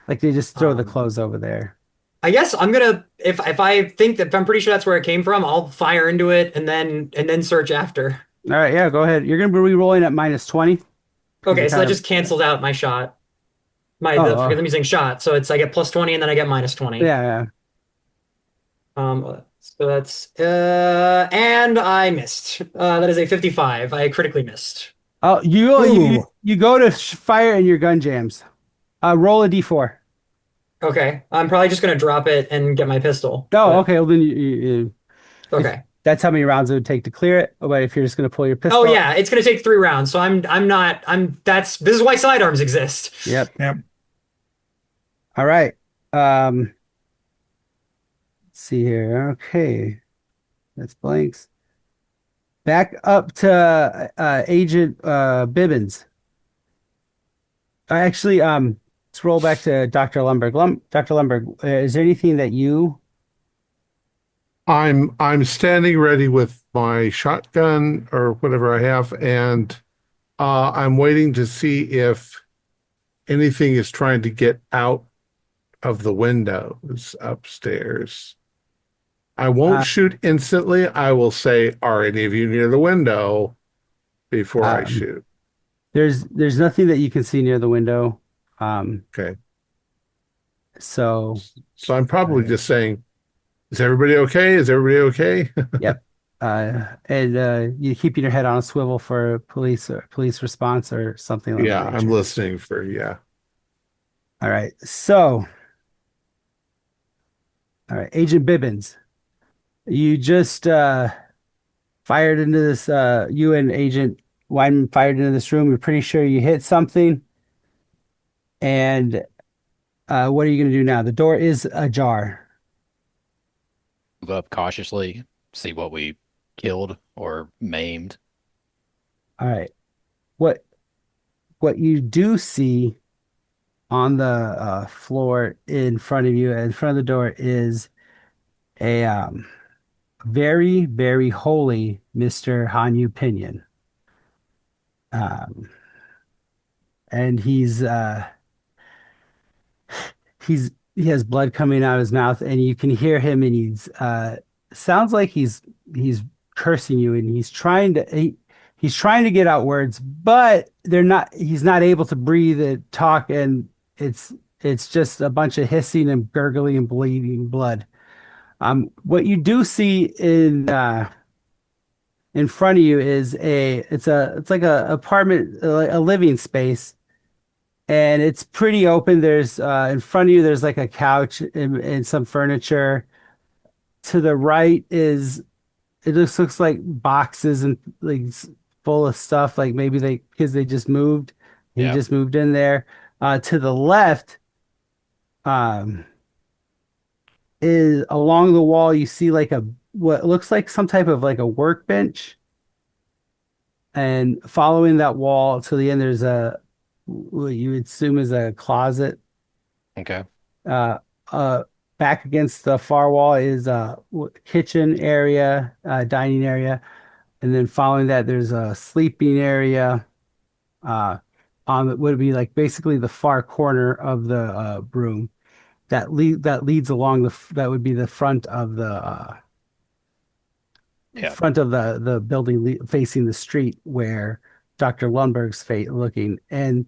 S2: like they just throw the
S5: Um,
S2: clothes over there.
S5: I guess I'm gonna if I think that if I'm pretty sure that's where it came from, I'll fire into it and then search after.
S2: All right, yeah, go ahead. You're gonna be re-rolling at -20 because you're
S5: Okay, so
S2: kind
S5: that
S2: of
S5: just canceled out my shot. Because
S2: oh
S5: I'm using shot, so it's I get +20 and then I get -20.
S2: yeah.
S5: So that's and I missed. That is a 55. I critically missed.
S2: Oh,
S7: Ooh.
S2: you go to fire and your gun jams. Roll a d4.
S5: Okay, I'm probably just gonna drop it and get my pistol.
S2: Oh,
S5: But
S2: okay. Well, then if
S5: okay.
S2: that's how many rounds it would take to clear it. But if you're just going to pull your
S5: Oh
S2: pistol,
S5: yeah, it's gonna take 3 rounds. So I'm not I'm that's this is why sidearms exist.
S2: yep.
S7: Yep.
S2: All right. Let's see here. Okay, that's blanks. Back up to Agent Bibbins. Actually, let's roll back to Dr. Lumberg. Dr. Lumberg, is there anything that you?
S1: I'm standing ready with my shotgun or whatever I have, and I'm waiting to see if anything is trying to get out of the windows upstairs. I won't
S2: Uh,
S1: shoot instantly. I will say, "Are any of you near the window?" before I
S2: um,
S1: shoot.
S2: there's nothing that you can see near the window. Um,
S1: Okay.
S2: so
S1: So I'm
S2: all
S1: probably
S2: right.
S1: just saying, "Is everybody okay? Is everybody okay?"
S2: Yep. And you keeping your head on a swivel for police response or something of that
S1: Yeah, I'm
S2: nature.
S1: listening for, yeah.
S2: All right. So, all right, Agent Bibbins, you just fired into this you and Agent Wyman fired into this room. You're pretty sure you hit something. And what are you going to do now? The door is ajar.
S3: Move up cautiously, see what we killed or maimed.
S2: All right. What what you do see on the floor in front of you, in front of the door, is a very, very holy Mr. Hanyu Pinyin. Um, and he has blood coming out of his mouth, and you can hear him, and he's sounds like he's cursing you, and he's trying to get out words, but they're not. He's not able to breathe and talk, and it's it's just a bunch of hissing and gurgling and bleeding blood. What you do see in front of you is it's like a apartment, a living space, and it's pretty open. There's in front of you there's like a couch and some furniture. To the right is it just looks like boxes and like full of stuff, like maybe they because they just moved. He
S3: Yeah.
S2: just moved in there. To the left, um, is along the wall you see like a what looks like some type of like a workbench, and following that wall to the end there's a what you would assume is a closet.
S3: Okay.
S2: Uh, uh, Back against the far wall is a kitchen area, dining area, and then following that there's a sleeping area. Uh, on it would be like basically the far corner of the room that leads along that would be the
S3: Yeah.
S2: front of the building facing the street where Dr. Lundberg's looking, and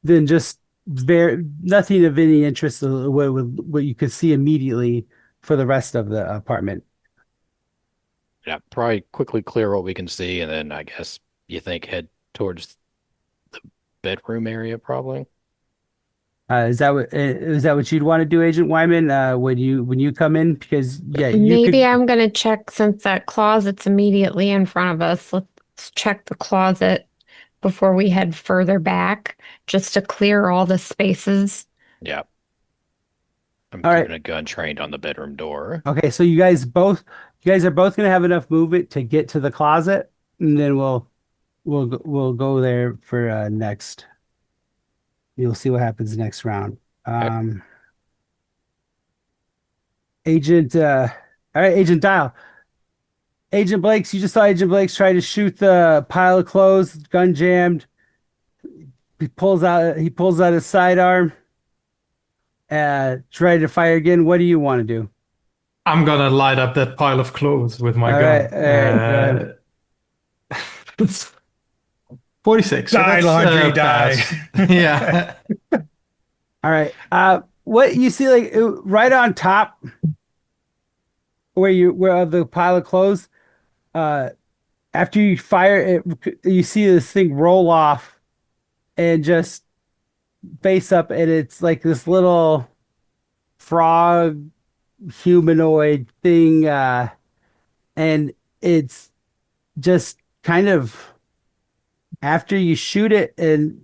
S2: then just nothing of any interest what you could see immediately for the rest of the apartment.
S3: Yeah. Probably quickly clear what we can see, and then I guess you think head towards the bedroom area, probably.
S2: Is that what you'd want to do, Agent Wyman? When you come in, because yeah, you
S4: Maybe
S2: could.
S4: I'm gonna check since that closet's immediately in front of us. Let's check the closet before we head further back, just to clear all the spaces.
S3: Yeah. I'm
S2: All right.
S3: keeping a gun trained on the bedroom door.
S2: Okay, so you guys are both gonna have enough movement to get to the closet, and then we'll go there for next. You'll see what happens next round.
S3: Okay.
S2: Agent, all right, Agent Dial. Agent Blake's, you just saw Agent Blake's try to shoot the pile of clothes, gun jammed. He pulls out his sidearm, try to fire again. What do you want to do?
S6: I'm gonna light up that pile of clothes with my
S2: All right,
S6: gun.
S2: all right, go ahead.
S6: 46. So
S7: Die,
S6: that's,
S7: laundry, die.
S6: pass. Yeah.
S2: All right. What you see, like right on top where of the pile of clothes, uh, after you fire it, you see this thing roll off and just face up, and it's like this little frog humanoid thing, and it's just kind of after you shoot it, and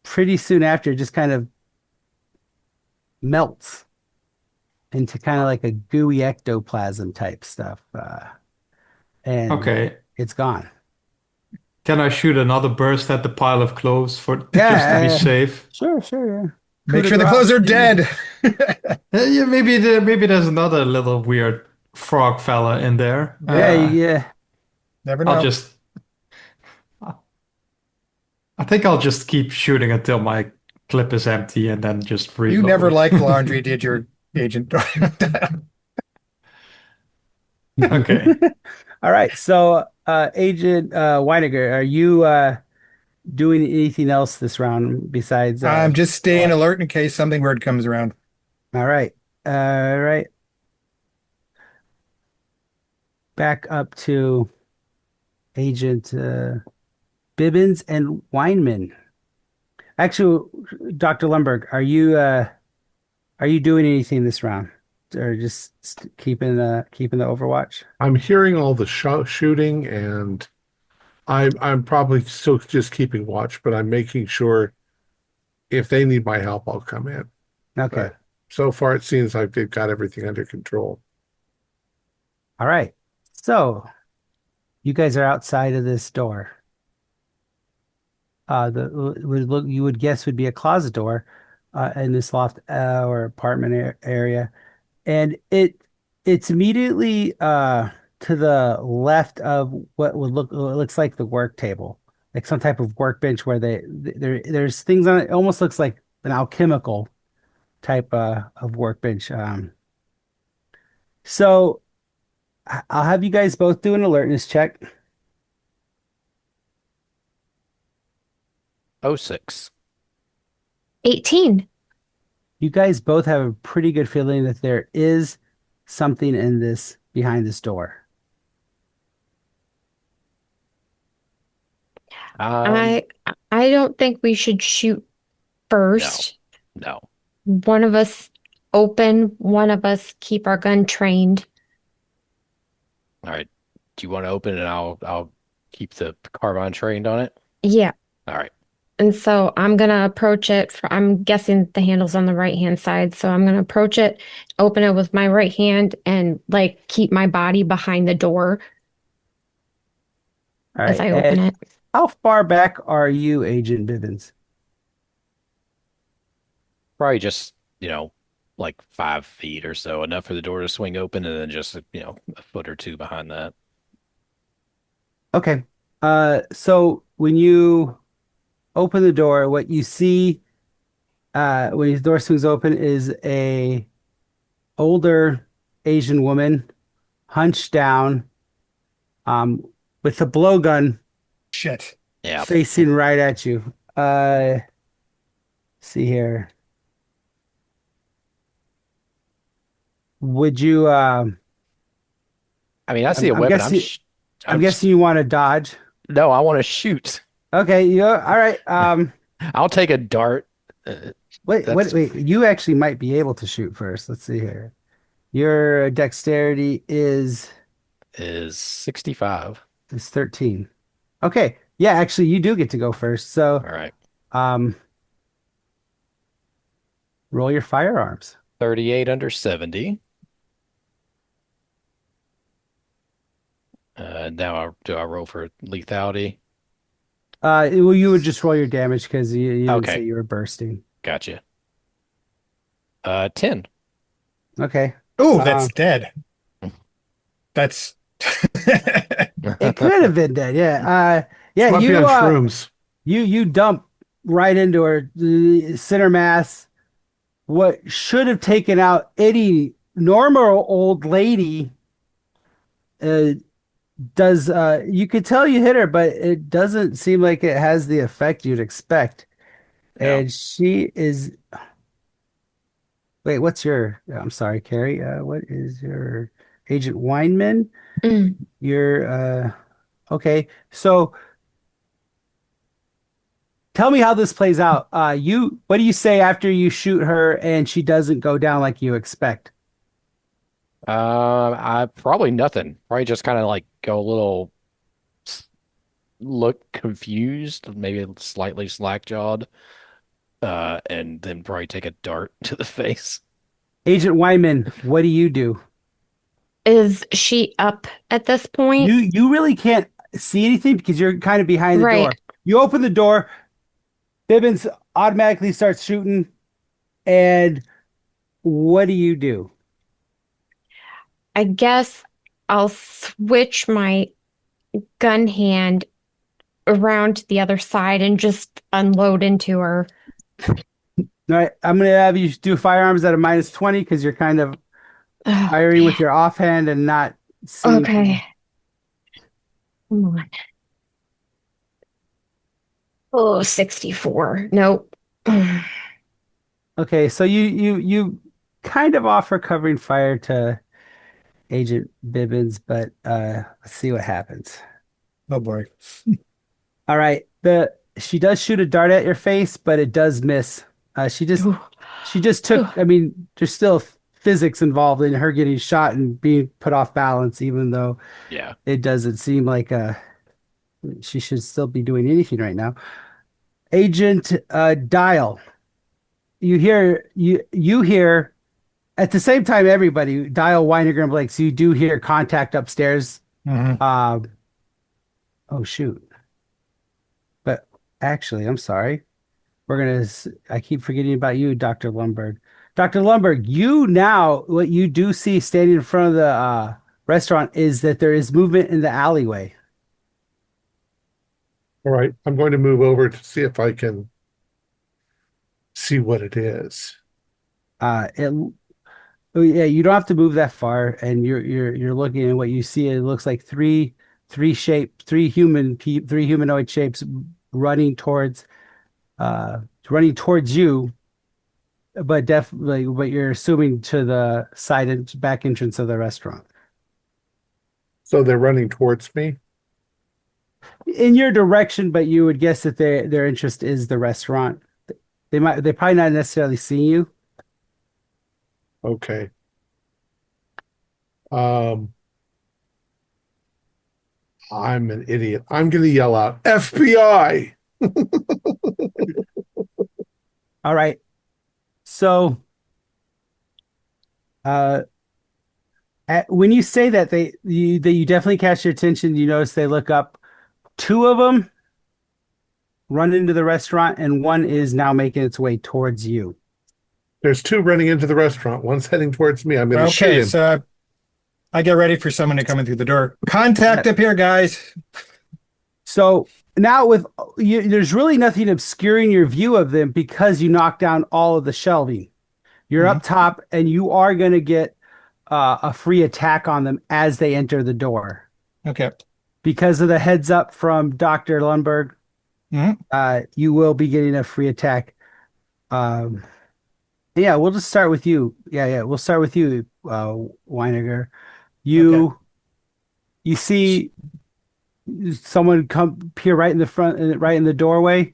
S2: pretty soon after, it just kind of melts into kind of like a gooey ectoplasm type stuff, and
S6: Okay.
S2: it's gone.
S6: Can I shoot another burst at the pile of clothes
S2: Yeah,
S6: just to be safe?
S2: sure, yeah.
S7: Make sure the clothes are dead.
S6: Yeah, maybe there's another little weird frog fella in there.
S2: Yeah.
S7: Never know.
S6: I think I'll just keep shooting until my clip is empty and then just reload.
S7: You never liked laundry, did your agent?
S6: Okay.
S2: All right. So, Agent Weiniger, are you doing anything else this round besides?
S7: I'm just staying alert in case something weird comes around.
S2: All right. All right. Back up to Agent Bibbins and Weinman. Actually, Dr. Lundberg, are you doing anything this round, or just keeping the Overwatch?
S1: I'm hearing all the shooting, and I'm probably still just keeping watch, but I'm making sure if they need my help, I'll come in.
S2: Okay.
S1: But so far, it seems like they've got everything under control.
S2: All right. So you guys are outside of this door. You would guess would be a closet door in this loft or apartment area, and it's immediately to the left of what looks like the work table, like some type of workbench where there's things on it. It almost looks like an alchemical type of workbench. So I'll have you guys both do an alertness check.
S3: 06.
S4: 18.
S2: You guys both have a pretty good feeling that there is something behind this door.
S4: I don't think we should shoot first.
S3: No.
S4: One of us open, one of us keep our gun trained.
S3: All right. Do you want to open it? I'll keep the carbine trained on it.
S4: Yeah.
S3: All right.
S4: And so I'm gonna approach it. I'm guessing the handle's on the right hand side, so I'm gonna approach it, open it with my right hand, and like keep my body behind the door
S2: All
S4: as
S2: right.
S4: I open it.
S2: How far back are you, Agent Bivens?
S3: Probably just, like 5 feet or so, enough for the door to swing open, and then just, a foot or two behind that.
S2: Okay. So when you open the door, what you see when the door swings open is a older Asian woman hunched down um, with a blowgun
S7: Shit.
S3: Yeah.
S2: facing right at you. See here. Would you
S3: I mean, I see a
S2: I'm
S3: weapon.
S2: guessing I'm
S3: I'm just,
S2: guessing you want to dodge.
S3: no, I want to shoot.
S2: Okay, all right.
S3: I'll take a dart. That's
S2: Wait. You actually might be able to shoot first. Let's see here. Your dexterity
S3: is 65.
S2: is 13. Okay. Yeah, actually you do get to go first. So,
S3: All right.
S2: um roll your firearms.
S3: 38 under 70. Now do I roll for lethality?
S2: Well, you would just roll your damage because you didn't say
S3: Okay,
S2: you were bursting.
S3: gotcha. 10.
S2: Okay.
S7: Oh, that's dead. That's
S2: It could have been dead. Yeah. Yeah,
S1: Might be on shrooms.
S2: you dump right into her center mass. What should have taken out any normal old lady uh, does you could tell you hit her, but it doesn't seem like it has the effect you'd expect.
S3: Yeah.
S2: And she is wait, what's your I'm sorry, Carrie. What is your Agent Weinman?
S4: Mm.
S2: Your okay. So tell me how this plays out. What do you say after you shoot her and she doesn't go down like you expect?
S3: I probably nothing. Probably just kind of like go a little look confused, maybe slightly slack-jawed, and then probably take a dart to the face.
S2: Agent Wyman, what do you do?
S4: Is she up at this point?
S2: You really can't see anything because you're kind of behind the
S4: Right.
S2: door. You open the door, Bibbins automatically starts shooting, and what do you do?
S4: I guess I'll switch my gun hand around to the other side and just unload into her.
S2: All right, I'm gonna have you do firearms at a -20 because you're kind of firing with your offhand and not seeing.
S4: Okay. Come on. Oh, 64. Nope.
S2: Okay, so you kind of offer covering fire to Agent Bibbins, but let's see what happens.
S7: oh boy.
S2: All right, she does shoot a dart at your face, but it does miss. She just took. I mean, there's still physics involved in her getting shot and being put off balance, even though
S3: Yeah.
S2: it doesn't seem like she should still be doing anything right now. Agent Dial, you hear at the same time everybody Dial, Weiniger, and Blake. So you do hear contact upstairs.
S7: Mhm.
S2: Oh shoot! But actually, I'm sorry. I keep forgetting about you, Dr. Lumberg. Dr. Lumberg, what you do see standing in front of the restaurant is that there is movement in the alleyway.
S1: All right, I'm going to move over to see if I can see what it is.
S2: Oh, yeah, you don't have to move that far, and you're looking at what you see. It looks like three humanoid shapes running towards you, but definitely, but you're assuming to the side and back entrance of the restaurant.
S1: So they're running towards me.
S2: In your direction, but you would guess that their interest is the restaurant. They probably not necessarily see you.
S1: Okay. I'm an idiot. I'm going to yell out, FBI!
S2: All right. So, when you say that you definitely catch your attention, you notice they look up. Two of them run into the restaurant, and one is now making its way towards you.
S1: There's two running into the restaurant. One's heading towards me. I'm going to shoot
S7: Okay,
S1: him.
S7: so I get ready for someone to come in through the door. Contact up here, guys.
S2: So now with you, there's really nothing obscuring your view of them because you knocked down all of the shelving. You're up top, and you are going to get a free attack on them as they enter the door
S7: Okay.
S2: because of the heads up from Dr. Lundberg.
S7: Mhm.
S2: You will be getting a free attack. Yeah, we'll just start with you. Yeah, we'll start with you, Weiniger.
S7: Okay.
S2: You see someone come appear right in the front, right in the doorway.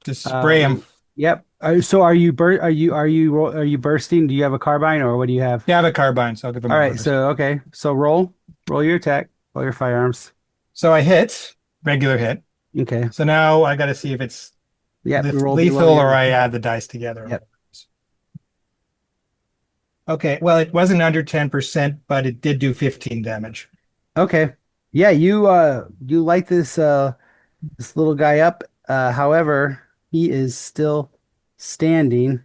S7: Just spray him.
S2: Yep. So are you bursting? Do you have a carbine or what do you have?
S7: Yeah, I have a carbine, so I'll give him
S2: All
S7: a
S2: right.
S7: burst.
S2: So okay. So roll your attack, roll your firearms.
S7: So I hit, regular hit.
S2: Okay.
S7: So now I got to see if it's
S2: Yeah.
S7: lethal or I add the dice together.
S2: Yep.
S7: Okay. Well, it wasn't under 10%, but it did do 15 damage.
S2: Okay. Yeah. You light this little guy up. However, he is still standing.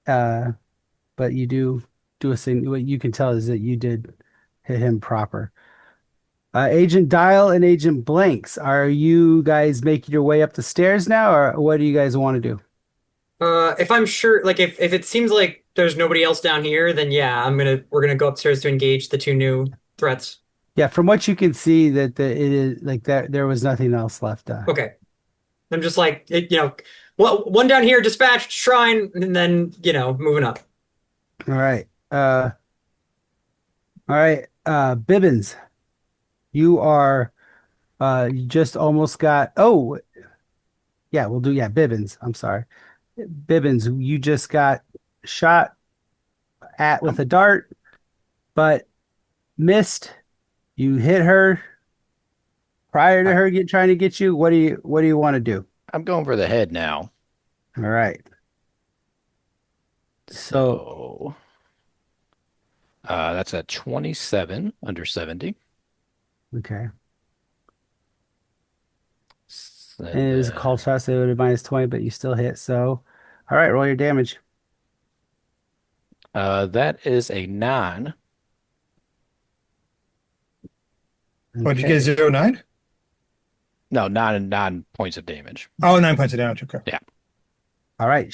S2: But you do a thing. What you can tell is that you did hit him proper. Agent Dial and Agent Blanks, are you guys making your way up the stairs now, or what do you guys want to do?
S5: If I'm sure, like if it seems like there's nobody else down here, then yeah, we're gonna go upstairs to engage the two new threats.
S2: Yeah, from what you can see, it is like that. There was nothing else left.
S5: Okay. I'm just like, well, one down here, dispatched, shrine, and then, moving up.
S2: All right. All right. Bibbins, you are. You just almost got. Oh, yeah. We'll do. Yeah, Bibbins. I'm sorry, Bibbins. You just got shot at with a dart, but missed. You hit her prior to her trying to get you. What do you want to do?
S3: I'm going for the head now.
S2: All right. So
S3: That's a 27 under 70.
S2: okay.
S3: And
S2: And it was a call shot, so it would have -20, but you still hit. So, all right, roll your damage.
S3: that is a 9.
S7: What, did you get 0.9?
S3: No, 9 points of damage.
S7: Oh, 9 points of damage. Okay.
S3: Yeah.
S2: All right.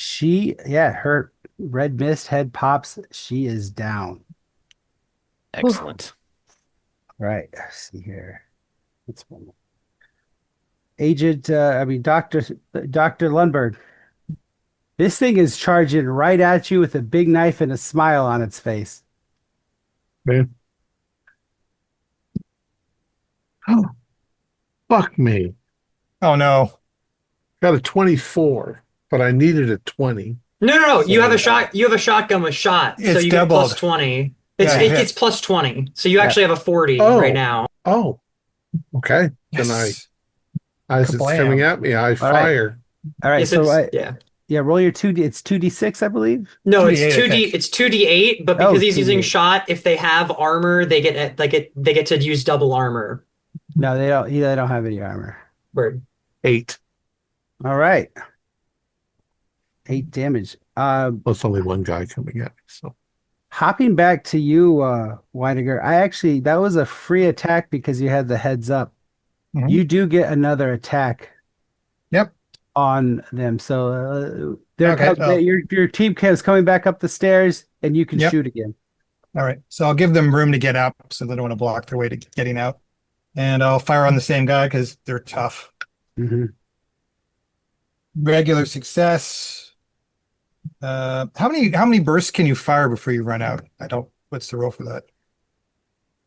S2: Her red mist head pops. She is down.
S3: Excellent.
S2: All right. Let's see here. What's one more? Dr. Lundberg. This thing is charging right at you with a big knife and a smile on its face.
S1: Man. Oh, fuck me.
S7: Oh, no.
S1: Got a 24, but I needed a 20.
S5: No.
S2: So,
S5: You have a shotgun with shot, so
S7: It's
S5: you get
S7: doubled.
S5: plus 20.
S7: Yeah,
S5: It
S7: yeah.
S5: gets plus 20. So you actually have a 40
S1: Oh.
S5: right now.
S1: Oh, okay.
S7: Yes.
S1: Then as it's
S7: Kablam.
S1: coming at me, I fire.
S2: All right.
S5: Yes,
S2: So
S5: yeah.
S2: roll your 2D. It's 2d6, I believe.
S5: No,
S7: 2d8,
S5: it's 2D.
S7: okay.
S5: It's 2D8, but
S2: Oh,
S5: because he's using
S2: 2d8.
S5: shot, if they have armor, they get to use double armor.
S2: No, they don't. They don't have any armor.
S5: Word.
S1: 8.
S2: All right. 8 damage.
S1: Well, it's only one guy coming at me. So
S2: Hopping back to you, Weiniger, that was a free attack because you had the heads up.
S7: Mhm.
S2: You do get another attack
S7: Yep.
S2: on them. So
S7: Okay,
S2: your team is coming back up the stairs and you can
S7: Yep.
S2: shoot again.
S7: All right. So I'll give them room to get up so they don't want to block their way to getting out. And I'll fire on the same guy because they're tough.
S2: Mhm.
S7: Regular success. How many bursts can you fire before you run out? What's the roll for that?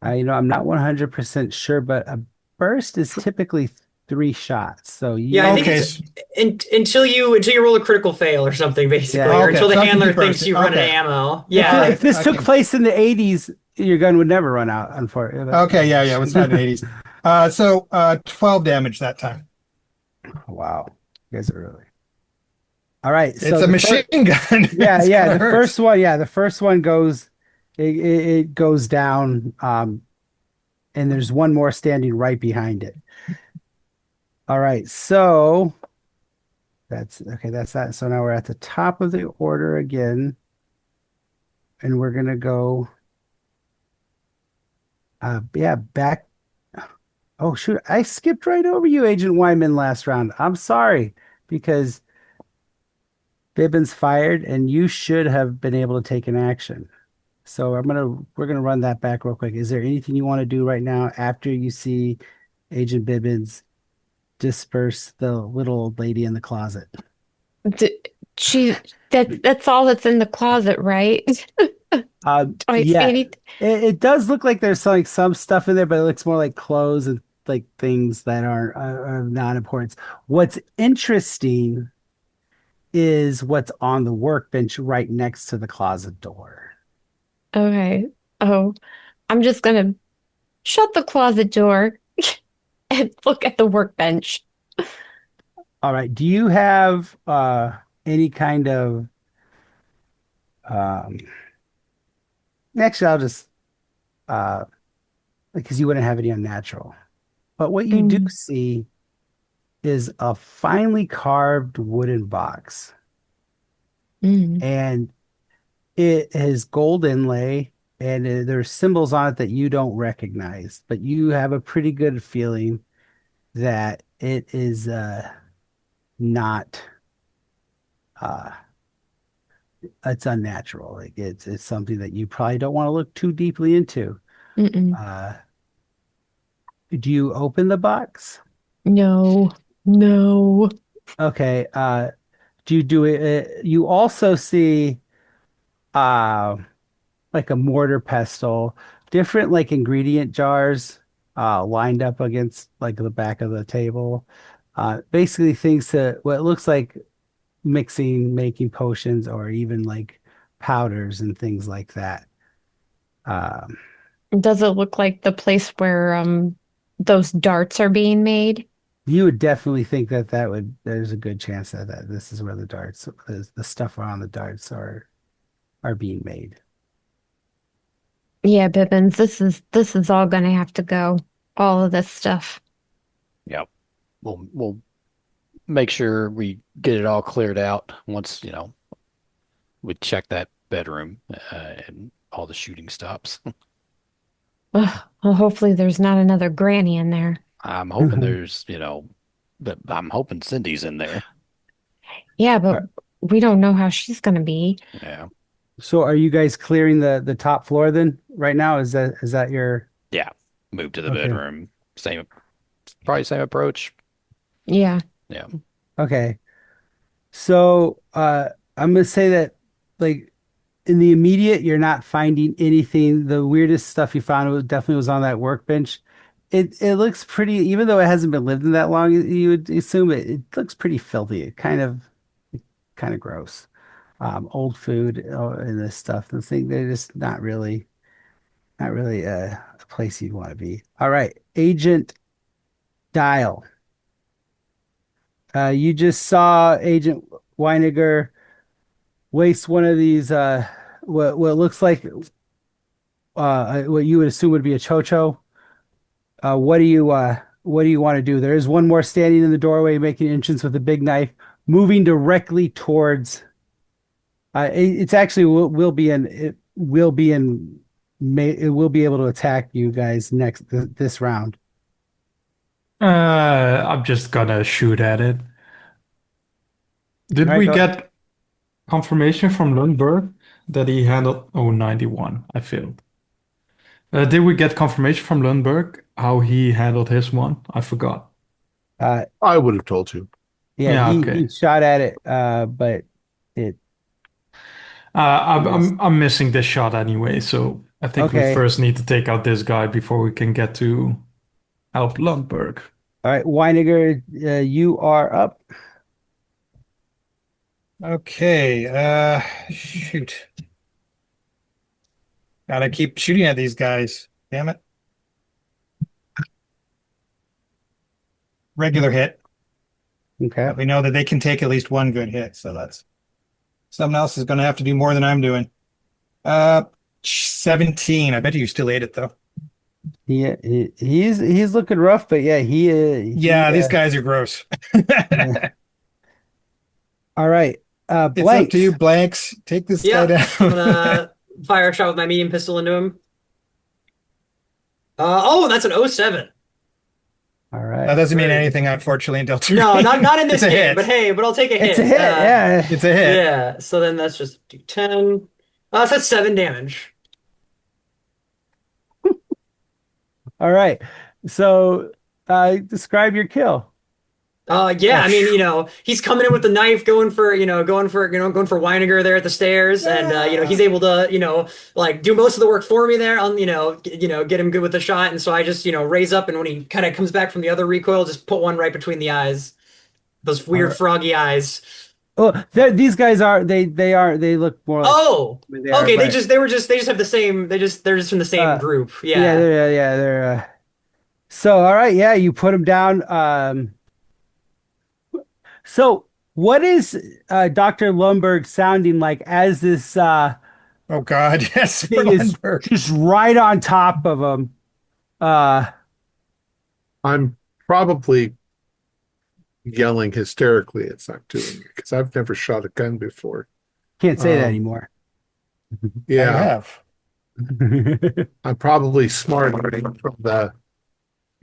S2: I'm not 100% sure, but a burst is typically 3 shots. So
S5: Yeah, I think
S7: Okay.
S5: until you roll a critical fail or something, basically,
S2: Yeah.
S5: or
S7: Okay,
S5: until the
S7: so I can
S5: handler
S7: keep
S5: thinks
S7: bursting.
S5: you run out of
S7: Okay.
S5: ammo.
S2: If
S5: Yeah.
S2: if this took
S7: Okay.
S2: place in the 80s, your gun would never run out, unfortunately.
S7: Okay, yeah, it was not in the 80s. So 12 damage that time.
S2: Wow. You guys are really. All right.
S7: It's a machine gun.
S2: Yeah,
S7: It's
S2: yeah.
S7: gonna
S2: The
S7: hurt.
S2: first one goes, it goes down, and there's one more standing right behind it. All right, so that's okay. That's that. So now we're at the top of the order again, and we're gonna go. Back. Oh shoot, I skipped right over you, Agent Wyman, last round. I'm sorry because Bibbins fired and you should have been able to take an action. So we're gonna run that back real quick. Is there anything you want to do right now after you see Agent Bibbins disperse the little old lady in the closet?
S4: D she that's all that's in the closet, right? Do I see
S2: Yeah,
S4: anything?
S2: it does look like there's like some stuff in there, but it looks more like clothes and like things that are not important. What's interesting is what's on the workbench right next to the closet door.
S4: Okay. Oh, I'm just gonna shut the closet door and look at the workbench.
S2: All right. Do you have any kind of um actually I'll just because you wouldn't have any unnatural. But what you do
S4: Mm,
S2: see is a finely carved wooden box.
S4: mm.
S2: And it has gold inlay and there's symbols on it that you don't recognize, but you have a pretty good feeling that it is not uh it's unnatural. Like it's something that you probably don't want to look too deeply into.
S4: Mm-mm.
S2: Uh do you open the box?
S4: No, no.
S2: Okay. Do you do it? You also see uh like a mortar pestle, different like ingredient jars lined up against like the back of the table. Basically things to what looks like mixing, making potions or even like powders and things like that. Um,
S4: Does it look like the place where those darts are being made?
S2: you would definitely think that there's a good chance that this is where the stuff around the darts are being made.
S4: Yeah, Bibbins, this is all gonna have to go. All of this stuff.
S3: Yep. We'll make sure we get it all cleared out once, we check that bedroom and all the shooting stops.
S4: Ugh, well, hopefully there's not another granny in there.
S3: I'm hoping there's, but I'm hoping Cindy's in there.
S4: Yeah, but we don't know how she's gonna be.
S3: Yeah.
S2: So are you guys clearing the top floor then right now? Is that your
S3: Yeah. Move to the
S2: okay.
S3: bedroom. Probably same approach.
S4: Yeah.
S3: Yeah.
S2: Okay. So I'm gonna say that like in the immediate you're not finding anything. The weirdest stuff you found was on that workbench. It looks pretty, even though it hasn't been lived in that long, you would assume it looks pretty filthy. It kind of gross. Old food and this stuff. The thing they're just not really a place you'd want to be. All right, Agent Dial. You just saw Agent Weiniger waste one of these what looks like what you would assume would be a chocho. What do you want to do? There is one more standing in the doorway, making an entrance with a big knife, moving directly towards. It's actually it will be able to attack you guys next this round.
S6: I'm just gonna shoot at it.
S2: All
S6: Did
S2: right,
S6: we
S2: go.
S6: get confirmation from Lundberg that he handled 91? I failed. Did we get confirmation from Lundberg how he handled his one? I forgot.
S2: Uh,
S1: I would have told you.
S2: yeah,
S6: Yeah,
S2: he
S6: okay.
S2: shot at it, but it
S6: I'm
S2: missed.
S6: I'm I'm missing this shot anyway, so I think we
S2: Okay.
S6: first need to take out this guy before we can get to help Lundberg.
S2: All right, Weiniger, you are up.
S7: Okay, shoot. Gotta keep shooting at these guys. Damn it. Regular hit.
S2: Okay.
S7: But we know that they can take at least one good hit, so that's someone else is gonna have to do more than I'm doing. 17. I bet you still ate it though.
S2: He's looking rough, but yeah,
S7: Yeah, these guys are gross.
S2: yeah. All right.
S7: It's up to you,
S2: Blanks.
S7: blanks. Take this guy
S5: Yeah,
S7: down.
S5: I'm gonna fire a shot with my medium pistol into him. Oh, that's an oh 07.
S2: All
S7: That
S2: right.
S7: doesn't mean
S5: Right.
S7: anything, unfortunately, in Delta
S5: No,
S7: Green.
S5: not in this
S7: It's a
S5: game,
S7: hit.
S5: but hey, but I'll take a hit.
S2: It's a hit. Yeah.
S7: It's a hit.
S5: Yeah, so then that's just D10. So that's 7 damage.
S2: All right. So, describe your kill.
S5: Yeah,
S7: Oh,
S5: I mean, he's coming in with the knife, going for Weiniger there at the stairs, and he's able to, like do most of the work for me there on, get him good with the shot, and so I just, raise up, and when he kind of comes back from the other recoil, just put one right between the eyes, those
S2: All
S5: weird
S2: right.
S5: froggy eyes.
S2: Oh, these guys they look more like
S5: Oh,
S2: they are,
S5: okay,
S2: but
S5: they just have the same, they're just from the same
S2: uh,
S5: group.
S2: yeah,
S5: Yeah.
S2: they're so all right, yeah, you put them down. So what is Dr. Lundberg sounding like as this
S7: oh God, yes,
S2: thing is
S7: Lundberg.
S2: just right on top of him?
S1: I'm probably yelling hysterically at Saktuin because I've never shot a gun before.
S2: Can't say that
S1: Um,
S2: anymore.
S7: I
S1: yeah,
S7: have.
S1: I'm probably smarting from the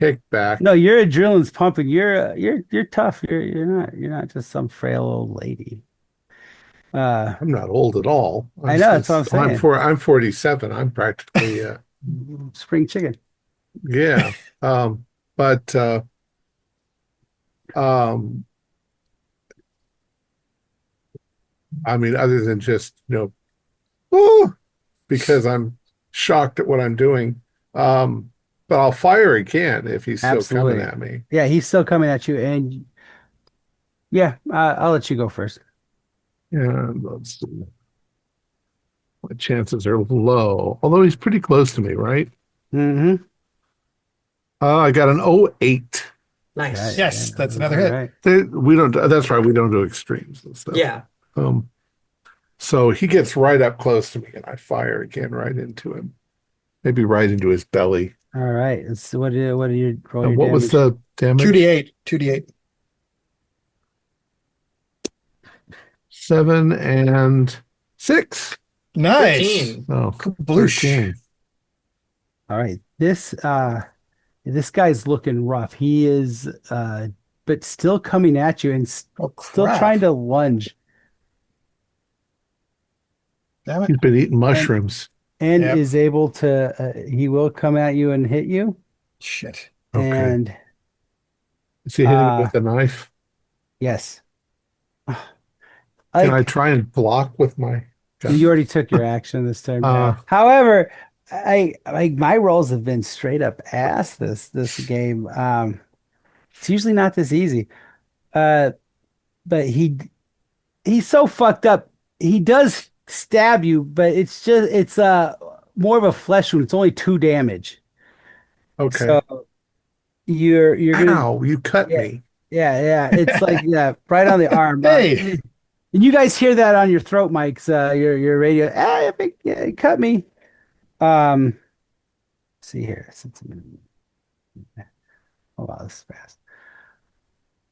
S1: kickback.
S2: No, your adrenaline's pumping. You're tough. You're not just some frail old lady.
S1: I'm not old at all.
S2: I know, that's what I'm saying.
S1: I'm 47. I'm practically
S2: Spring chicken.
S1: yeah. But um I mean, other than just, ooh, because I'm shocked at what I'm doing. But I'll fire again if he's still
S2: Absolutely.
S1: coming at me.
S2: Yeah, he's still coming at you, and yeah, I'll let you go first.
S1: Yeah, let's see. My chances are low, although he's pretty close to me, right?
S2: Mm-hmm.
S1: I got an 08.
S5: Nice.
S7: Yes, that's another
S2: All
S7: hit.
S2: right.
S1: We don't. That's right. We don't do extremes and stuff.
S5: Yeah.
S1: So he gets right up close to me, and I fire again right into him, maybe right into his belly.
S2: All right. So what are your roll your
S1: And what was
S2: damage?
S1: the damage?
S7: 2d8. 2d8.
S1: 7 and 6.
S7: Nice.
S5: 13.
S1: Oh,
S7: Kabloosh.
S1: 13.
S2: All right. This guy's looking rough. He is but still coming at you and
S7: Oh,
S2: still
S7: crap.
S2: trying to lunge
S7: Damn it.
S1: He's been eating mushrooms.
S2: and
S7: Yep.
S2: is able to he will come at you and hit you.
S7: Shit.
S1: Okay.
S2: And
S1: Is he hitting me with a knife?
S2: yes.
S1: Can I
S2: Like
S1: try and block with my gun?
S2: you already took your action this turn.
S1: Uh,
S2: However, my rolls have been straight up ass this game. It's usually not this easy. But he's so fucked up. He does stab you, but it's more of a flesh wound. It's only 2 damage.
S1: Okay.
S2: So you're gonna
S1: Ow, you cut
S2: yeah,
S1: me.
S2: yeah. It's like right on the arm.
S7: Hey.
S2: And you guys hear that on your throat mics, your radio. It cut me. See here. Oh wow, this is fast.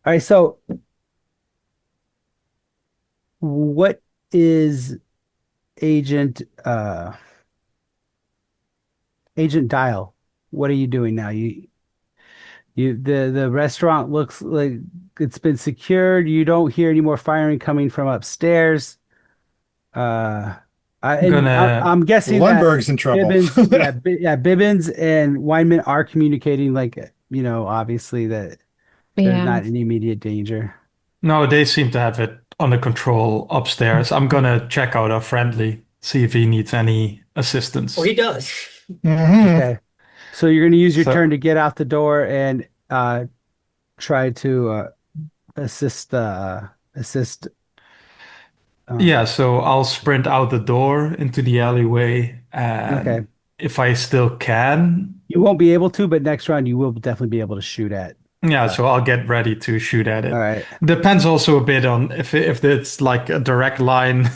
S2: All right, so what is Agent Agent Dial? What are you doing now? The restaurant looks like it's been secured. You don't hear any more firing coming from upstairs. I'm guessing that
S7: Lundberg's in trouble.
S2: Bibbins and Weinman are communicating, like, obviously that there's
S4: Yeah.
S2: not any immediate danger.
S6: No, they seem to have it under control upstairs. I'm gonna check out our friendly, see if he needs any assistance.
S5: Oh, he does.
S7: Mhm.
S2: Okay. So you're going to use your
S6: So-
S2: turn to get out the door and try to assist.
S6: Yeah, so I'll sprint out the door into the alleyway, and
S2: Okay.
S6: if I still can,
S2: You won't be able to, but next round you will definitely be able to shoot at.
S6: yeah, so I'll get ready to shoot at it.
S2: All right.
S6: Depends also a bit on if it's like a direct line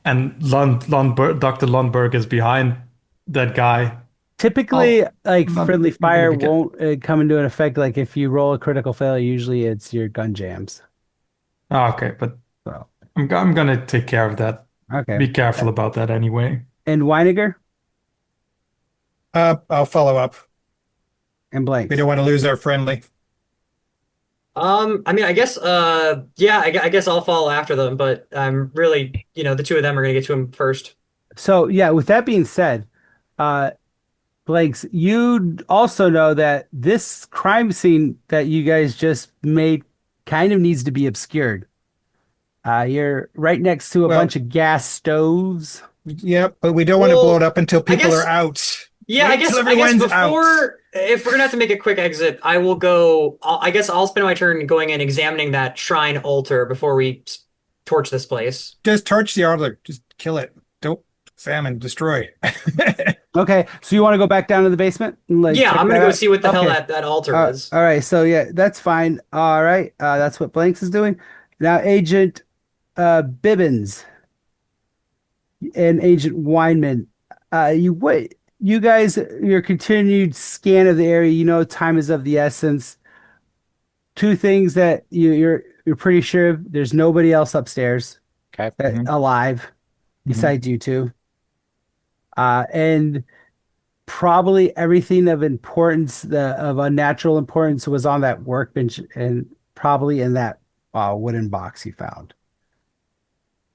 S6: and Dr. Lundberg is behind that guy.
S2: Typically, like
S6: not
S2: friendly
S6: gonna
S2: fire
S6: get-
S2: won't come into an effect. Like if you roll a critical failure, usually it's your gun jams.
S6: Oh, okay, but
S2: So
S6: I'm gonna take care of that.
S2: okay.
S6: Be careful about that anyway.
S2: And Weiniger
S7: I'll follow up.
S2: and Blank.
S7: We don't want to lose our friendly.
S5: I mean, I guess, yeah, I guess I'll follow after them, but I'm really, the two of them are gonna get to him first.
S2: So yeah, with that being said, uh, Blanks, you also know that this crime scene that you guys just made kind of needs to be obscured. You're right next to a
S7: Well,
S2: bunch of gas stoves.
S7: yep, but we don't want to blow it
S5: Well,
S7: up until
S5: I
S7: people are
S5: guess,
S7: out.
S5: yeah,
S7: Wait till
S5: I guess
S7: everyone's out.
S5: if we're gonna have to make a quick exit, I will go. I guess I'll spend my turn going and examining that shrine altar before we torch this place.
S7: Just torch the altar. Just kill it. Don't famine, destroy.
S2: Okay, so you want to go back down to the basement and like
S5: Yeah,
S2: check
S5: I'm
S2: that
S5: gonna go
S2: out?
S5: see what the hell
S2: Okay.
S5: that altar is.
S2: All right. So yeah, that's fine. All right. That's what Blanks is doing. Now, Agent Bibbins and Agent Weinman, you guys, your continued scan of the area, you know, time is of the essence. Two things that you're pretty sure of, there's nobody else upstairs
S3: Okay.
S2: alive besides you two. And probably everything of importance, of unnatural importance, was on that workbench and probably in that wooden box you found.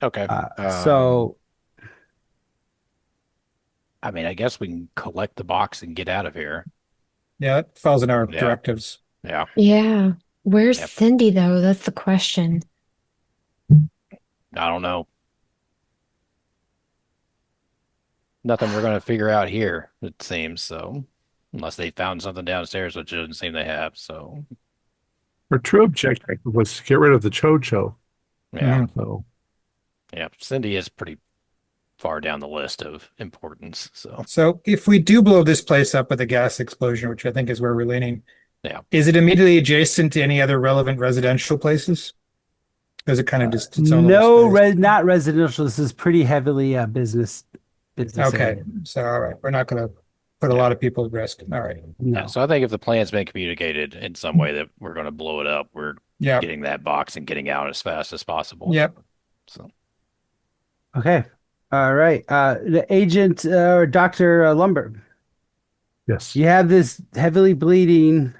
S3: Okay.
S2: So
S3: I mean, I guess we can collect the box and get out of here.
S7: Yeah, it falls in our
S3: Yeah.
S7: directives.
S3: Yeah.
S4: Yeah. Where's
S3: Yep.
S4: Cindy, though? That's the question.
S3: I don't know. Nothing we're gonna figure out here, it seems. So, unless they found something downstairs, which it doesn't seem they have. So,
S1: Our true objective was to get rid of the Chocho.
S3: yeah,
S1: So
S3: yeah. Cindy is pretty far down the list of importance. So,
S7: So if we do blow this place up with a gas explosion, which I think is where we're leaning,
S3: yeah.
S7: is it immediately adjacent to any other relevant residential places? Is it kind of just its own
S2: no,
S7: little space?
S2: not residential. This is pretty heavily business
S7: Okay,
S2: area.
S7: so all right, we're not going to put a lot of people at risk. All right.
S2: No.
S3: Yeah, so I think if the plan's been communicated in some way that we're going to blow it up, we're
S7: Yeah.
S3: getting that box and getting out as fast as possible.
S7: Yep.
S3: So,
S2: Okay. All right. The agent or Dr. Lumberg,
S1: yes.
S2: you have this heavily bleeding,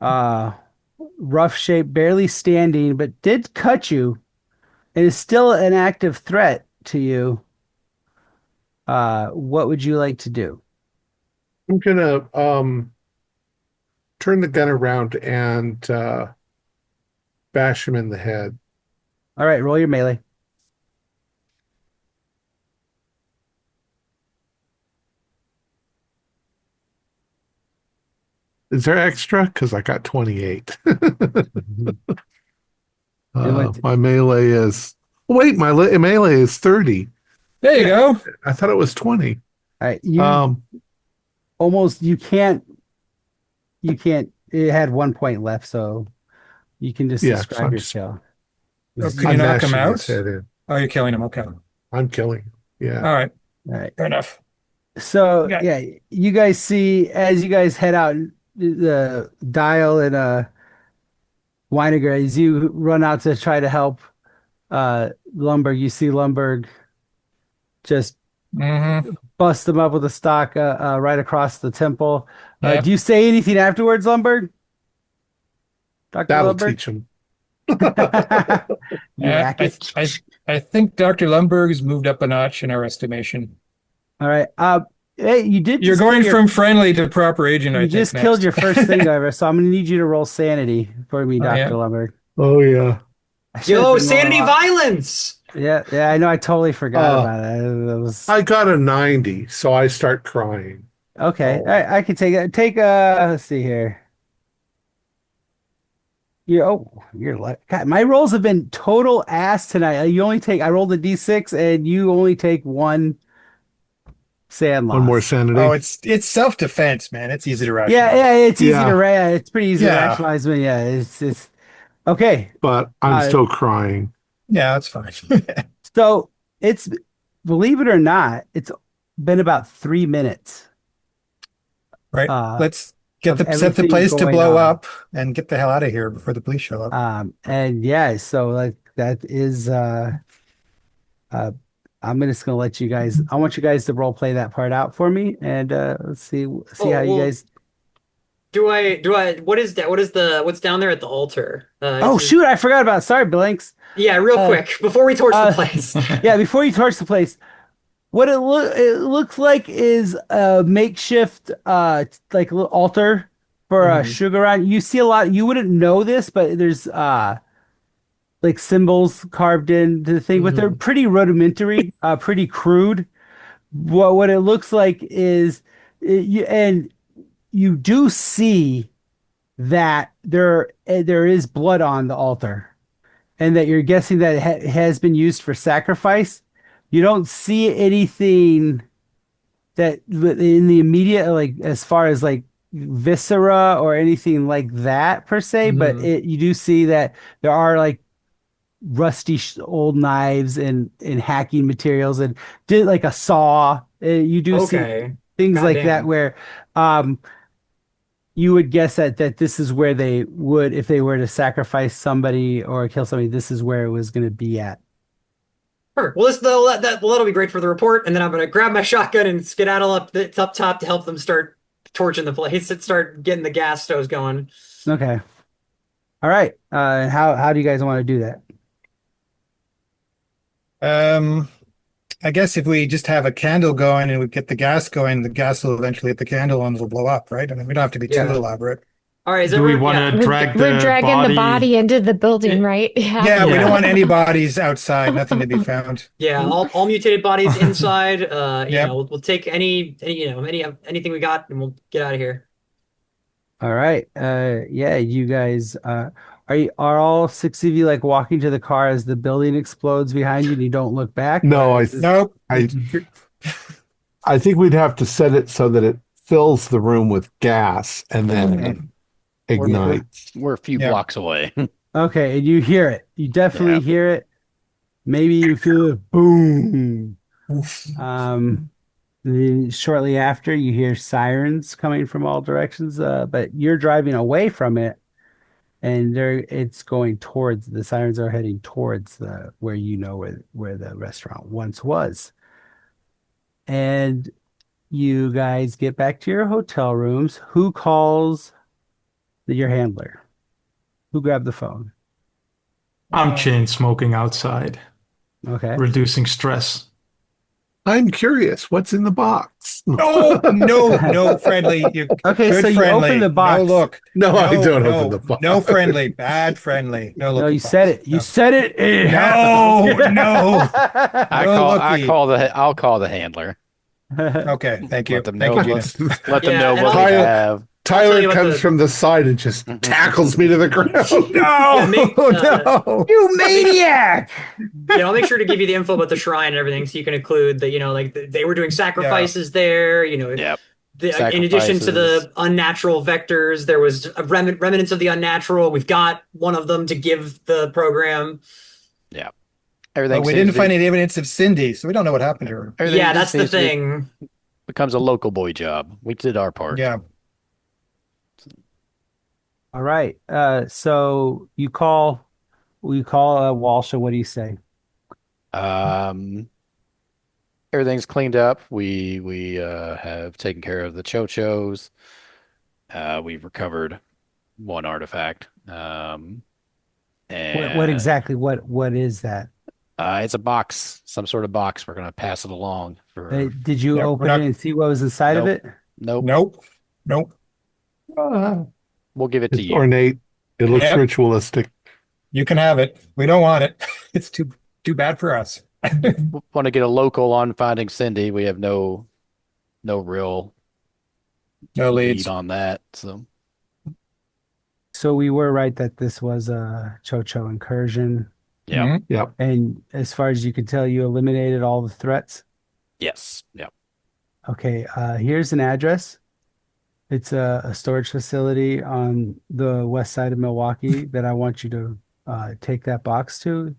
S2: rough shape, barely standing, but did cut you and is still an active threat to you. What would you like to do?
S1: I'm gonna turn the gun around and bash him in the head.
S2: All right, roll your melee.
S1: Is there extra? Because I got 28. My melee is wait, melee is 30.
S7: There you go.
S1: I thought it was 20.
S2: All right, you almost you can't. It had 1 point left, so you can just
S1: Yeah,
S2: describe
S1: I'm
S2: your
S1: just-
S2: skill.
S7: Oh, can you
S1: I'm
S7: knock him
S1: mashing
S7: out?
S1: his head in.
S7: Oh, you're killing him. Okay.
S1: I'm killing him. Yeah.
S7: All right.
S2: All right.
S7: Fair enough.
S2: So
S7: Yeah.
S2: yeah, you guys see as you guys head out, the Dial and Weiniger, as you run out to try to help Lumberg, you see Lumberg just
S7: Mm-hmm.
S2: bust them up with a stock right across the temple.
S7: Yeah.
S2: Do you say anything afterwards, Lumberg? Dr.
S1: That'll
S2: Lumberg?
S1: teach him.
S2: You
S7: Yeah,
S2: racket.
S7: I think Dr. Lumberg's moved up a notch in our estimation.
S2: All right. Hey, you did
S7: You're
S2: just
S7: going
S2: kill
S7: from friendly to proper agent, I
S2: you
S7: think,
S2: just
S7: next.
S2: killed your first thing, however, so I'm gonna need you to roll sanity for me,
S7: Oh,
S2: Dr.
S7: yeah?
S2: Lumberg.
S1: Oh yeah.
S2: I should have
S5: Yo,
S2: been rolling
S5: sanity
S2: a lot.
S5: violence!
S2: Yeah, I know. I totally forgot about it. It was
S1: I got a 90, so I start crying.
S2: okay.
S1: Oh.
S2: I can take it. Let's see here. You're like God. My rolls have been total ass tonight. I rolled a d6 and you only take one sand loss.
S1: One more sanity.
S7: Oh, it's self-defense, man. It's easy to rationalize.
S2: Yeah, it's easy
S1: Yeah.
S2: to it's pretty easy to
S7: Yeah.
S2: rationalize, but yeah, it's okay.
S1: But I'm still crying.
S7: Yeah, that's fine.
S2: So it's, believe it or not, it's been about 3 minutes.
S7: Right. Let's set the
S2: everything
S7: place to
S2: going
S7: blow
S2: on.
S7: up and get the hell out of here before the police show up.
S2: And yeah, so like that is I'm just gonna let you guys. I want you guys to role play that part out for me, and let's see how you
S5: well,
S2: guys.
S5: what is that? What's down there at the altar?
S2: Oh shoot, I forgot about it. Sorry, Blanks.
S5: Yeah, real
S2: Uh,
S5: quick, before we torch the
S2: uh,
S5: place.
S2: yeah, before you torch the place, what it looks like is a makeshift like a little altar for a
S5: Mhm.
S2: sugar on. You see a lot. You wouldn't know this, but there's like symbols carved into the thing, but they're
S5: Mhm.
S2: pretty rudimentary, pretty crude. What it looks like is and you do see that there is blood on the altar, and that you're guessing that it has been used for sacrifice. You don't see anything that in the immediate, like as far as like viscera or anything like that per se, but
S5: Mhm.
S2: you do see that there are like rusty old knives and hacking materials and did like a saw. You do see
S5: Okay.
S2: things
S5: God
S2: like that
S5: damn.
S2: where um you would guess that this is where they would, if they were to sacrifice somebody or kill somebody, this is where it was going to be at.
S5: Sure. Well, that'll be great for the report, and then I'm gonna grab my shotgun and skedaddle up top to help them start torching the place and start getting the gas stoves going.
S2: Okay. All right. How do you guys want to do that?
S7: Um, I guess if we just have a candle going and we get the gas going, the gas will eventually hit the candle and it'll blow up, right? I mean, we don't have to be too
S5: Yeah.
S7: elaborate.
S5: All right. Is
S6: Do we
S5: everyone?
S6: want
S5: Yeah.
S6: to drag
S4: We're
S6: the
S4: dragging the body into the building,
S6: Eh,
S4: right? Yeah.
S7: Yeah, we don't
S6: Yeah.
S7: want any bodies outside, nothing to be found.
S5: Yeah. All mutated bodies inside.
S7: Yep.
S5: We'll take anything we got, and we'll get out of here.
S2: All right. Yeah, you guys are all six of you like walking to the car as the building explodes behind you and you don't look back?
S1: No,
S2: Or is this
S7: Nope.
S1: I I think we'd have to set it so that it fills the room with gas and then
S2: okay?
S1: ignites.
S3: We're a few
S7: Yeah.
S3: blocks away.
S2: Okay, and you hear it. You definitely
S3: Yeah.
S2: hear it. Maybe you feel it boom.
S7: Oof.
S2: Then shortly after, you hear sirens coming from all directions, but you're driving away from it, and it's going towards the sirens are heading towards the where you know where the restaurant once was. And you guys get back to your hotel rooms. Who calls your handler? Who grabbed the phone?
S6: I'm chain smoking outside,
S2: Okay.
S6: reducing stress.
S1: I'm curious, what's in the box?
S7: No, friendly. You
S2: Okay,
S7: good
S2: so you
S7: friendly.
S2: open the box.
S7: No look.
S1: No, I don't
S7: no,
S1: open the box.
S7: No friendly. Bad friendly. No
S2: No,
S7: looky
S2: you said
S7: box.
S2: it. You
S7: No.
S2: said it. It
S7: No,
S2: happened.
S7: no.
S3: I'll call the handler.
S7: Okay, thank you.
S3: Let them
S7: Thank
S3: know.
S7: you,
S3: Let,
S7: Gina.
S3: let them
S5: Yeah,
S3: know
S5: and
S3: what
S5: I'll-
S3: we
S1: Tyler-
S3: have.
S5: I'll tell
S1: Tyler
S5: you what
S1: comes
S5: the-
S1: from the side and just tackles me to the ground.
S5: Yeah,
S1: No,
S2: You maniac!
S5: I'll make sure to give you the info about the shrine and everything, so you can include that. They were doing sacrifices there.
S3: Yep.
S5: In addition to the
S3: Sacrifices.
S5: unnatural vectors, there was a remnants of the unnatural. We've got one of them to give the program.
S3: Yeah. Everything
S7: But we
S3: seems
S7: didn't
S3: to
S7: find any evidence of Cindy, so we don't know what happened to her.
S3: everything
S5: Yeah, that's the
S3: seems to be-
S5: thing.
S3: becomes a local boy job. We did our part.
S7: Yeah.
S2: All right. So you call Walsh, and what do you say?
S3: Um, everything's cleaned up. We have taken care of the chochos. We've recovered one artifact. And
S2: What exactly? What is that?
S3: it's a box, some sort of box. We're gonna pass it along for.
S2: Did you
S7: Yeah, we're
S2: open
S7: not-
S2: it and see what was inside of
S3: Nope.
S2: it?
S3: Nope.
S7: Nope.
S3: We'll give it to
S1: it's
S3: you.
S1: ornate. It looks
S7: Yep.
S1: ritualistic.
S7: You can have it. We don't want it. It's too bad for us.
S3: Want to get a local on finding Cindy. We have no real
S7: No
S3: lead
S7: leads.
S3: on that. So
S2: So we were right that this was a Chocho incursion,
S3: yeah.
S7: Mhm.
S1: Yep.
S2: and as far as you could tell, you eliminated all the threats.
S3: Yes. Yeah.
S2: Okay, here's an address. It's a storage facility on the west side of Milwaukee that I want you to take that box to.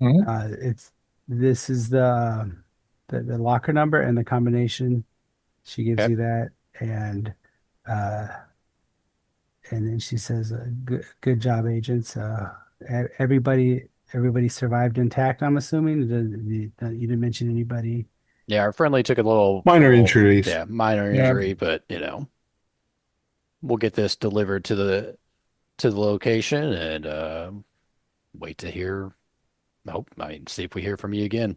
S7: Mhm.
S2: This is the locker number and the combination. She gives
S3: Okay.
S2: you that, uh, and then she says, "Good job, agents. Everybody survived intact. I'm assuming. You didn't mention anybody."
S3: Yeah. Our friendly took a little
S1: Minor
S3: little-
S1: injuries.
S3: Yeah, minor
S7: Yeah.
S3: injury, but we'll get this delivered to the location and wait to hear. Hope I mean, see if we hear from you again.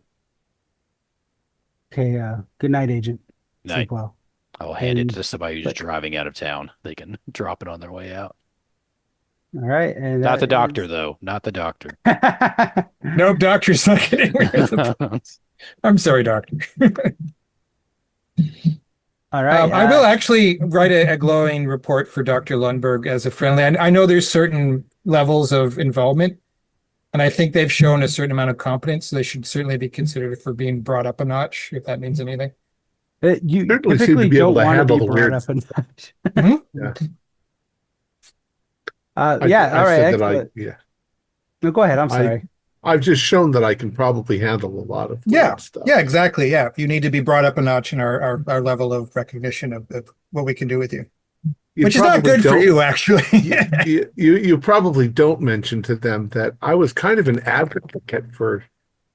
S2: Okay. Good night, Agent.
S3: Night.
S2: Sleep well.
S3: I'll hand it
S2: And
S3: to somebody who's driving out of town. They can drop it on their way out.
S2: all right. And
S3: Not the
S2: that
S3: doctor,
S2: is-
S3: though. Not the doctor.
S7: Nope, doctor's not getting rid of the phones. I'm sorry, doctor.
S2: All right.
S7: I will actually write a glowing report for Dr. Lundberg as a friendly. I know there's certain levels of involvement, and I think they've shown a certain amount of competence. So they should certainly be considered for being brought up a notch, if that means anything.
S2: You
S1: Certainly seem to
S2: typically
S1: be able
S2: don't
S1: to
S2: want to
S1: handle
S2: be
S1: the
S2: brought
S1: weird
S2: up and
S1: Yeah.
S2: yeah.
S1: I
S2: All right.
S1: said that
S2: Excellent.
S1: yeah.
S2: No, go ahead. I'm
S1: I-
S2: sorry.
S1: I've just shown that I can probably handle a lot of
S7: Yeah,
S1: weird stuff.
S7: yeah, exactly. Yeah, you need to be brought up a notch in our level of recognition of what we can do with you,
S1: You
S7: which is not
S1: probably
S7: good for
S1: don't-
S7: you, actually.
S1: You probably don't mention to them that I was kind of an advocate for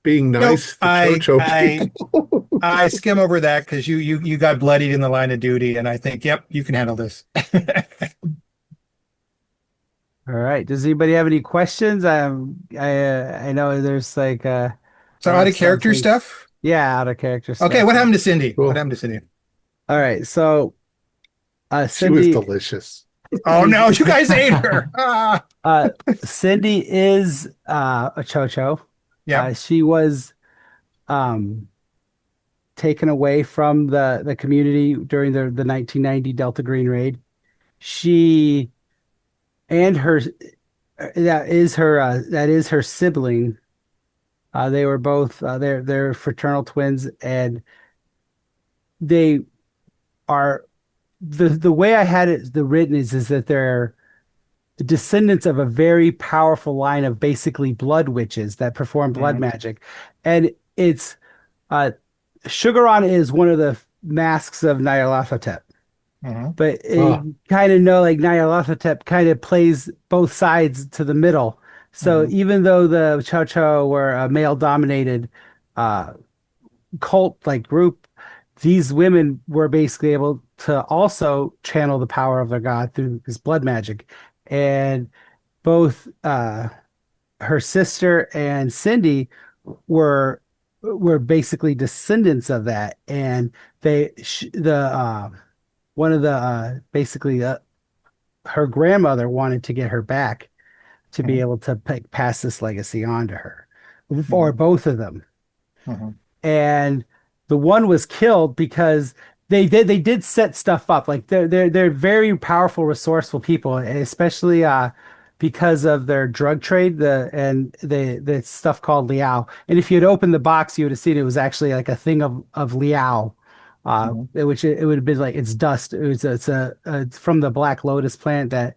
S1: being nice to Chocho people.
S7: I skim over that because you got bloodied in the line of duty, and I think, yep, you can handle this.
S2: All right. Does anybody have any questions? I know there's like
S7: So out of character
S2: something-
S7: stuff.
S2: Yeah, out of character stuff.
S7: Okay, what happened to Cindy?
S1: Cool.
S7: What happened to Cindy?
S2: All right. So
S1: She was
S2: Cindy
S1: delicious.
S7: Oh no, you guys ate her. Ah.
S2: Cindy is a Chocho.
S7: Yeah.
S2: She was taken away from the community during the 1990 Delta Green raid. She and her that is her sibling. They were both they're fraternal twins, and they are the way I had it the written is that they're the descendants of a very powerful line of basically blood witches that perform blood magic. And it's Sugaron is one of the masks of Nyarlathotep. But you kind of know like Nyarlathotep kind of plays both sides to the middle. So even though the Chocho were a male dominated cult like group, these women were basically able to also channel the power of their god through this blood magic. And both her sister and Cindy were basically descendants of that. And one of the basically her grandmother wanted to get her back to be able to pass this legacy on to her, or both of them. And the one was killed because they did set stuff up. Like they're very powerful, resourceful people, especially because of their drug trade. The stuff called Liao. And if you had opened the box, you would have seen it was actually like a thing of Liao, which it would have been like it's dust. It's from the Black Lotus plant that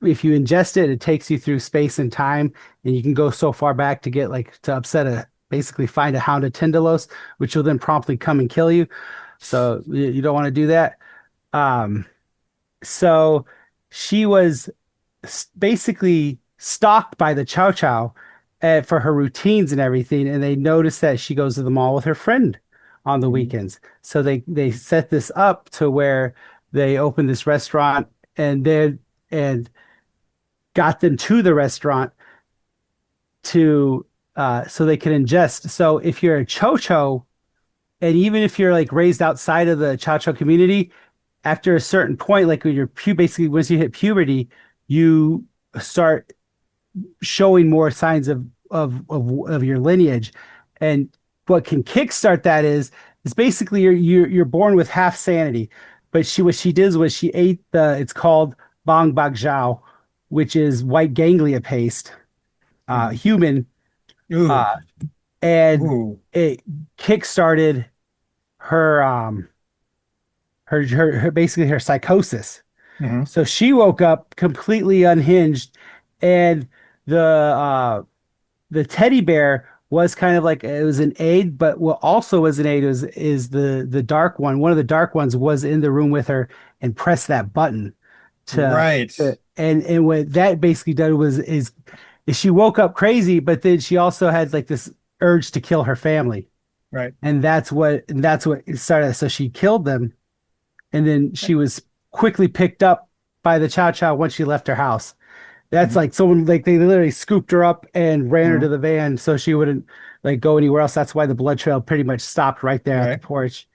S2: if you ingest it, it takes you through space and time, and you can go so far back to get basically find a hound of Tindalos, which will then promptly come and kill you. So you don't want to do that. So she was basically stalked by the Chow Chow for her routines and everything, and they noticed that she goes to the mall with her friend on the weekends. So they set this up to where they opened this restaurant and got them to the restaurant to so they could ingest. So if you're a Chocho, and even if you're like raised outside of the Chow Chow community, after a certain point, like when basically once you hit puberty, you start showing more signs of your lineage. And what can kickstart that is basically you're born with half sanity. But what she did was she ate it's called Bang Bak Jiao, which is white ganglia paste, human. And it kickstarted her basically her psychosis. So she woke up completely unhinged, and the teddy bear was kind of like it was an aid, but what also was an aid is the dark one. One of the dark ones was in the room with her and pressed that button and what that basically did is she woke up crazy, but then she also had like this urge to kill her family.
S7: Right.
S2: And that's what it started. So she killed them, and then she was quickly picked up by the Chow Chow once she left her house. That's like someone like they literally scooped her up and ran her to the van so she wouldn't like go anywhere else. That's why the blood trail pretty much stopped right there at the porch.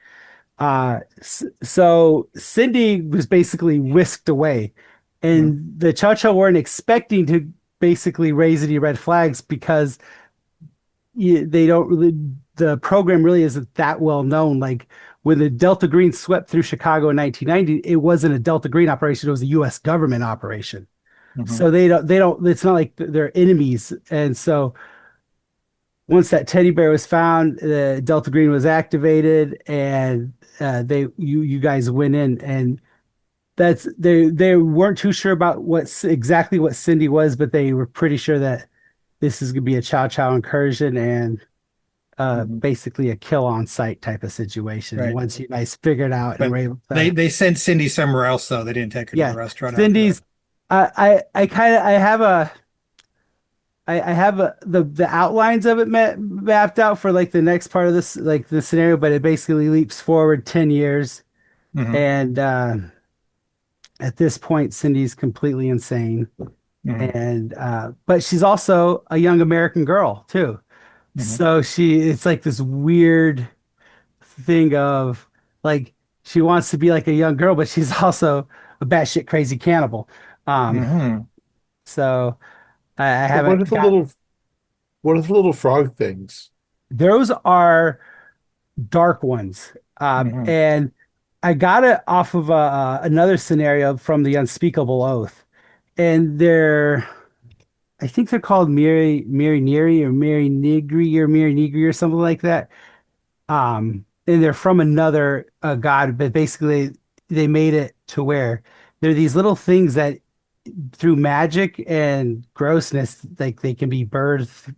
S2: So Cindy was basically whisked away, and the Chow Chow weren't expecting to basically raise any red flags because they don't really, the program really isn't that well known. Like when the Delta Green swept through Chicago in 1990, it wasn't a Delta Green operation, it was a US government operation. So they don't, it's not like they're enemies. And so once that teddy bear was found, the Delta Green was activated, and you guys went in, and they weren't too sure about exactly what Cindy was, but they were pretty sure that this is gonna be a Chow Chow incursion and basically a kill on site type of situation.
S7: Right.
S2: Once you guys figured out and were able to,
S7: they sent Cindy somewhere else though. They didn't take her to the restaurant.
S2: Cindy's. I have the outlines of it mapped out for like the next part of this, like the scenario, but it basically leaps forward 10 years. And at this point, Cindy's completely insane. And but she's also a young American girl too. So it's like this weird thing of like she wants to be like a young girl, but she's also a batshit crazy cannibal. So I haven't.
S1: What are the little frog things?
S2: Those are dark ones, and I got it off of another scenario from the Unspeakable Oath, and I think they're called Miri Neri or Miri Nigri or something like that. And they're from another god, but basically they made it to where they're these little things that through magic and grossness, like they can be birthed.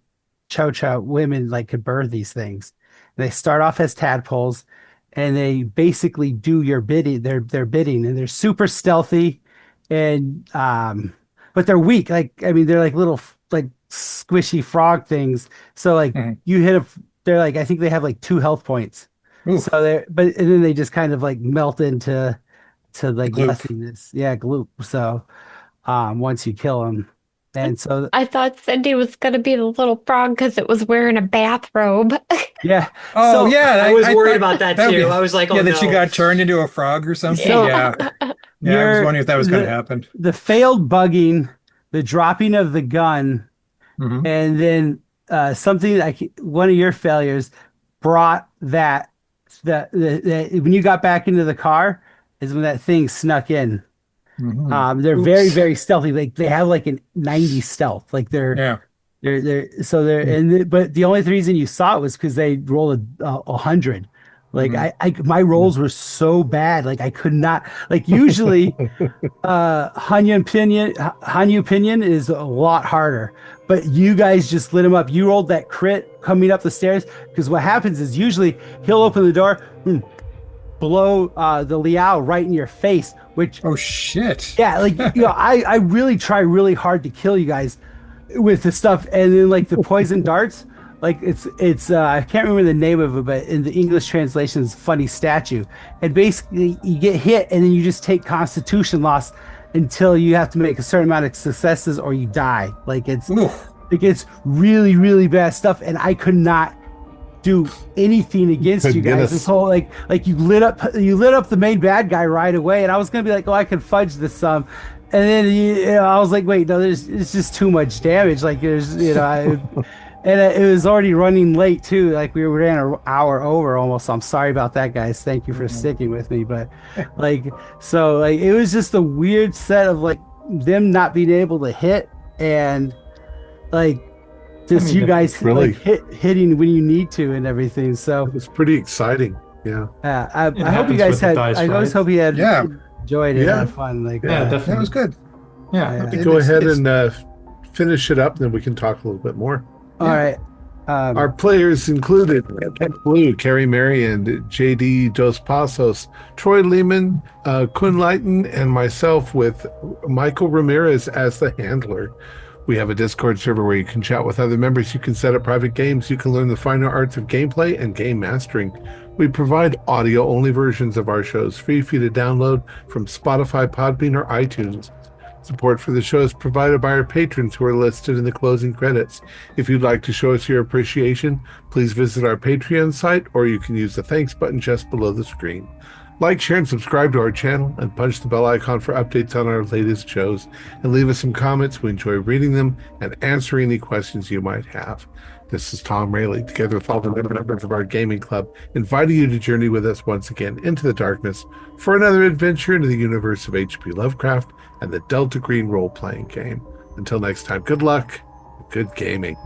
S2: Chow Chow women like could birth these things. And they start off as tadpoles, and they basically do your bidding, their bidding, and they're super stealthy, and but they're weak. Like I mean, they're like little like squishy frog things. So like you hit they're like I think they have like 2 health points. Oof. So and then they just kind of like melt into like nothingness. Yeah, gloop. So once you kill them. And so
S4: I thought Cindy was going to be the little frog because it was wearing a bathrobe.
S2: Yeah.
S7: Oh, yeah.
S5: I was worried about that too. I was like, oh,
S7: that she got turned into a frog or something.
S2: So,
S7: yeah. Yeah. I was wondering if that was going to happen.
S2: The failed bugging, the dropping of the gun, and then something like one of your failures brought that when you got back into the car is when that thing snuck in. They're very, very stealthy. Like they have like a 90 stealth. Like but the only reason you saw it was because they rolled 100. Like my rolls were so bad. Like I could not, like usually Hanyu Pinyin is a lot harder, but you guys just lit him up. You rolled that crit coming up the stairs, because what happens is usually he'll open the door, blow the Liao right in your face, which
S7: shit.
S2: Yeah, like I really try really hard to kill you guys with the stuff, and then like the poison darts, like it's I can't remember the name of it, but in the English translation it's funny statue, and basically you get hit and then you just take constitution loss until you have to make a certain amount of successes or you die. Like it's really, really bad stuff, and I could not do anything against you guys. This whole like you lit up the main bad guy right away, and I was gonna be like, oh, I can fudge this some, and then I was like, wait, no, it's just too much damage. Like there's and it was already running late too. Like we ran an hour over almost. So I'm sorry about that, guys. Thank you for sticking with me. But like so like it was just a weird set of like them not being able to hit, and like just you guys really like hitting when you need to and everything. So
S1: it was pretty exciting. Yeah.
S2: I hope you guys had. I always hope you had enjoyed it. Had fun. Like
S6: definitely.
S7: That was good.
S6: Yeah.
S1: Go ahead and finish it up, and then we can talk a little bit more.
S2: All right.
S1: Our players included Blue, Carrie Marion, JD Dos Passos, Troy Lehman, Kun Lighton, and myself with Michael Ramirez as the handler. We have a Discord server where you can chat with other members. You can set up private games. You can learn the finer arts of gameplay and game mastering. We provide audio-only versions of our shows free for you to download from Spotify, Podbean, or iTunes. Support for the show is provided by our patrons who are listed in the closing credits. If you'd like to show us your appreciation, please visit our Patreon site, or you can use the thanks button just below the screen. Like, share, and subscribe to our channel, and punch the bell icon for updates on our latest shows, and leave us some comments. We enjoy reading them and answering any questions you might have. This is Thom Raley, together with all the members of our gaming club, inviting you to journey with us once again into the darkness for another adventure into the universe of H.P. Lovecraft and the Delta Green role-playing game. Until next time, good luck and good gaming.